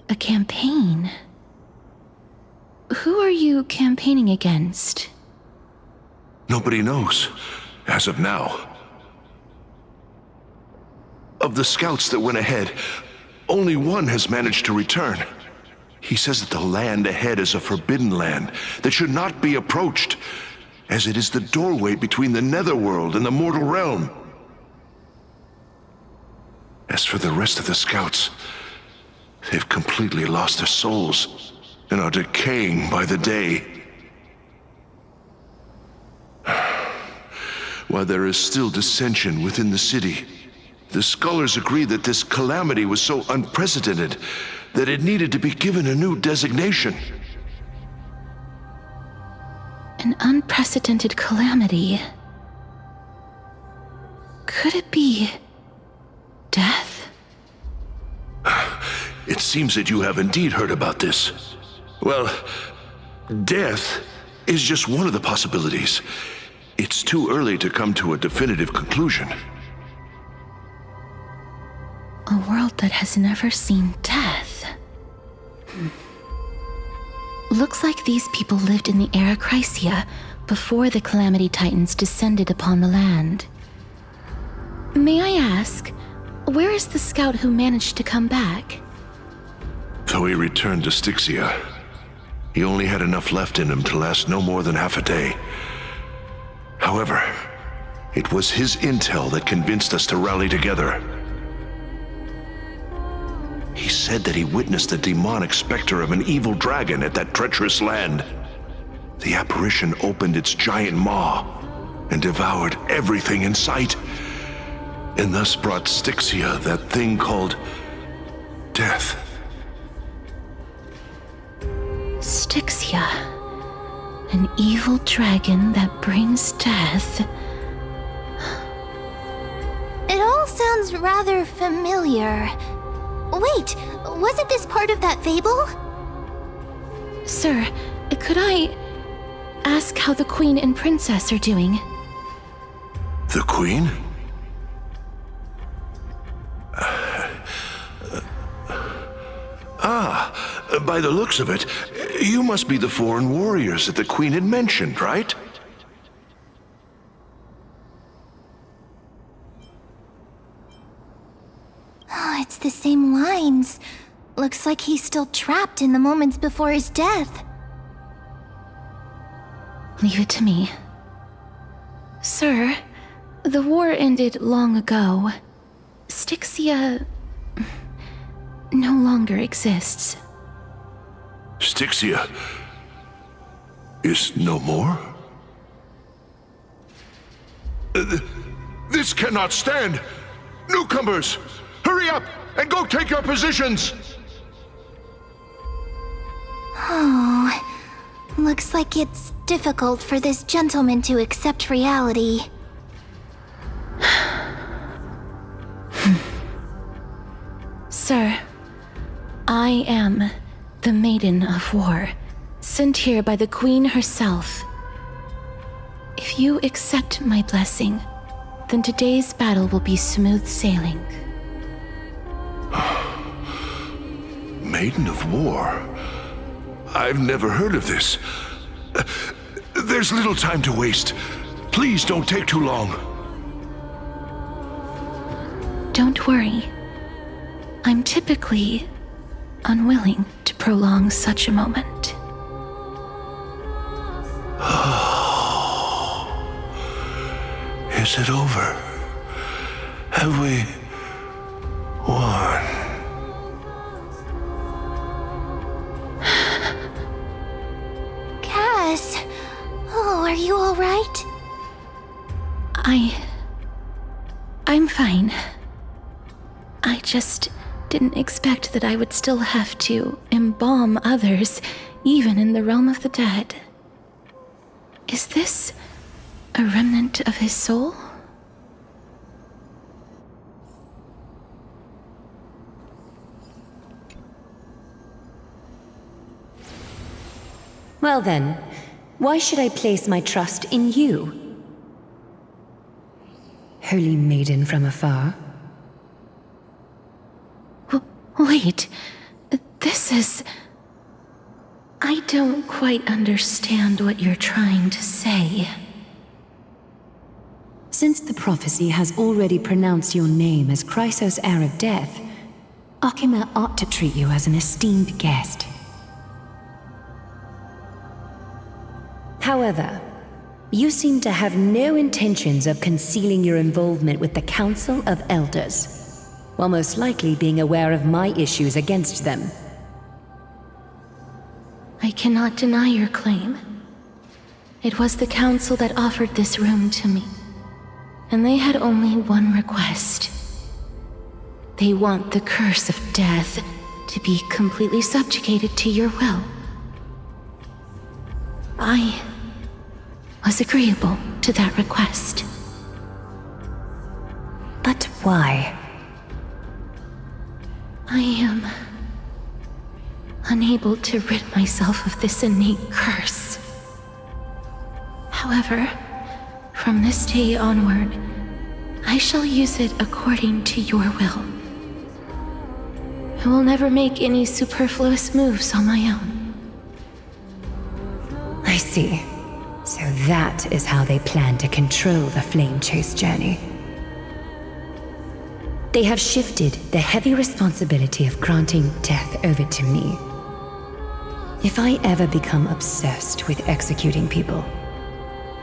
A campaign? Who are you campaigning against? Nobody knows, as of now. Of the scouts that went ahead, only one has managed to return. He says that the land ahead is a forbidden land that should not be approached, as it is the doorway between the netherworld and the mortal realm. As for the rest of the scouts, they've completely lost their souls and are decaying by the day. While there is still dissension within the city, the scholars agree that this calamity was so unprecedented that it needed to be given a new designation. An unprecedented calamity. Could it be death? It seems that you have indeed heard about this. Well, death is just one of the possibilities. It's too early to come to a definitive conclusion. A world that has never seen death. Looks like these people lived in the era Chrysia before the Calamity Titans descended upon the land. May I ask, where is the scout who managed to come back? Though he returned to Styxia, he only had enough left in him to last no more than half a day. However, it was his intel that convinced us to rally together. He said that he witnessed the demonic specter of an evil dragon at that treacherous land. The apparition opened its giant maw and devoured everything in sight, and thus brought Styxia that thing called death. Styxia, an evil dragon that brings death. It all sounds rather familiar. Wait, wasn't this part of that fable? Sir, Could I ask how the Queen and Princess are doing? The Queen? By the looks of it, you must be the foreign warriors that the Queen had mentioned, right? Oh, it's the same lines. Looks like he's still trapped in the moments before his death. Leave it to me. Sir, the war ended long ago. Styxia no longer exists. Styxia is no more? This cannot stand! Newcomers, hurry up and go take your positions! Oh, looks like it's difficult for this gentleman to accept reality. Sir, I am the Maiden of War, sent here by the Queen herself. If you accept my blessing, then today's battle will be smooth sailing. Maiden of War? I've never heard of this. There's little time to waste. Please don't take too long. Don't worry. I'm typically unwilling to prolong such a moment. Is it over? Have we won? Cass, oh, are you all right? I'm fine. I just didn't expect that I would still have to embalm others, even in the realm of the dead. Is this a remnant of his soul? Well then, why should I place my trust in you? Holy maiden from afar. Wait, this is... I don't quite understand what you're trying to say. Since the prophecy has already pronounced your name as Chrysos, heir of death, Akima ought to treat you as an esteemed guest. However, you seem to have no intentions of concealing your involvement with the Council of Elders, while most likely being aware of my issues against them. I cannot deny your claim. It was the Council that offered this room to me, and they had only one request. They want the curse of death to be completely subjugated to your will. I was agreeable to that request. But why? I am unable to rid myself of this innate curse. However, from this day onward, I shall use it according to your will. I will never make any superfluous moves on my own. I see. So that is how they plan to control the Flame Chase journey. They have shifted the heavy responsibility of granting death over to me. If I ever become obsessed with executing people,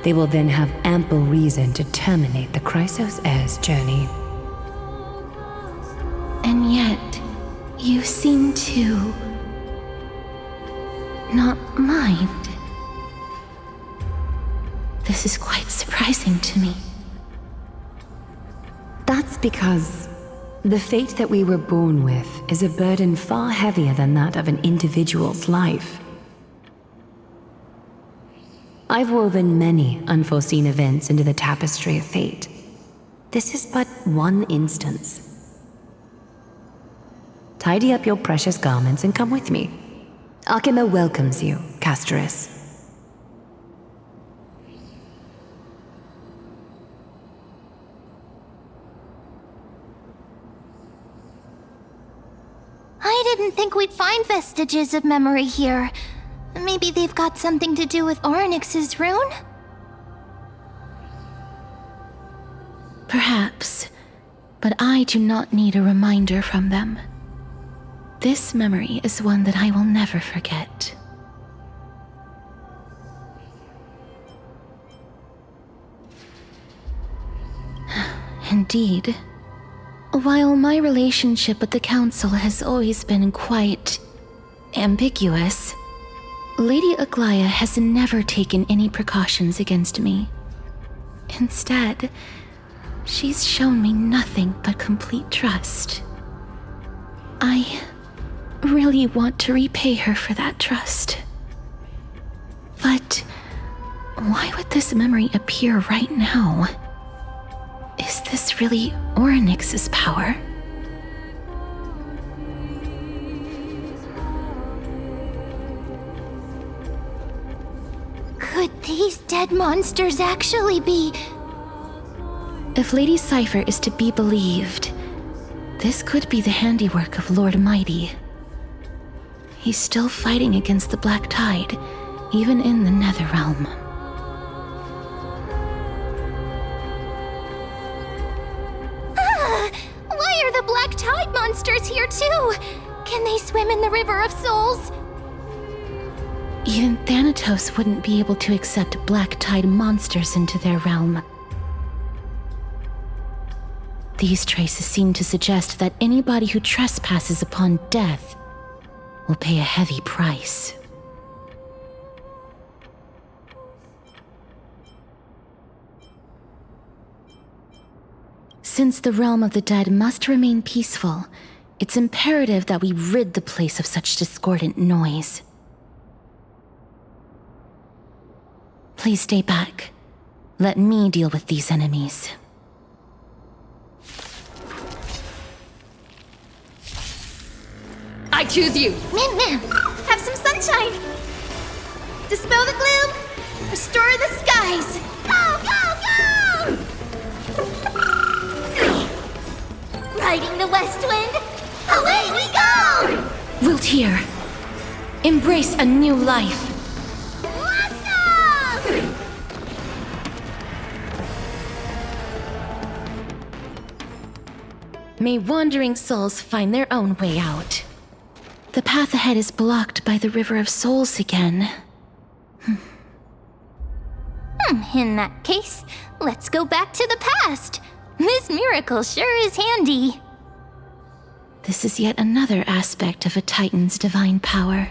they will then have ample reason to terminate the Chrysos heir's journey. And yet, you seem to not mind. This is quite surprising to me. That's because the fate that we were born with is a burden far heavier than that of an individual's life. I've woven many unforeseen events into the tapestry of fate. This is but one instance. Tidy up your precious garments and come with me. Akima welcomes you, Castoris. I didn't think we'd find vestiges of memory here. Maybe they've got something to do with Orynyx's rune? Perhaps, but I do not need a reminder from them. This memory is one that I will never forget. Indeed. While my relationship with the Council has always been quite ambiguous, Lady Aglaya has never taken any precautions against me. Instead, she's shown me nothing but complete trust. I really want to repay her for that trust. But why would this memory appear right now? Is this really Orynyx's power? Could these dead monsters actually be... If Lady Cypher is to be believed, this could be the handiwork of Lord Mighty. He's still fighting against the Black Tide, even in the Netherrealm. Why are the Black Tide monsters here too? Can they swim in the River of Souls? Even Thanatos wouldn't be able to accept Black Tide monsters into their realm. These traces seem to suggest that anybody who trespasses upon death will pay a heavy price. Since the realm of the dead must remain peaceful, it's imperative that we rid the place of such discordant noise. Please stay back. Let me deal with these enemies. I choose you! Min-Min, have some sunshine! Dispel the gloom! Restore the skies! Go, go, go! Riding the west wind, away we go! Wiltier, embrace a new life. May wandering souls find their own way out. The path ahead is blocked by the River of Souls again. In that case, let's go back to the past. This miracle sure is handy. This is yet another aspect of a Titan's divine power.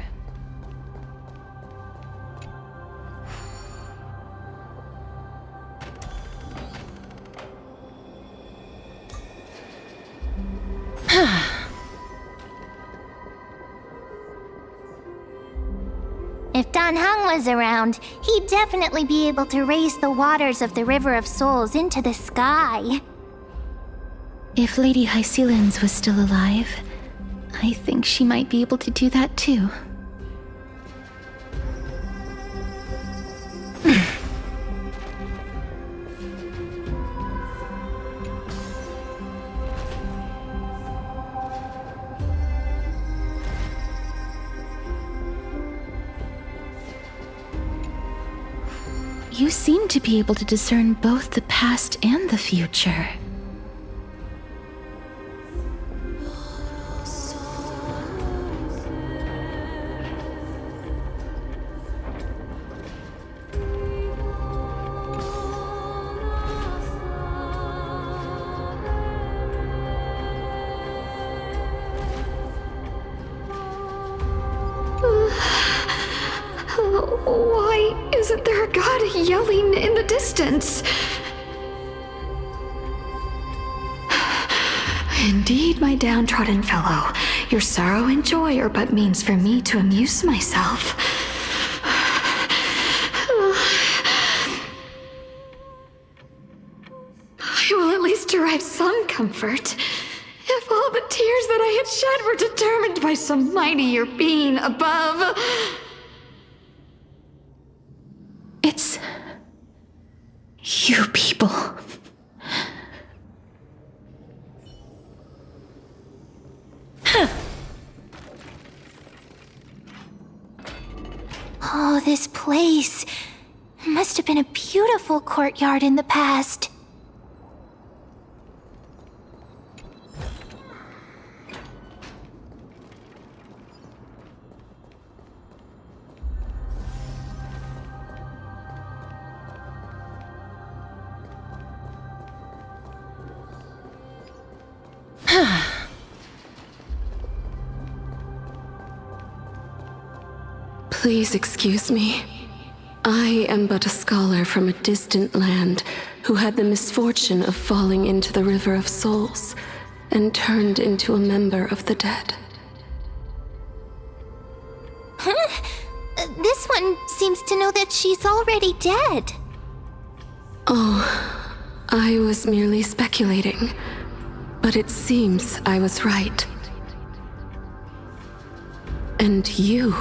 If Dan Heng was around, he'd definitely be able to raise the waters of the River of Souls into the sky. If Lady Hycelens was still alive, I think she might be able to do that too. You seem to be able to discern both the past and the future. Why isn't there a god yelling in the distance? Indeed, my downtrodden fellow, your sorrow and joy are but means for me to amuse myself. I will at least derive some comfort, if all the tears that I had shed were determined by some mightier being above. It's you people. Oh, this place must have been a beautiful courtyard in the past. Please excuse me. I am but a scholar from a distant land who had the misfortune of falling into the River of Souls and turned into a member of the dead. Huh? This one seems to know that she's already dead. Oh, I was merely speculating, but it seems I was right. And you...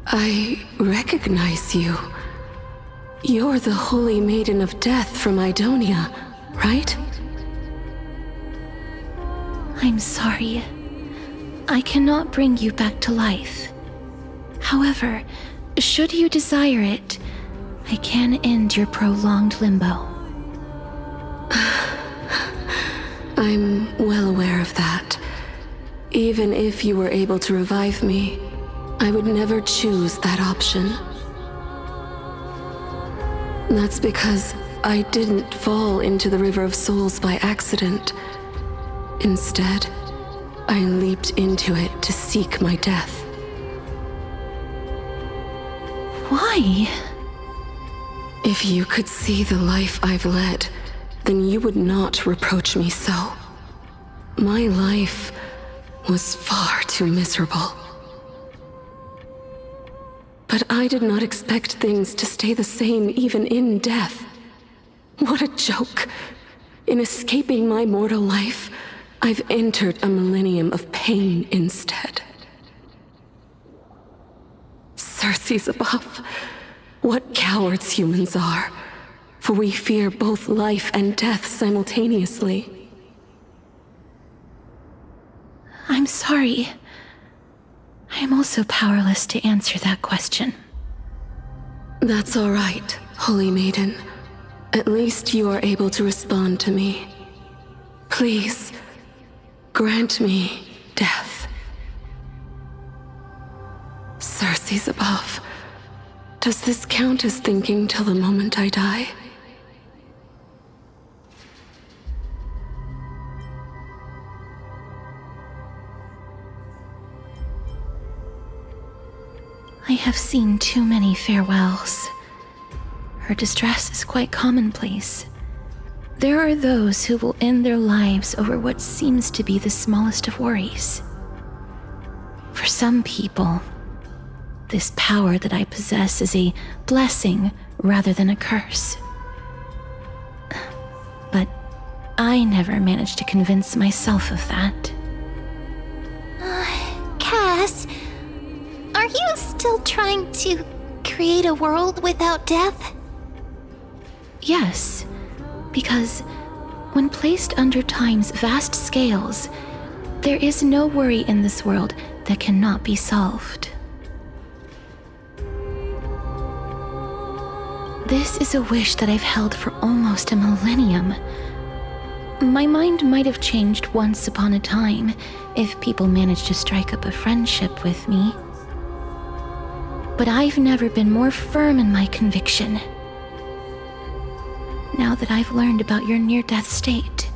I recognize you. You're the Holy Maiden of Death from Idonia, right? I'm sorry. I cannot bring you back to life. However, should you desire it, I can end your prolonged limbo. I'm well aware of that. Even if you were able to revive me, I would never choose that option. That's because I didn't fall into the River of Souls by accident. Instead, I leaped into it to seek my death. Why? If you could see the life I've led, then you would not reproach me so. My life was far too miserable. But I did not expect things to stay the same even in death. What a joke. In escaping my mortal life, I've entered a millennium of pain instead. Circes above, what cowards humans are, for we fear both life and death simultaneously. I'm sorry. I am also powerless to answer that question. That's all right, Holy Maiden. At least you are able to respond to me. Please, grant me death. Circes above, does this count as thinking till the moment I die? I have seen too many farewells. Her distress is quite commonplace. There are those who will end their lives over what seems to be the smallest of worries. For some people, this power that I possess is a blessing rather than a curse. But I never managed to convince myself of that. Cass, are you still trying to create a world without death? Yes, because when placed under time's vast scales, there is no worry in this world that cannot be solved. This is a wish that I've held for almost a millennium. My mind might have changed once upon a time if people managed to strike up a friendship with me. But I've never been more firm in my conviction. Now that I've learned about your near-death state,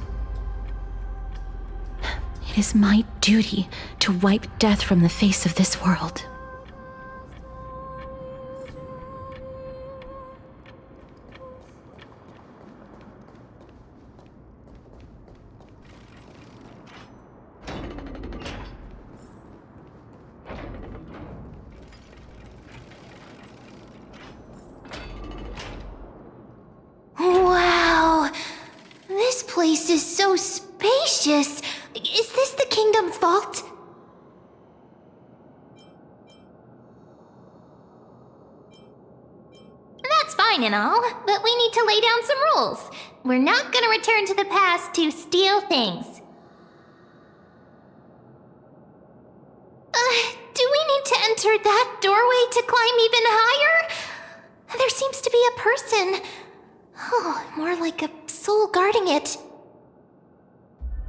it is my duty to wipe death from the face of this world. Wow, this place place is so spacious. Is this the kingdom's vault? That's fine and all, but we need to lay down some rules. We're not gonna return to the past to steal things. Do we need to enter that doorway to climb even higher? There seems to be a person. Oh, more like a soul guarding it.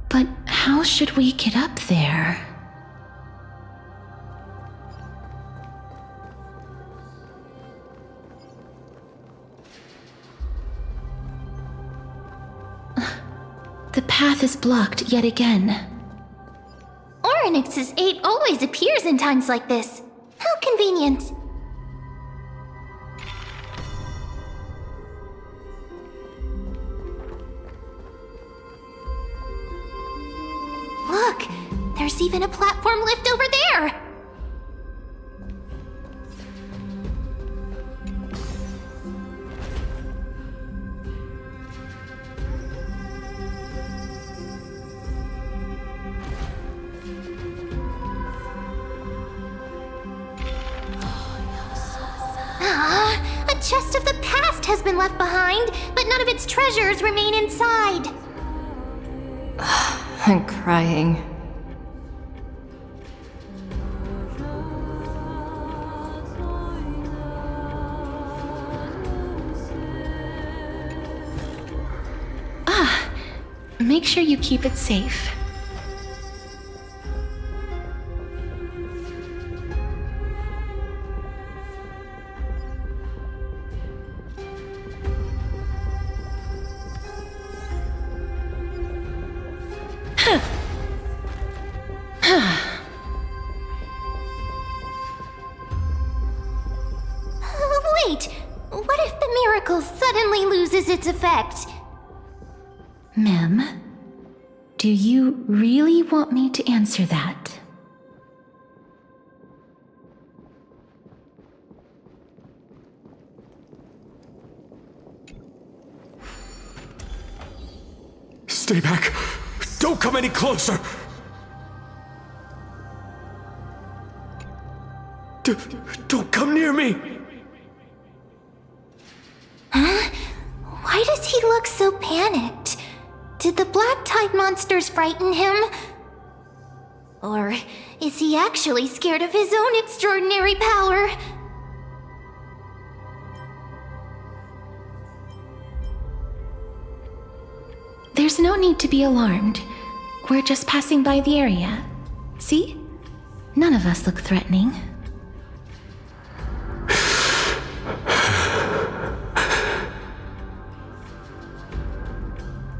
But how should we get up there? The path is blocked yet again. Oryx's 8 always appears in times like this. How convenient. Look, there's even a platform lift over there. A chest of the past has been left behind, but none of its treasures remain inside. I'm crying. Make sure you keep it safe. Wait, what if the miracle suddenly loses its effect? Mem, do you really want me to answer that? Stay back! Don't come any closer! Don't come near me! Huh? Why does he look so panicked? Did the black tide monsters frighten him? Or is he actually scared of his own extraordinary power? There's no need to be alarmed. We're just passing by the area. See? None of us look threatening.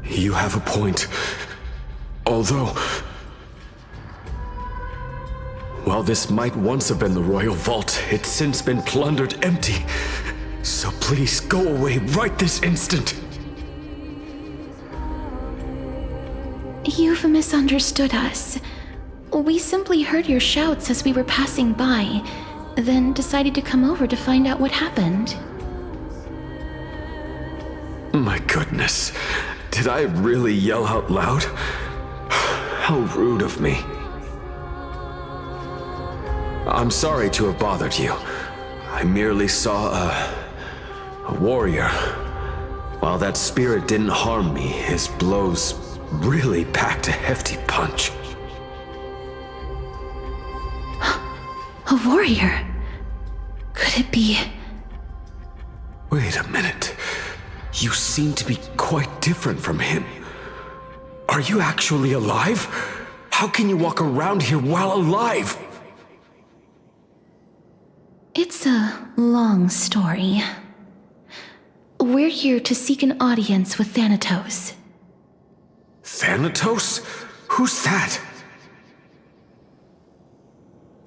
You have a point. Although, while this might once have been the royal vault, it's since been plundered empty. So please go away right this instant. You've misunderstood us. We simply heard your shouts as we were passing by, then decided to come over to find out what happened. My goodness. Did I really yell out loud? How rude of me. I'm sorry to have bothered you. I merely saw a warrior. While that spirit didn't harm me, his blows really packed a hefty punch. A warrior? Could it be? Wait a minute. You seem to be quite different from him. Are you actually alive? How can you walk around here while alive? It's a long story. We're here to seek an audience with Thanatos. Thanatos? Who's that?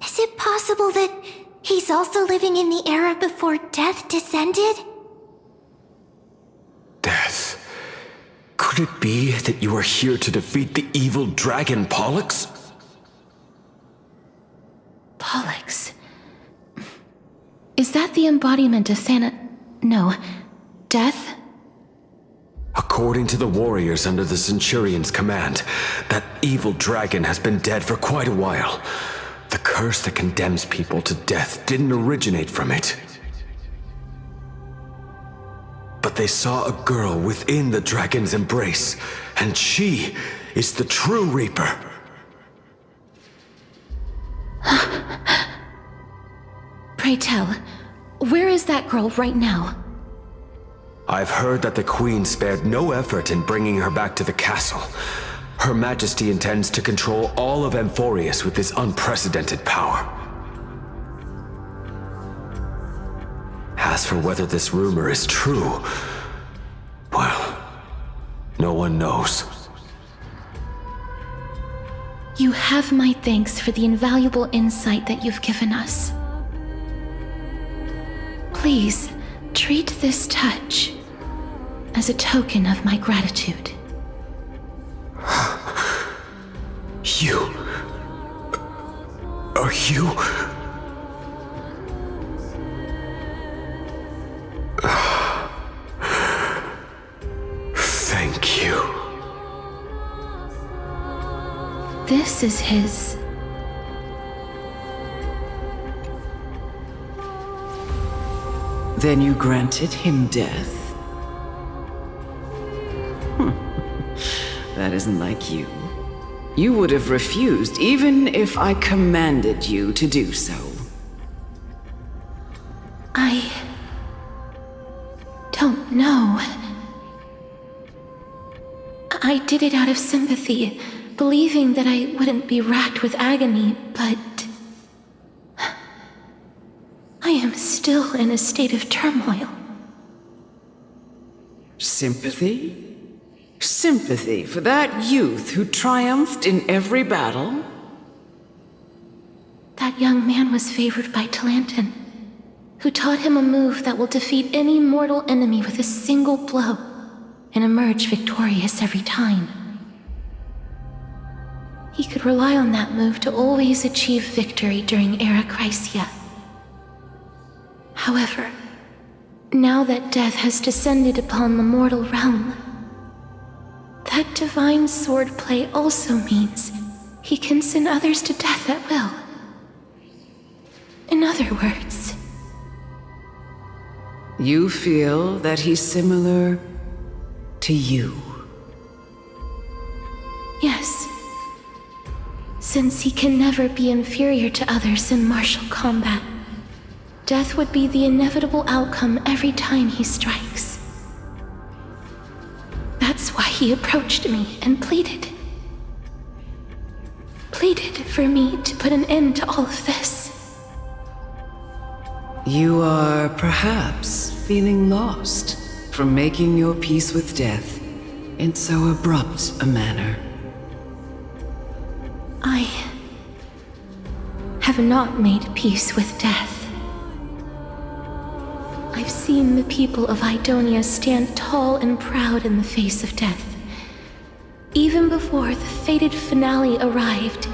Is it possible that he's also living in the era before death descended? Death. Could it be that you are here to defeat the evil dragon Pollux? Pollux? Is that the embodiment of No, death? A According to the warriors under the Centurion's command, that evil dragon has been dead for quite a while. The curse that condemns people to death didn't originate from it. But they saw a girl within the dragon's embrace, and she is the true Reaper. Pray tell, where is that girl right now? I've heard that the Queen spared no effort in bringing her back to the castle. Her Majesty intends to control all of Amphorius with this unprecedented power. As for whether this rumor is true, well, no one knows. You have my thanks for the invaluable insight that you've given us. Please, treat this touch as a token of my gratitude. You... Are you... Thank you. This is his... Then you granted him death? That isn't like you. You would have refused even if I commanded you to do so. I don't know. I did it out of sympathy, believing that I wouldn't be racked with agony, but I am still in a state of turmoil. Sympathy? Sympathy for that youth who triumphed in every battle? That young man was favored by Talantin, who taught him a move that will defeat any mortal enemy with a single blow and emerge victorious every time. He could rely on that move to always achieve victory during Era Chrysia. However, now that death has descended upon the mortal realm, that divine swordplay also means he can send others to death at will. In other words... You feel that he's similar to you? Yes. Since he can never be inferior to others in martial combat, death would be the inevitable outcome every time he strikes. That's why he approached me and pleaded. Pleaded for me to put an end to all of this. You are perhaps feeling lost from making your peace with death in so abrupt a manner. I have not made peace with death. I've seen the people of Idonia stand tall and proud in the face of death. Even before the fated finale arrived,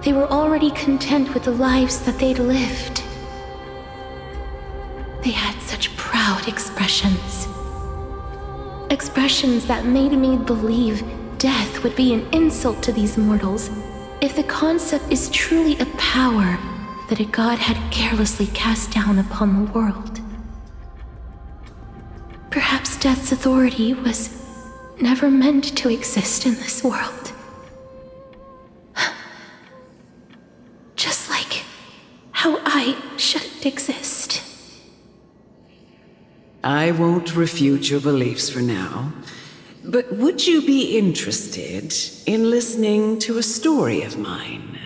they were already content with the lives that they'd lived. They had such proud expressions. Expressions that made me believe death would be an insult to these mortals if the concept is truly a power that a god had carelessly cast down upon the world. Perhaps death's authority was never meant to exist in this world. Just like how I shouldn't exist. I won't refute your beliefs for now, but would you be interested in listening to a story of mine?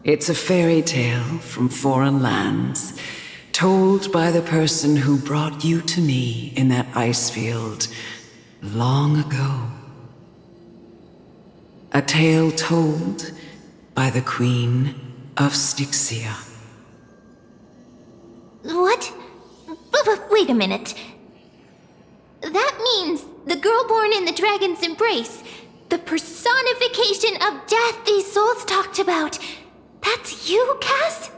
It's a fairy tale from foreign lands, told by the person who brought you to me in that ice field long ago. A tale told by the Queen of Styxia. What? Wait a minute. That means the girl born in the dragon's embrace, the personification of death these souls talked about. That's you, Cass?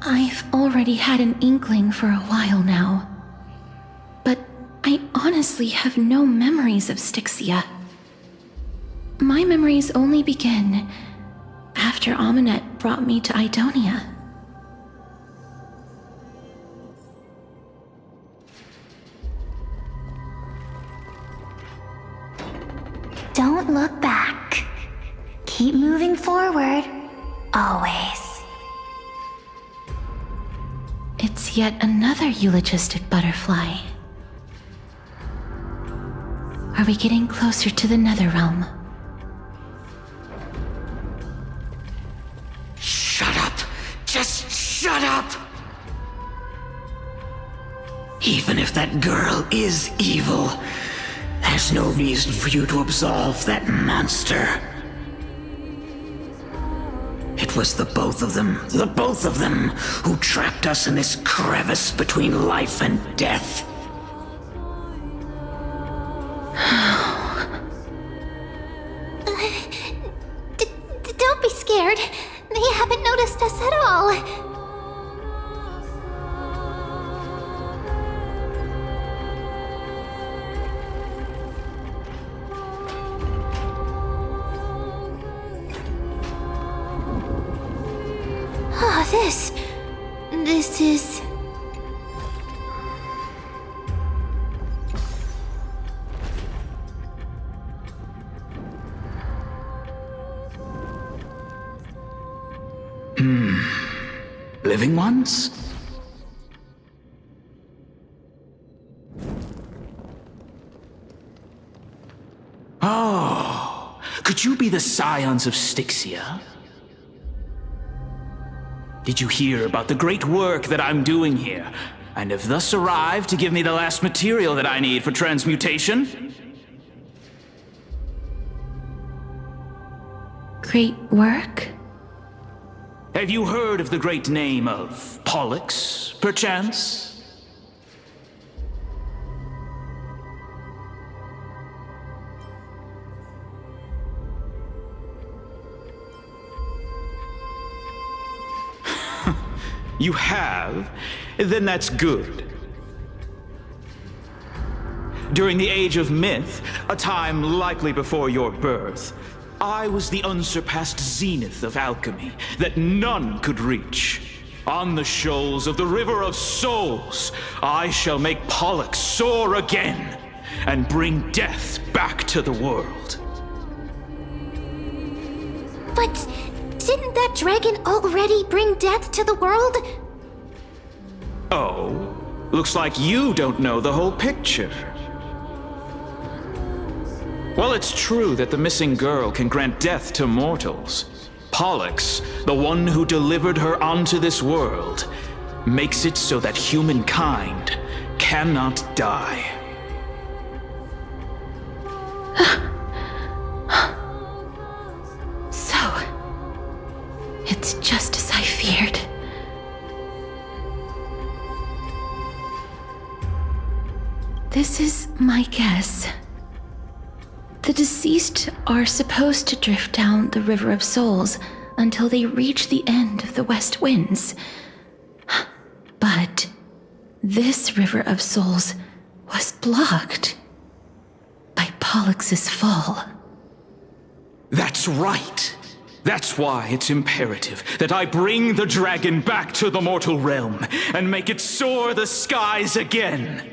I've already had an inkling for a while now. honestly have no memories of Styxia. My memories only begin after Amunet brought me to Idonia. Don't look back. Keep moving forward. Always. It's yet another eulogistic butterfly. Are we getting closer to the Netherrealm? Shut up! Just shut up! Even if that girl is evil, there's no reason for you to absolve that monster. It was the both of them, who trapped us in this crevice between life and death. Don't be scared. They haven't noticed us at all. Oh, this is... Living ones? Oh, could you be the scions of Styxia? Did you hear about the great work that I'm doing here, and have thus arrived to give me the last material that I need for transmutation? Great work? Have you heard of the great name of Pollux, perchance? You have? Then that's good. During the Age of Myth, a time likely before your birth, I was the unsurpassed zenith of alchemy that none could reach. On the shoals of the River of Souls, I shall make Pollux soar again and bring death back to the world. But didn't that dragon already bring death to the world? Oh, looks like you don't know the whole picture. Well, it's true that the missing girl can grant death to mortals. Pollux, the one who delivered her onto this world, makes it so that humankind cannot die. So, it's just as I feared. This is my guess. The deceased are supposed to drift down the River of Souls until they reach the end of the West Winds. But this River of Souls was blocked by Pollux's fall. That's right. That's why it's imperative that I bring the dragon back to the mortal realm and make it soar the skies again.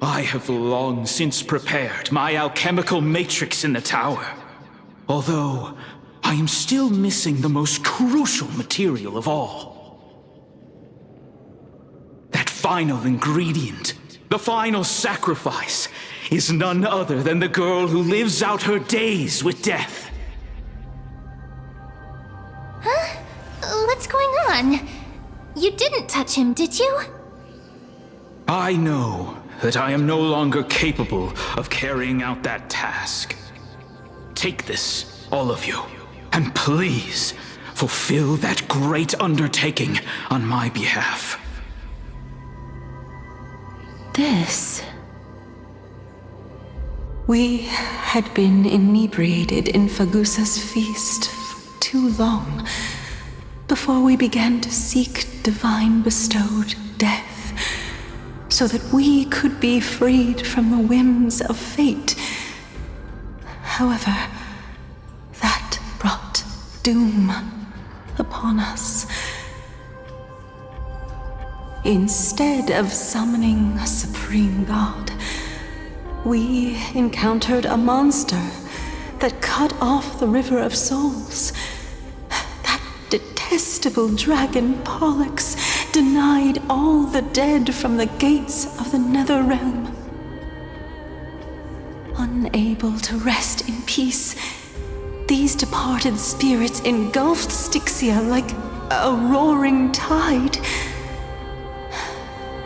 I have long since prepared my alchemical matrix in the tower, although I am still missing the most crucial material of all. That final ingredient, the final sacrifice, is none other than the girl who lives out her days with death. Huh? What's going on? You didn't touch him, did you? I know that I am no longer capable of carrying out that task. Take this, all of you, and please fulfill that great undertaking on my behalf. This... We had been inebriated in Fagusa's feast for too long before we began to seek divine bestowed death. so that we could be freed from the whims of fate. However, that brought doom upon us. Instead of summoning a supreme god, we encountered a monster that cut off the River of Souls. That detestable dragon Pollux denied all the dead from the gates of the Nether Realm. Unable to rest in peace, these departed spirits engulfed Styxia like a roaring tide.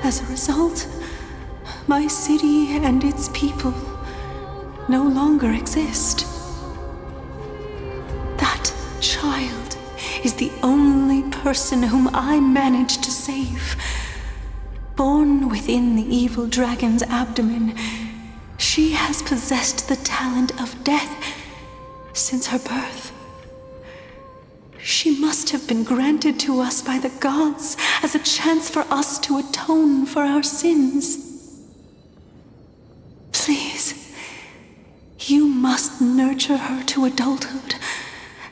As a result, my city and its people no longer exist. That child is the only person whom I managed to save. Born within the evil dragon's abdomen, she has possessed the talent of death since her birth. She must have been granted to us by the gods as a chance for us to atone for our sins. Please, you must nurture her to adulthood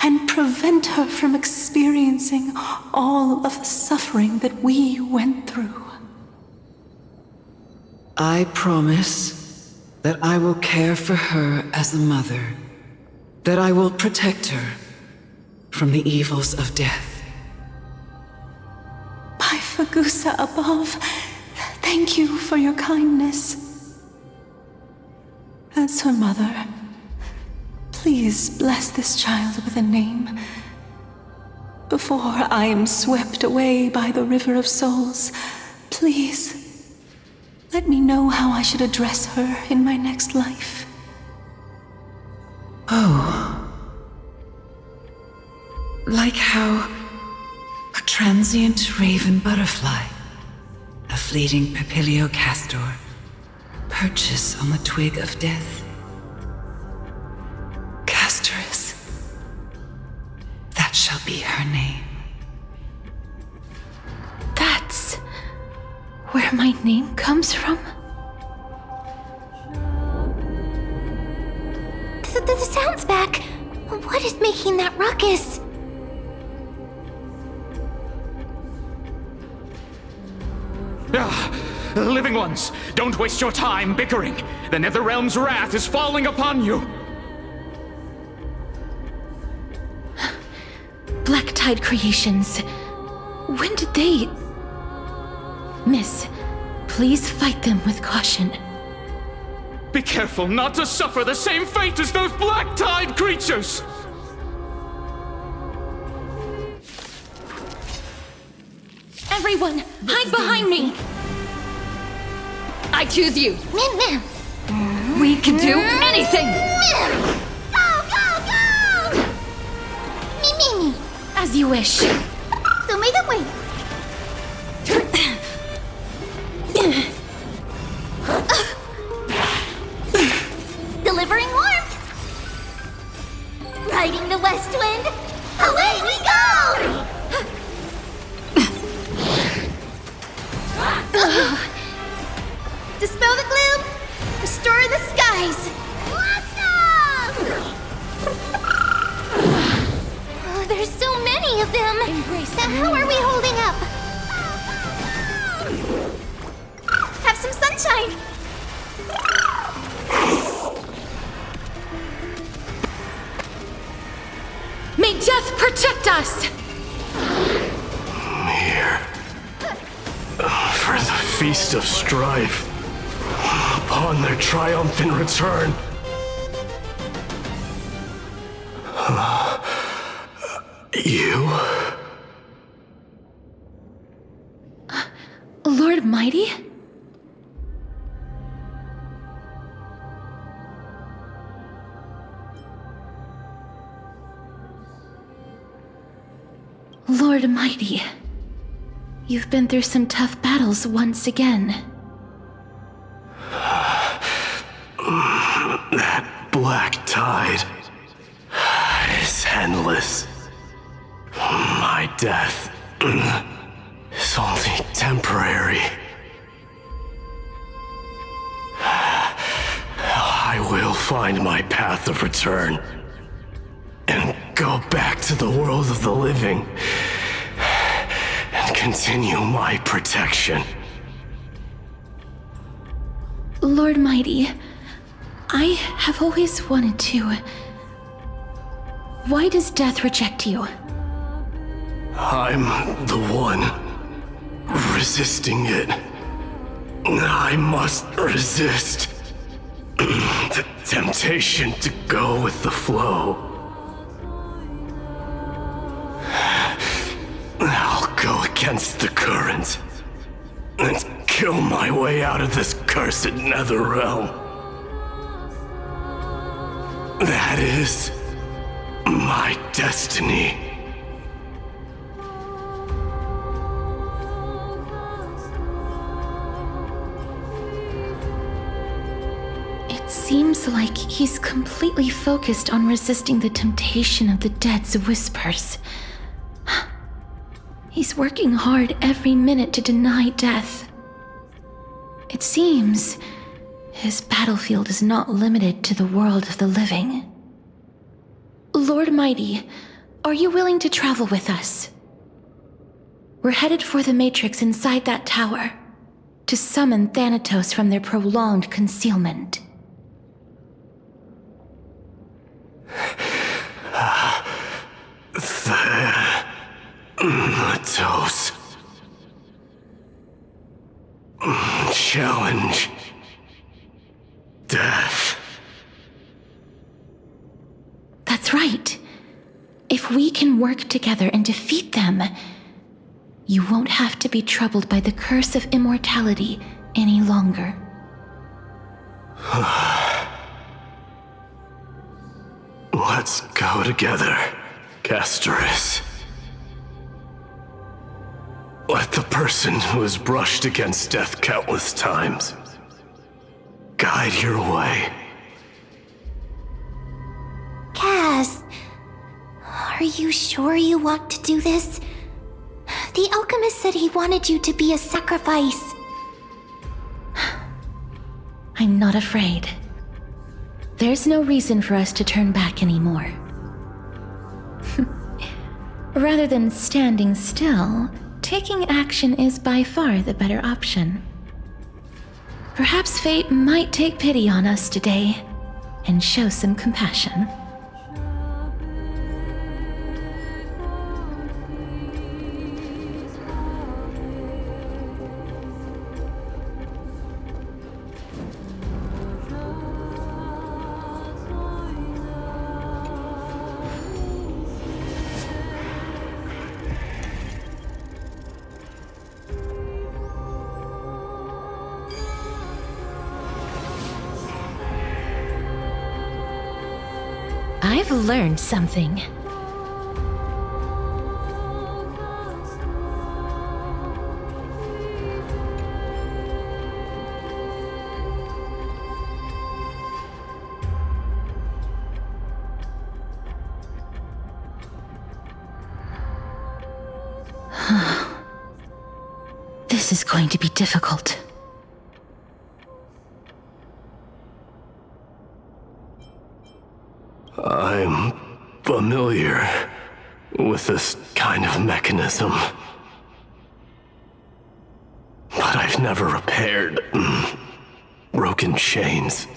and prevent her from experiencing all of the suffering that we went through. I promise that I will care for her as a mother, that I will protect her from the evils of death. By Fagusa above, thank you for your kindness. As her mother, please bless this child with a name. Before I am swept away by the River of Souls, please let me know how I should address her in my next life. Oh. Like how a transient raven butterfly, a fleeting papilio castor, perches on the twig of death. Castorus. That shall be her name. That's where my name comes from? The sound's back. What is making that ruckus? Living ones, don't waste your time bickering. The Netherrealm's wrath is falling upon you. Black Tide creations. When did they... Miss, please fight them with caution. Be careful not to suffer the same fate as those Black Tide creatures! Everyone, hide behind me! I choose you! We can do anything! Go! Me! As you wish. So make it wait. Delivering warmth! Riding the west wind! Away we go! Dispel the gloom! Restore the skies! Oh, there's so many of them! How are we holding up? Have some sunshine! May death protect us! Here. For the Feast of Strife. Upon their triumphant return. You? Lord Mighty? Lord Mighty, you've been through some tough battles once again. That black tide is endless. My death is only temporary. find my path of return and go back to the world of the living and continue my protection. Lord Mighty, I have always wanted to. Why does death reject you? I'm the one resisting it. I must resist the temptation to go with the flow. I'll go against the current and kill my way out of this cursed nether realm. That is my destiny. It seems like he's completely focused on resisting the temptation of the dead's whispers. He's working hard every minute to deny death. It seems his battlefield is not limited to the world of the living. Lord Mighty, are you willing to travel with us? We're headed for the Matrix inside that tower to summon Thanatos from their prolonged concealment. Thanatos. Challenge. Death. That's right. If we can work together and defeat them, you won't have to be troubled by the curse of immortality any longer. Let's go together, Castorus. Let the person who has brushed against death countless times guide your way. Cass, are you sure you want to do this? The alchemist said he wanted you to be a sacrifice. I'm not afraid. There's no reason for us to turn back anymore. Rather than standing still, taking action is by far the better option. Perhaps fate might take pity on us today and show some compassion. I've learned something. This is going to be difficult. I'm familiar with this kind of mechanism, but I've never repaired broken chains.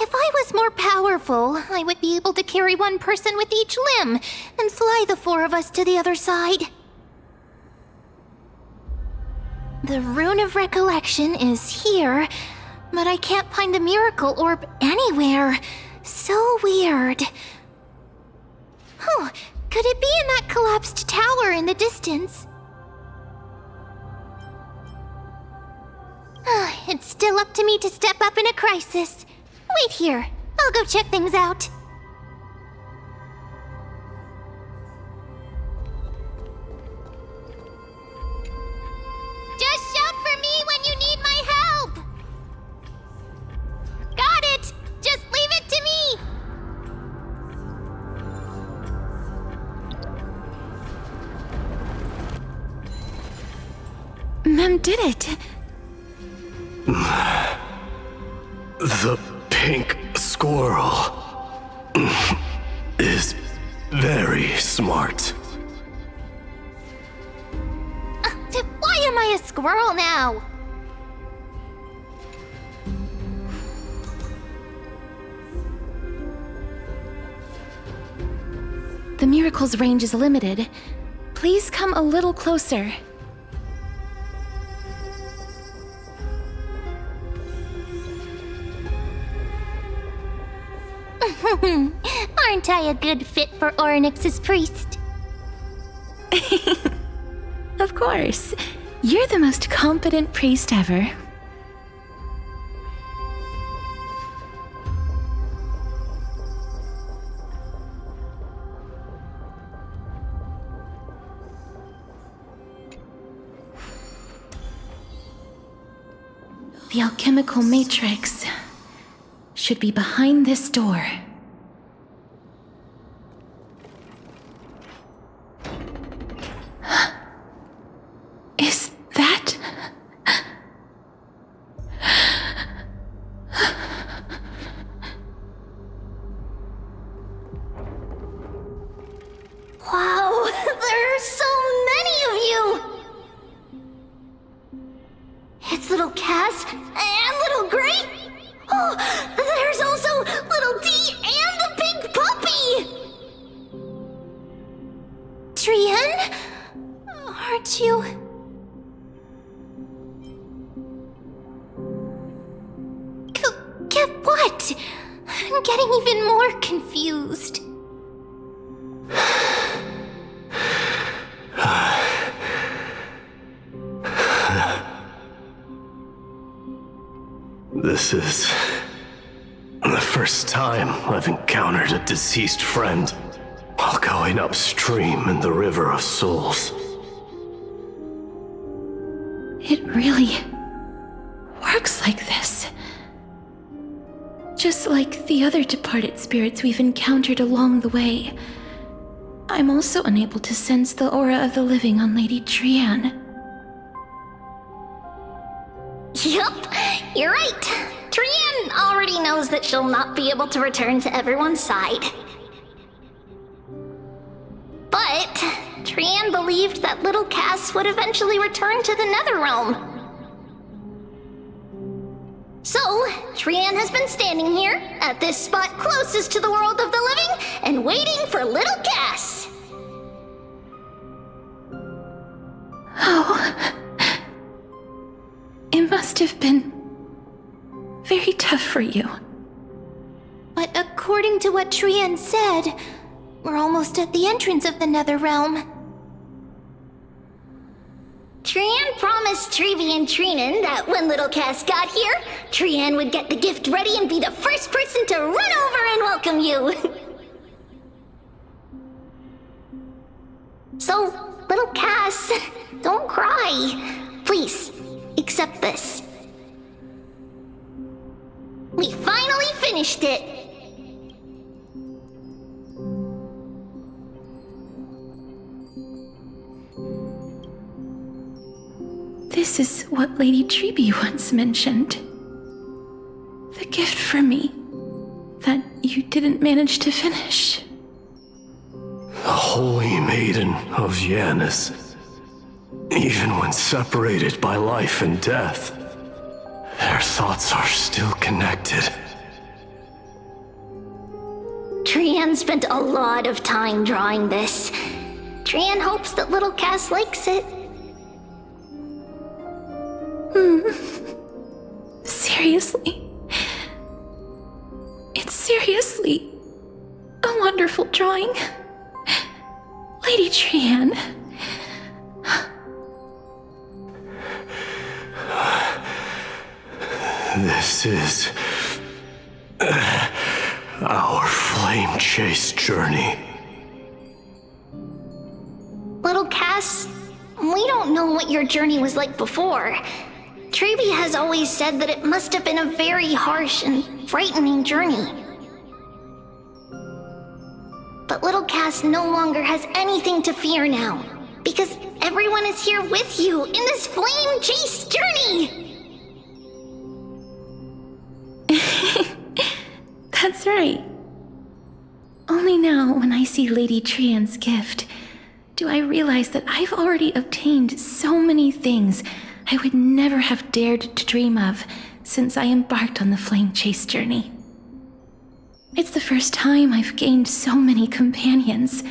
If I was more powerful, I would be able to carry one person with each limb and fly the four of us to the other side. The Rune of Recollection is here, but I can't find the miracle orb anywhere. So weird. Oh, could it be in that collapsed tower in the distance? It's still up to me to step up in a crisis. Wait here. I'll go check things out. Just shout for me when you need my help! Got it! Just leave it to me! Mem did it! The pink squirrel is very smart. Why am I a squirrel now? The miracle's range is limited. Please come a little closer. Aren't I a good fit for Orynyx's priest? Of course. You're the most competent priest ever. The alchemical matrix should be behind this door. Is that... Wow, there are so many of you! It's little Cass and little Gray. Oh, there's also little D and the big puppy! Trian? Aren't you... Get what? I'm getting even more confused. This is the first time I've encountered a deceased friend while going upstream in the River of Souls. It really works like this. Just like the other departed spirits we've encountered along the way. I'm also unable to sense the aura of the living on Lady Trian. Yup, you're right. Trian already knows that she'll not be able to return to everyone's side. But Trian believed that little Cass would eventually return to the Netherrealm. So, Trian has been standing here, at this spot closest to the world of the living, and waiting for little Cass. Oh. It must have been very tough for you. But according to what Trian said, we're almost at the entrance of the Netherrealm. Trian promised Trevi and Trinan that when little Cass got here, Trian would get the gift ready and be the first person to run over and welcome you. So, little Cass, don't cry. Please, accept this. We finally finished it. This is what Lady Trebi once mentioned. The gift for me that you didn't manage to finish. The Holy Maiden of Yanis. Even when separated by life and death, their thoughts are still connected. Trian spent a lot of time drawing this. Trian hopes that little Cass likes it. Seriously? It's seriously a wonderful drawing. Lady Trian. This is our flame chase journey. Little Cass, we don't know what your journey was like before. Trevi has always said that it must have been a very harsh and frightening journey. But little Cass no longer has anything to fear now, because everyone is here with you in this flame chase journey! That's right. Only now, when I see Lady Trian's gift, do I realize that I've already obtained so many things I would never have dared to dream of since I embarked on the flame chase journey. It's the first time I've gained so many companions.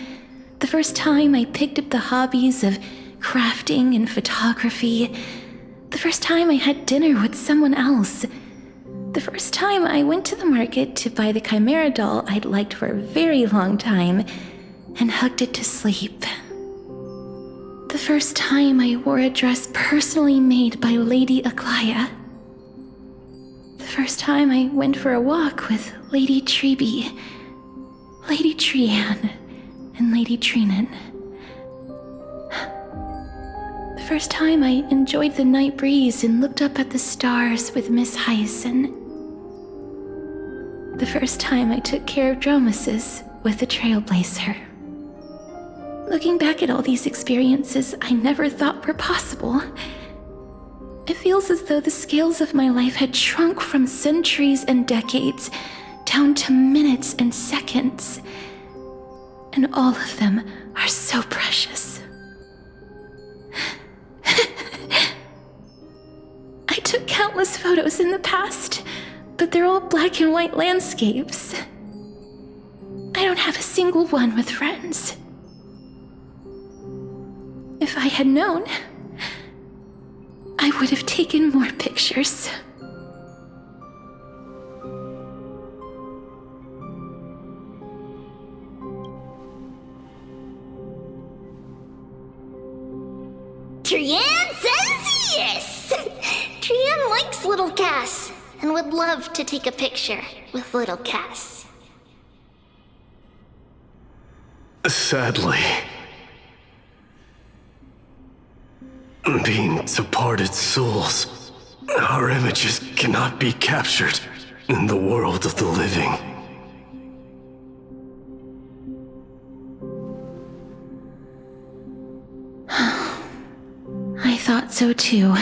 The first time I picked up the hobbies of crafting and photography. The first time I had dinner with someone else. The first time I went to the market to buy the Chimera doll I'd liked for a very long time and hugged it to sleep. The first time I wore a dress personally made by Lady Aglaia. The first time I went for a walk with Lady Treeby, Lady Trian, and Lady Trinan. The first time I enjoyed the night breeze and looked up at the stars with Miss Hyacinth. The first time I took care of Dromesis with the Trailblazer. Looking back at all these experiences I never thought were possible, it feels as though the scales of my life had shrunk from centuries and decades down to minutes and seconds. And all of them are so precious. I took countless photos in the past, but they're all black and white landscapes. I don't have a single one with friends. If I had known, I would have taken more pictures. Trian says yes! Trian likes little Cass and would love to take a picture with little Cass. Sadly, being departed souls, our images cannot be captured in the world of the living. I thought so too.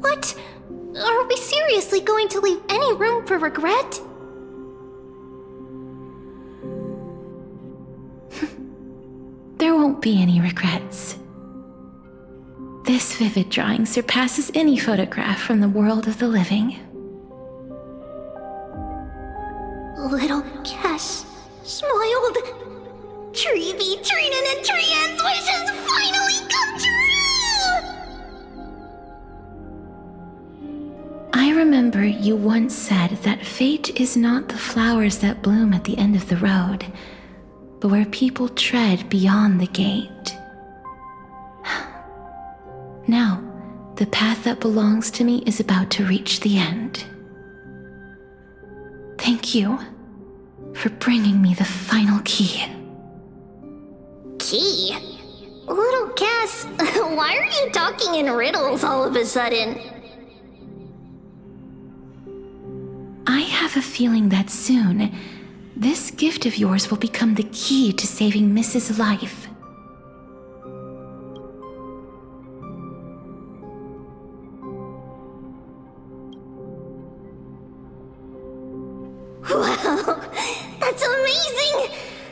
What? Are we seriously going to leave any room for regret? There won't be any regrets. This vivid drawing surpasses any photograph from the world of the living. Little Cass smiled. Treeby, Trinan, and Trian's wishes finally come true! I remember you once said that fate is not the flowers that bloom at the end of the road, but where people tread beyond the gate. Now, the path that belongs to me is about to reach the end. Thank you for bringing me the final key. Key? Little Cass, why are you talking in riddles all of a sudden? I have a feeling that soon, this gift of yours will become the key to saving Mrs. Life. Wow, that's amazing!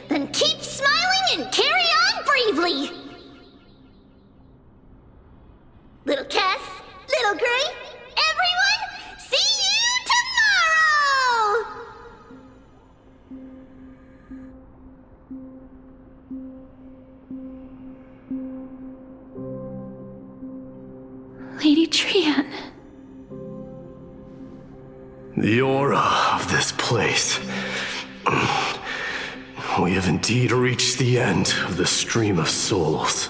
Then keep smiling and carry on bravely! Little Cass, Little Gray, everyone, see you tomorrow! Lady Trian. The aura of this place. We have indeed reached the end of the stream of souls.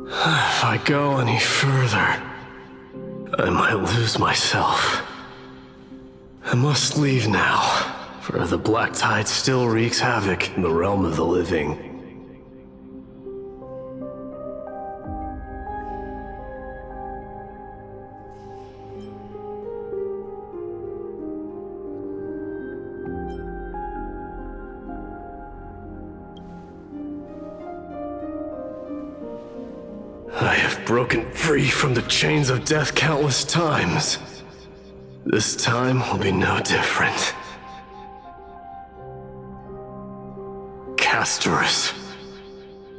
If I go any further, I might lose myself. I must leave now, for the black tide still wreaks havoc in the realm of the living. I have broken free from the chains of death countless times. This time will be no different. Castorus,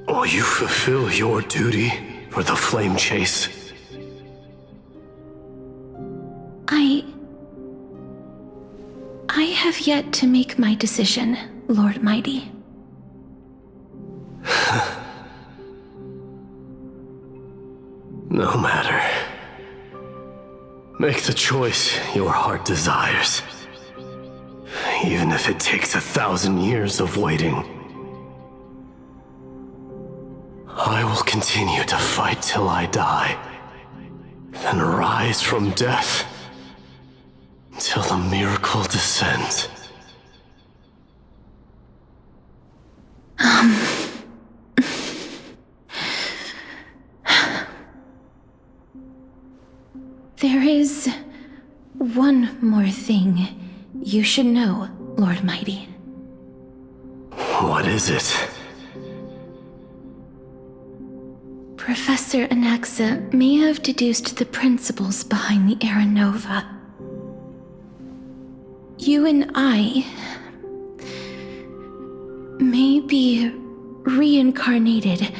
will you fulfill your duty for the flame chase? I have yet to make my decision, Lord Mighty. No matter. Make the choice your heart desires. Even if it takes 1,000 years of waiting. I will continue to fight till I die. Then rise from death till the miracle descends. There is one more thing you should know, Lord Mighty. What is it? Professor Anaxa may have deduced the principles behind the Era Nova. You and I may be reincarnated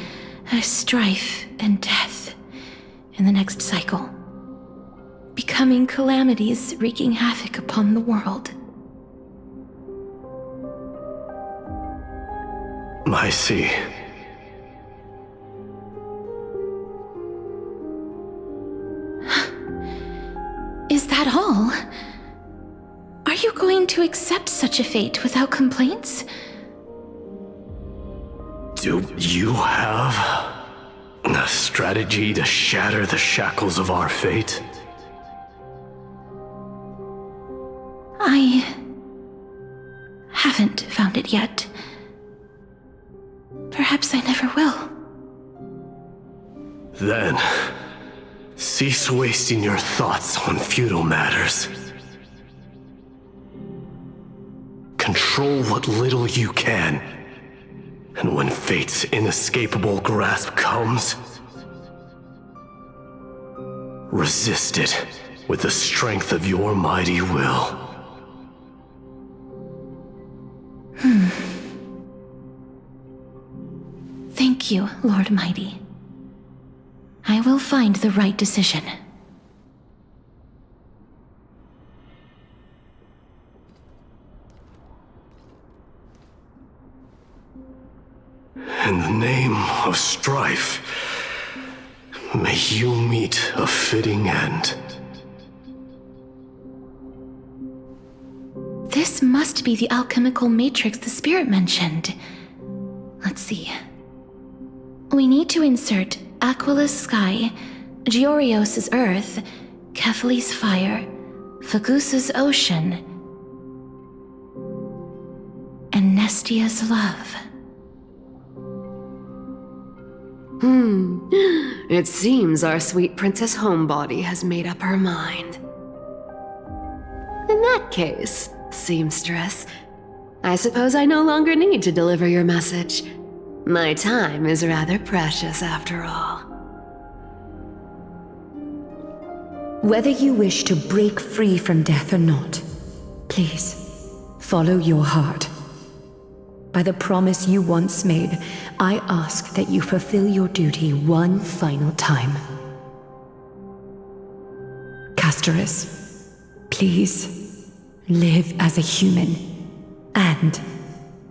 as strife and death in the next cycle, becoming calamities wreaking havoc upon the world. I see. Is that all? Are you going to accept such a fate without complaints? Do you have a strategy to shatter the shackles of our fate? I haven't found it yet. Perhaps I never will. Then, cease wasting your thoughts on futile matters. Control what little you can, and when fate's inescapable grasp comes, resist it with the strength of your mighty will. Thank you, Lord Mighty. I will find the right decision. In the name of strife, may you meet a fitting end. This must be the alchemical matrix the spirit mentioned. Let's see. We need to insert Aquila's sky, Georios' earth, Kephali's fire, Fagusa's ocean, and Nestia's love. It seems our sweet Princess Homebody has made up her mind. In that case, seamstress, I suppose I no longer need to deliver your message. My time is rather precious after all. Whether you wish to break free from death or not, please, follow your heart. By the promise you once made, I ask that you fulfill your duty one final time. Castorus, please, live as a human, and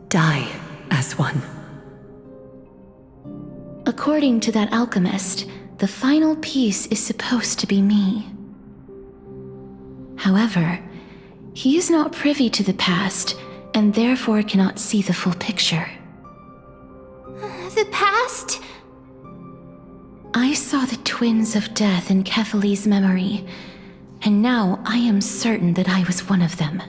die as one. According to that alchemist, the final piece is supposed to be me. However, he is not privy to the past, and therefore cannot see the full picture. The past? I saw the twins of death in Kephali's memory, and now I am certain that I was one of them.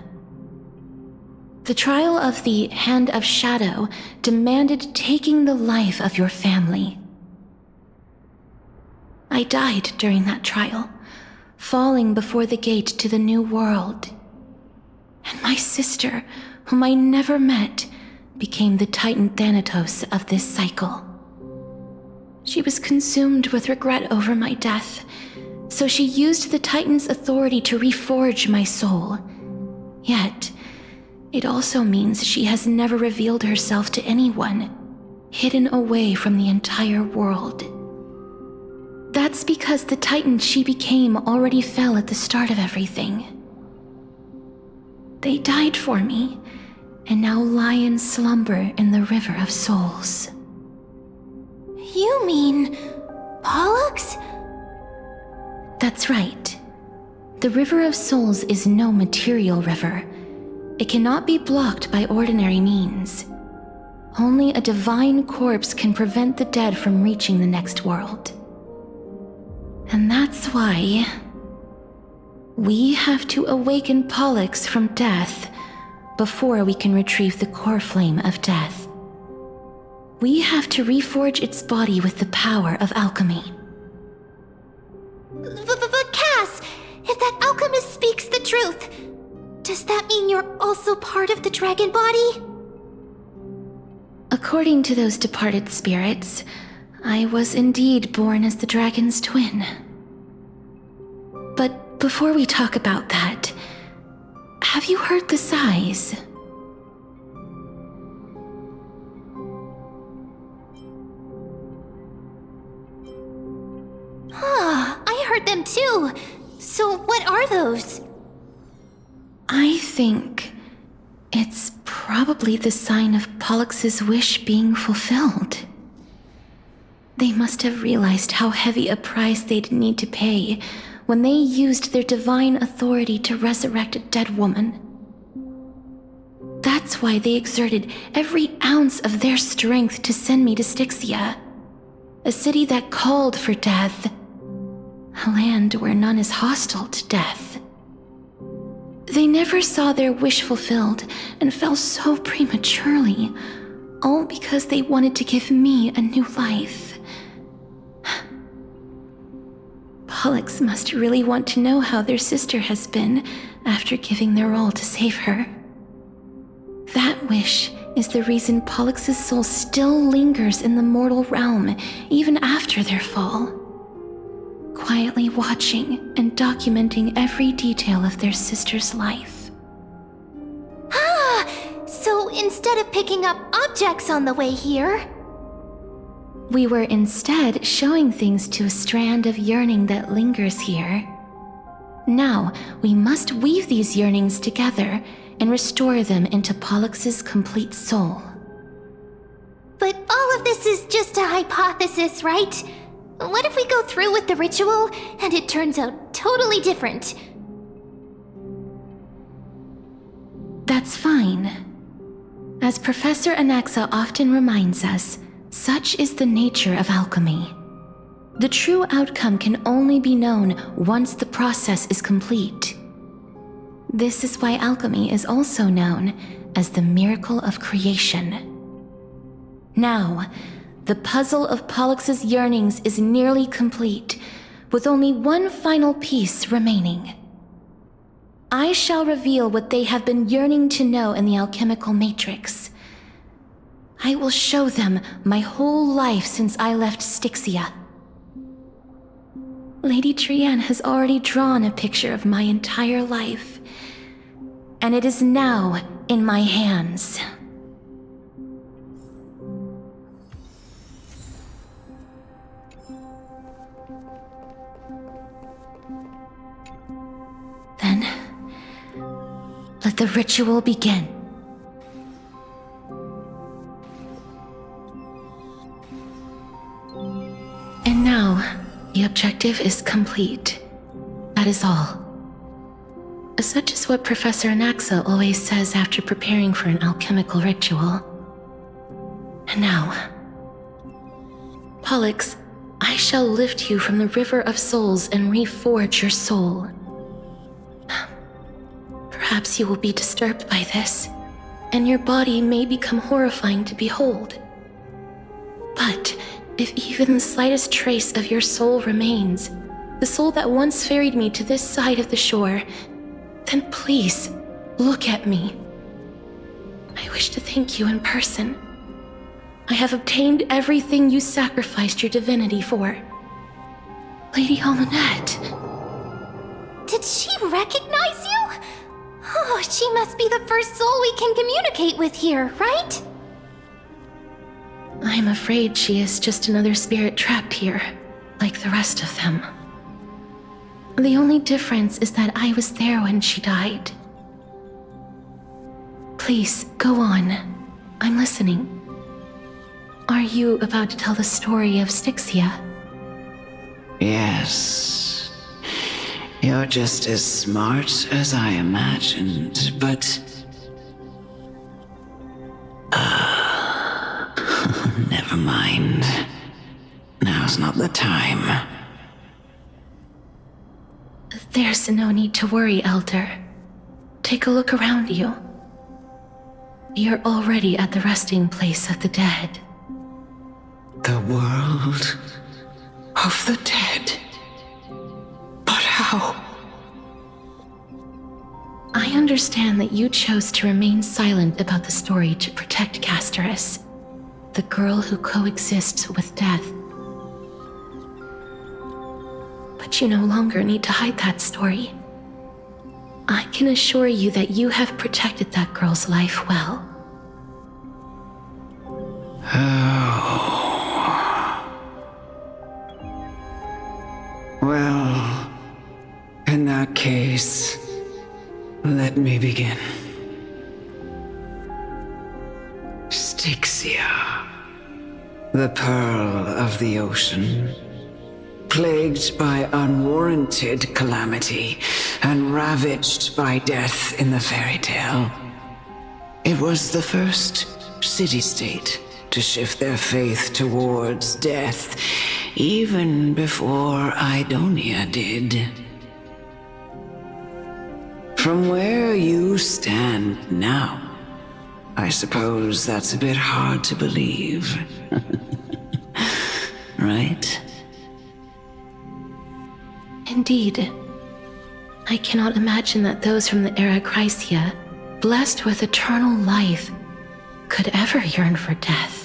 The trial of the Hand of Shadow demanded taking the life of your family. I died during that trial, falling before the gate to the new world. And my sister, whom I never met, became the Titan Thanatos of this cycle. She was consumed with regret over my death, so she used the Titan's authority to reforge my soul. Yet, it also means she has never revealed herself to anyone, hidden away from the entire world. That's because the Titan she became already fell at the start of everything. They died for me, and now lie in slumber in the River of Souls. You mean Pollux? That's right. The River of Souls is no material river. It cannot be blocked by ordinary means. Only a divine corpse can prevent the dead from reaching the next world. And that's why we have to awaken Pollux from death before we can retrieve the core flame of death. We have to reforge its body with the power of alchemy. But Cass, if that alchemist speaks the truth, does that mean you're also part of the dragon body? According to those departed spirits, I was indeed born as the dragon's twin. But before we talk about that, have you heard the sighs? I heard them too. So what are those? I think it's probably the sign of Pollux's wish being fulfilled. They must have realized how heavy a price they'd need to pay when they used their divine authority to resurrect a dead woman. That's why they exerted every ounce of their strength to send me to Styxia, a city that called for death, a land where none is hostile to death. They never saw their wish fulfilled and fell so prematurely, all because they wanted to give me a new life. Pollux must really want to know how their sister has been after giving their all to save her. That wish is the reason Pollux's soul still lingers in the mortal realm even after their fall, quietly watching and documenting every detail of their sister's life. So instead of picking up objects on the way here, we were instead showing things to a strand of yearning that lingers here. Now, we must weave these yearnings together and restore them into Pollux's complete soul. but all of this is just a hypothesis, right? What if we go through with the ritual and it turns out totally different? That's fine. As Professor Anaxa often reminds us, such is the nature of alchemy. The true outcome can only be known once the process is complete. This is why alchemy is also known as the miracle of creation. Now, the puzzle of Pollux's yearnings is nearly complete, with only one final piece remaining. I shall reveal what they have been yearning to know in the alchemical matrix. I will show them my whole life since I left Styxia. Lady Trianne has already drawn a picture of my entire life, and it is now in my hands. Then, let the ritual begin. And now, the objective is complete. That is all. Such is what Professor Anaxa always says after preparing for an alchemical ritual. And now, Pollux, I shall lift you from the River of Souls and reforge your soul. Perhaps you will be disturbed by this, and your body may become horrifying to behold. But if even the slightest trace of your soul remains, the soul that once ferried me to this side of the shore, then please, look at me. I wish to thank you in person. I have obtained everything you sacrificed your divinity for. Lady Almanette. Did she recognize you? Oh, she must be the first soul we can communicate with here, right? I'm afraid she is just another spirit trapped here, like the rest of them. The only difference is that I was there when she died. Please, go on. I'm listening. Are you about to tell the story of Styxia? Yes. You're just as smart as I imagined, but... never mind. Now's not the time. There's no need to worry, Elder. Take a look around you. You're already at the resting place of the dead. The world of the dead? But how? I understand that you chose to remain silent about the story to protect Casterus, the girl who coexists with death. But you no longer need to hide that story. I can assure you that you have protected that girl's life well. Well, in that case, let me begin. Styxia, the pearl of the ocean, plagued by unwarranted calamity and ravaged by death in the fairy tale. It was the first city-state to shift their faith towards death, even before Idonia did. From where you stand now, I suppose that's a bit hard to believe. Right? Indeed. I cannot imagine that those from the Era Chrysia, blessed with eternal life, could ever yearn for death.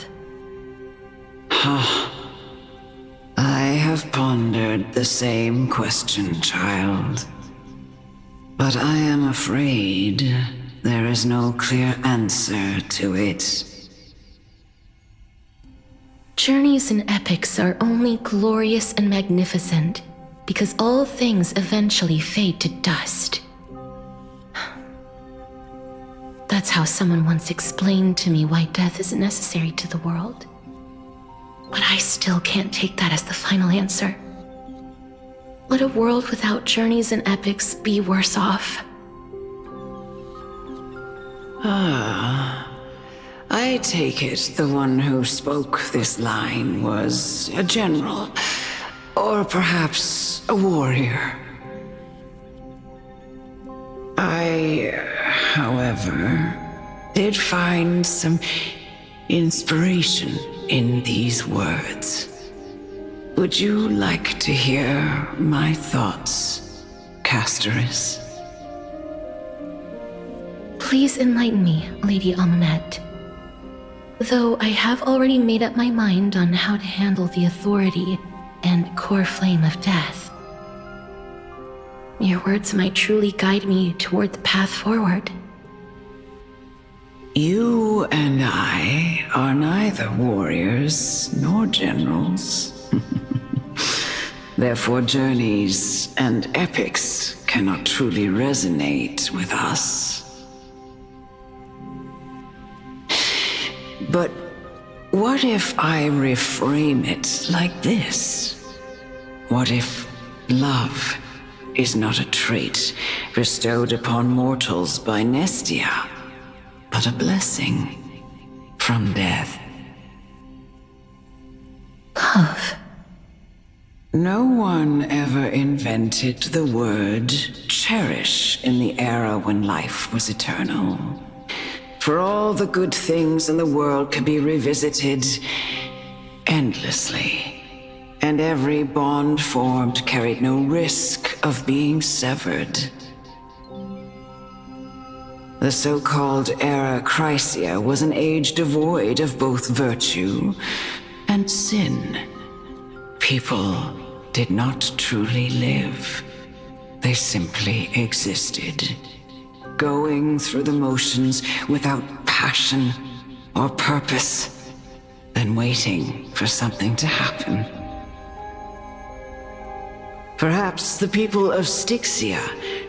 I have pondered the same question, child. But I am afraid there is no clear answer to it. Journeys and epics are only glorious and magnificent because all things eventually fade to dust. That's how someone once explained to me why death is necessary to the world. But I still can't take that as the final answer. Would a world without journeys and epics be worse off? I take it the one who spoke this line was a general, or perhaps a warrior. I, however, did find some inspiration in these words. Would you like to hear my thoughts, Casterus? Please enlighten me, Lady Almanette. Though I have already made up my mind on how to handle the authority and core flame of death. Your words might truly guide me toward the path forward. You and I are neither warriors nor generals. Therefore, journeys and epics cannot truly resonate with us. But what if I reframe it like this? What if love is not a trait bestowed upon mortals by Nestia, but a blessing from death? Love. No one ever invented the word cherish in the era when life was eternal. For all the good things in the world could be revisited endlessly, and every bond formed carried no risk of being severed. The so-called Era Chrysia was an age devoid of both virtue and sin. People did not truly live. They simply existed, going through the motions without passion or purpose, then waiting for something to happen. Perhaps the people of Styxia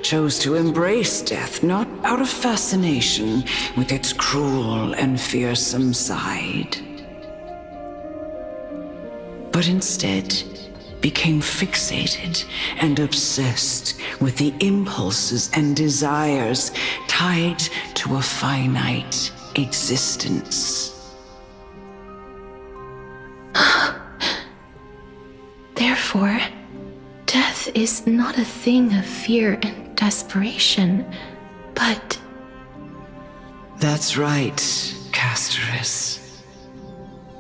chose to embrace death not out of fascination with its cruel and fearsome side, but instead became fixated and obsessed with the impulses and desires tied to a finite existence. Therefore, death is not a thing of fear and desperation, but... That's right, Casterus.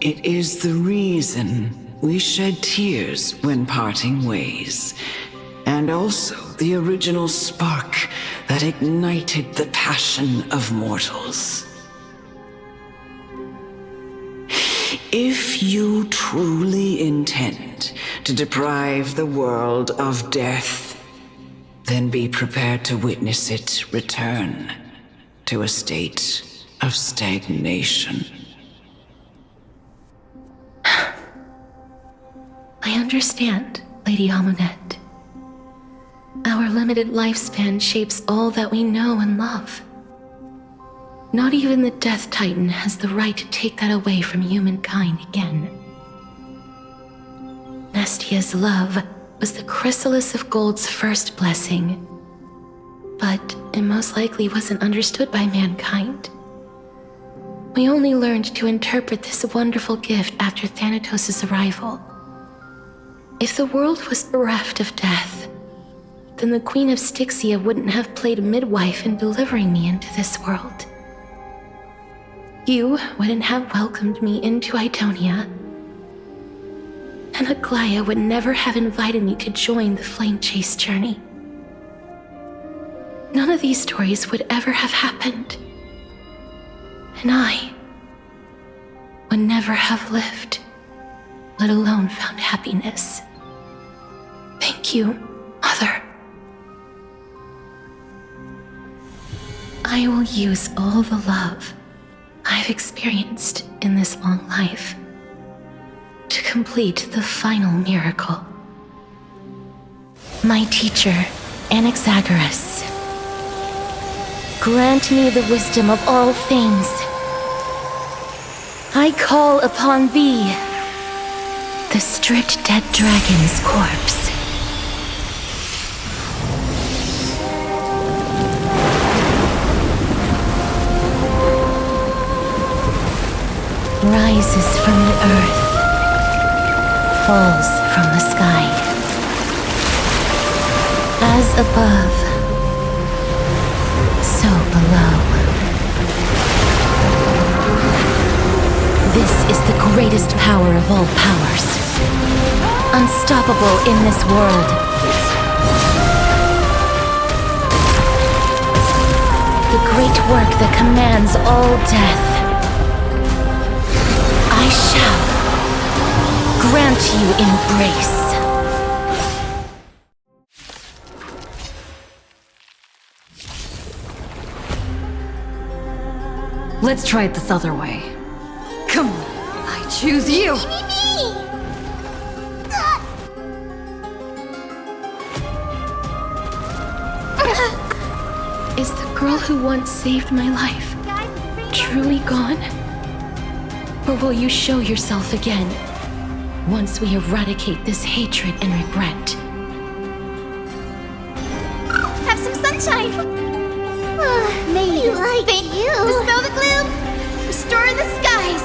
It is the reason we shed tears when parting ways, and also the original spark that ignited the passion of mortals. If you truly intend to deprive the world of death, then be prepared to witness it return to a state of stagnation. I understand, Lady Amunet. Our limited lifespan shapes all that we know and love. Not even the Death Titan has the right to take that away from humankind again. Nestia's love was the chrysalis of gold's first blessing, but it most likely wasn't understood by mankind. We only learned to interpret this wonderful gift after Thanatos' arrival. If the world was bereft of death, then the Queen of Styxia wouldn't have played midwife in delivering me into this world. You wouldn't have welcomed me into Idonia, and Aglaya would never have invited me to join the Flame Chase journey. None of these stories would ever have happened, and I would never have lived, let alone found happiness. Thank you, Mother. I will use all the love I've experienced in this long life to complete the final miracle. My teacher, Anaxagoras, grant me the wisdom of all things. I call upon thee, the stripped dead dragon's corpse. Rises from the earth, falls from the sky. As above, so below. This is the greatest power of all powers, unstoppable in this world. The great work that commands all death. I shall grant you embrace. Let's try it this other way. Come on, I choose you! Is the girl who once saved my life truly gone? Or will you show yourself again, once we eradicate this hatred and regret? Have some sunshine! May you like you! Dispel the gloom! Restore the skies!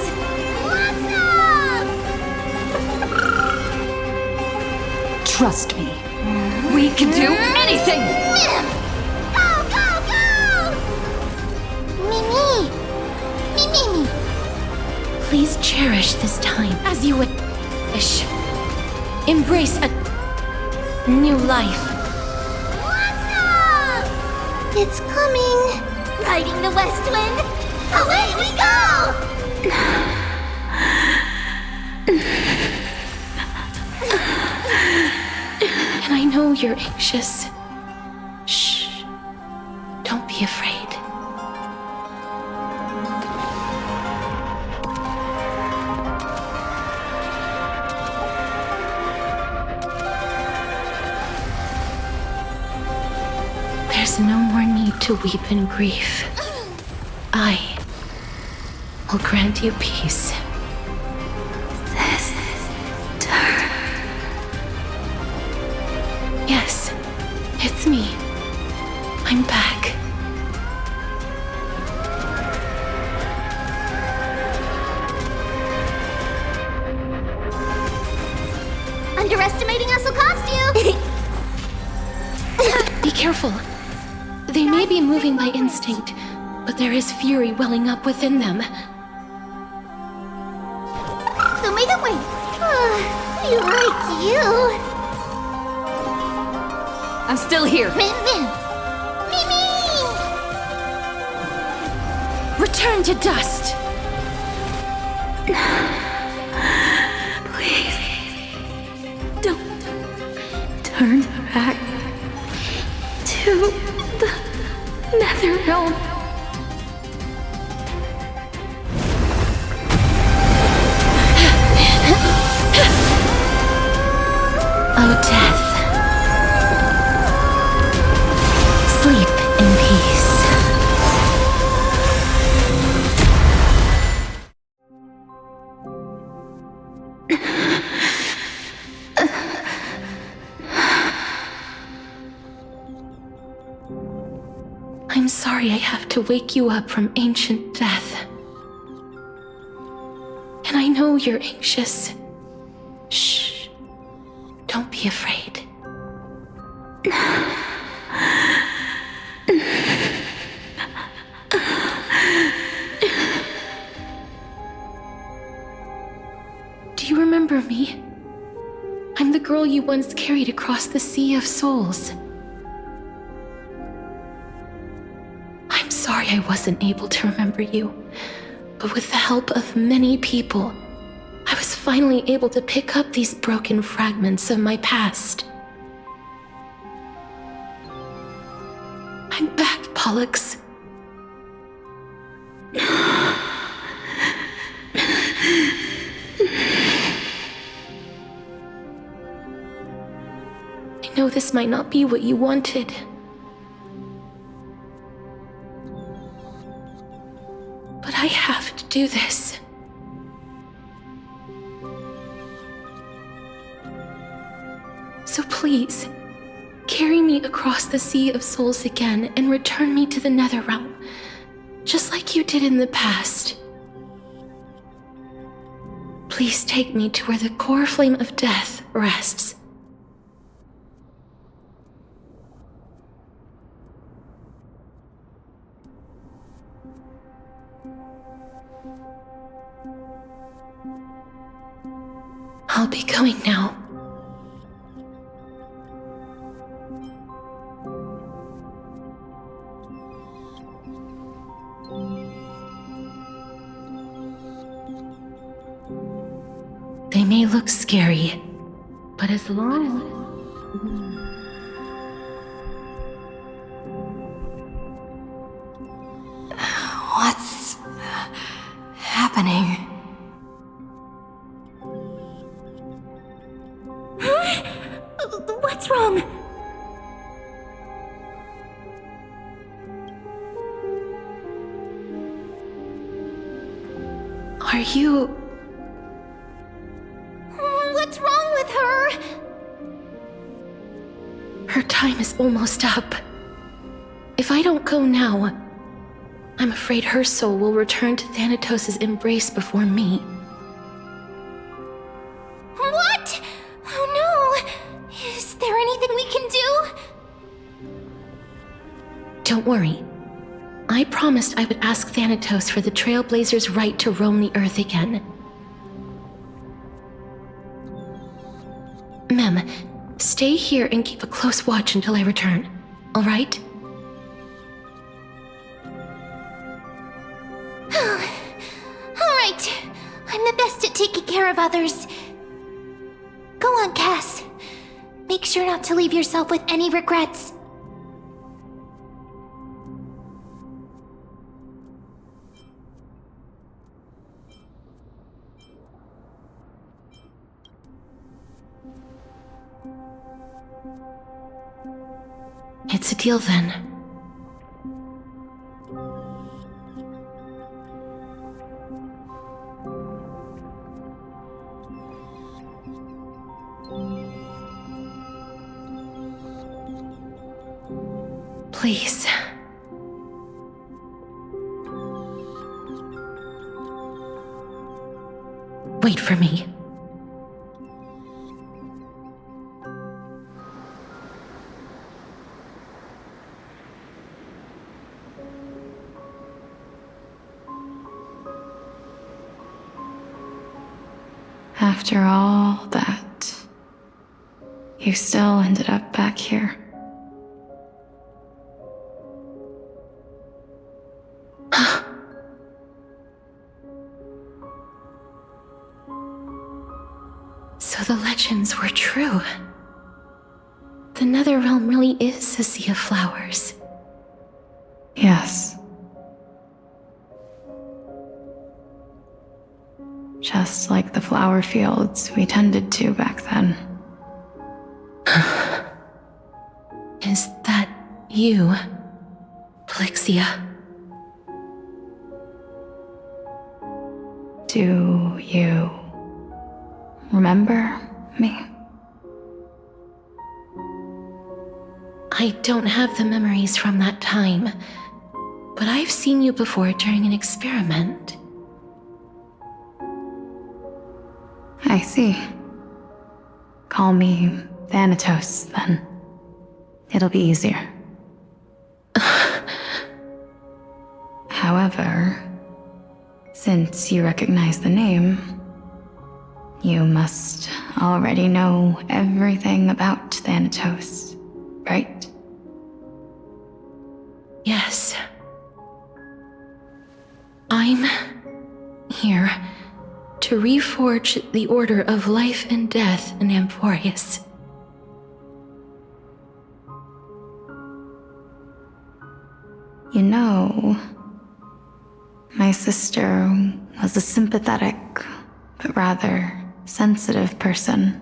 Trust me, we can do anything! Go, go, go! Me. Please cherish this time as you would wish. Embrace a new life. It's coming! Riding the west wind, away we go! And I know you're anxious. Shh. Don't be afraid. There's no more need to weep in grief. I will grant you peace. Yes, it's me. I'm back. Underestimating us will cost you! Be careful. They may be moving by instinct, but there is fury welling up within them. So make it wait. We like you. I'm still here. Mimi! Return to dust! Please, don't turn back to the Nether Realm. Oh, death. Sleep in peace. I'm sorry I have to wake you up from ancient death. And I know you're anxious. Shh. Don't be afraid. Do you remember me? I'm the girl you once carried across the Sea of Souls. I'm sorry I wasn't able to remember you, but with the help of many people, I was finally able to pick up these broken fragments of my past. I'm back, Pollux. I know this might not be what you wanted. But I have to do this. So please, carry me across the Sea of Souls again and return me to the Netherrealm, just like you did in the past. Please take me to where the core flame of death rests. I'll be going now. They may look scary, but as long What's happening? What's wrong? Are you... What's wrong with her? Her time is almost up. If I don't go now, I'm afraid her soul will return to Thanatos' embrace before me. What? Oh no! Is there anything we can do? Don't worry. I promised I would ask Thanatos for the Trailblazers' right to roam the Earth again. Mem, stay here and keep a close watch until I return, all right? I'm the best at taking care of others. Go on, Cass. Make sure not to leave yourself with any regrets. It's a deal then. Please. Wait for me. After all that, you still ended up back here. So the legends were true. The Netherrealm really is a sea of flowers. Yes. Just like the flower fields we tended to back then. Is that you, Plixia? Do you remember me? I don't have the memories from that time, but I've seen you before during an experiment. I see. Call me Thanatos, then. It'll be easier. However, since you recognize the name, you must already know everything about Thanatos, right? Yes. I'm here to reforge the order of life and death in Amphorius. You know, my sister was a sympathetic, but rather sensitive person.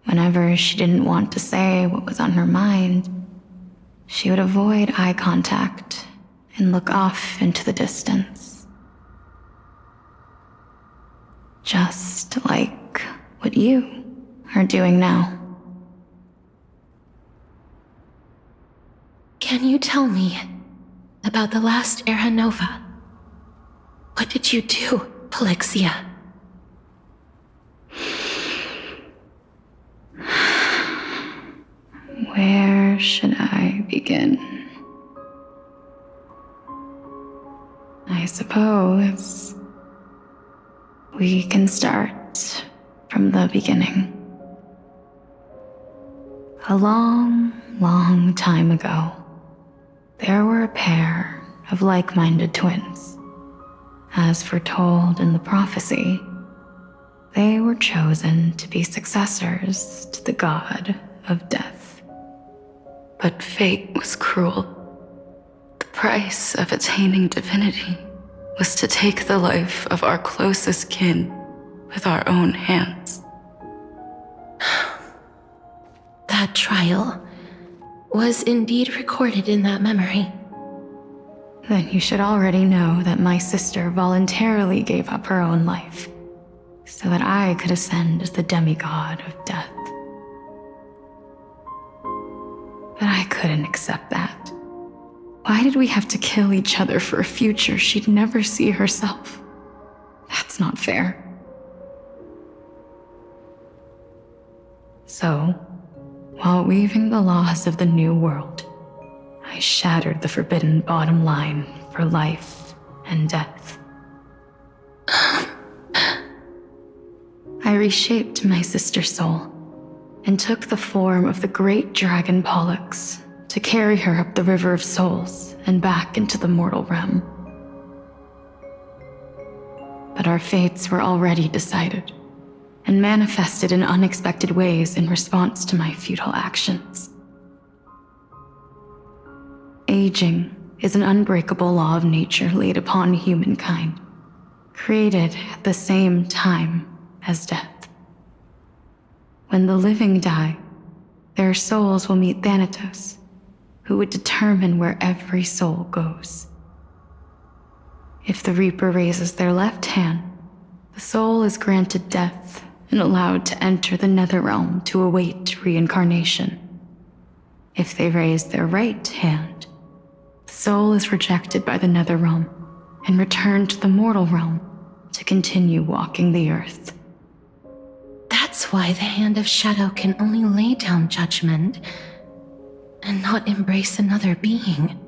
Whenever she didn't want to say what was on her mind, she would avoid eye contact and look off into the distance. Just like what you are doing now. Can you tell me about the last Era Nova? What did you do, Plixia? Where should I begin? I suppose we can start from the beginning. A long, long time ago, there were a pair of like-minded twins. As foretold in the prophecy, they were chosen to be successors to the god of death. But fate was cruel. The price of attaining divinity was to take the life of our closest kin with our own hands. That trial was indeed recorded in that memory. Then you should already know that my sister voluntarily gave up her own life so that I could ascend as the demigod of death. But I couldn't accept that. Why did we have to kill each other for a future she'd never see herself? That's not fair. So, while weaving the laws of the new world, I shattered the forbidden bottom line for life and death. I reshaped my sister's soul and took the form of the great dragon Pollux to carry her up the River of Souls and back into the mortal realm. But our fates were already decided, and manifested in unexpected ways in response to my futile actions. Aging is an unbreakable law of nature laid upon humankind, created at the same time as death. When the living die, their souls will meet Thanatos, who would determine where every soul goes. If the Reaper raises their left hand, the soul is granted death and allowed to enter the Netherrealm to await reincarnation. If they raise their right hand, the soul is rejected by the Netherrealm and returned to the mortal realm to continue walking the earth. That's why the Hand of Shadow can only lay down judgment and not embrace another being.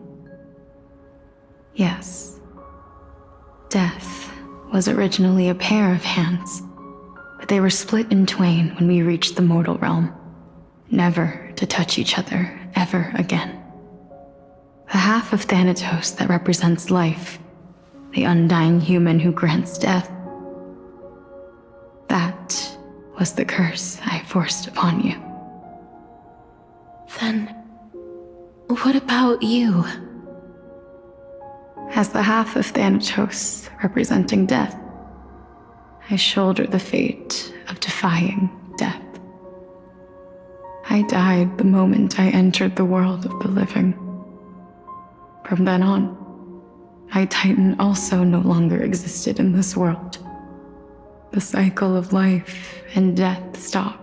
Yes. Death was originally a pair of hands, but they were split in twain when we reached the mortal realm, never to touch each other ever again. The half of Thanatos that represents life, the undying human who grants death, that was the curse I forced upon you. Then, what about you? As the half of Thanatos representing death, I shoulder the fate of defying death. I died the moment I entered the world of the living. From then on, my Titan also no longer existed in this world. The cycle of life and death stopped.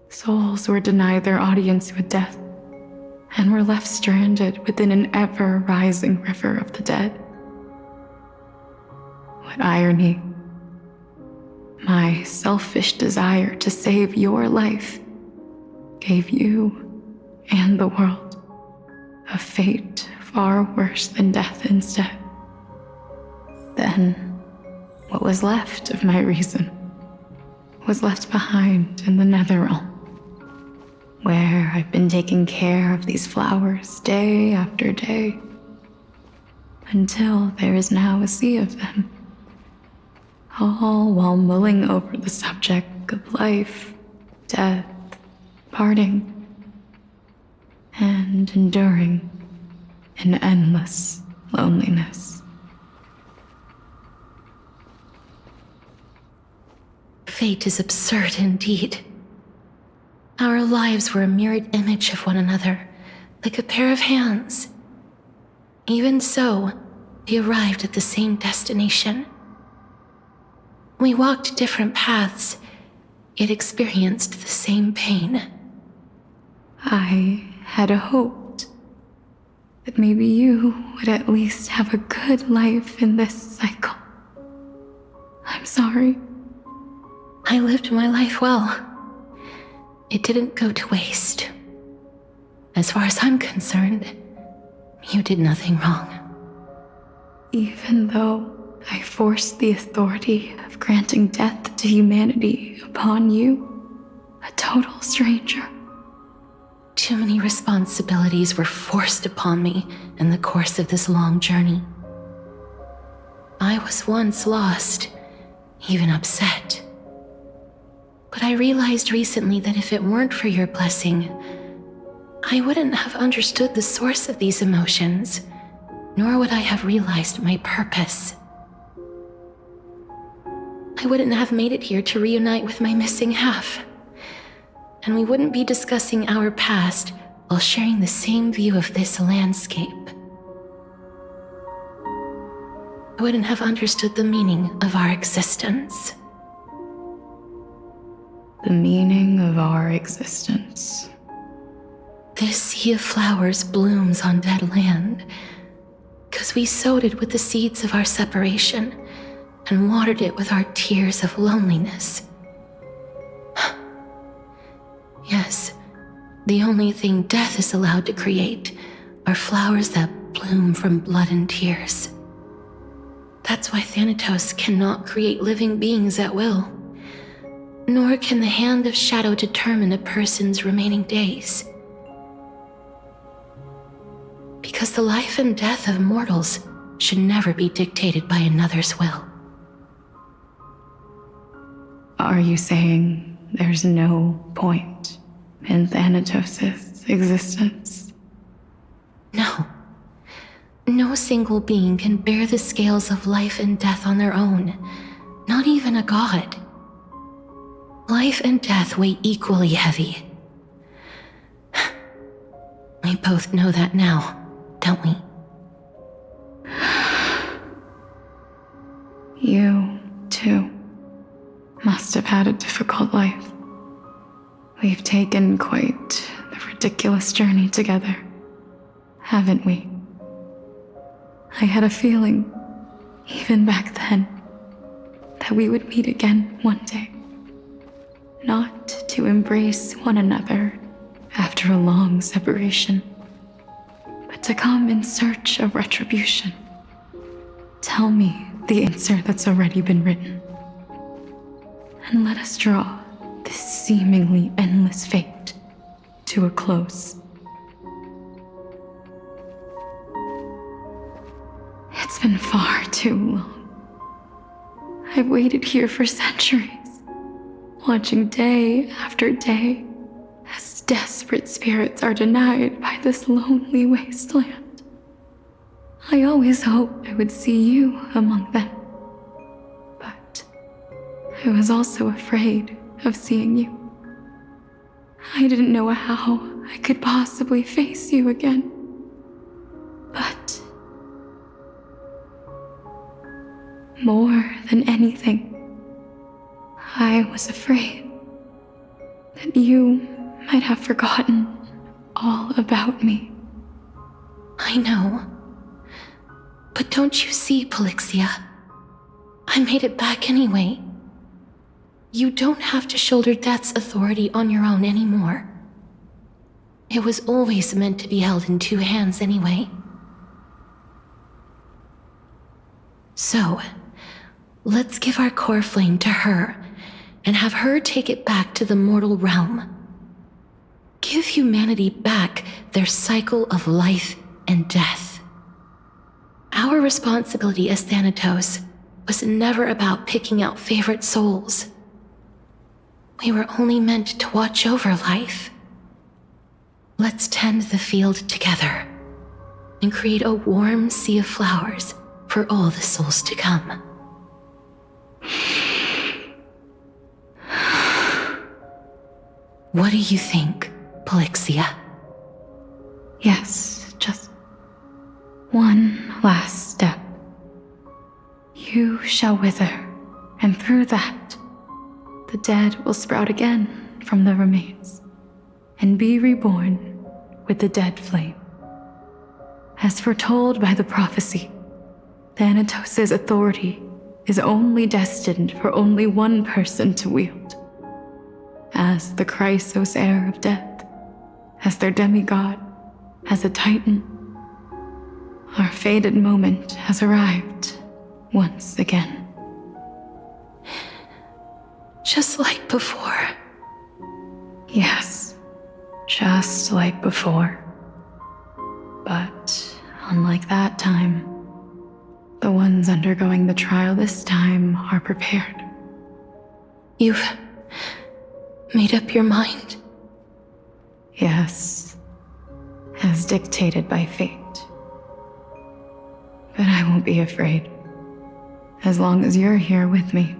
Souls were denied their audience with death and were left stranded within an ever-rising river of the dead. What irony. My selfish desire to save your life gave you and the world a fate far worse than death instead. Then, what was left of my reason was left behind in the Netherrealm, where I've been taking care of these flowers day after day, until there is now a sea of them, all while mulling over the subject of life, death, parting, and enduring an endless loneliness. Fate is absurd indeed. Our lives were a mirrored image of one another, like a pair of hands. Even so, we arrived at the same destination. We walked different paths, yet experienced the same pain. I had hoped that maybe you would at least have a good life in this cycle. I'm sorry. I lived my life well. It didn't go to waste. As far as I'm concerned, you did nothing wrong. Even though I forced the authority of granting death to humanity upon you, a total stranger. Too many responsibilities were forced upon me in the course of this long journey. I was once lost, even upset. But I realized recently that if it weren't for your blessing, I wouldn't have understood the source of these emotions, nor would I have realized my purpose. I wouldn't have made it here to reunite with my missing half, and we wouldn't be discussing our past while sharing the same view of this landscape. I wouldn't have understood the meaning of our existence. The meaning of our existence. This sea of flowers blooms on dead land, because we sowed it with the seeds of our separation and watered it with our tears of loneliness. Yes, the only thing death is allowed to create are flowers that bloom from blood and tears. That's why Thanatos cannot create living beings at will, nor can the Hand of Shadow determine a person's remaining days. Because the life and death of mortals should never be dictated by another's will. Are you saying there's no point in Thanatos' existence? No. No single being can bear the scales of life and death on their own. Not even a god. Life and death weigh equally heavy. We both know that now, don't we? You, too, must have had a difficult life. We've taken quite the ridiculous journey together, haven't we? I had a feeling, even back then, that we would meet again one day. Not to embrace one another after a long separation, but to come in search of retribution. Tell me the answer that's already been written, and let us draw this seemingly endless fate to a close. It's been far too long. I've waited here for centuries, watching day after day as desperate spirits are denied by this lonely wasteland. I always hoped I would see you among them, but I was also afraid of seeing you. I didn't know how I could possibly face you again, but more than anything, I was afraid that you might have forgotten all about me. I know. But don't you see, Polixia? I made it back anyway. You don't have to shoulder death's authority on your own anymore. It was always meant to be held in two hands anyway. So, let's give our core flame to her and have her take it back to the mortal realm. Give humanity back their cycle of life and death. Our responsibility as Thanatos was never about picking out favorite souls. We were only meant to watch over life. Let's tend the field together and create a warm sea of flowers for all the souls to come. What do you think, Polixia? Yes, just one last step. You shall wither, and through that, the dead will sprout again from the remains, and be reborn with the dead flame. As foretold by the prophecy, Thanatos' authority is only destined for only one person to wield. As the Chrysos heir of death, as their demigod, as a titan, our fated moment has arrived once again. Just like before. Yes, just like before. But unlike that time, the ones undergoing the trial this time are prepared. You've made up your mind? Yes, as dictated by fate. But I won't be afraid, as long as you're here with me.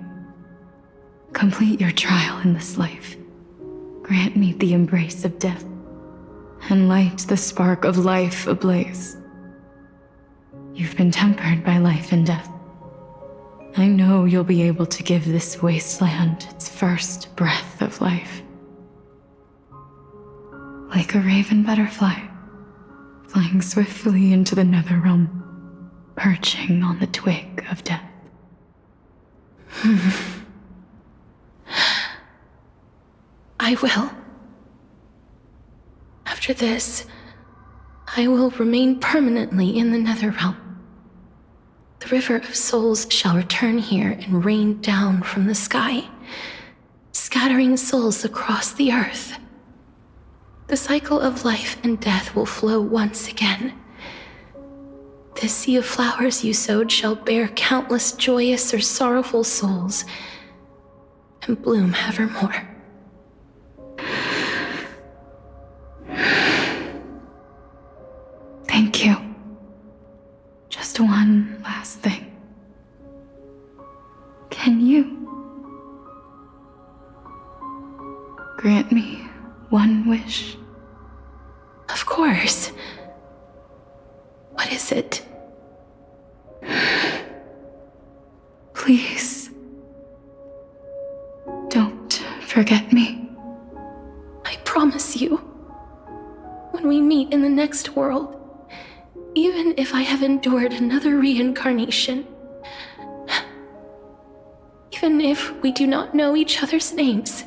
Complete your trial in this life. Grant me the embrace of death, and light the spark of life ablaze. You've been tempered by life and death. I know you'll be able to give this wasteland its first breath of life. Like a raven butterfly, flying swiftly into the nether realm, perching on the twig of death. I will. After this, I will remain permanently in the Netherrealm. The river of souls shall return here and rain down from the sky, scattering souls across the earth. The cycle of life and death will flow once again. This sea of flowers you sowed shall bear countless joyous or sorrowful souls, and bloom evermore. Thank you. Just one last thing. Can you grant me one wish? Of course. What is it? Please, don't forget me. I promise you, when we meet in the next world, even if I have endured another reincarnation, even if we do not know each other's names,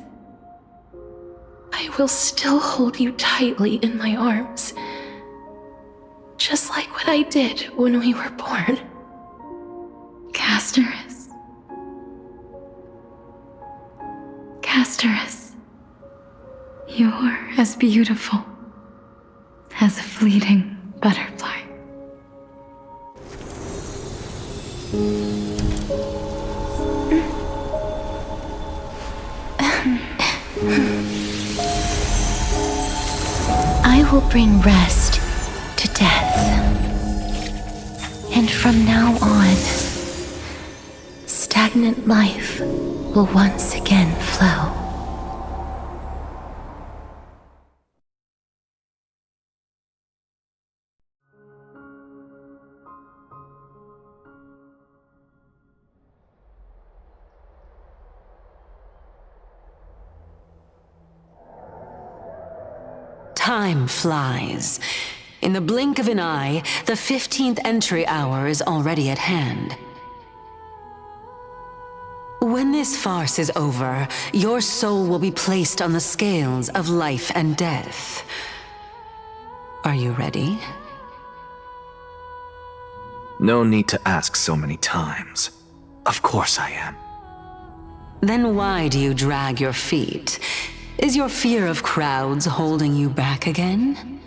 I will still hold you tightly in my arms, just like what I did when we were born. Casterus, you're as beautiful as a fleeting butterfly. I will bring rest to death. And from now on, stagnant life will once again flow. Time flies. In the blink of an eye, the 15th entry hour is already at hand. When this farce is over, your soul will be placed on the scales of life and death. Are you ready? No need to ask so many times. Of course I am. Then why do you drag your feet? Is your fear of crowds holding you back again?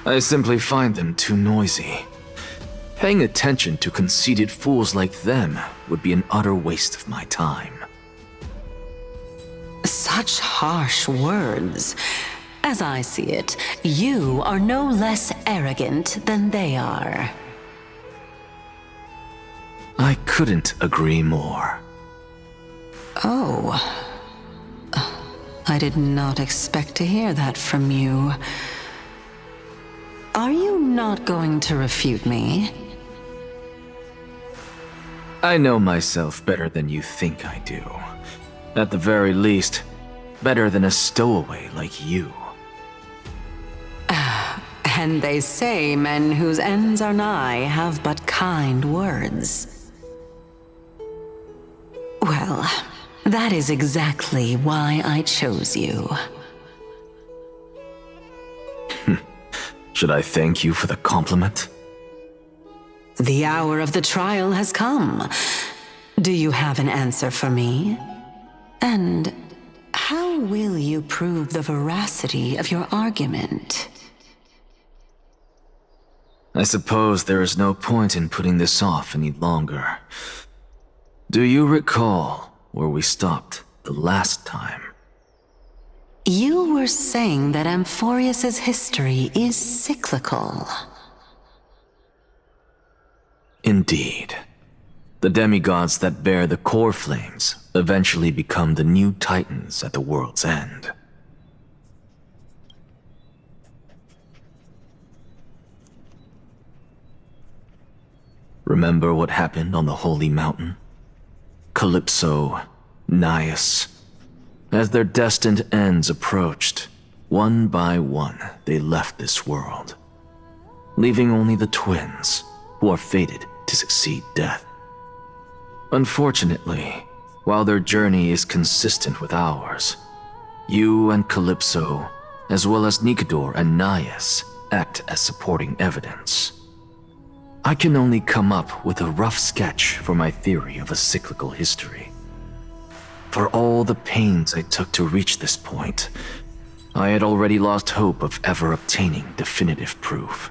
I simply find them too noisy. Paying attention to conceited fools like them would be an utter waste of my time. Such harsh words. As I see it, you are no less arrogant than they are. I couldn't agree more. Oh. I did not expect to hear that from you. Are you not going to refute me? I know myself better than you think I do. At the very least, better than a stowaway like you. And they say men whose ends are nigh have but kind words. Well, that is exactly why I chose you. Should I thank you for the compliment? The hour of the trial has come. Do you have an answer for me? And how will you prove the veracity of your argument? I suppose there is no point in putting this off any longer. Do you recall where we stopped the last time? You were saying that Amphorius's history is cyclical. Indeed. The demigods that bear the core flames eventually become the new titans at the world's end. Remember what happened on the Holy Mountain? Calypso, Naias. As their destined ends approached, one by one they left this world, leaving only the twins, who are fated to succeed death. Unfortunately, while their journey is consistent with ours, you and Calypso, as well as Nikador and Naias, act as supporting evidence. I can only come up with a rough sketch for my theory of a cyclical history. For all the pains I took to reach this point, I had already lost hope of ever obtaining definitive proof.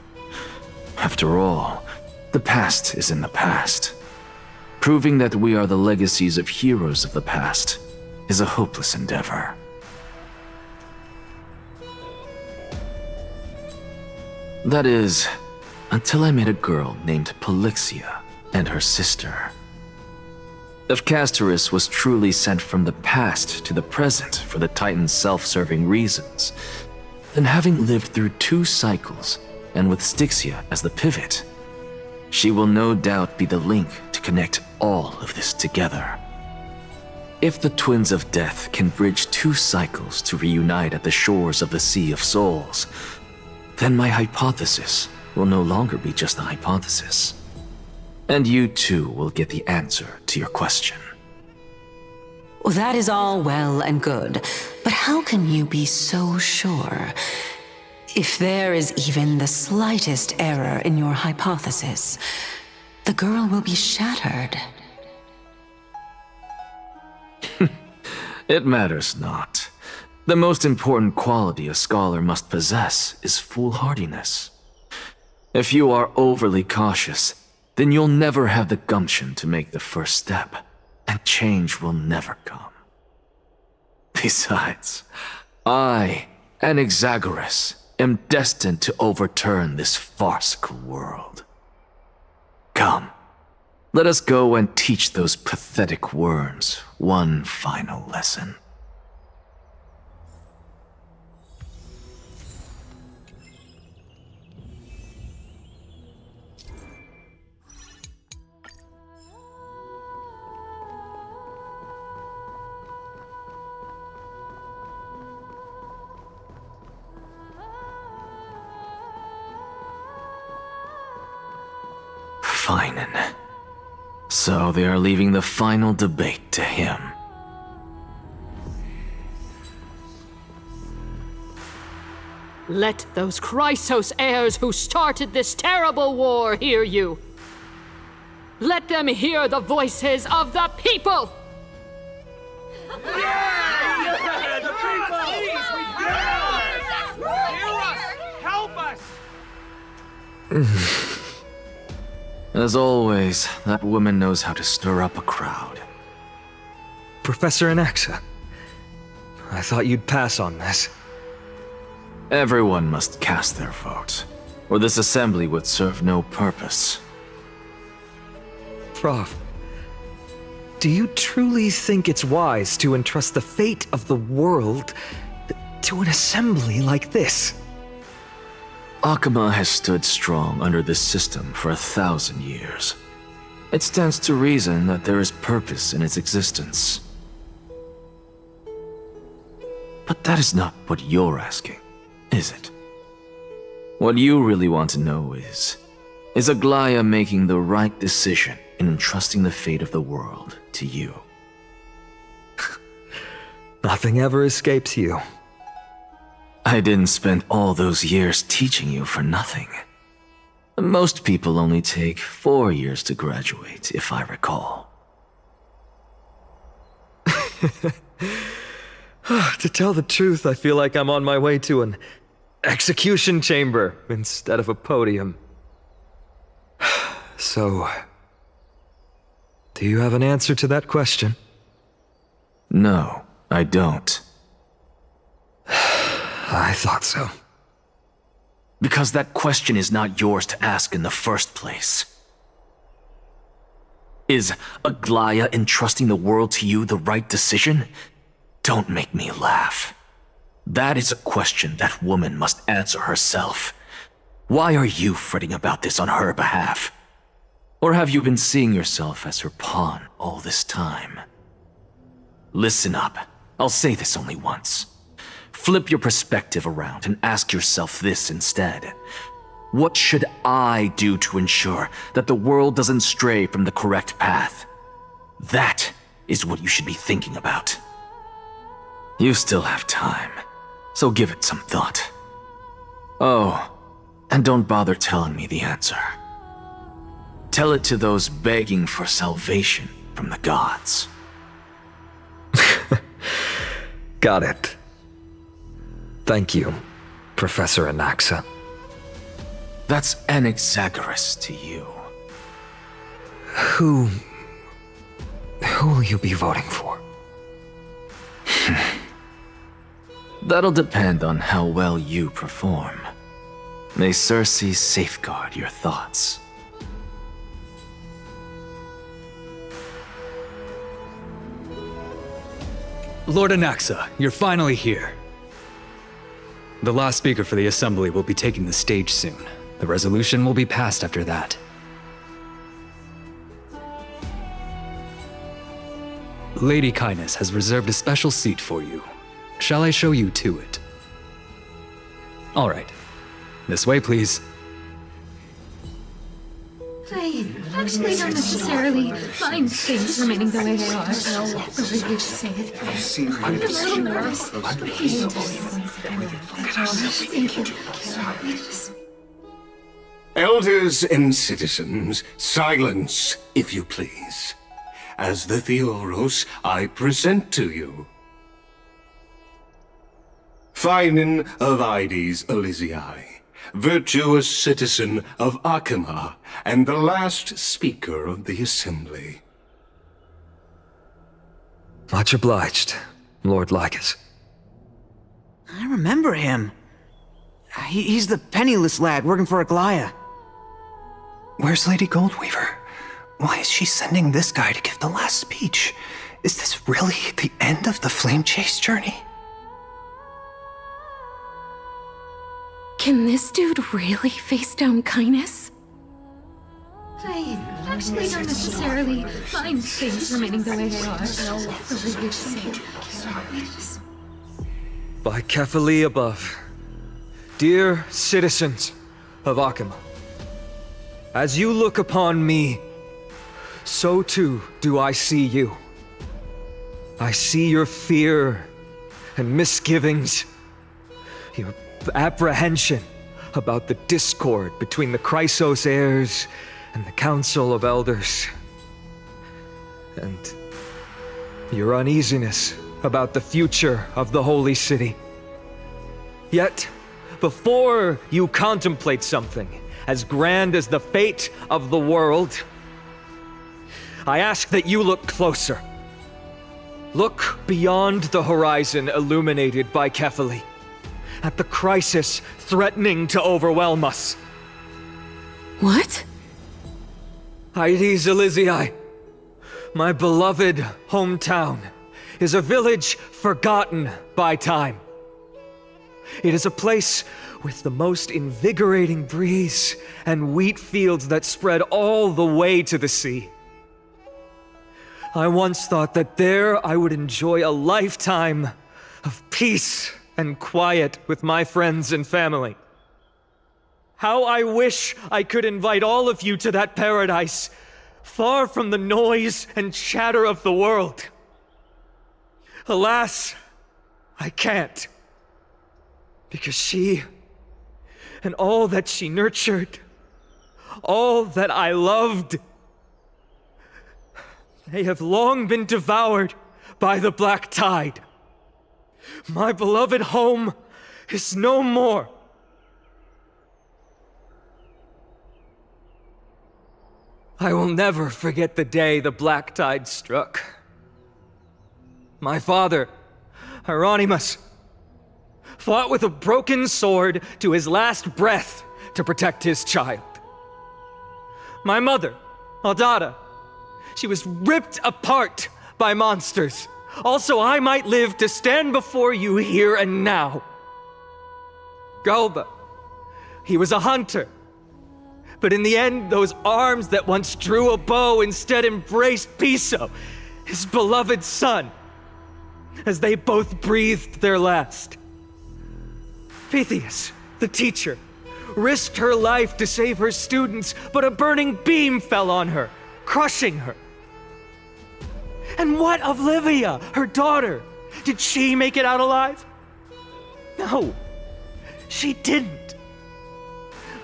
After all, the past is in the past. Proving that we are the legacies of heroes of the past is a hopeless endeavor. That is, until I met a girl named Polixia and her sister. If Castorus was truly sent from the past to the present for the Titan's self-serving reasons, then having lived through 2 cycles, and with Styxia as the pivot, she will no doubt be the link to connect all of this together. If the Twins of Death can bridge 2 cycles to reunite at the shores of the Sea of Souls, then my hypothesis will no longer be just a hypothesis. And you too will get the answer to your question. Well, that is all well and good, but how can you be so sure? If there is even the slightest error in your hypothesis, the girl will be shattered. It matters not. The most important quality a scholar must possess is foolhardiness. If you are overly cautious, then you'll never have the gumption to make the first step, and change will never come. Besides, I, Anaxagoras, am destined to overturn this farcical world. Come, let us go and teach those pathetic worms one final lesson. Finan. So they are leaving the final debate to him. Let those Chrysos heirs who started this terrible war hear you. Let them hear the voices of the people! Yeah! The people! Please, we hear us! Help us! As always, that woman knows how to stir up a crowd. Professor Anaxa, I thought you'd pass on this. Everyone must cast their vote, or this assembly would serve no purpose. Prof, do you truly think it's wise to entrust the fate of the world to an assembly like this? Akama has stood strong under this system for 1,000 years. It stands to reason that there is purpose in its existence. But that is not what you're asking, is it? What you really want to know is Aglaya making the right decision in entrusting the fate of the world to you? Nothing ever escapes you. I didn't spend all those years teaching you for nothing. Most people only take 4 years to graduate, if I recall. To tell the truth, I feel like I'm on my way to an execution chamber instead of a podium. So, do you have an answer to that question? No, I don't. I thought so. Because that question is not yours to ask in the first place. Is Aglaya entrusting the world to you the right decision? Don't make me laugh. That is a question that woman must answer herself. Why are you fretting about this on her behalf? Or have you been seeing yourself as her pawn all this time? Listen up. I'll say this only once. Flip your perspective around and ask yourself this instead. What should I do to ensure that the world doesn't stray from the correct path? That is what you should be thinking about. You still have time, so give it some thought. Oh, and don't bother telling me the answer. Tell it to those begging for salvation from the gods. Got it. Thank you, Professor Anaxa. That's Anaxagoras to you. Who Who will you be voting for? That'll depend on how well you perform. May Cersei safeguard your thoughts. Lord Anaxa, you're finally here. The last speaker for the Assembly will be taking the stage soon. The resolution will be passed after that. Lady Kindness has reserved a special seat for you. Shall I show you to it? All right. This way, please. I actually don't necessarily mind things remaining the way they are. The way you say it. I'm a little nervous. Thank you. Elders and citizens, silence, if you please. As the Theoros, I present to you Finan of Ides Elysiae, virtuous citizen of Akima, and the last speaker of the Assembly. Much obliged, Lord Lycus. I remember him. He's the penniless lad working for Aglaya. Where's Lady Goldweaver? Why is she sending this guy to give the last speech? Is this really the end of the Flame Chase journey? Can this dude really face down Kindness? I actually don't necessarily mind things remaining the way they are. The way you say it. By Kefali above, dear citizens of Akima, as you look upon me, so too do I see you. I see your fear and misgivings, your apprehension about the discord between the Chrysos heirs and the Council of Elders, and your uneasiness about the future of the Holy City. Yet, before you contemplate something as grand as the fate of the world, I ask that you look closer. Look beyond the horizon illuminated by Kefali, at the crisis threatening to overwhelm us. What? Ides Elysiae, my beloved hometown, is a village forgotten by time. It is a place with the most invigorating breeze and wheat fields that spread all the way to the sea. I once thought that there I would enjoy a lifetime of peace and quiet with my friends and family. How I wish I could invite all of you to that paradise, far from the noise and chatter of the world. Alas, I can't. Because she, and all that she nurtured, all that I loved, they have long been devoured by the black tide. My beloved home is no more. I will never forget the day the black tide struck. My father, Hieronymus, fought with a broken sword to his last breath to protect his child. My mother, Aldada, she was ripped apart by monsters. Also, I might live to stand before you here and now. Galba, he was a hunter. But in the end, those arms that once drew a bow instead embraced Piso, his beloved son, as they both breathed their last. Pythias, the teacher, risked her life to save her students, but a burning beam fell on her, crushing her. And what of Livia, her daughter? Did she make it out alive? No, she didn't.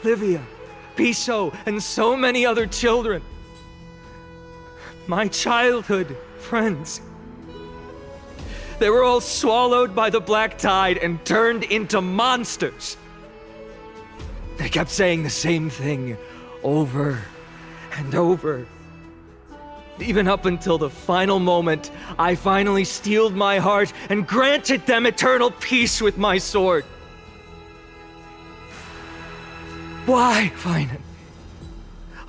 Livia, Piso, and so many other children. My childhood friends. They were all swallowed by the black tide and turned into monsters. They kept saying the same thing over and over. Even up until the final moment, I finally steeled my heart and granted them eternal peace with my sword. Why, Finan?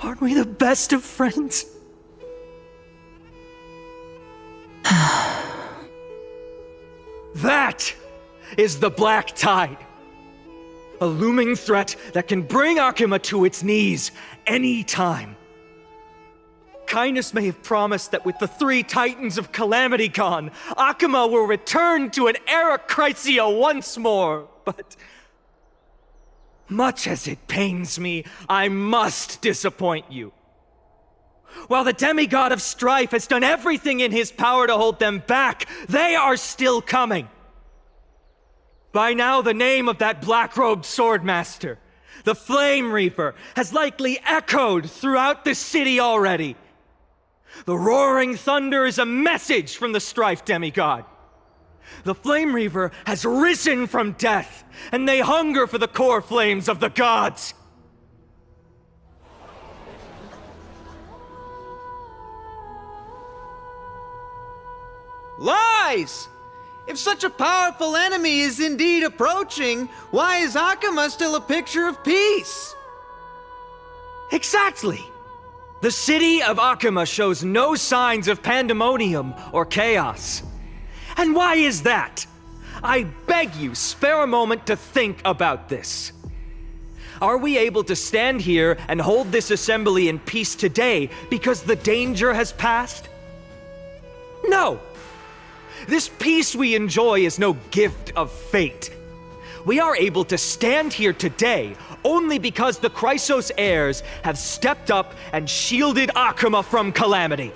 Aren't we the best of friends? That is the Black Tide. A looming threat that can bring Akuma to its knees any time. Kindness may have promised that with the 3 Titans of Calamity gone, Akuma will return to an era Chrysia once more, but much as it pains me, I must disappoint you. While the demigod of strife has done everything in his power to hold them back, they are still coming. By now, the name of that black-robed swordmaster, the Flame Reaper, has likely echoed throughout the city already. The roaring thunder is a message from the strife demigod. The Flame Reaver has risen from death, and they hunger for the core flames of the gods. Lies! If such a powerful enemy is indeed approaching, why is Akuma still a picture of peace? Exactly! The city of Akuma shows no signs of pandemonium or chaos. And why is that? I beg you, spare a moment to think about this. Are we able to stand here and hold this assembly in peace today because the danger has passed? No! This peace we enjoy is no gift of fate. We are able to stand here today only because the Chrysos heirs have stepped up and shielded Akuma from calamity.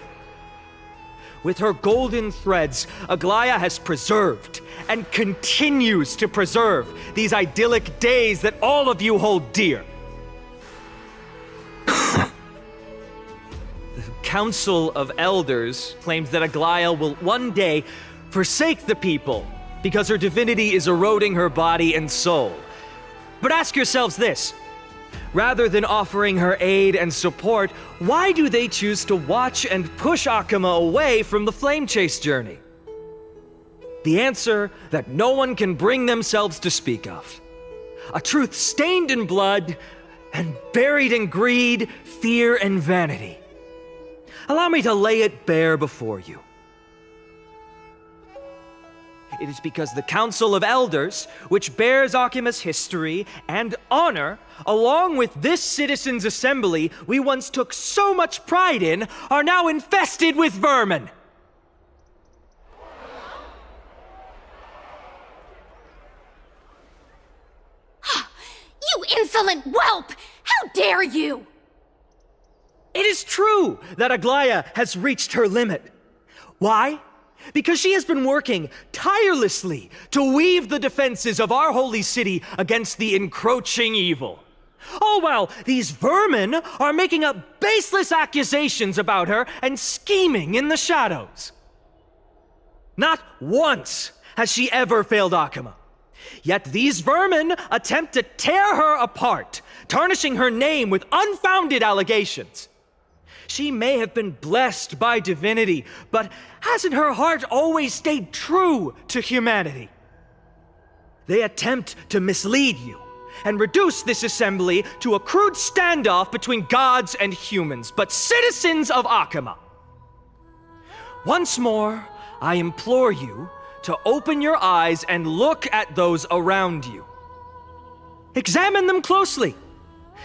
With her golden threads, Aglaya has preserved and continues to preserve these idyllic days that all of you hold dear. The Council of Elders claims that Aglaya will one day forsake the people because her divinity is eroding her body and soul. But ask yourselves this. Rather than offering her aid and support, why do they choose to watch and push Akuma away from the Flame Chase journey? The answer that no one can bring themselves to speak of. A truth stained in blood and buried in greed, fear, and vanity. Allow me to lay it bare before you. It is because the Council of Elders, which bears Akuma's history and honor, along with this citizens' assembly we once took so much pride in, are now infested with vermin. You insolent whelp! How dare you! It is true that Aglaya has reached her limit. Why? Because she has been working tirelessly to weave the defenses of our holy city against the encroaching evil. All while these vermin are making up baseless accusations about her and scheming in the shadows. Not once has she ever failed Akuma. Yet these vermin attempt to tear her apart, tarnishing her name with unfounded allegations. She may have been blessed by divinity, but hasn't her heart always stayed true to humanity? They attempt to mislead you and reduce this assembly to a crude standoff between gods and humans, but citizens of Akuma. Once more, I implore you to open your eyes and look at those around you. Examine them closely.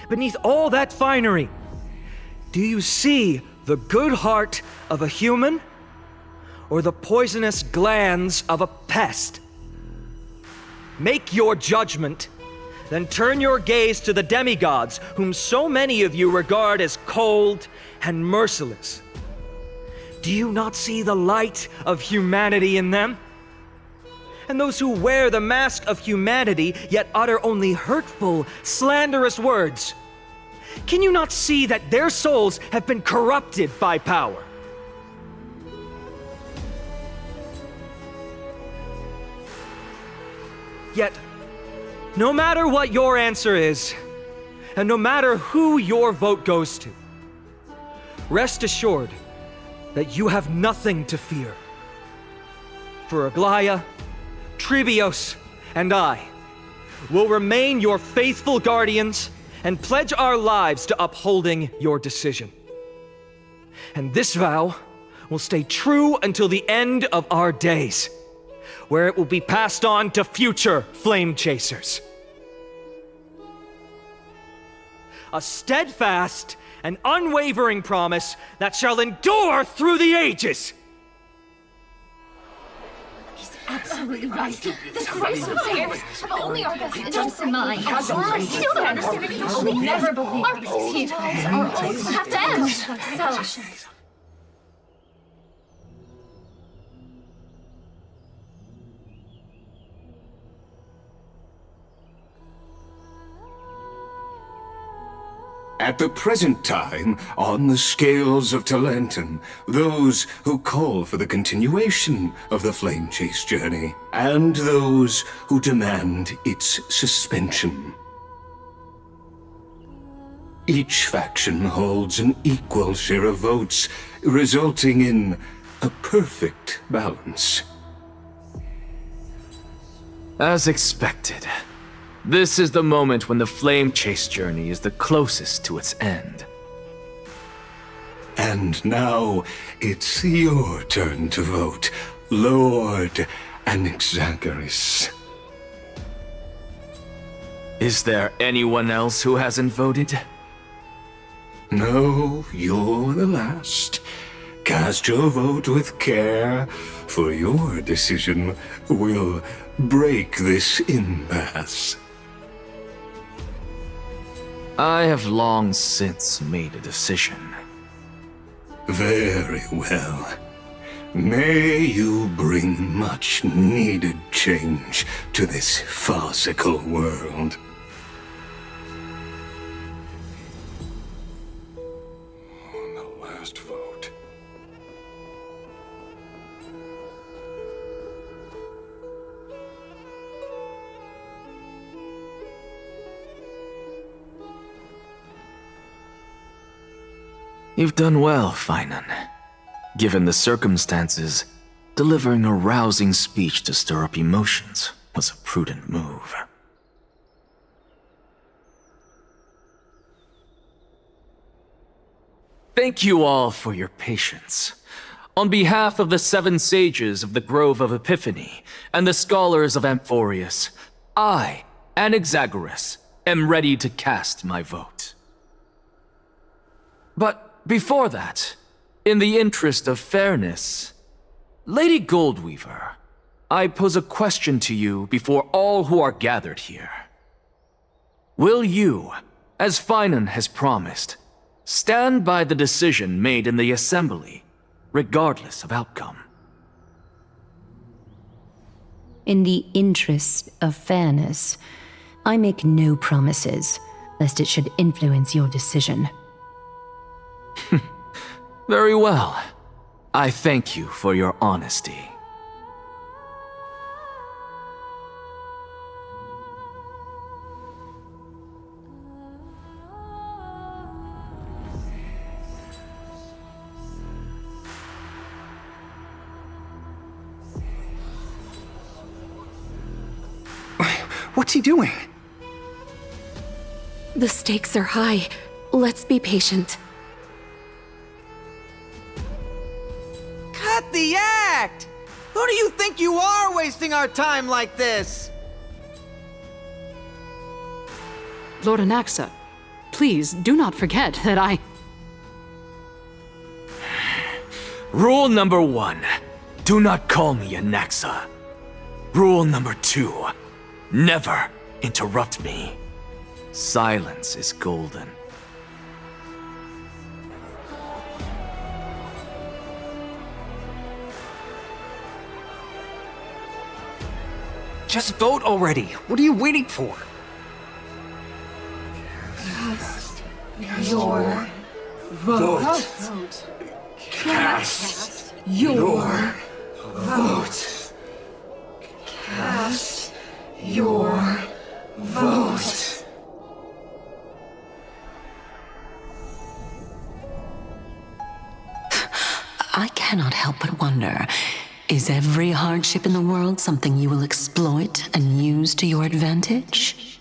Beneath all that finery, do you see the good heart of a human or the poisonous glands of a pest? Make your judgment, then turn your gaze to the demigods whom so many of you regard as cold and merciless. Do you not see the light of humanity in them? And those who wear the mask of humanity yet utter only hurtful, slanderous words. Can you not see that their souls have been corrupted by power? Yet, no matter what your answer is, and no matter who your vote goes to, rest assured, that you have nothing to fear. For Aglaya, Tribios, and I will remain your faithful guardians and pledge our lives to upholding your decision. And this vow will stay true until the end of our days, where it will be passed on to future flame chasers. A steadfast and unwavering promise that shall endure through the ages. Absolutely right. The Chrysos heirs have only our best interests in mind. I still don't understand it. I will never believe our Petals are always have to end. So, At the present time, on the scales of Talentum, those who call for the continuation of the Flame Chase journey, and those who demand its suspension. Each faction holds an equal share of votes, resulting in a perfect balance. As expected. This is the moment when the Flame Chase journey is the closest to its end. And now, it's your turn to vote, Lord Anaxagoras. Is there anyone else who hasn't voted? No, you're the last. Cast your vote with care, for your decision will break this impasse. I have long since made a decision. Very well. May you bring much needed change to this farcical world. The last vote. You've done well, Finan. Given the circumstances, delivering a rousing speech to stir up emotions was a prudent move. Thank you all for your patience. On behalf of the 7 sages of the Grove of Epiphany and the scholars of Amphorius, I, Anaxagoras, am ready to cast my vote. But before that, in the interest of fairness, Lady Goldweaver, I pose a question to you before all who are gathered here. Will you, as Finan has promised, stand by the decision made in the Assembly, regardless of outcome? In the interest of fairness, I make no promises, lest it should influence your decision. Very well. I thank you for your honesty. What's he doing? The stakes are high. Let's be patient. Cut the act! Who do you think you are wasting our time like this? Lord Anaxa, please do not forget that I... Rule number 1, do not call me Anaxa. Rule number 2, never interrupt me. Silence is golden. Just vote already. What are you waiting for? Cast your vote. Cast your vote. Cast your vote. I cannot help but wonder, is every hardship in the world something you will exploit and use to your advantage?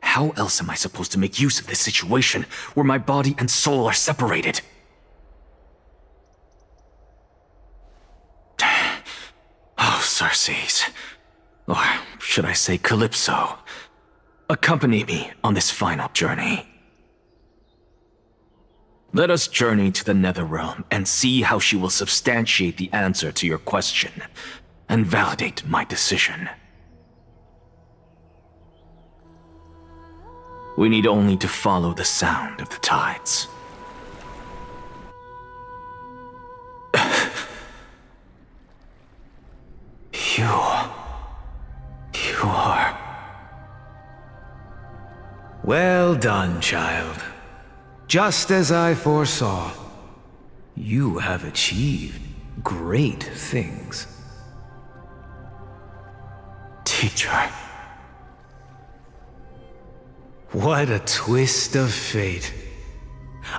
How else am I supposed to make use of this situation where my body and soul are separated? Oh, Circes. Or should I say Calypso? Accompany me on this final journey. Let us journey to the Netherrealm and see how she will substantiate the answer to your question and validate my decision. We need only to follow the sound of the tides. You are... Well done, child. Just as I foresaw, you have achieved great things. Teacher. What a twist of fate.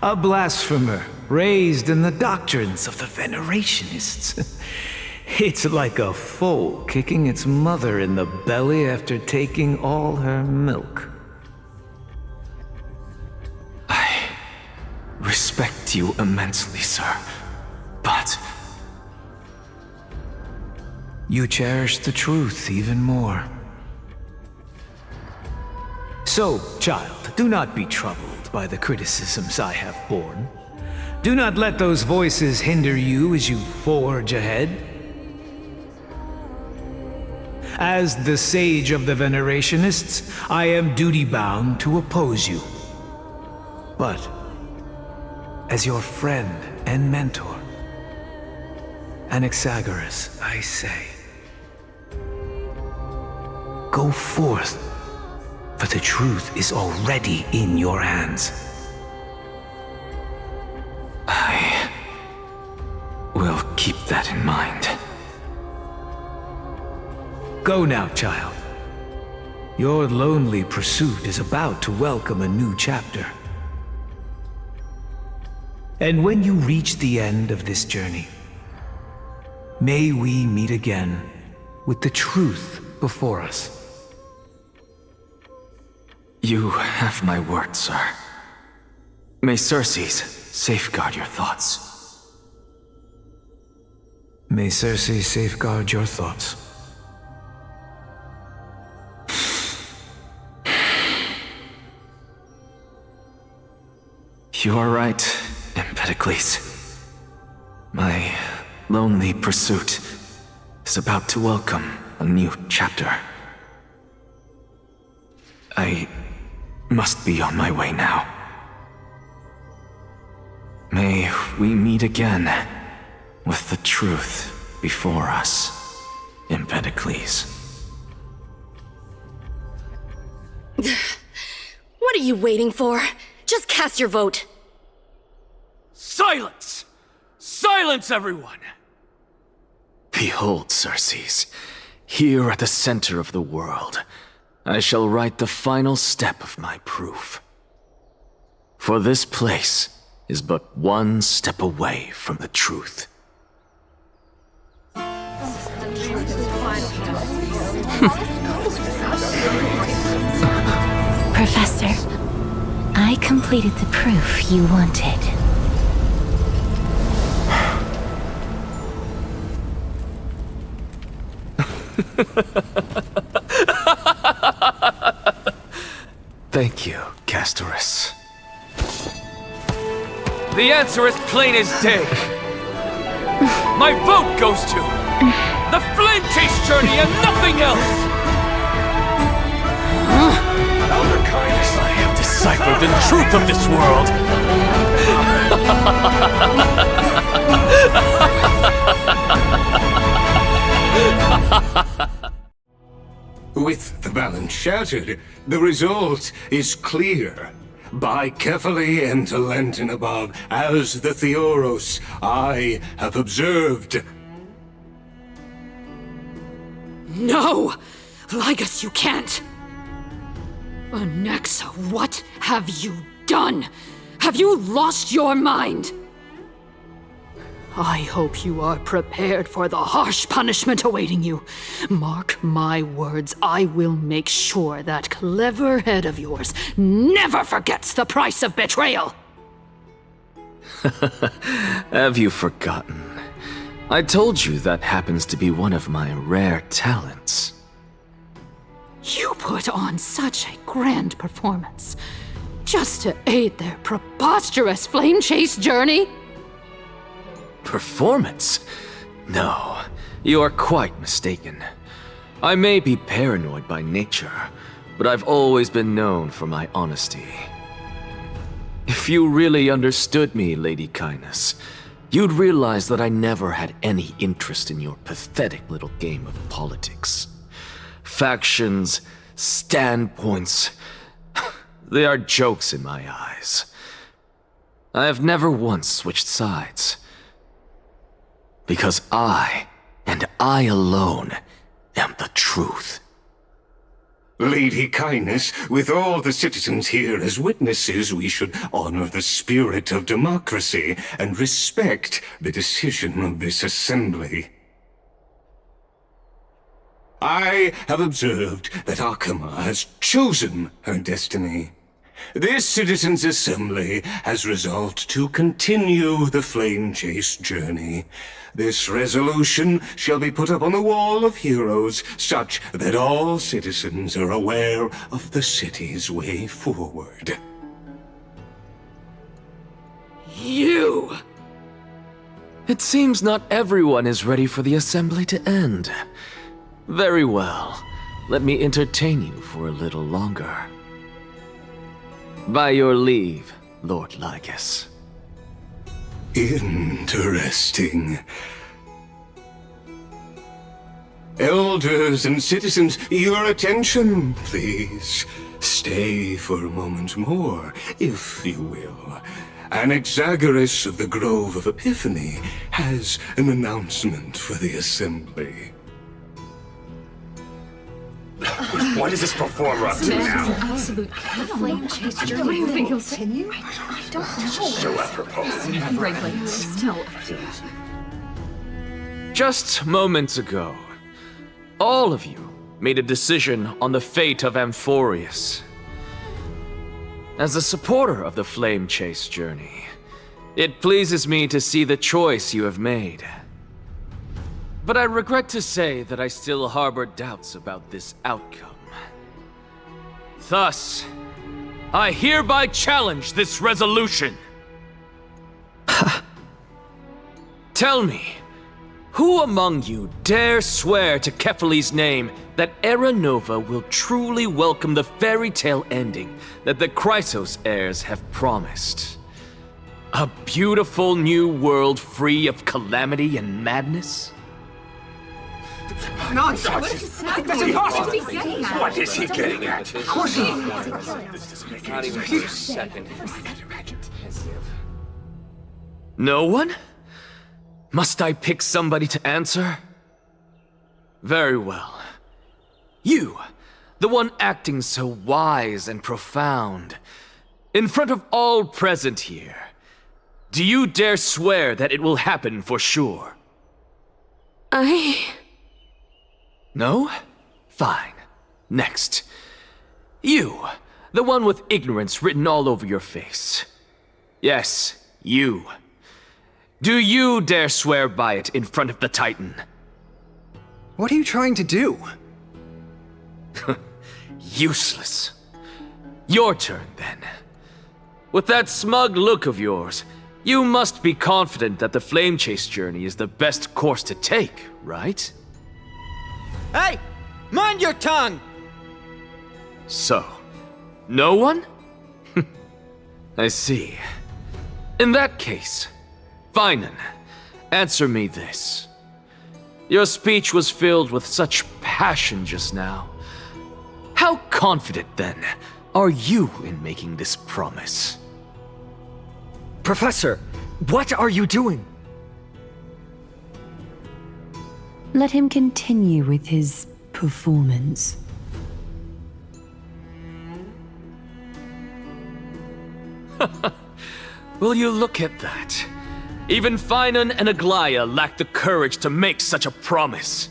A blasphemer raised in the doctrines of the Venerationists. It's like a foal kicking its mother in the belly after taking all her milk. I respect you immensely, sir, but... You cherish the truth even more. So, child, do not be troubled by the criticisms I have borne. Do not let those voices hinder you as you forge ahead. As the sage of the Venerationists, I am duty-bound to oppose you. But, as your friend and mentor, Anaxagoras, I say, go forth, for the truth is already in your hands. I will keep that in mind. Go now, child. Your lonely pursuit is about to welcome a new chapter. And when you reach the end of this journey, may we meet again with the truth before us. You have my word, sir. May Circes safeguard your thoughts. May Circes safeguard your thoughts. You are right, Empedocles. My lonely pursuit is about to welcome a new chapter. I must be on my way now. May we meet again with the truth before us, Empedocles. What are you waiting for? Just cast your vote. Silence! Silence, everyone! Behold, Circes, here at the center of the world, I shall write the final step of my proof. For this place is but one step away from the truth. Professor, I completed the proof you wanted. Thank you, Castorus. The answer is plain as day. My vote goes to the Flame Chase journey and nothing else! Elder Kindness, I have deciphered the truth of this world! With the balance shattered, the result is clear. By Kephaly and Talenton above, as the Theoros, I have observed. No! Lygus, you can't! Anaxa, what have you done? Have you lost your mind? I hope you are prepared for the harsh punishment awaiting you. Mark my words, I will make sure that clever head of yours never forgets the price of betrayal. Have you forgotten? I told you that happens to be one of my rare talents. You put on such a grand performance just to aid their preposterous flame chase journey? Performance? No, you are quite mistaken. I may be paranoid by nature, but I've always been known for my honesty. If you really understood me, Lady Kindness, you'd realize that I never had any interest in your pathetic little game of politics. Factions, standpoints, they are jokes in my eyes. I have never once switched sides. Because I, and I alone, am the truth. Lady Kindness, with all the citizens here as witnesses, we should honor the spirit of democracy and respect the decision of this assembly. I have observed that Akama has chosen her destiny. This citizens' assembly has resolved to continue the flame chase journey. This resolution shall be put up on the wall of heroes, such that all citizens are aware of the city's way forward. You! It seems not everyone is ready for the assembly to end. Very well. Let me entertain you for a little longer. By your leave, Lord Lygus. Interesting. Elders and citizens, your attention, please. Stay for a moment more, if you will. Anaxagoras of the Grove of Epiphany has an announcement for the assembly. What is this performer up to now? Absolute flame chase journey. What do you think he'll continue? I don't know. So apropos. Frankly, still. Just moments ago, all of you made a decision on the fate of Amphorius. As a supporter of the Flame Chase journey, it pleases me to see the choice you have made. But I regret to say that I still harbor doubts about this outcome. Thus, I hereby challenge this resolution. Tell me, who among you dare swear to Kefali's name that Era Nova will truly welcome the fairy tale ending that the Chrysos heirs have promised? A beautiful new world free of calamity and madness? Nonsense! That's impossible! What is he getting at? Of course not! Not even for a second. No one? Must I pick somebody to answer? Very well. You, the one acting so wise and profound, in front of all present here, do you dare swear that it will happen for sure? No? Fine. Next. You, the one with ignorance written all over your face. Yes, you. Do you dare swear by it in front of the Titan? What are you trying to do? Useless. Your turn, then. With that smug look of yours, you must be confident that the Flame Chase journey is the best course to take, right? Hey! Mind your tongue! So, no one? I see. In that case, fine then. Answer me this. Your speech was filled with such passion just now. How confident, then, are you in making this promise? Professor, what are you doing? Let him continue with his performance. Will you look at that? Even Finan and Aglaya lack the courage to make such a promise.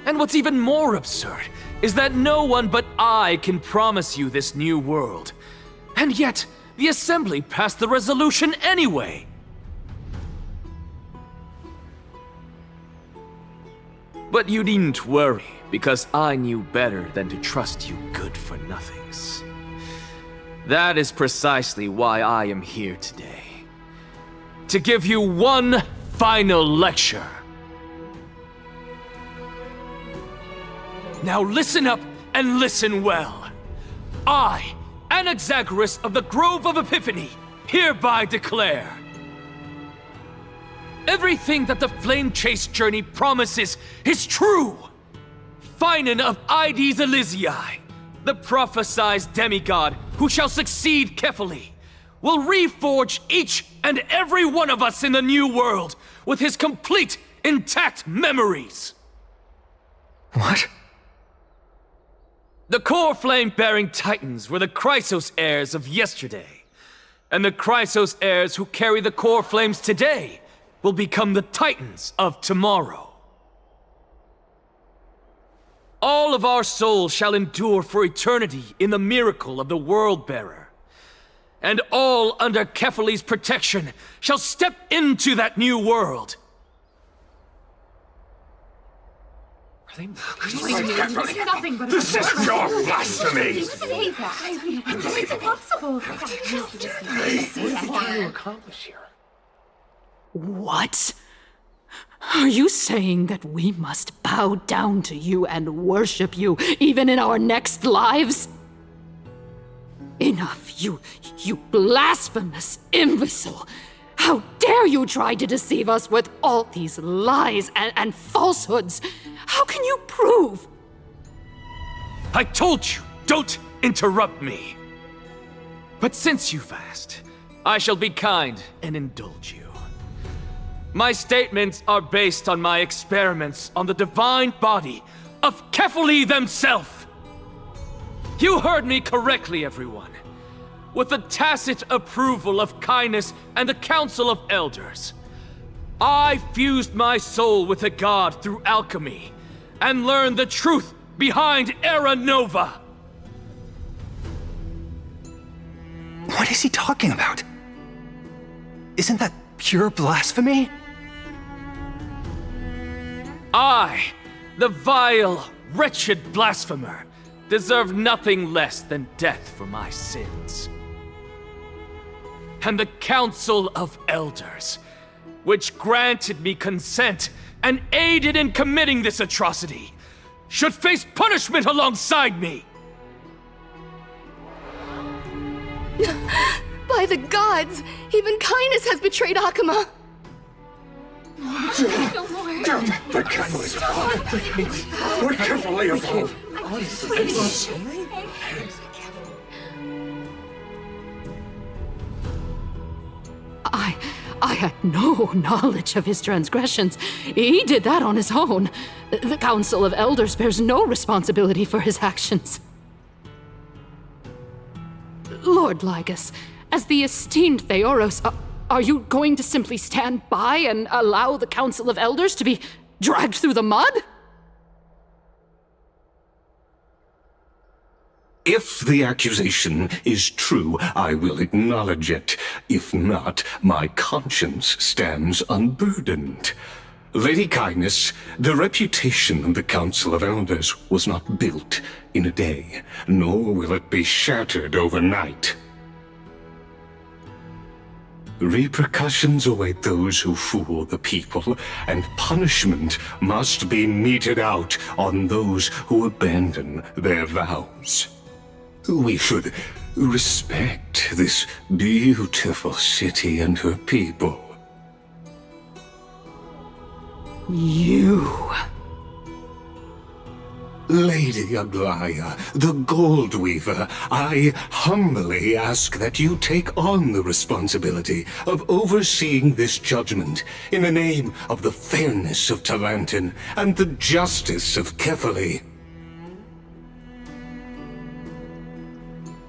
And what's even more absurd is that no one but I can promise you this new world. And yet, the Assembly passed the resolution anyway. But you needn't worry, because I knew better than to trust you good-for-nothings. That is precisely why I am here today. To give you one final lecture. Now listen up and listen well. I, Anaxagoras of the Grove of Epiphany, hereby declare everything that the Flame Chase journey promises is true. Finan of Ides Elysiae, the prophesied demigod who shall succeed Kefali, will reforge each and every one of us in the new world with his complete, intact memories. What? The core flame-bearing titans were the Chrysos heirs of yesterday, and the Chrysos heirs who carry the core flames today will become the titans of tomorrow. All of our souls shall endure for eternity in the miracle of the World-Bearer. And all under Kefali's protection shall step into that new world. Are they Nothing but This is pure blasphemy! Say that. It's impossible. What do you accomplish here? What? Are you saying that we must bow down to you and worship you even in our next lives? Enough, you blasphemous imbecile! How dare you try to deceive us with all these lies and falsehoods? How can you prove? I told you, don't interrupt me. But since you've asked, I shall be kind and indulge you. My statements are based on my experiments on the divine body of Kefali themselves. You heard me correctly, everyone. With the tacit approval of kindness and the Council of Elders, I fused my soul with a god through alchemy and learned the truth behind Era Nova. What is he talking about? Isn't that pure blasphemy? I, the vile, wretched blasphemer, deserve nothing less than death for my sins. And the Council of Elders, which granted me consent and aided in committing this atrocity, should face punishment alongside me. By the gods, even kindness has betrayed Akama. The kindness of God. We're carefully evolved. I had no knowledge of his transgressions. He did that on his own. The Council of Elders bears no responsibility for his actions. Lord Lygus, as the esteemed Theoros, are you going to simply stand by and allow the Council of Elders to be dragged through the mud? If the accusation is true, I will acknowledge it. If not, my conscience stands unburdened. Lady Kindness, the reputation of the Council of Elders was not built in a day, nor will it be shattered overnight. Repercussions await those who fool the people, and punishment must be meted out on those who abandon their vows. We should respect this beautiful city and her people. You... Lady Aglaya, the Gold Weaver, I humbly ask that you take on the responsibility of overseeing this judgment in the name of the fairness of Talantin and the justice of Kefali.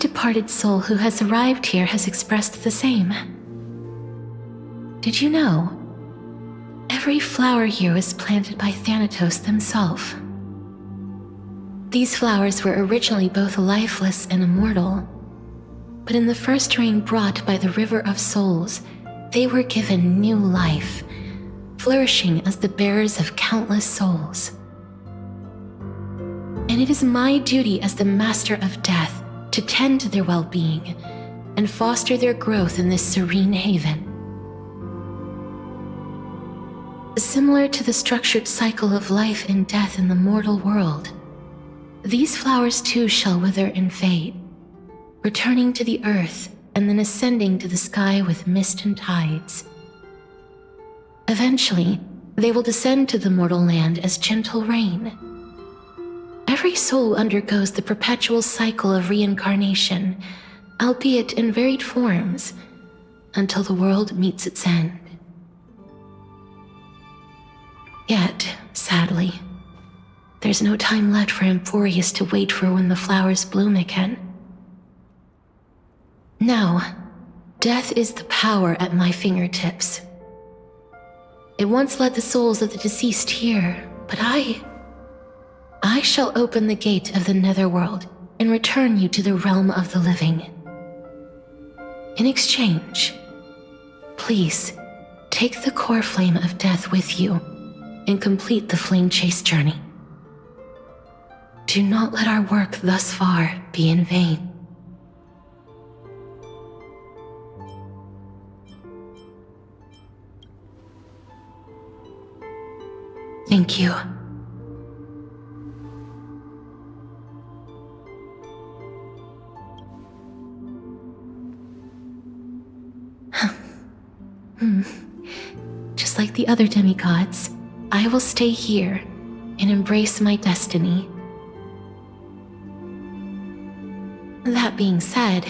departed soul who has arrived here has expressed the same. Did you know? Every flower here was planted by Thanatos themselves. These flowers were originally both lifeless and immortal, but in the first rain brought by the River of Souls, they were given new life, flourishing as the bearers of countless souls. And it is my duty as the Master of Death to tend to their well-being and foster their growth in this serene haven. Similar to the structured cycle of life and death in the mortal world, these flowers too shall wither and fade, returning to the earth and then ascending to the sky with mist and tides. Eventually, they will descend to the mortal land as gentle rain. Every soul undergoes the perpetual cycle of reincarnation, albeit in varied forms, until the world meets its end. Yet, sadly, there's no time left for Emporius to wait for when the flowers bloom again. Now, death is the power at my fingertips. It once led the souls of the deceased here, but I shall open the gate of the netherworld and return you to the realm of the living. In exchange, please take the core flame of death with you and complete the flame chase journey. Do not let our work thus far be in vain. Thank you. Just like the other demigods, I will stay here and embrace my destiny. That being said,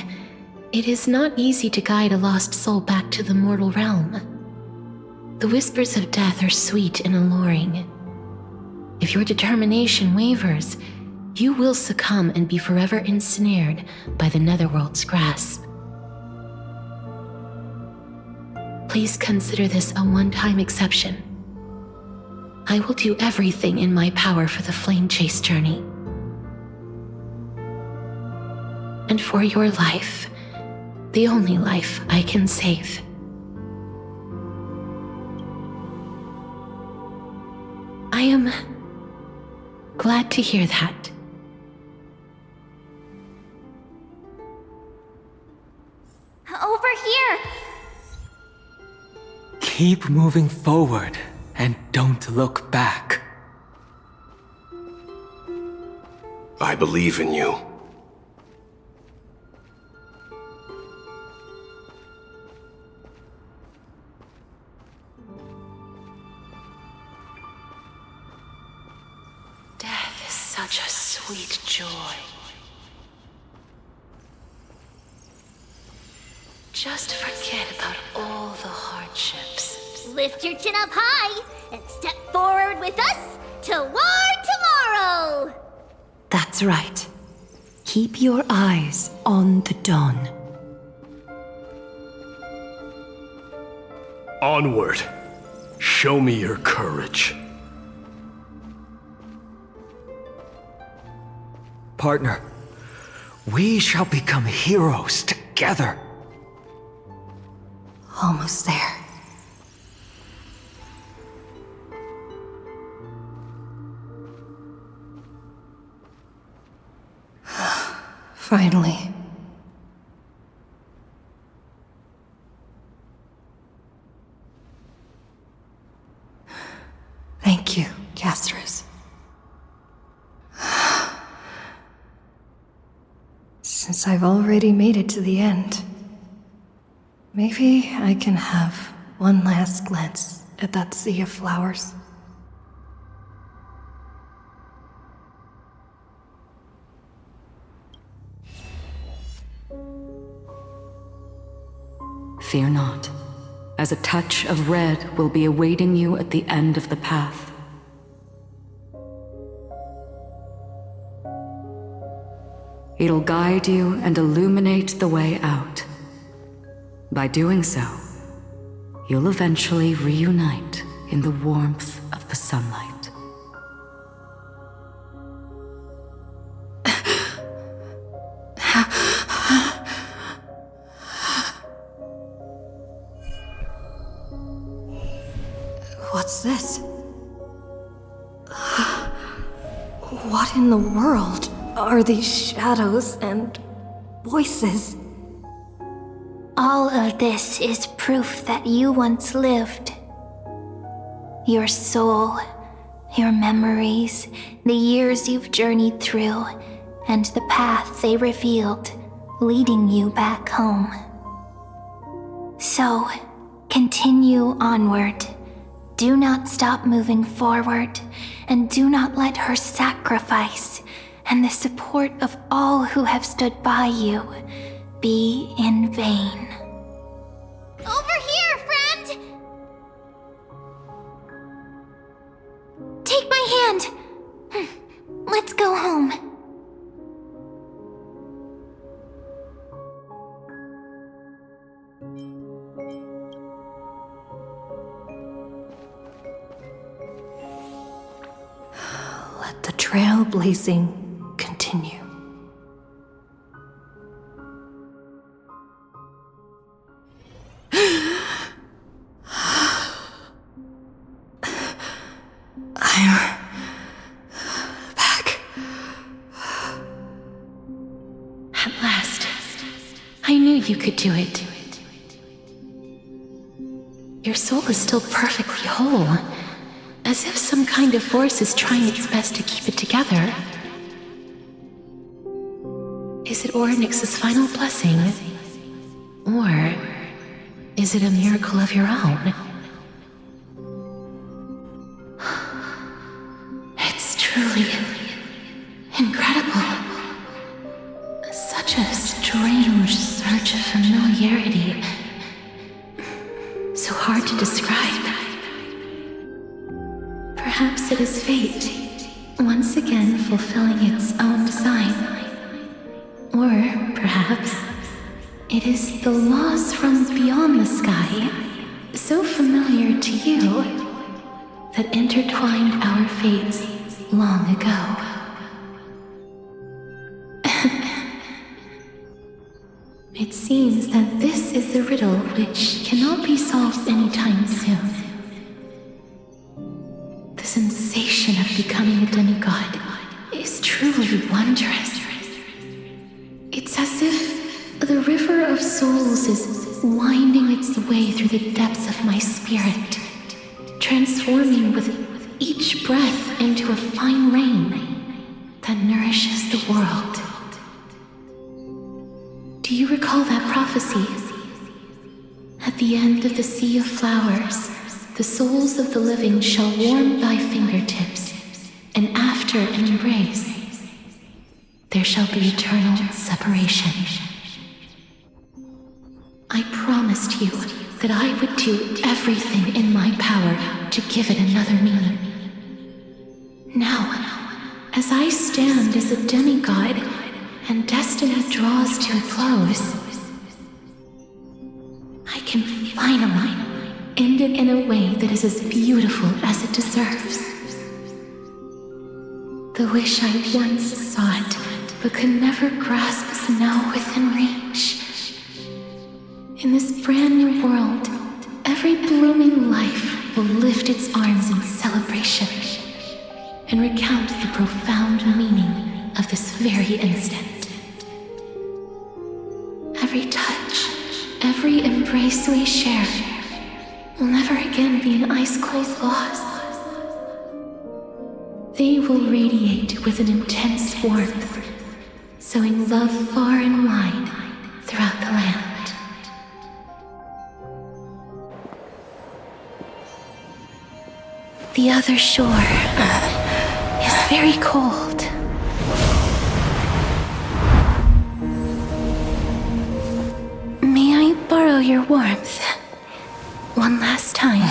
it is not easy to guide a lost soul back to the mortal realm. The whispers of death are sweet and alluring. If your determination wavers, you will succumb and be forever ensnared by the netherworld's grasp. Please consider this a one-time exception. I will do everything in my power for the flame chase journey. And for your life, the only life I can save. I am glad to hear that. Over here! Keep moving forward and don't look back. I believe in you. Death is such a sweet joy. Just forget about all the hardships. Lift your chin up high and step forward with us toward tomorrow! That's right. Keep your eyes on the dawn. Onward. Show me your courage. Partner, we shall become heroes together. Almost there. Finally. Thank you, Castris. Since I've already made it to the end, maybe I can have one last glance at that sea of flowers. Fear not, as a touch of red will be awaiting you at the end of the path. It'll guide you and illuminate the way out. By doing so, you'll eventually reunite in the warmth of the sunlight. What's this? What in the world are these shadows and voices? All of this is proof that you once lived. Your soul, your memories, the years you've journeyed through, and the path they revealed, leading you back home. So, continue onward. Do not stop moving forward, and do not let her sacrifice and the support of all who have stood by you be in vain. Over here, friend! Take my hand. Let's go home. Let the trailblazing continue. I'm back. At last. I knew you could do it. Your soul is still perfectly whole, as if some kind of force is trying its best to keep it together. Is it Ornyx's final blessing? Or is it a miracle of your own? It's truly incredible. Such a strange surge of familiarity. So hard to describe. Perhaps it is fate, once again fulfilling its own design. Or perhaps it is the laws from beyond the sky, so familiar to you, that intertwined our fates long ago. It seems that this is a riddle which cannot be solved anytime soon. The sensation of becoming a demigod is truly wondrous. It's as if the river of souls is winding its way through the depths of my spirit, transforming with each breath into a fine rain that nourishes the world. Do you recall that prophecy? At the end of the sea of flowers, the souls of the living shall warm thy fingertips, and after an embrace, there shall be eternal separation. I promised you that I would do everything in my power to give it another meaning. Now, as I stand as a demigod and destiny draws to a close, I can finally end it in a way that is as beautiful as it deserves. The wish I once sought but could never grasp is now within reach. In this brand new world, every blooming life will lift its arms in celebration and recount the profound meaning of this very instant. Every touch, every embrace we share will never again be an ice-cold loss. They will radiate with an intense warmth, sowing love far and wide throughout the land. The other shore is very cold. May I borrow your warmth one last time?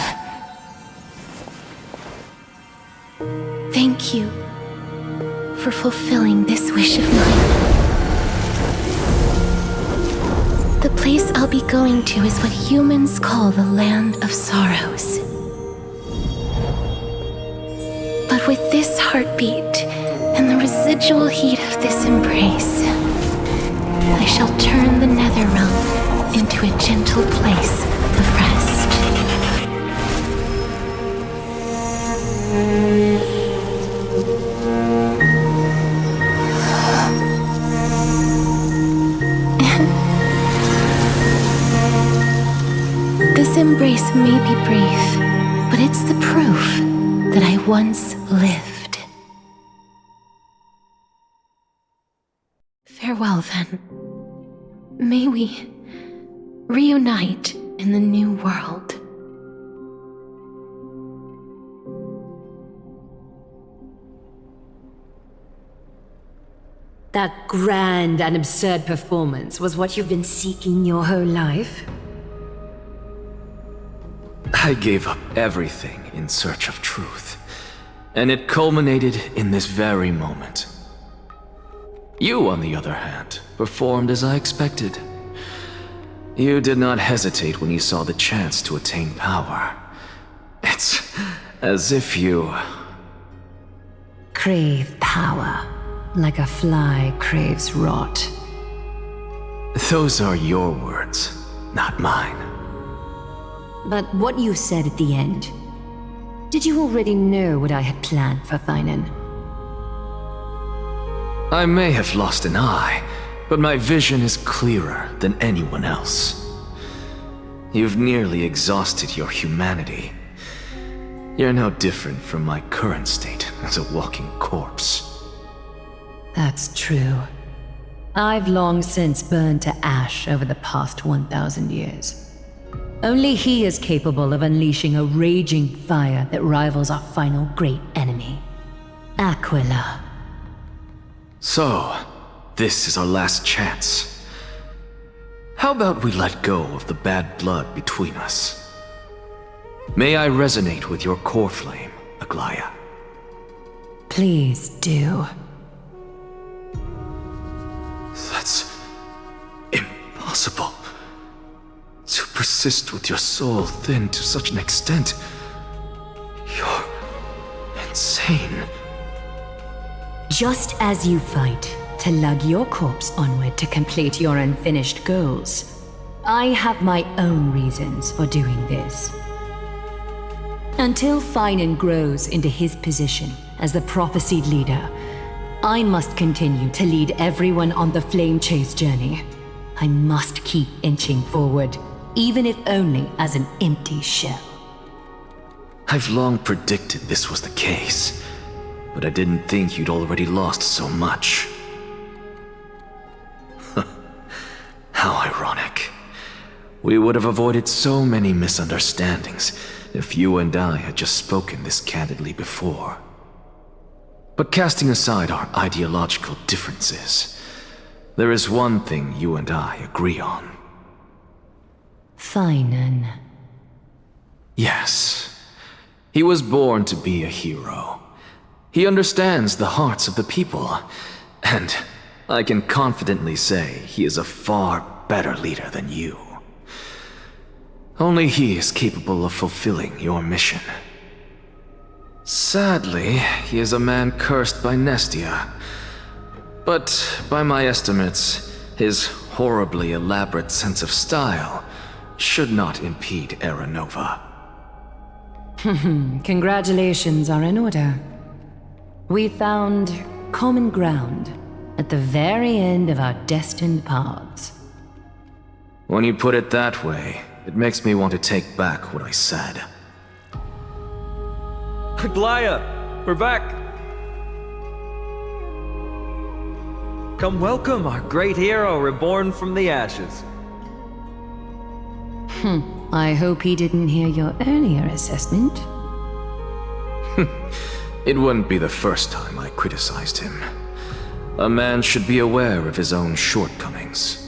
Thank you for fulfilling this wish of mine. place I'll be going to is what humans call the Land of Sorrows. But with this heartbeat and the residual heat of this embrace, I shall turn the nether realm into a gentle place of rest. This embrace may be brief, but it's the proof that I once lived. Farewell, then. May we reunite in the new world. That grand and absurd performance was what you've been seeking your whole life? I gave up everything in search of truth, and it culminated in this very moment. You, on the other hand, performed as I expected. You did not hesitate when you saw the chance to attain power. It's as if you crave power, like a fly craves rot. Those are your words, not mine. But what you said at the end, did you already know what I had planned for Thainan? I may have lost an eye, but my vision is clearer than anyone else. You've nearly exhausted your humanity. You're no different from my current state as a walking corpse. That's true. I've long since burned to ash over the past 1,000 years. Only he is capable of unleashing a raging fire that rivals our final great enemy, Aquila. So, this is our last chance. How about we let go of the bad blood between us? May I resonate with your core flame, Aglaya? Please do. That's impossible. To persist with your soul thinned to such an extent. You're insane. Just as you fight to lug your corpse onward to complete your unfinished goals, I have my own reasons for doing this. Until Thainan grows into his position as the prophesied leader, I must continue to lead everyone on the flame chase journey. I must keep inching forward, even if only as an empty shell. I've long predicted this was the case, but I didn't think you'd already lost so much. How ironic. We would have avoided so many misunderstandings if you and I had just spoken this candidly before. But casting aside our ideological differences, there is one thing you and I agree on. Thainan. Yes. He was born to be a hero. He understands the hearts of the people, and I can confidently say he is a far better leader than you. Only he is capable of fulfilling your mission. Sadly, he is a man cursed by Nestia. But by my estimates, his horribly elaborate sense of style should not impede Era Nova. Congratulations are in order. We found common ground at the very end of our destined paths. When you put it that way, it makes me want to take back what I said. Aglaya, we're back! Come welcome our great hero reborn from the ashes. I hope he didn't hear your earlier assessment. It wouldn't be the first time I criticized him. A man should be aware of his own shortcomings.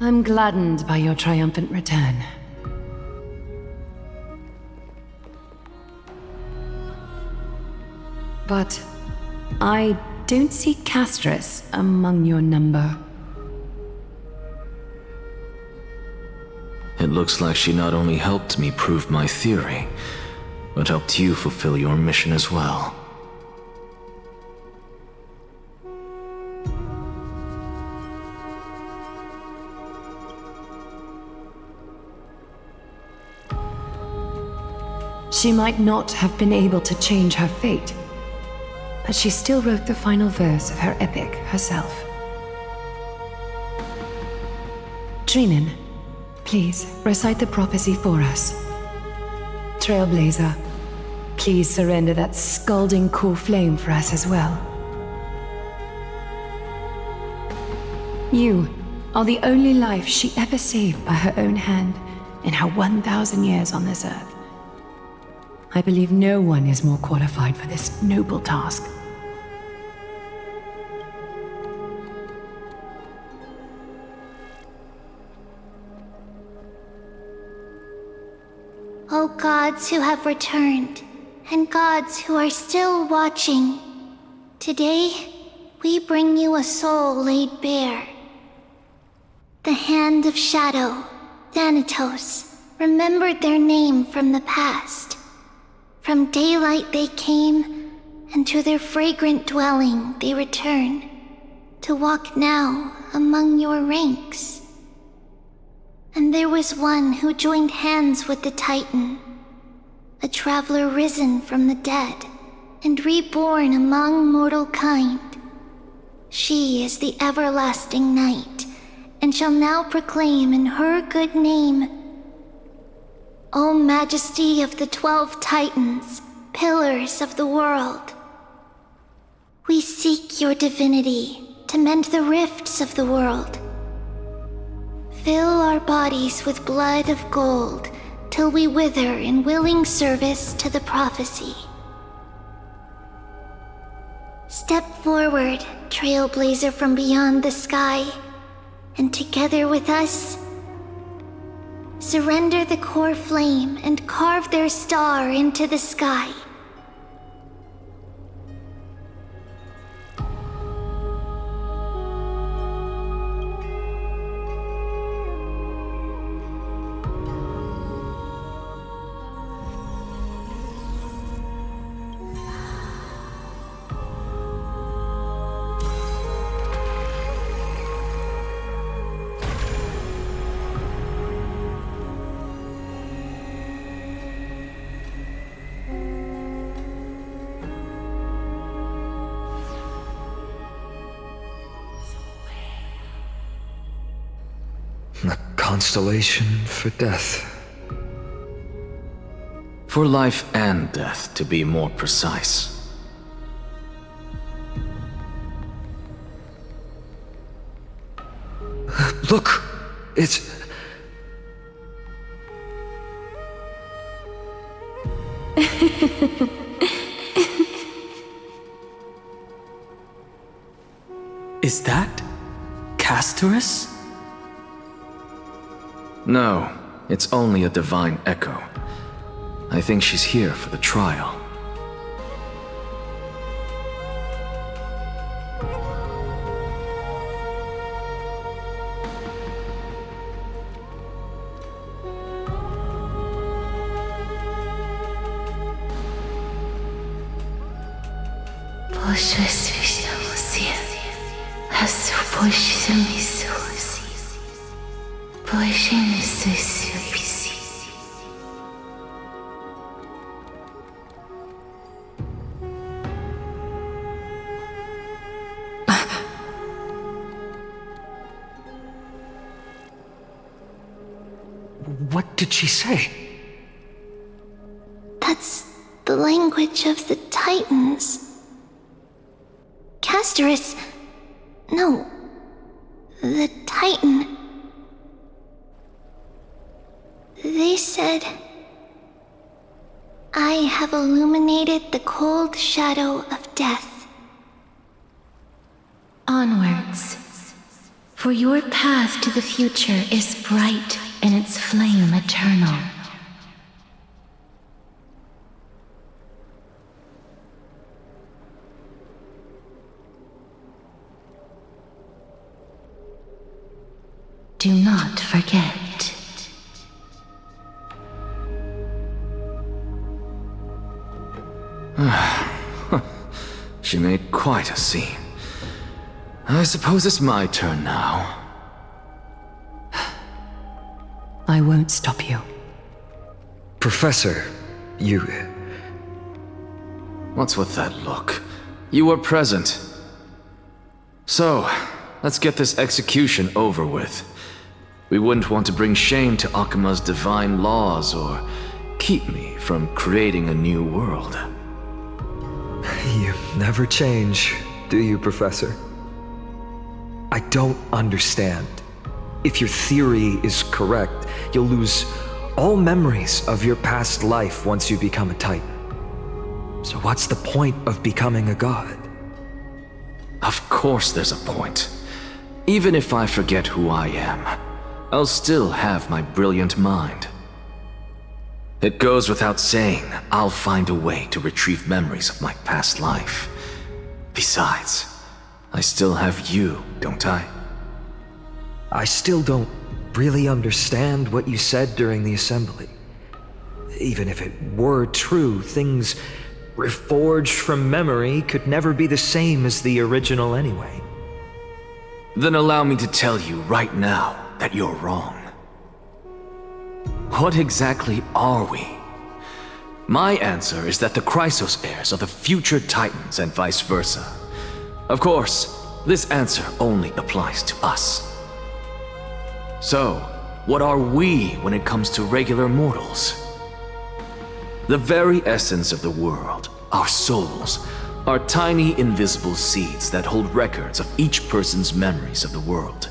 I'm gladdened by your triumphant return. But I don't see Castris among your number. It looks like she not only helped me prove my theory, but helped you fulfill your mission as well. She might not have been able to change her fate, but she still wrote the final verse of her epic herself. Trinan, please recite the prophecy for us. Trailblazer, please surrender that scalding cool flame for us as well. You are the only life she ever saved by her own hand in her 1,000 years on this earth. I believe no one is more qualified for this noble task. O gods who have returned, and gods who are still watching, today we bring you a soul laid bare. The Hand of Shadow, Thanatos, remembered their name from the past. From daylight they came, and to their fragrant dwelling they return, to walk now among your ranks. And there was one who joined hands with the Titan, a traveler risen from the dead, and reborn among mortal kind. She is the everlasting night, and shall now proclaim in her good name, O Majesty of the 12 Titans, pillars of the world, we seek your divinity to mend the rifts of the world. Fill our bodies with blood of gold till we wither in willing service to the prophecy. Step forward, trailblazer from beyond the sky, and together with us, surrender the core flame and carve their star into the sky. A constellation for death. For life and death, to be more precise. Look! It's... Is that Castorus? No, it's only a divine echo. I think she's here for the trial. What did she say? That's the language of the Titans. Castorus... No. The Titan... They said... I have illuminated the cold shadow of death. Onwards. For your path to the future is bright and its flame eternal. you not forget. She made quite a scene. I suppose it's my turn now. I won't stop you. Professor, you... What's with that look? You were present. So, let's get this execution over with. We wouldn't want to bring shame to Akima's divine laws or keep me from creating a new world. You never change, do you, Professor? I don't understand. If your theory is correct, you'll lose all memories of your past life once you become a Titan. So what's the point of becoming a god? Of course there's a point. Even if I forget who I am, I'll still have my brilliant mind. It goes without saying, I'll find a way to retrieve memories of my past life. Besides, I still have you, don't I? I still don't really understand what you said during the assembly. Even if it were true, things reforged from memory could never be the same as the original anyway. Then allow me to tell you right now that you're wrong. What exactly are we? My answer is that the Chrysos heirs are the future Titans and vice versa. Of course, this answer only applies to us. So, what are we when it comes to regular mortals? The very essence of the world, our souls, are tiny invisible seeds that hold records of each person's memories of the world.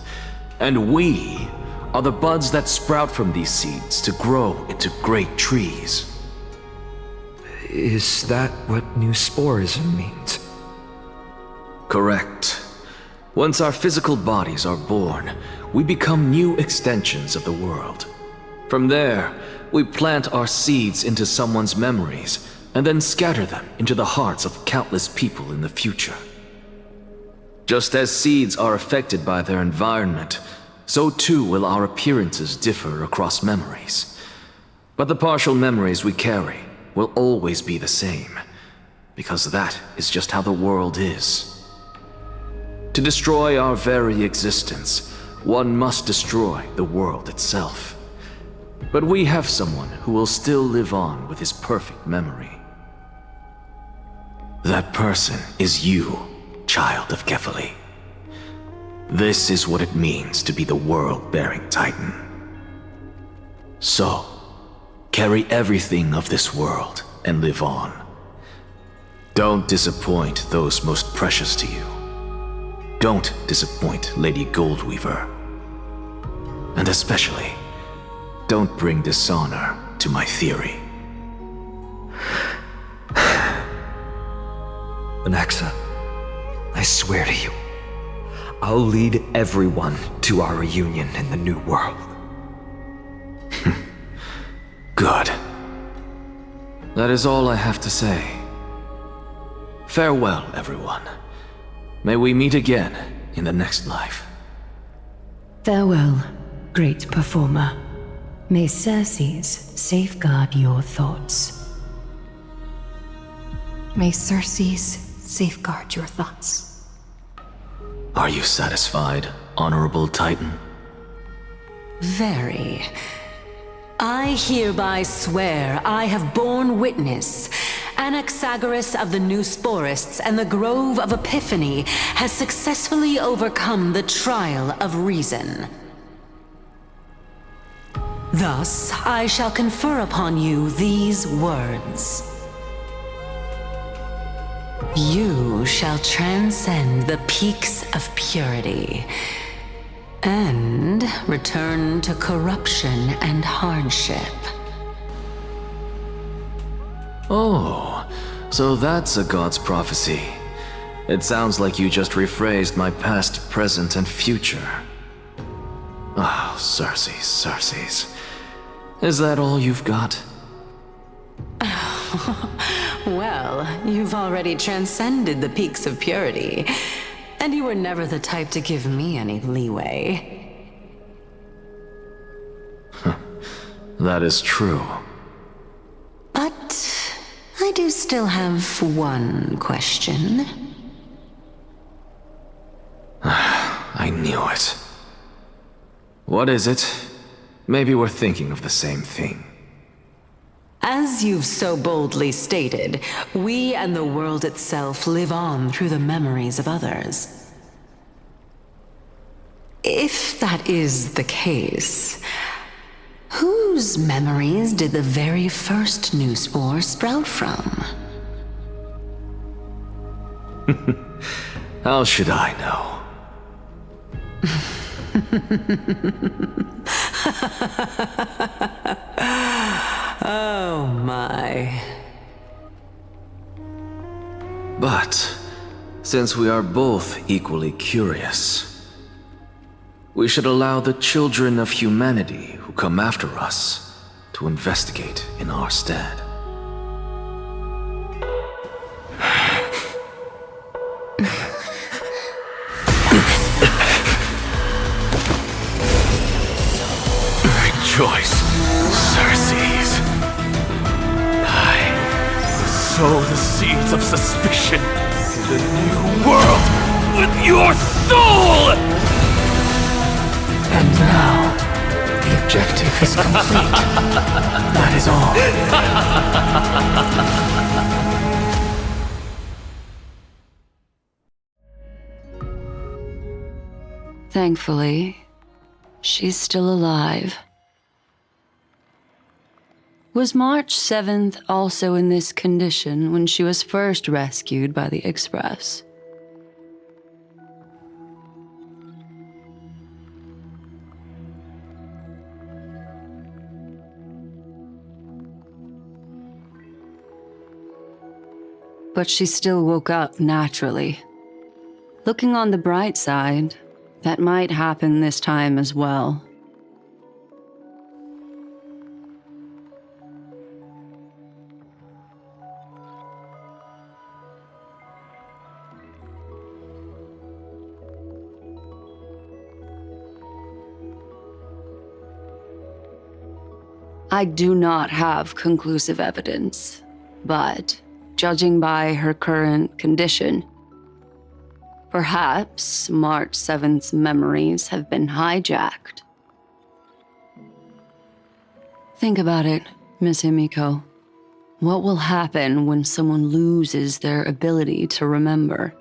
And we are the buds that sprout from these seeds to grow into great trees. Is that what new sporism means? Correct. Once our physical bodies are born, we become new extensions of the world. From there, we plant our seeds into someone's memories and then scatter them into the hearts of countless people in the future. Just as seeds are affected by their environment, so too will our appearances differ across memories. But the partial memories we carry will always be the same, because that is just how the world is. To destroy our very existence, one must destroy the world itself. But we have someone who will still live on with his perfect memory. That person is you, child of Kefali. This is what it means to be the world-bearing Titan. So, carry everything of this world and live on. Don't disappoint those most precious to you. Don't disappoint Lady Goldweaver. And especially, don't bring dishonor to my theory. Anaxa, I swear to you, I'll lead everyone to our reunion in the new world. Good. That is all I have to say. Farewell, everyone. May we meet again in the next life. Farewell, great performer. May Circes safeguard your thoughts. May Circes safeguard your thoughts. Are you satisfied, Honorable Titan? Very. I hereby swear I have borne witness. Anaxagoras of the New Sporists and the Grove of Epiphany has successfully overcome the trial of reason. Thus, I shall confer upon you these words. You shall transcend the peaks of purity and return to corruption and hardship. Oh, so that's a god's prophecy. It sounds like you just rephrased my past, present, and future. Oh, Circes. Is that all you've got? Well, you've already transcended the peaks of purity, and you were never the type to give me any leeway. That is true. But I do still have one question. I knew it. What is it? Maybe we're thinking of the same thing. As you've so boldly stated, we and the world itself live on through the memories of others. If that is the case, whose memories did the very first new spore sprout from? How should I know? Oh my. But, since we are both equally curious, we should allow the children of humanity who come after us to investigate in our stead. Rejoice, Circes. I sow the seeds of suspicion in the new world with your soul! And now, the objective is complete. That is all. Thankfully, she's still alive. Was March 7th also in this condition when she was first rescued by the Express? But she still woke up naturally. Looking on the bright side, that might happen this time as well. I do not have conclusive evidence, but judging by her current condition, perhaps March 7th's memories have been hijacked. Think about it, Miss Himiko. What will happen when someone loses their ability to remember?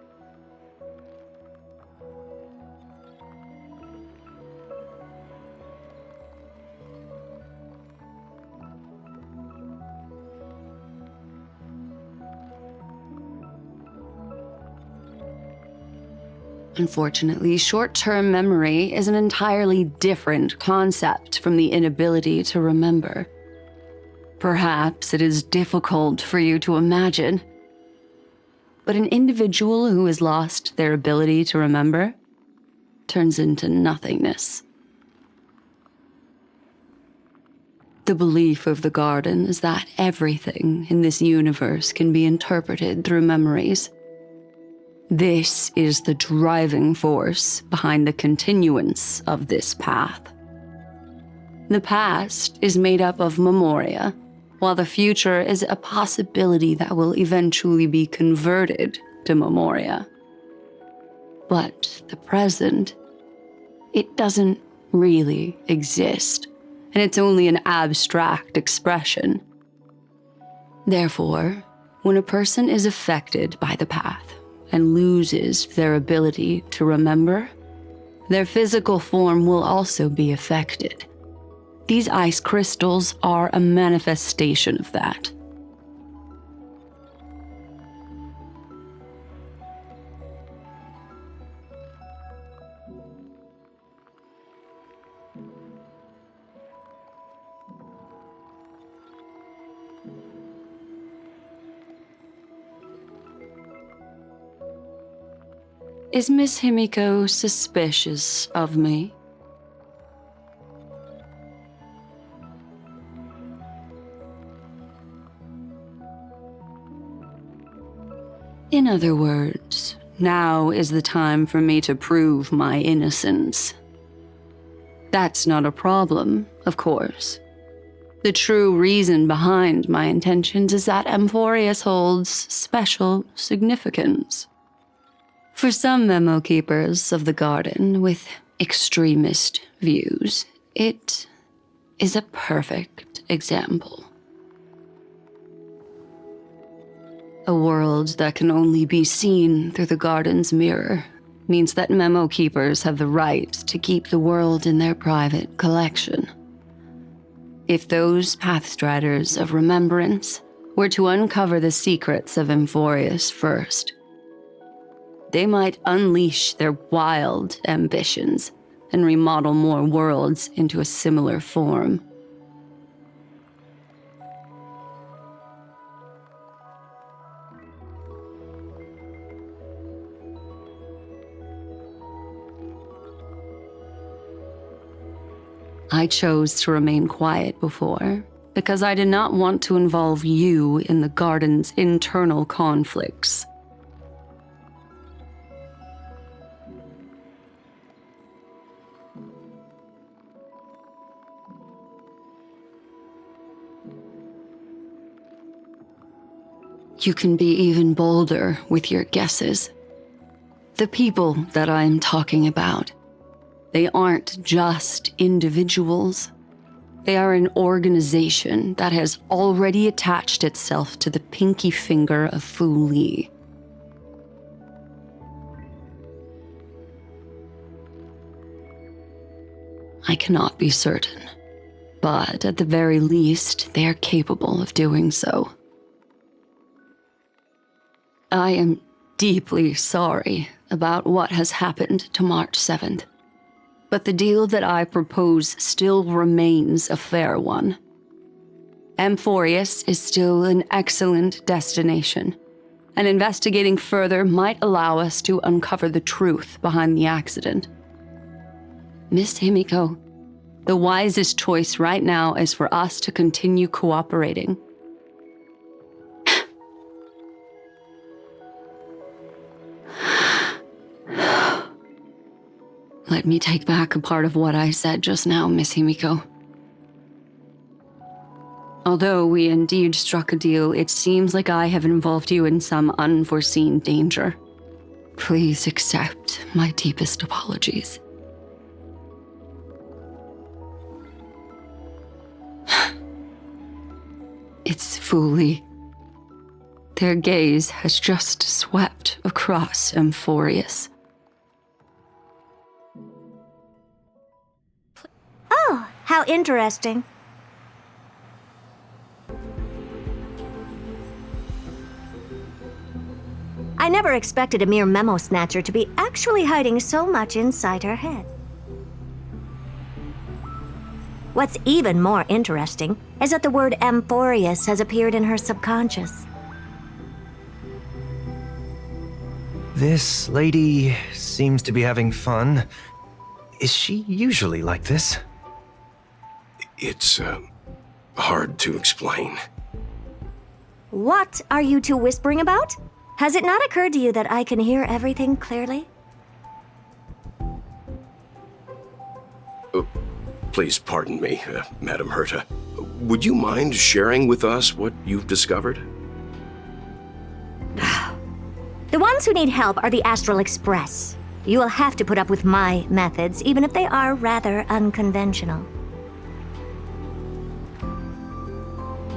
Unfortunately, short-term memory is an entirely different concept from the inability to remember. Perhaps it is difficult for you to imagine, but an individual who has lost their ability to remember turns into nothingness. The belief of the Garden is that everything in this universe can be interpreted through memories. This is the driving force behind the continuance of this path. The past is made up of memoria, while the future is a possibility that will eventually be converted to memoria. But the present, it doesn't really exist, and it's only an abstract expression. Therefore, when a person is affected by the path, and loses their ability to remember, their physical form will also be affected. These ice crystals are a manifestation of that. Is Miss Himiko suspicious of me? In other words, now is the time for me to prove my innocence. That's not a problem, of course. The true reason behind my intentions is that Amphorius holds special significance. For some memo keepers of the garden with extremist views, it is a perfect example. A world that can only be seen through the garden's mirror means that memo keepers have the right to keep the world in their private collection. If those pathstriders of remembrance were to uncover the secrets of Amphorius first, they might unleash their wild ambitions and remodel more worlds into a similar form. I chose to remain quiet before because I did not want to involve you in the garden's internal conflicts. You can be even bolder with your guesses. The people that I'm talking about, they aren't just individuals. They are an organization that has already attached itself to the pinky finger of Fu Li. I cannot be certain, but at the very least, they are capable of doing so. I am deeply sorry about what has happened to March 7th. But the deal that I propose still remains a fair one. Amphorius is still an excellent destination, and investigating further might allow us to uncover the truth behind the accident. Miss Himiko, the wisest choice right now is for us to continue cooperating. Let me take back a part of what I said just now, Miss Himiko. Although we indeed struck a deal, it seems like I have involved you in some unforeseen danger. Please accept my deepest apologies. It's Fu Li. Their gaze has just swept across Amphorius. Oh, how interesting. I never expected a mere memo snatcher to be actually hiding so much inside her head. What's even more interesting is that the word Amphorius has appeared in her subconscious. This lady seems to be having fun. Is she usually like this? It's, hard to explain. What are you two whispering about? Has it not occurred to you that I can hear everything clearly? Please pardon me, Madam Herta. Would you mind sharing with us what you've discovered? The ones who need help are the Astral Express. You will have to put up with my methods, even if they are rather unconventional.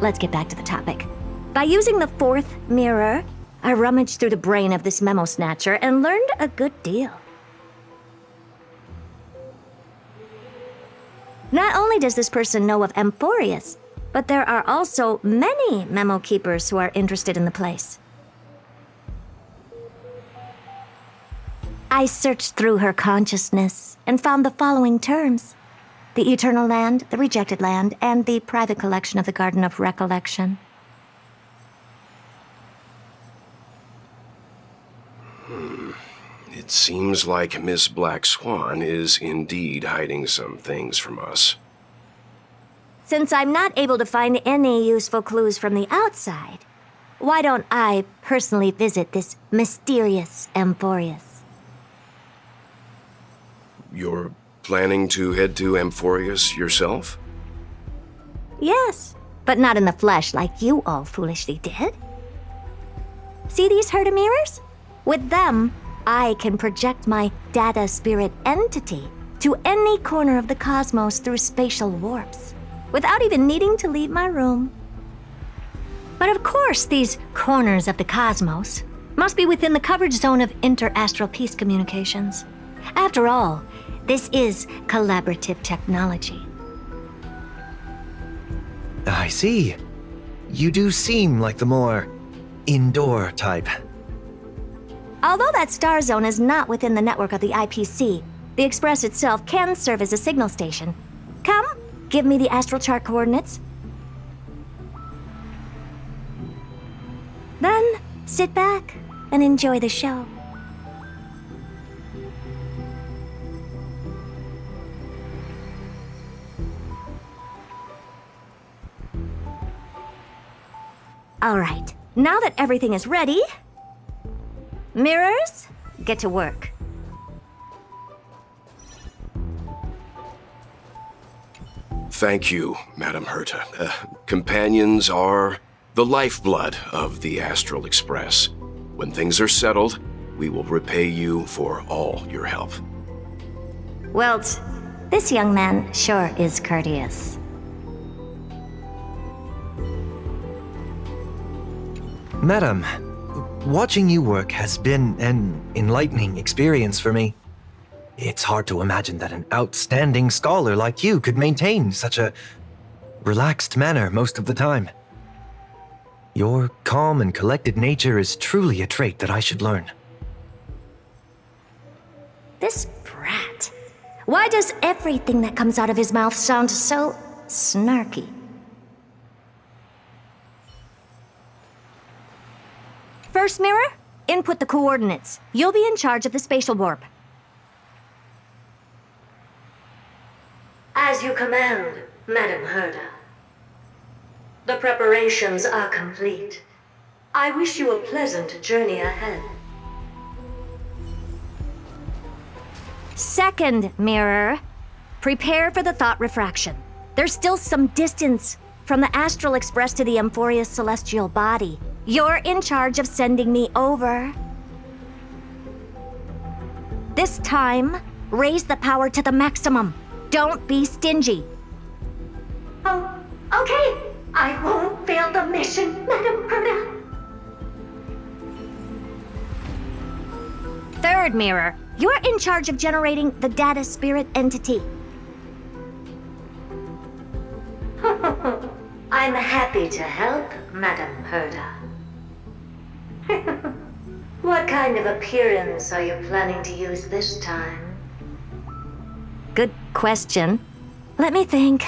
Let's get back to the topic. By using the fourth mirror, I rummaged through the brain of this memo snatcher and learned a good deal. Not only does this person know of Amphorius, but there are also many memo keepers who are interested in the place. I searched through her consciousness and found the following terms: the Eternal Land, the Rejected Land, and the private collection of the Garden of Recollection. It seems like Miss Black Swan is indeed hiding some things from us. Since I'm not able to find any useful clues from the outside, why don't I personally visit this mysterious Amphorius? You're planning to head to Amphorius yourself? Yes, but not in the flesh like you all foolishly did. See these Herta mirrors? With them, I can project my data spirit entity to any corner of the cosmos through spatial warps, without even needing to leave my room. But of course, these corners of the cosmos must be within the coverage zone of inter-astral peace communications. After all, this is collaborative technology. I see. You do seem like the more indoor type. Although that star zone is not within the network of the IPC, the Express itself can serve as a signal station. Come, give me the astral chart coordinates. Then, sit back and enjoy the show. All right, now that everything is ready, mirrors, get to work. Thank you, Madam Herta. Companions are the lifeblood of the Astral Express. When things are settled, we will repay you for all your help. Well, this young man sure is courteous. Madam, watching you work has been an enlightening experience for me. It's hard to imagine that an outstanding scholar like you could maintain such a relaxed manner most of the time. Your calm and collected nature is truly a trait that I should learn. This brat. Why does everything that comes out of his mouth sound so snarky? First mirror, input the coordinates. You'll be in charge of the spatial warp. As you command, Madam Herta. The preparations are complete. I wish you a pleasant journey ahead. Second mirror, prepare for the thought refraction. There's still some distance from the Astral Express to the Amphoria's celestial body. You're in charge of sending me over. This time, raise the power to the maximum. Don't be stingy. Oh, okay. I won't fail the mission, Madam Herta. Third mirror, you're in charge of generating the data spirit entity. I'm happy to help, Madam Herta. What kind of appearance are you planning to use this time? Good question. Let me think.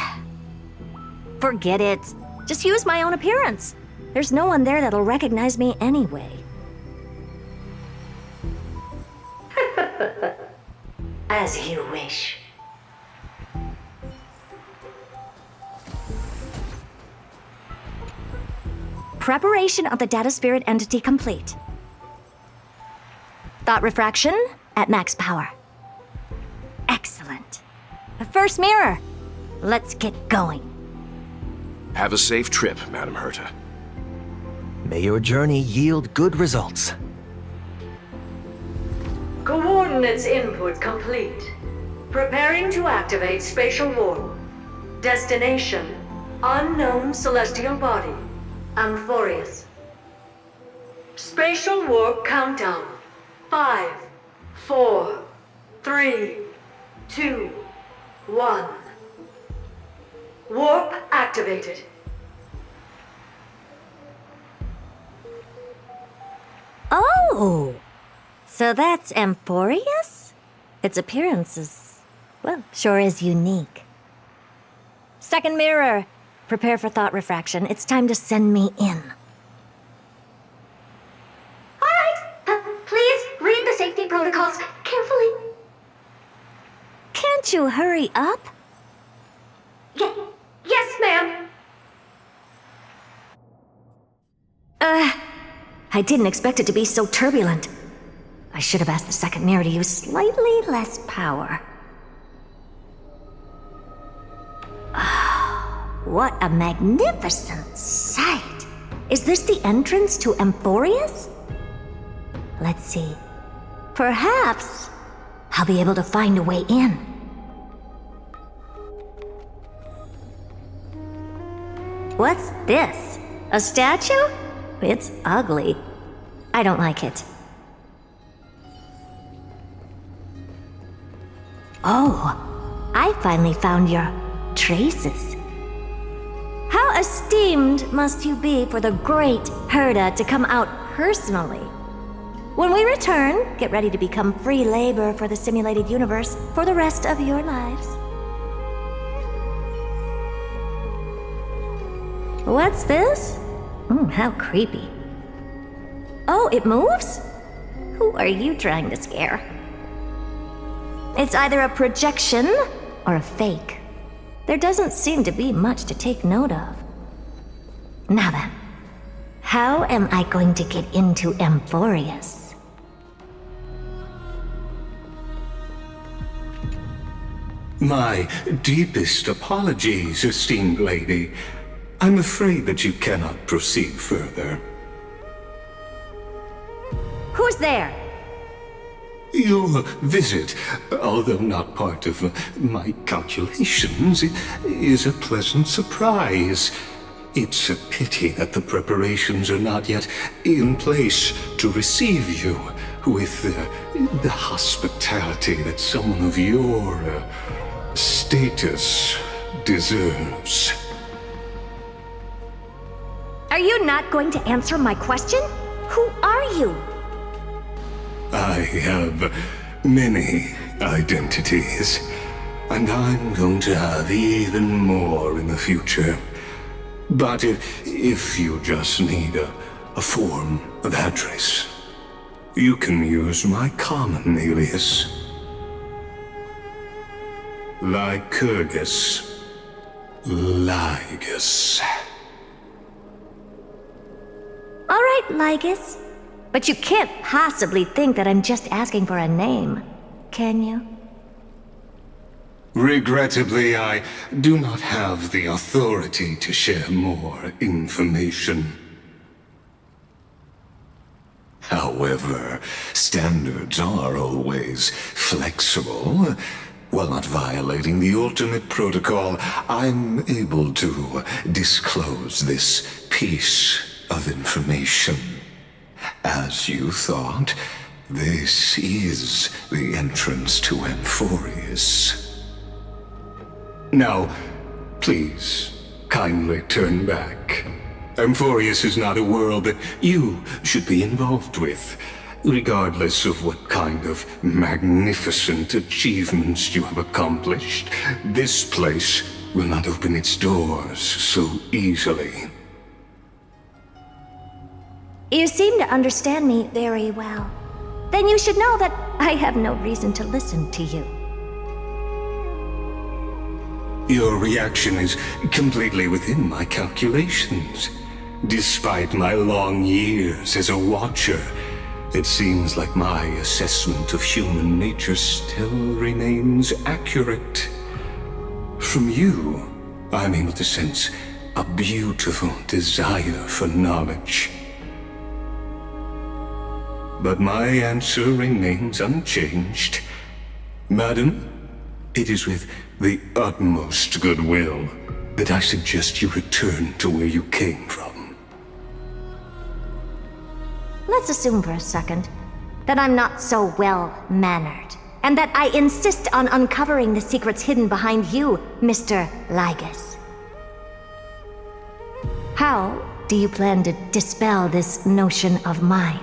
Forget it. Just use my own appearance. There's no one there that'll recognize me anyway. As you wish. Preparation of the data spirit entity complete. Thought refraction at max power. Excellent. The first mirror. Let's get going. Have a safe trip, Madam Herta. May your journey yield good results. Coordinates input complete. Preparing to activate spatial warp. Destination, unknown celestial body. Amphorius. Spatial warp countdown. 5, 4, 3, 2, 1. Warp activated. Oh! So that's Amphorius? Its appearance is, well, sure is unique. Second mirror. Prepare for thought refraction. It's time to send me in. All right. Please read the safety protocols carefully. Can't you hurry up? Yes, ma'am. I didn't expect it to be so turbulent. I should have asked the second mirror to use slightly less power. what a magnificent sight. Is this the entrance to Amphorius? Let's see. Perhaps I'll be able to find a way in. What's this? A statue? It's ugly. I don't like it. Oh, I finally found your traces. How esteemed must you be for the great Herta to come out personally? When we return, get ready to become free labor for the simulated universe for the rest of your lives. What's this? How creepy. Oh, it moves? Who are you trying to scare? It's either a projection or a fake. There doesn't seem to be much to take note of. Now then, how am I going to get into Amphorius? My deepest apologies, esteemed lady. I'm afraid that you cannot proceed further. Who's there? Your visit, although not part of my calculations, is a pleasant surprise. It's a pity that the preparations are not yet in place to receive you with the hospitality that someone of your status deserves. Are you not going to answer my question? Who are you? I have many identities, and I'm going to have even more in the future. But if you just need a form of address, you can use my common alias. Lycurgus. Lygus. All right, Lygus. But you can't possibly think that I'm just asking for a name, can you? Regrettably, I do not have the authority to share more information. However, standards are always flexible. While not violating the ultimate protocol, I'm able to disclose this piece of information. As you thought, this is the entrance to Amphorius. Now, please, kindly turn back. Amphorius is not a world that you should be involved with, regardless of what kind of magnificent achievements you have accomplished. This place will not open its doors so easily. You seem to understand me very well. Then you should know that I have no reason to listen to you. Your reaction is completely within my calculations. Despite my long years as a watcher, it seems like my assessment of human nature still remains accurate. From you, I'm able to sense a beautiful desire for knowledge. But my answer remains unchanged. Madam, it is with the utmost goodwill that I suggest you return to where you came from. Let's assume for a second that I'm not so well-mannered, and that I insist on uncovering the secrets hidden behind you, Mr. Lygus. How do you plan to dispel this notion of mine?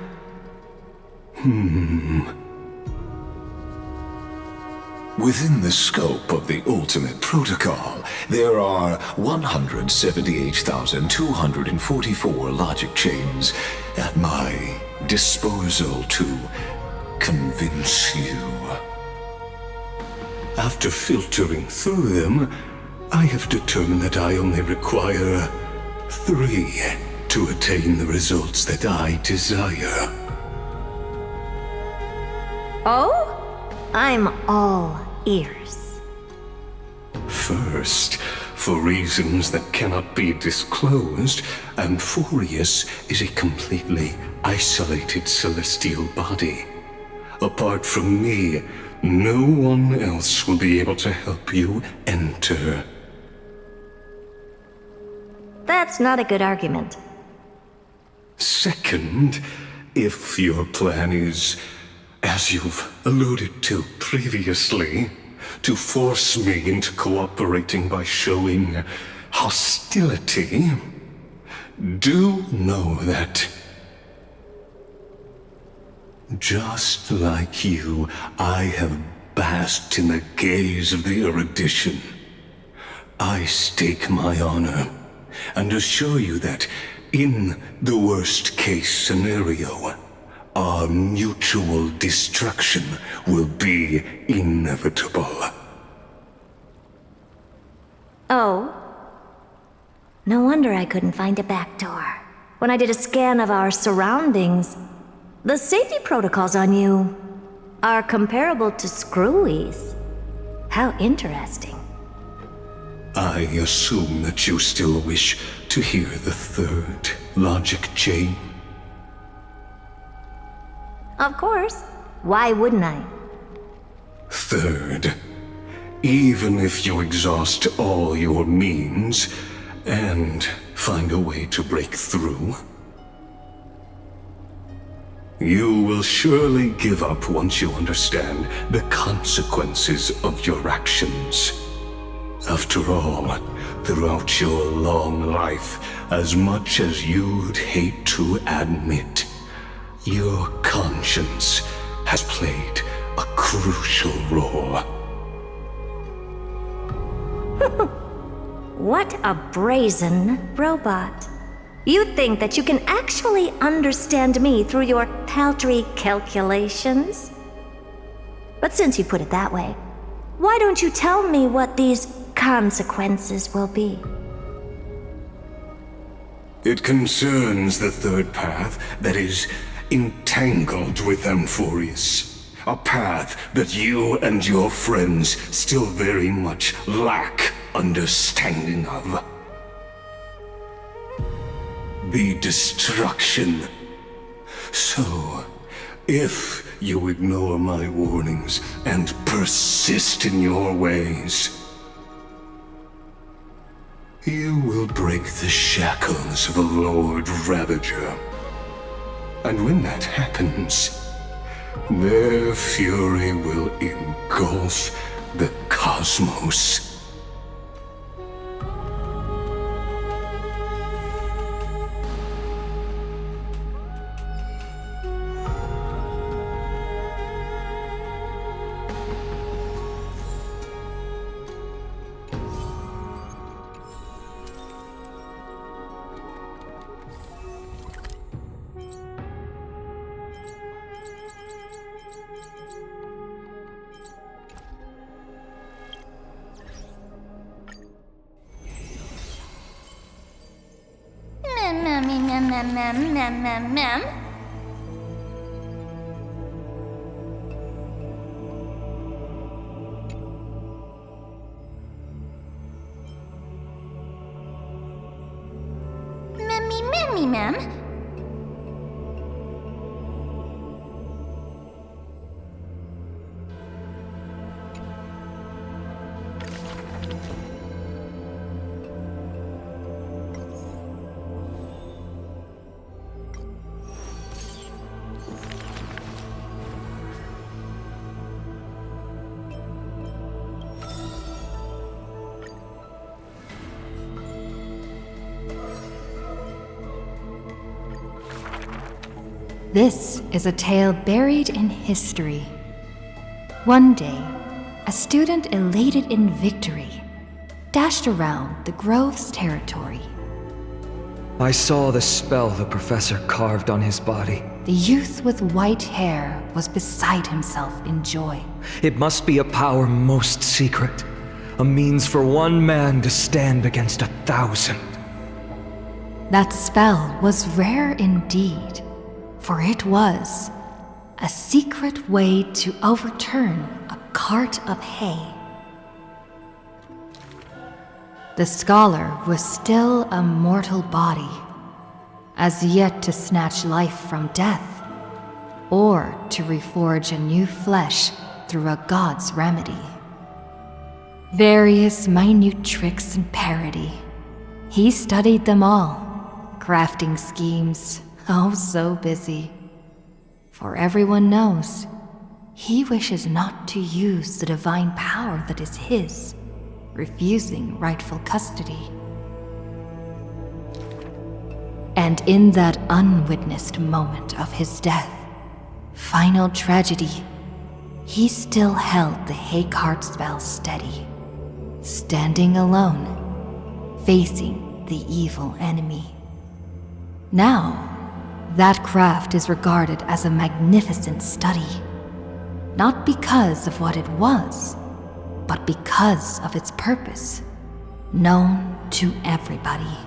Within the scope of the ultimate protocol, there are 178,244 logic chains at my disposal to convince you. After filtering through them, I have determined that I only require 3 to attain the results that I desire. Oh? I'm all ears. First, For reasons that cannot be disclosed, Amphorius is a completely isolated celestial body. Apart from me, no one else will be able to help you enter. That's not a good argument. Second, if your plan is, as you've alluded to previously, to force me into cooperating by showing hostility, do know that, just like you, I have basked in the gaze of the erudition. I stake my honor, and assure you that, in the worst-case scenario, our mutual destruction will be inevitable. Oh? No wonder I couldn't find a back door. When I did a scan of our surroundings, the safety protocols on you are comparable to Screwy's. How interesting. I assume that you still wish to hear the third logic chain. Of course. Why wouldn't I? Third, even if you exhaust all your means and find a way to break through, you will surely give up once you understand the consequences of your actions. After all, throughout your long life, as much as you'd hate to admit, your conscience has played a crucial role. What a brazen robot. You think that you can actually understand me through your paltry calculations? But since you put it that way, why don't you tell me what these consequences will be? It concerns the third path that is entangled with Amphorius. A path that you and your friends still very much lack understanding of. The destruction. So, if you ignore my warnings and persist in your ways, you will break the shackles of a Lord Ravager. And when that happens, their fury will engulf the cosmos. Mem. Mem. This is a tale buried in history. One day, a student elated in victory dashed around the Grove's territory. I saw the spell the professor carved on his body. The youth with white hair was beside himself in joy. It must be a power most secret, a means for one man to stand against 1,000. That spell was rare indeed, for it was a secret way to overturn a cart of hay. The scholar was still a mortal body, as yet to snatch life from death, or to reforge a new flesh through a god's remedy. Various minute tricks and parody. He studied them all, crafting schemes, oh so busy. For everyone knows, he wishes not to use the divine power that is his, refusing rightful custody. And in that unwitnessed moment of his death, final tragedy, he still held the Hakehart spell steady, standing alone, facing the evil enemy. Now, that craft is regarded as a magnificent study, not because of what it was, but because of its purpose, known to everybody.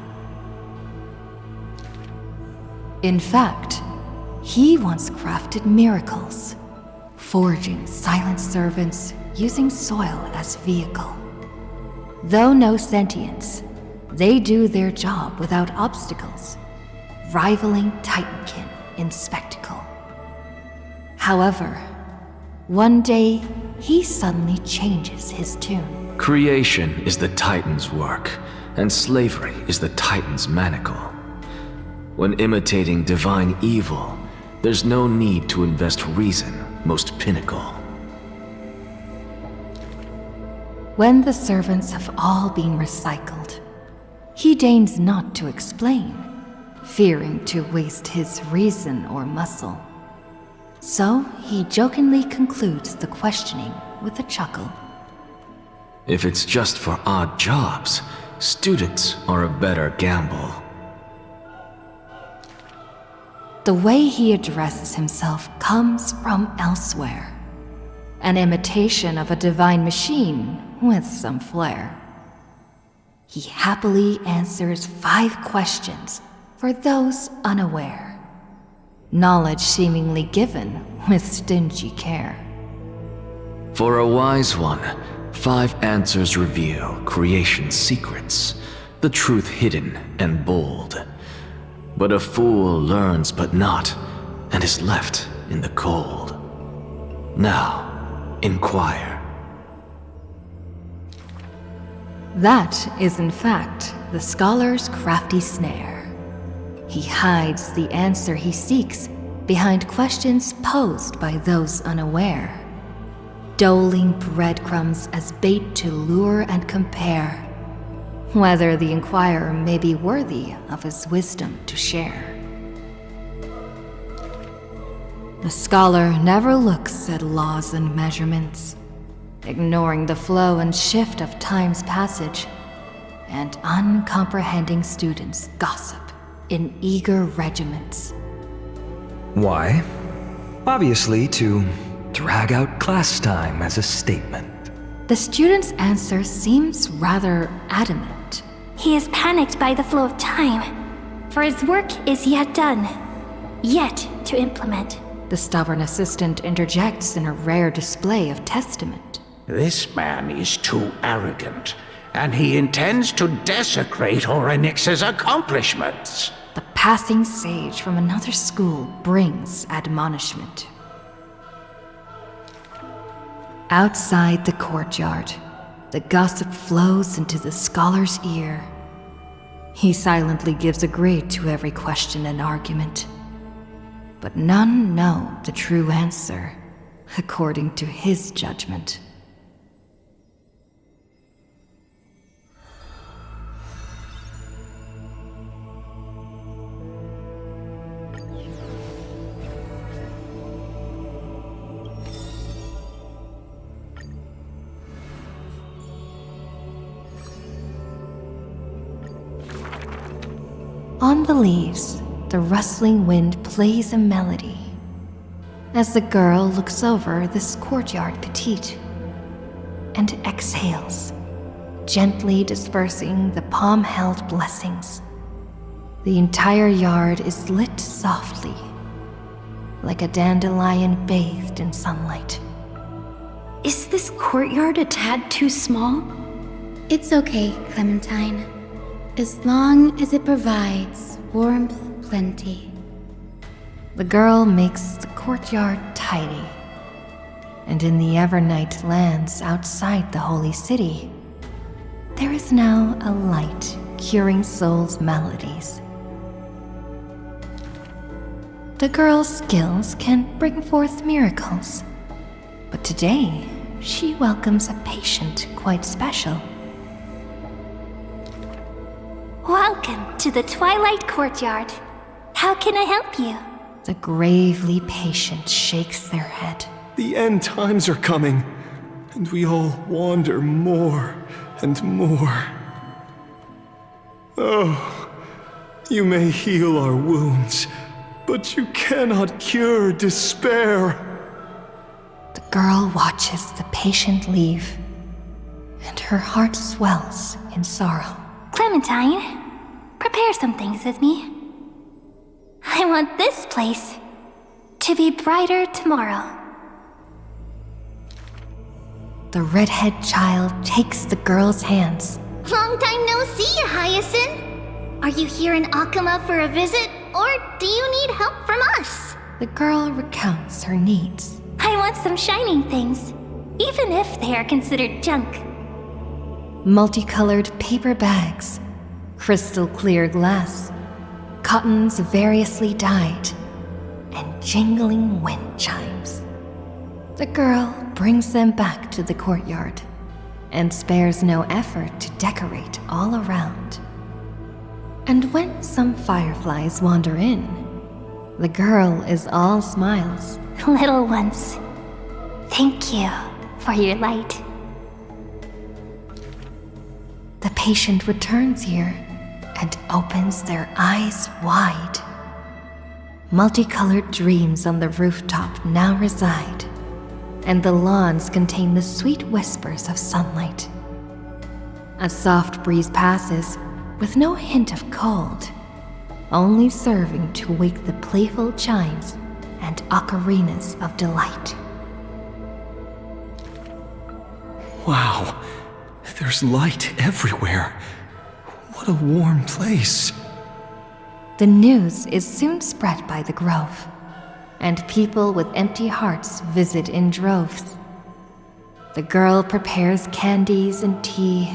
In fact, he once crafted miracles, forging silent servants using soil as vehicle. Though no sentience, they do their job without obstacles, rivaling Titankin in spectacle. However, one day, he suddenly changes his tune. Creation is the Titan's work, and slavery is the Titan's manacle. When imitating divine evil, there's no need to invest reason, most pinnacle. When the servants have all been recycled, he deigns not to explain, fearing to waste his reason or muscle. So he jokingly concludes the questioning with a chuckle. If it's just for odd jobs, students are a better gamble. The way he addresses himself comes from elsewhere. An imitation of a divine machine with some flair. He happily answers 5 questions for those unaware. Knowledge seemingly given with stingy care. For a wise one, 5 answers reveal creation's secrets, the truth hidden and bold. But a fool learns but not, and is left in the cold. Now, inquire. That is in fact the scholar's crafty snare. He hides the answer he seeks behind questions posed by those unaware, doling breadcrumbs as bait to lure and compare, whether the inquirer may be worthy of his wisdom to share. The scholar never looks at laws and measurements, ignoring the flow and shift of time's passage, and uncomprehending students gossip in eager regiments. Why? Obviously, to drag out class time as a statement. The student's answer seems rather adamant. He is panicked by the flow of time, for his work is yet done, yet to implement. The stubborn assistant interjects in a rare display of testament. This man is too arrogant, and he intends to desecrate Orynyx's accomplishments. The passing sage from another school brings admonishment. Outside the courtyard, the gossip flows into the scholar's ear. He silently gives a grade to every question and argument. But none know the true answer, according to his judgment. On the leaves, the rustling wind plays a melody as the girl looks over this courtyard petite and exhales, gently dispersing the palm-held blessings. The entire yard is lit softly, like a dandelion bathed in sunlight. Is this courtyard a tad too small? It's okay, Clementine. As long as it provides warmth plenty. The girl makes the courtyard tidy. And in the Evernight lands outside the Holy City, there is now a light curing souls' maladies. The girl's skills can bring forth miracles, but today she welcomes a patient quite special. Welcome to the Twilight Courtyard. How can I help you? The gravely patient shakes their head. The end times are coming, and we all wander more and more. Oh, you may heal our wounds, but you cannot cure despair. The girl watches the patient leave, and her heart swells in sorrow. Clementine, prepare some things with me. I want this place to be brighter tomorrow. The redhead child takes the girl's hands. Long time no see, Hyacinth. Are you here in Akama for a visit, or do you need help from us? The girl recounts her needs. I want some shining things, even if they are considered junk. Multicolored paper bags, crystal clear glass, cottons variously dyed, and jingling wind chimes. The girl brings them back to the courtyard and spares no effort to decorate all around. And when some fireflies wander in, the girl is all smiles. Little ones, thank you for your light. The patient returns here and opens their eyes wide. Multicolored dreams on the rooftop now reside, and the lawns contain the sweet whispers of sunlight. A soft breeze passes with no hint of cold, only serving to wake the playful chimes and ocarinas of delight. Wow, there's light everywhere. What a warm place. The news is soon spread by the grove, and people with empty hearts visit in droves. The girl prepares candies and tea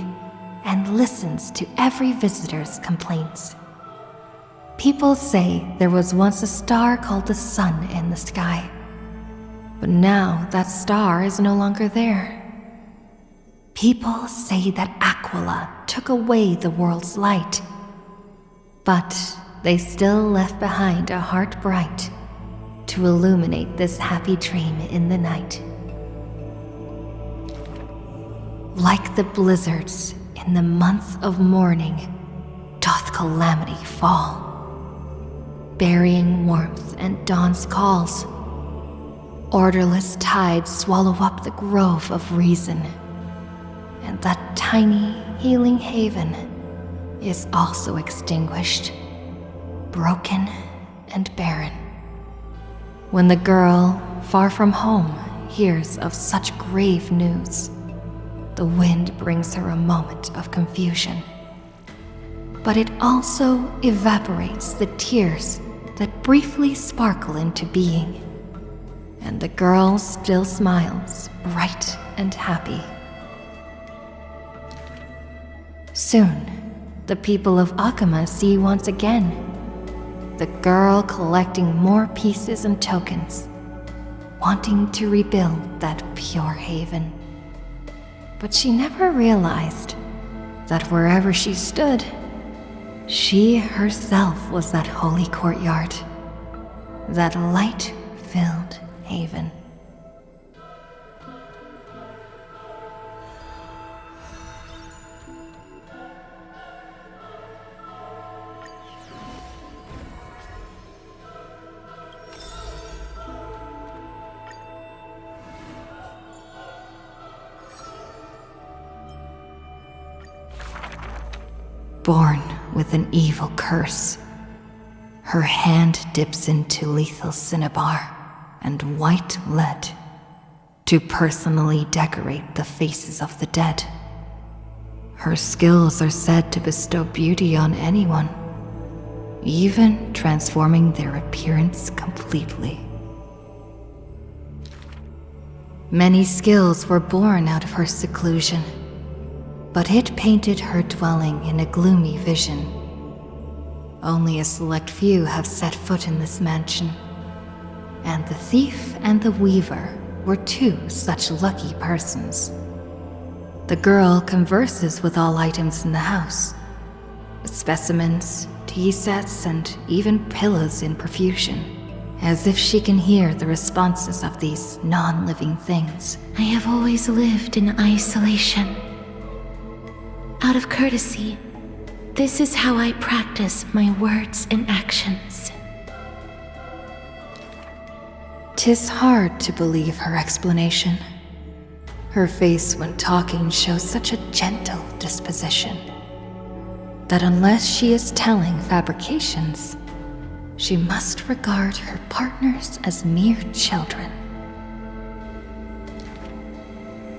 and listens to every visitor's complaints. People say there was once a star called the sun in the sky, but now that star is no longer there. People say that Aquila took away the world's light, but they still left behind a heart bright to illuminate this happy dream in the night. Like the blizzards in the month of mourning, doth calamity fall, burying warmth and dawn's calls. Orderless tides swallow up the grove of reason, and that tiny healing haven is also extinguished, broken and barren. When the girl, far from home, hears of such grave news, the wind brings her a moment of confusion. But it also evaporates the tears that briefly sparkle into being, and the girl still smiles, bright and happy. Soon, the people of Akama see once again the girl collecting more pieces and tokens, wanting to rebuild that pure haven. But she never realized that wherever she stood, she herself was that holy courtyard, that light-filled haven. Born with an evil curse, her hand dips into lethal cinnabar and white lead to personally decorate the faces of the dead. Her skills are said to bestow beauty on anyone, even transforming their appearance completely. Many skills were born out of her seclusion, but it painted her dwelling in a gloomy vision. Only a select few have set foot in this mansion, and the thief and the weaver were two such lucky persons. The girl converses with all items in the house, with specimens, tea sets, and even pillows in profusion, as if she can hear the responses of these non-living things. I have always lived in isolation. Out of courtesy, this is how I practice my words and actions. 'Tis hard to believe her explanation. Her face when talking shows such a gentle disposition that unless she is telling fabrications, she must regard her partners as mere children.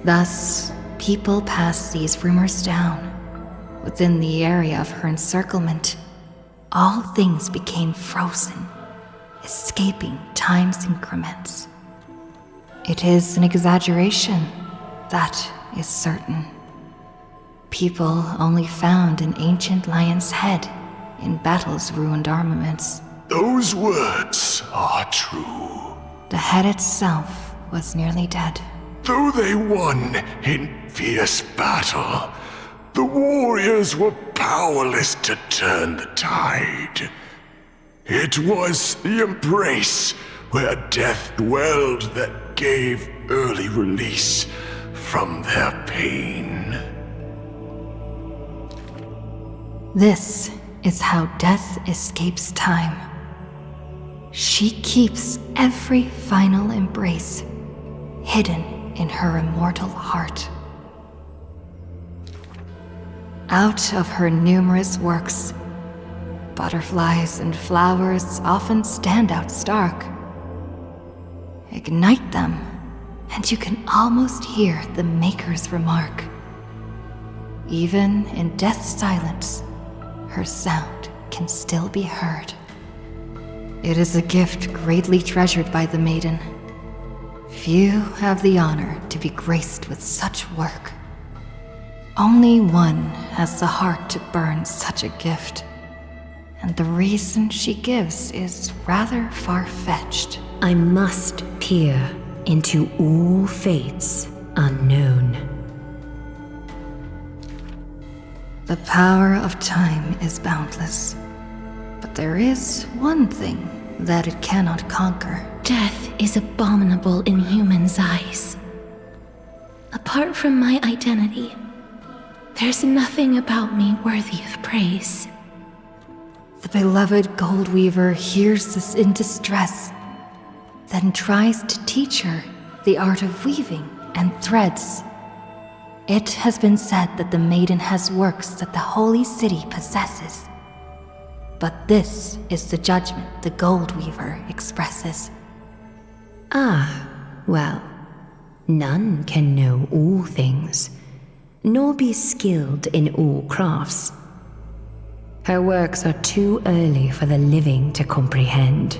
Thus, people pass these rumors down. Within the area of her encirclement, all things became frozen, escaping time's increments. It is an exaggeration, that is certain. People only found an ancient lion's head in Petals' ruined armaments. Those words are true. The head itself was nearly dead. Though they won in fierce battle, the warriors were powerless to turn the tide. It was the embrace where death dwelled that gave early release from their pain. This is how death escapes time. She keeps every final embrace hidden in her immortal heart. Out of her numerous works, butterflies and flowers often stand out stark. Ignite them, and you can almost hear the maker's remark. Even in death's silence, her sound can still be heard. It is a gift greatly treasured by the maiden. Few have the honor to be graced with such work. Only one has the heart to burn such a gift, and the reason she gives is rather far-fetched. I must peer into all fates unknown. The power of time is boundless, but there is one thing that it cannot conquer. Death is abominable in humans' eyes. Apart from my identity, there's nothing about me worthy of praise. The beloved Gold Weaver hears this in distress, then tries to teach her the art of weaving and threads. It has been said that the maiden has works that the holy city possesses. But this is the judgment the Gold Weaver expresses. Ah, well, none can know all things, nor be skilled in all crafts. Her works are too early for the living to comprehend.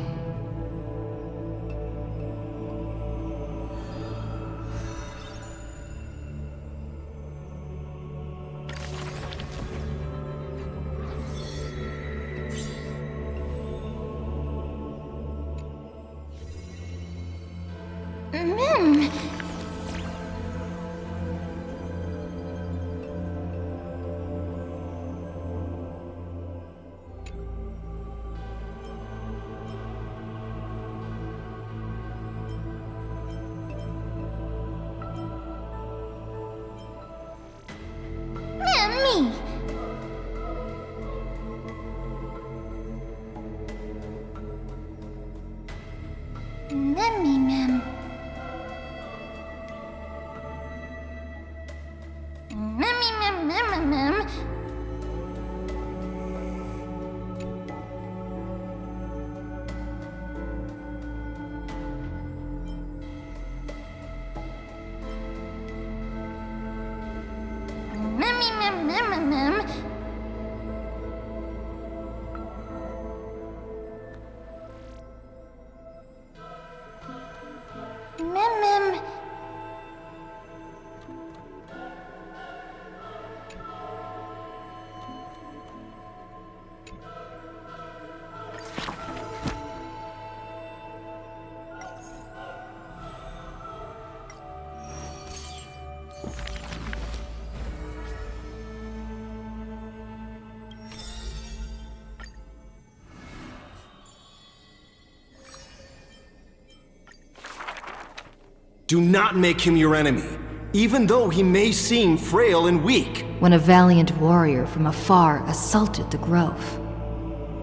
Do not make him your enemy, even though he may seem frail and weak. When a valiant warrior from afar assaulted the grove,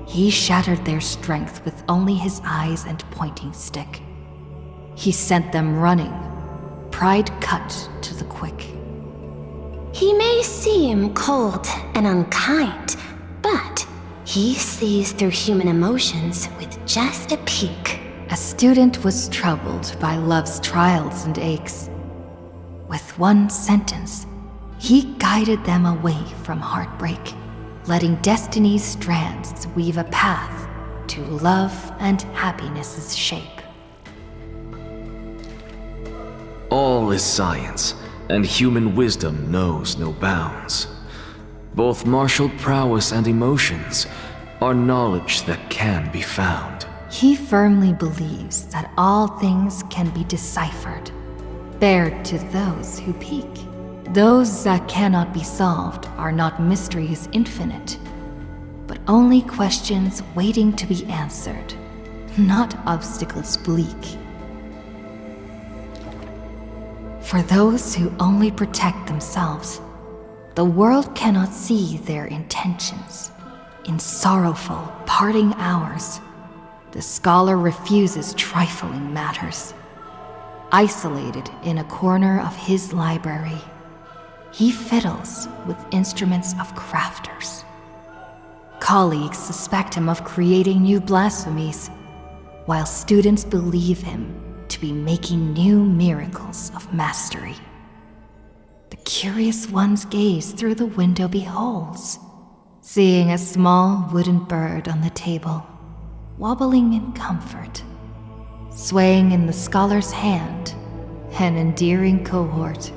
he shattered their strength with only his eyes and pointing stick. He sent them running, pride cut to the quick. He may seem cold and unkind, but he sees through human emotions with just a peek. A student was troubled by love's trials and aches. With one sentence, he guided them away from heartbreak, letting destiny's strands weave a path to love and happiness's shape. All is science, and human wisdom knows no bounds. Both martial prowess and emotions are knowledge that can be found. He firmly believes that all things can be deciphered, bared to those who peek. Those that cannot be solved are not mysteries infinite, but only questions waiting to be answered, not obstacles bleak. For those who only protect themselves, the world cannot see their intentions. In sorrowful, parting hours, the scholar refuses trifling matters. Isolated in a corner of his library, he fiddles with instruments of crafters. Colleagues suspect him of creating new blasphemies, while students believe him to be making new miracles of mastery. The curious one's gaze through the window beholds, seeing a small wooden bird on the table, wobbling in comfort, swaying in the scholar's hand, an endearing cohort.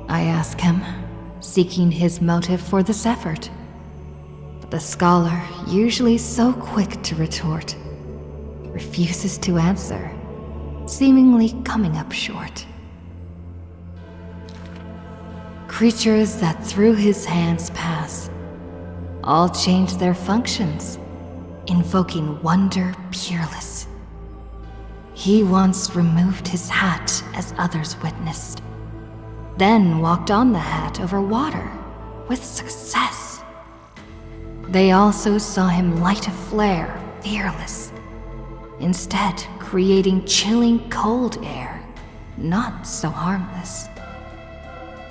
I ask him, seeking his motive for this effort, but the scholar, usually so quick to retort, refuses to answer, seemingly coming up short. Creatures that through his hands pass, all change their functions, invoking wonder peerless. He once removed his hat as others witnessed, then walked on the hat over water with success. They also saw him light a flare, fearless, instead creating chilling cold air, not so harmless.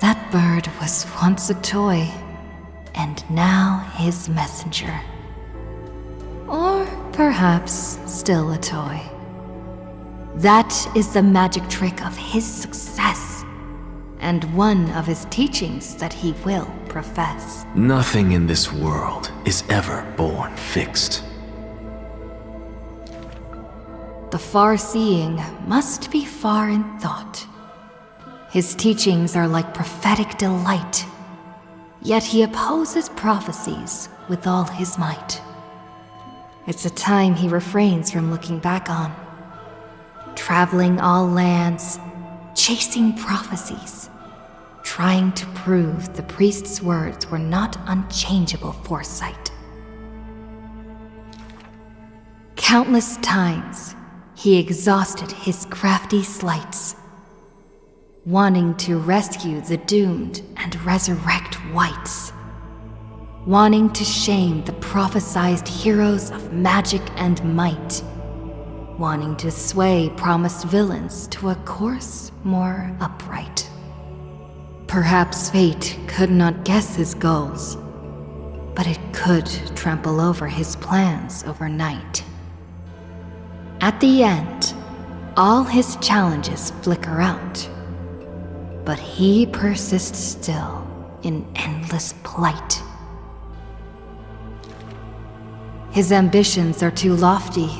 That bird was once a toy, and now his messenger. Or perhaps still a toy. That is the magic trick of his success, and one of his teachings that he will profess. Nothing in this world is ever born fixed. The far-seeing must be far in thought. His teachings are like prophetic delight, yet he opposes prophecies with all his might. It's a time he refrains from looking back on, traveling all lands, chasing prophecies, trying to prove the priest's words were not unchangeable foresight. Countless times, he exhausted his crafty sleights, wanting to rescue the doomed and resurrect whites, wanting to shame the prophesized heroes of magic and might, wanting to sway promised villains to a course more upright. Perhaps fate could not guess his goals, but it could trample over his plans overnight. At the end, all his challenges flicker out, but he persists still in endless plight. His ambitions are too lofty,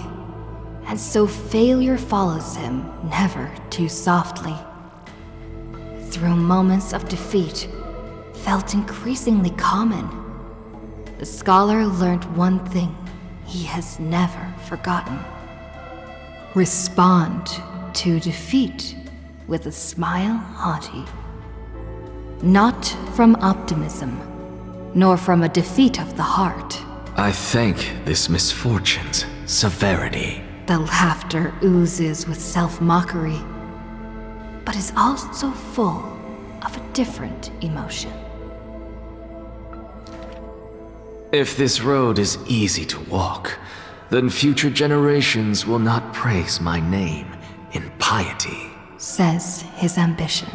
and so failure follows him never too softly. Through moments of defeat, felt increasingly common, the scholar learned one thing he has never forgotten. Respond to defeat with a smile haughty. Not from optimism, nor from a defeat of the heart. I thank this misfortune's severity. The laughter oozes with self-mockery, but is also full of a different emotion. If this road is easy to walk, then future generations will not praise my name in piety, says his ambition.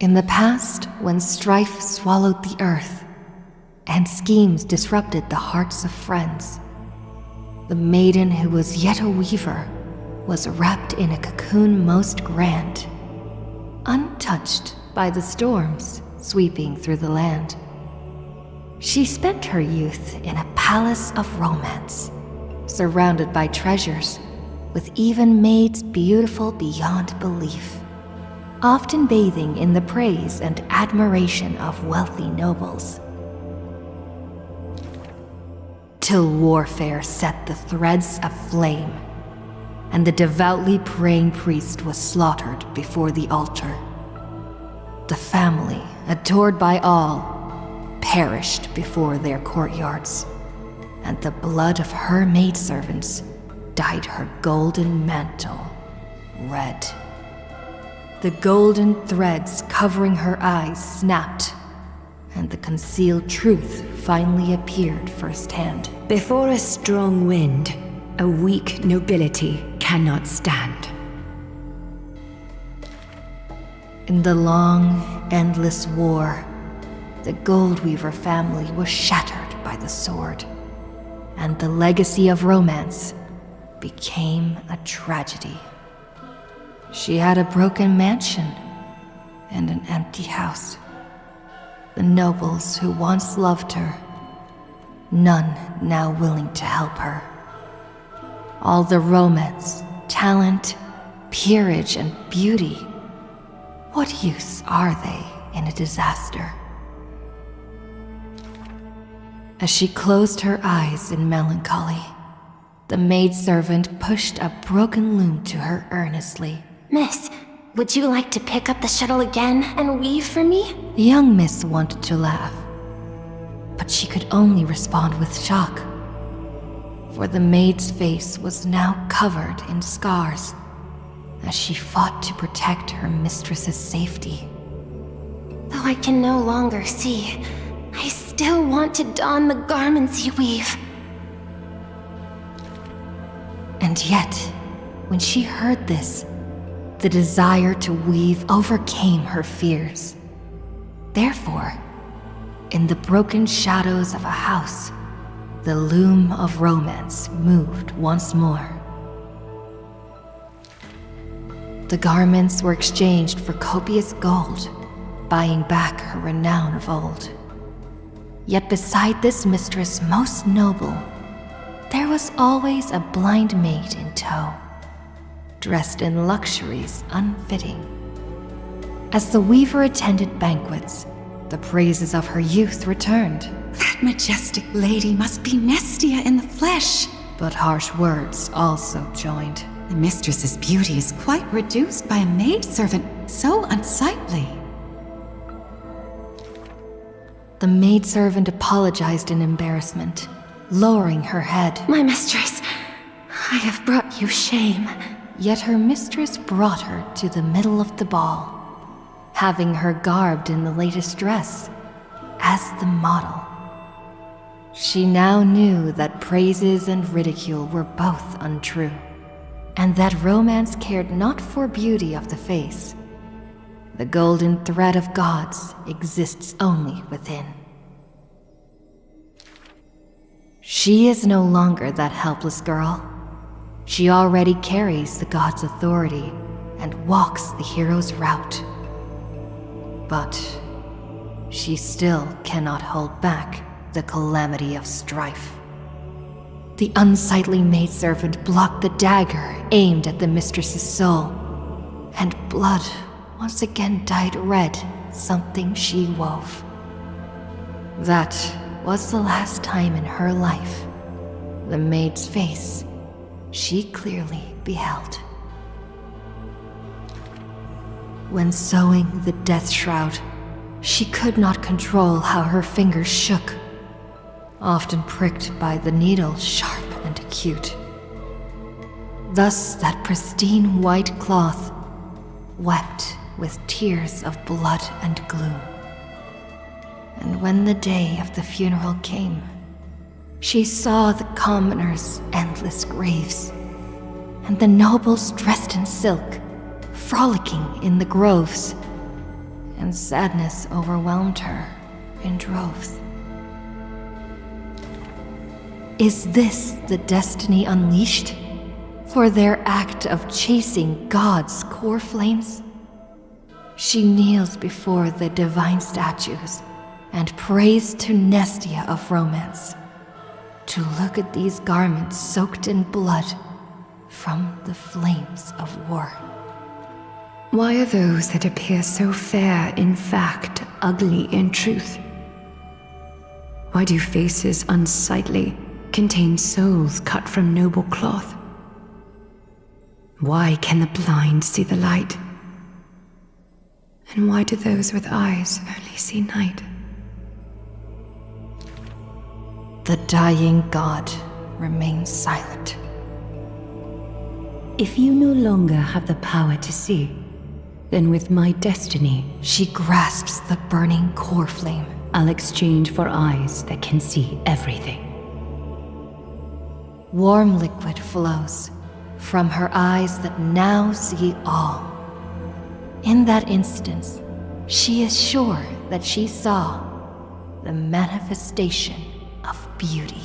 In the past, when strife swallowed the earth, and schemes disrupted the hearts of friends, the maiden who was yet a weaver was wrapped in a cocoon most grand, untouched by the storms sweeping through the land. She spent her youth in a palace of romance, surrounded by treasures, with even maids beautiful beyond belief, often bathing in the praise and admiration of wealthy nobles. Till warfare set the threads aflame, and the devoutly praying priest was slaughtered before the altar. The family, adored by all, perished before their courtyards, and the blood of her maidservants dyed her golden mantle red. The golden threads covering her eyes snapped, and the concealed truth finally appeared firsthand. Before a strong wind, a weak nobility cannot stand. In the long, endless war, the Goldweaver family was shattered by the sword, and the legacy of romance became a tragedy. She had a broken mansion and an empty house. The nobles who once loved her, none now willing to help her. All the romance, talent, peerage, and beauty, what use are they in a disaster? As she closed her eyes in melancholy, the maidservant pushed a broken loom to her earnestly. Miss, would you like to pick up the shuttle again and weave for me? The young miss wanted to laugh, but she could only respond with shock, for the maid's face was now covered in scars as she fought to protect her mistress's safety. Though I can no longer see, I still want to don the garments you weave. And yet, when she heard this, the desire to weave overcame her fears. Therefore, in the broken shadows of a house, the loom of romance moved once more. The garments were exchanged for copious gold, buying back her renown of old. Yet beside this mistress most noble, there was always a blind maid in tow, dressed in luxuries unfitting. As the weaver attended banquets, the praises of her youth returned. That majestic lady must be Nestia in the flesh. But harsh words also joined. The mistress's beauty is quite reduced by a maidservant so unsightly. The maidservant apologized in embarrassment, lowering her head. My mistress, I have brought you shame. Yet her mistress brought her to the middle of the ball, having her garbed in the latest dress, as the model. She now knew that praises and ridicule were both untrue. and that romance cared not for beauty of the face. The golden thread of gods exists only within. She is no longer that helpless girl. She already carries the god's authority and walks the hero's route. But she still cannot hold back the calamity of strife. The unsightly maidservant blocked the dagger aimed at the mistress's soul, and blood once again dyed red something she wove. That was the last time in her life the maid's face she clearly beheld. When sewing the death shroud, she could not control how her fingers shook, often pricked by the needle sharp and acute. Thus that pristine white cloth wept with tears of blood and gloom. And when the day of the funeral came, she saw the commoners' endless graves, and the nobles dressed in silk, frolicking in the groves, and sadness overwhelmed her in droves. Is this the destiny unleashed for their act of chasing God's core flames? She kneels before the divine statues and prays to Nestia of romance to look at these garments soaked in blood from the flames of war. Why are those that appear so fair in fact ugly in truth? Why do faces unsightly contain souls cut from noble cloth? Why can the blind see the light? And why do those with eyes only see night? The dying god remains silent. If you no longer have the power to see, then with my destiny, she grasps the burning core flame. I'll exchange for eyes that can see everything. Warm liquid flows from her eyes that now see all. In that instance, she is sure that she saw the manifestation of beauty.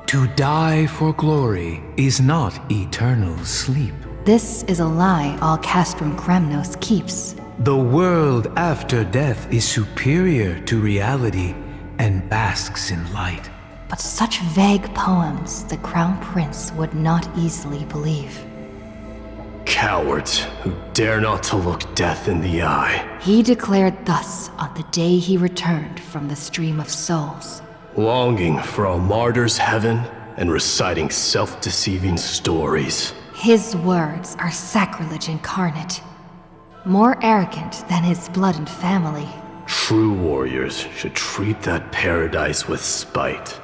To die for glory is not eternal sleep. This is a lie all Castrum Kremnos keeps. The world after death is superior to reality and basks in light. But such vague poems the Crown Prince would not easily believe. Cowards who dare not to look death in the eye. He declared thus on the day he returned from the stream of souls. Longing for a martyr's heaven and reciting self-deceiving stories. His words are sacrilege incarnate, more arrogant than his blood and family. True warriors should treat that paradise with spite.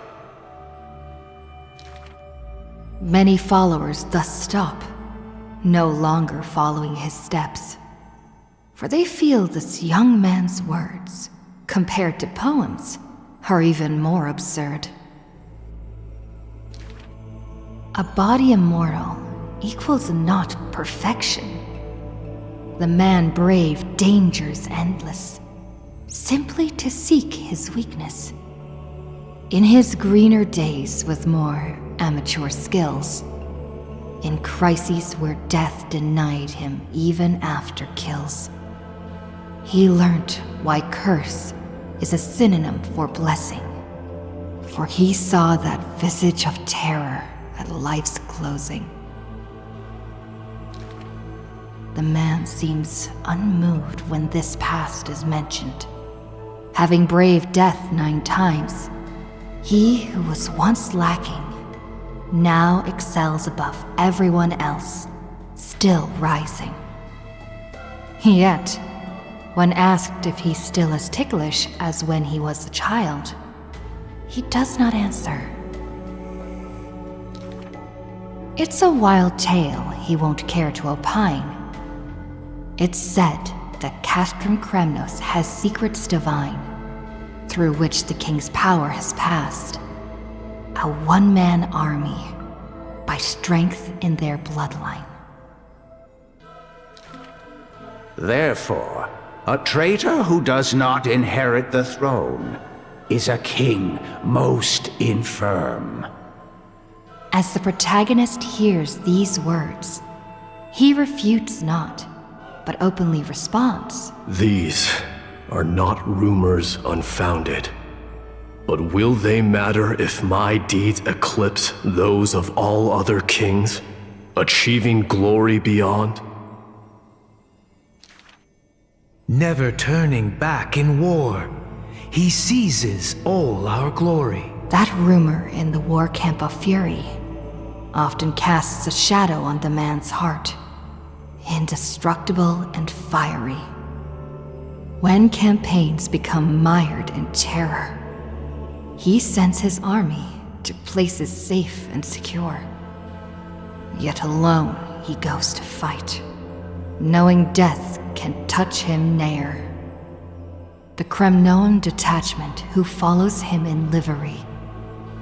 Many followers thus stop, no longer following his steps, for they feel this young man's words, compared to poems, are even more absurd. A body immortal equals not perfection. The man braved dangers endless, simply to seek his weakness. In his greener days with more amateur skills, in crises where death denied him even after kills, he learnt why curse is a synonym for blessing, for he saw that visage of terror at life's closing. The man seems unmoved when this past is mentioned. Having braved death 9 times, he who was once lacking now excels above everyone else, still rising. Yet, when asked if he's still as ticklish as when he was a child, He does not answer. It's a wild tale he won't care to opine. It's said that Castrum Kremnos has secrets divine, through which the king's power has passed. A one-man army, by strength in their bloodline. Therefore, a traitor who does not inherit the throne is a king most infirm. As the protagonist hears these words, he refutes not, but openly responds. These are not rumors unfounded. But will they matter if my deeds eclipse those of all other kings, achieving glory beyond? Never turning back in war, he seizes all our glory. That rumor in the war camp of fury often casts a shadow on the man's heart, indestructible and fiery. When campaigns become mired in terror, he sends his army to places safe and secure. Yet alone he goes to fight, knowing death can touch him ne'er. The Kremnoan detachment who follows him in livery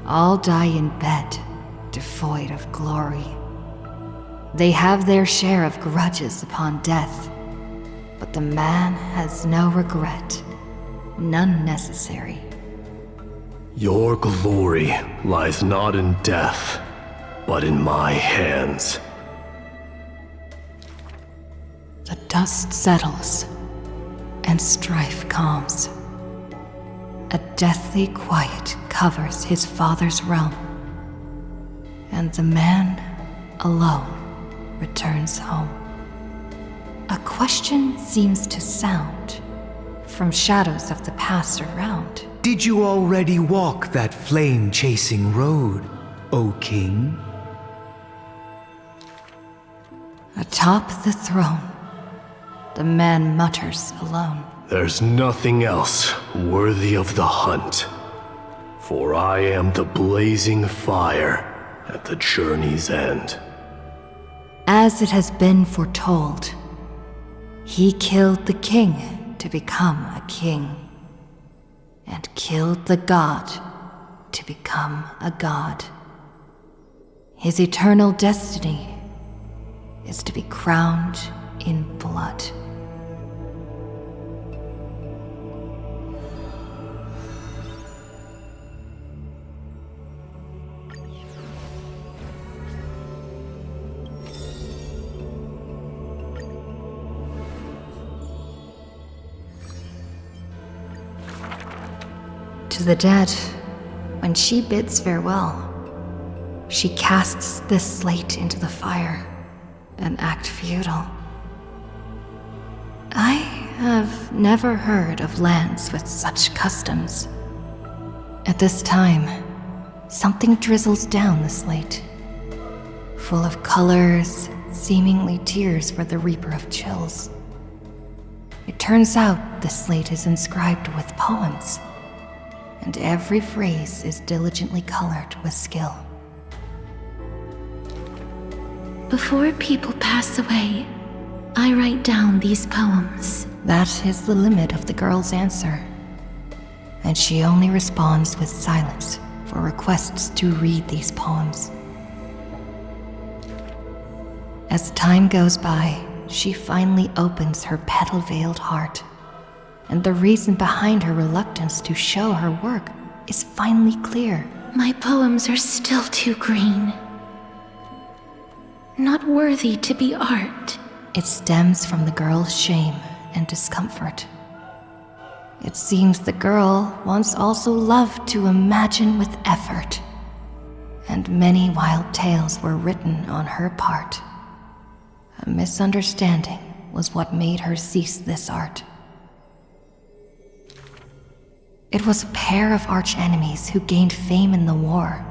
all die in bed, devoid of glory. They have their share of grudges upon death, but the man has no regret, none necessary. Your glory lies not in death, but in my hands. The dust settles, and strife calms. A deathly quiet covers his father's realm, and the man, alone, returns home. A question seems to sound from shadows of the past around. Did you already walk that flame-chasing road, O King? Atop the throne, the man mutters alone. There's nothing else worthy of the hunt, for I am the blazing fire at the journey's end. As it has been foretold, he killed the king to become a king, and killed the god to become a god. His eternal destiny is to be crowned in blood. To the dead, when she bids farewell, she casts this slate into the fire, an act futile. I have never heard of lands with such customs. At this time, something drizzles down the slate, full of colors, seemingly tears for the Reaper of Chills. It turns out the slate is inscribed with poems, and every phrase is diligently colored with skill. Before people pass away, I write down these poems. That is the limit of the girl's answer, and she only responds with silence for requests to read these poems. As time goes by, she finally opens her petal-veiled heart, and the reason behind her reluctance to show her work is finally clear. My poems are still too green. Not worthy to be art. It stems from the girl's shame and discomfort. It seems the girl once also loved to imagine with effort, and many wild tales were written on her part. A misunderstanding was what made her cease this art. It was a pair of arch-enemies who gained fame in the war.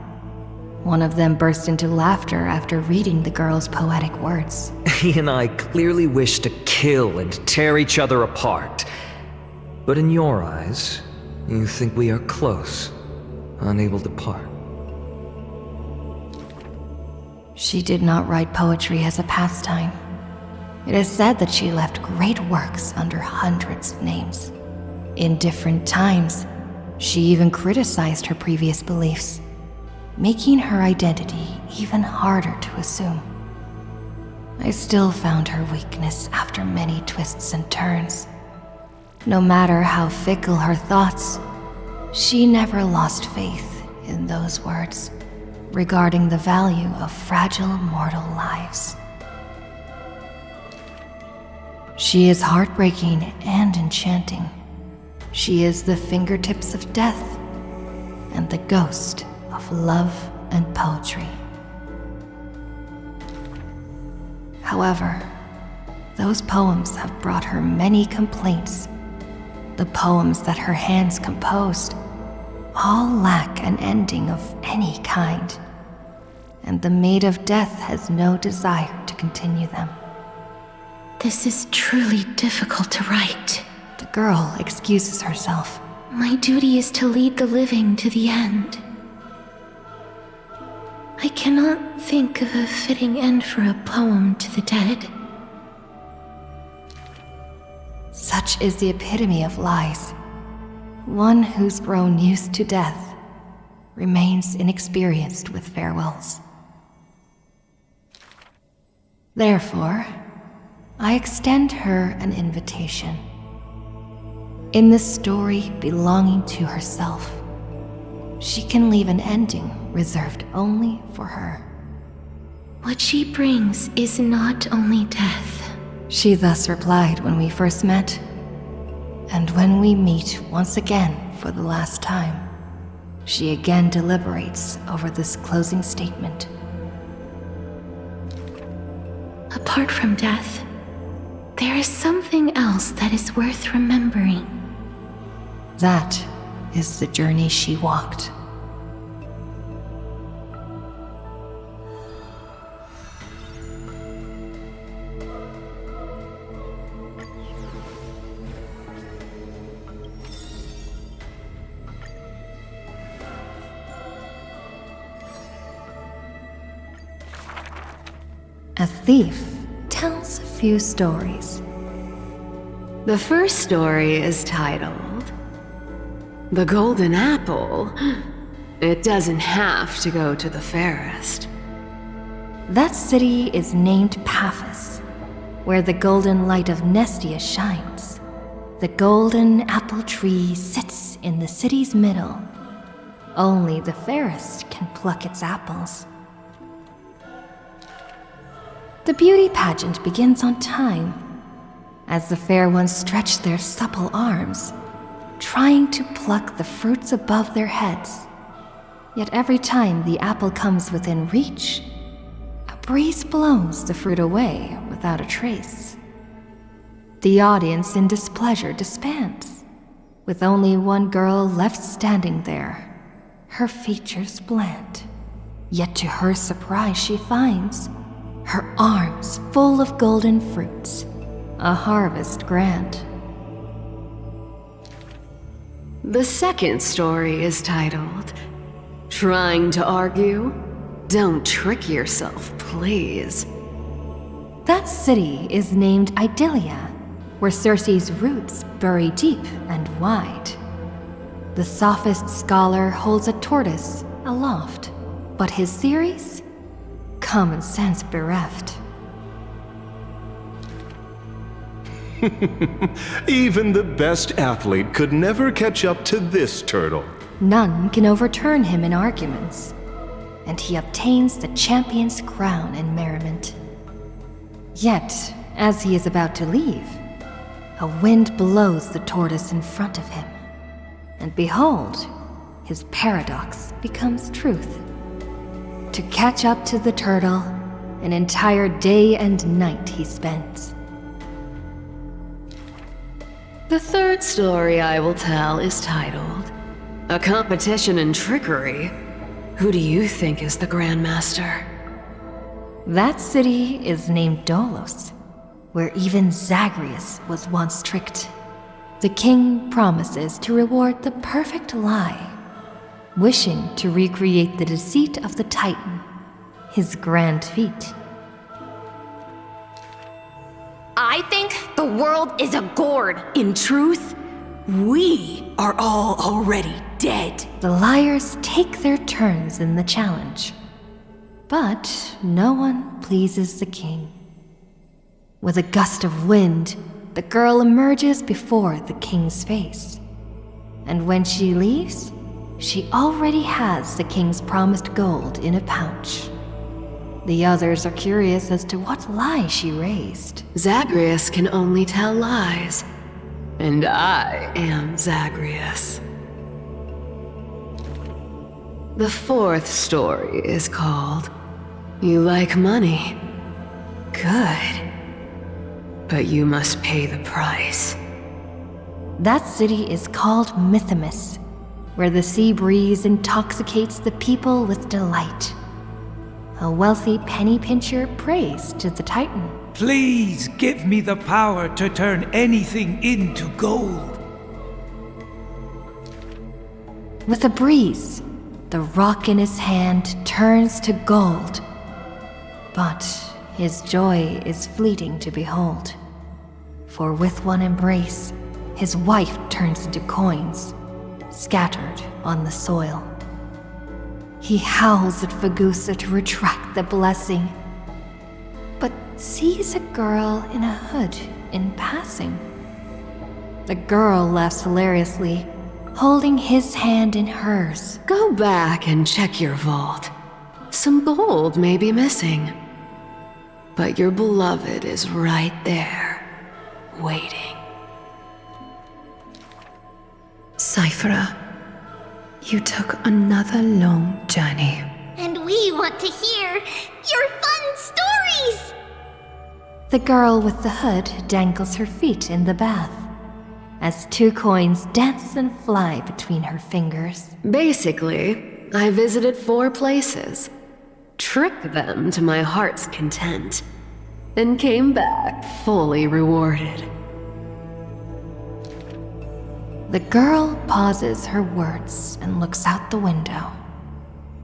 One of them burst into laughter after reading the girl's poetic words. He and I clearly wish to kill and tear each other apart. But in your eyes, you think we are close. unable to part. She did not write poetry as a pastime. It is said that she left great works under hundreds of names. In different times, she even criticized her previous beliefs, making her identity even harder to assume. I still found her weakness after many twists and turns. No matter how fickle her thoughts, she never lost faith in those words regarding the value of fragile mortal lives. She is heartbreaking and enchanting. She is the fingertips of death and the ghost of love and poetry. However, those poems have brought her many complaints. The poems that her hands composed all lack an ending of any kind, and the Maid of Death has no desire to continue them. This is truly difficult to write. The girl excuses herself. My duty is to lead the living to the end. I cannot think of a fitting end for a poem to the dead. Such is the epitome of lies. One who's grown used to death remains inexperienced with farewells. Therefore, I extend her an invitation. In this story belonging to herself, she can leave an ending reserved only for her. What she brings is not only death. She thus replied when we first met. And when we meet once again for the last time, she again deliberates over this closing statement. Apart from death, there is something else that is worth remembering. That is the journey she walked. A thief tells a few stories. The first story is titled The Golden Apple. It doesn't have to go to the fairest. That city is named Paphos, where the golden light of Nestia shines. The golden apple tree sits in the city's middle. Only the fairest can pluck its apples. The beauty pageant begins on time, as the fair ones stretch their supple arms, trying to pluck the fruits above their heads. Yet every time the apple comes within reach, a breeze blows the fruit away without a trace. The audience in displeasure disbands, with only one girl left standing there, her features bland. Yet to her surprise she finds her arms full of golden fruits, a harvest grand. The second story is titled Trying to Argue? Don't trick yourself, please. That city is named Idylia, where Circe's roots bury deep and wide. The sophist scholar holds a tortoise aloft, but his theories? Common sense bereft. Even the best athlete could never catch up to this turtle. None can overturn him in arguments, and he obtains the champion's crown in merriment. Yet, as he is about to leave, a wind blows the tortoise in front of him, and behold, his paradox becomes truth. To catch up to the turtle, an entire day and night he spends. The third story I will tell is titled A Competition in Trickery. Who do you think is the Grandmaster? That city is named Dolos, where even Zagreus was once tricked. The king promises to reward the perfect lie. wishing to recreate the deceit of the Titan, his grand feat. I think the world is a gourd. In truth, we are all already dead. The liars take their turns in the challenge, but no one pleases the king. With a gust of wind, the girl emerges before the king's face. And when she leaves, she already has the king's promised gold in a pouch. The others are curious as to what lie she raised. Zagreus can only tell lies. And I am Zagreus. The fourth story is called You Like Money. Good. But you must pay the price. That city is called Mythimus, where the sea breeze intoxicates the people with delight. A wealthy penny pincher prays to the Titan. Please give me the power to turn anything into gold. With a breeze, the rock in his hand turns to gold. But his joy is fleeting to behold. For with one embrace, his wife turns into coins, scattered on the soil. He howls at Fagusa to retract the blessing, but sees a girl in a hood in passing. The girl laughs hilariously, holding his hand in hers. Go back and check your vault. Some gold may be missing. But your beloved is right there, waiting. Cyphera, you took another long journey. And we want to hear your fun stories! The girl with the hood dangles her feet in the bath, as 2 coins dance and fly between her fingers. Basically, I visited 4 places, tricked them to my heart's content, and came back fully rewarded. The girl pauses her words and looks out the window,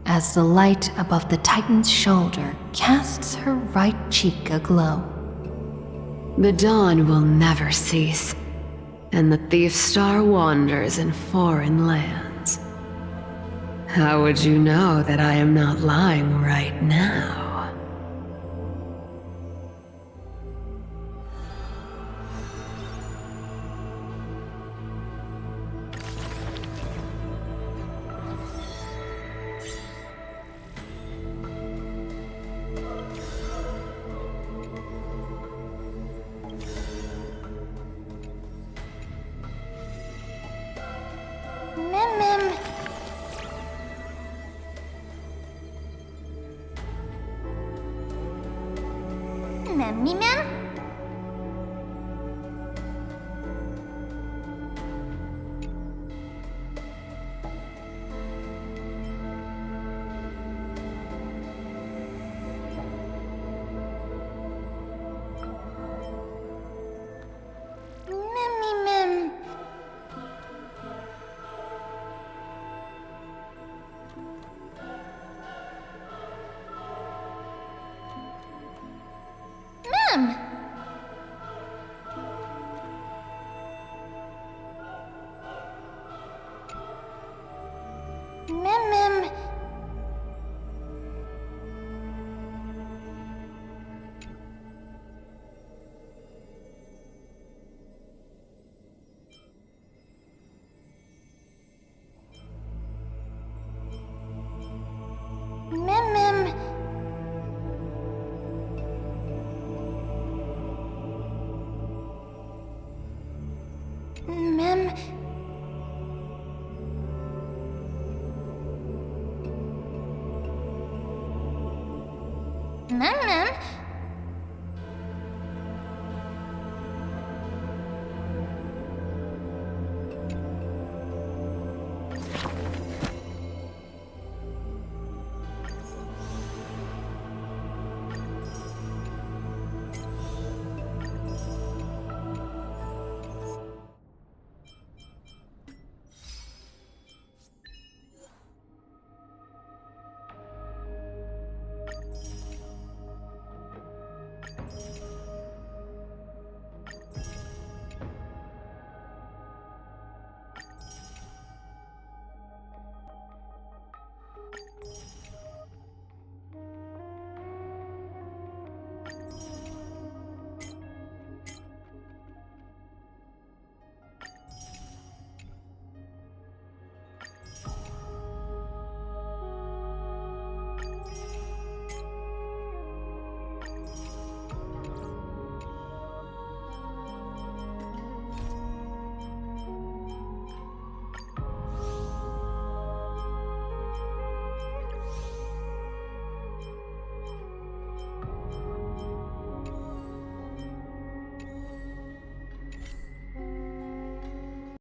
as the light above the Titan's shoulder casts her right cheek aglow. The dawn will never cease, and the thief star wanders in foreign lands. How would you know that I am not lying right now? Mem.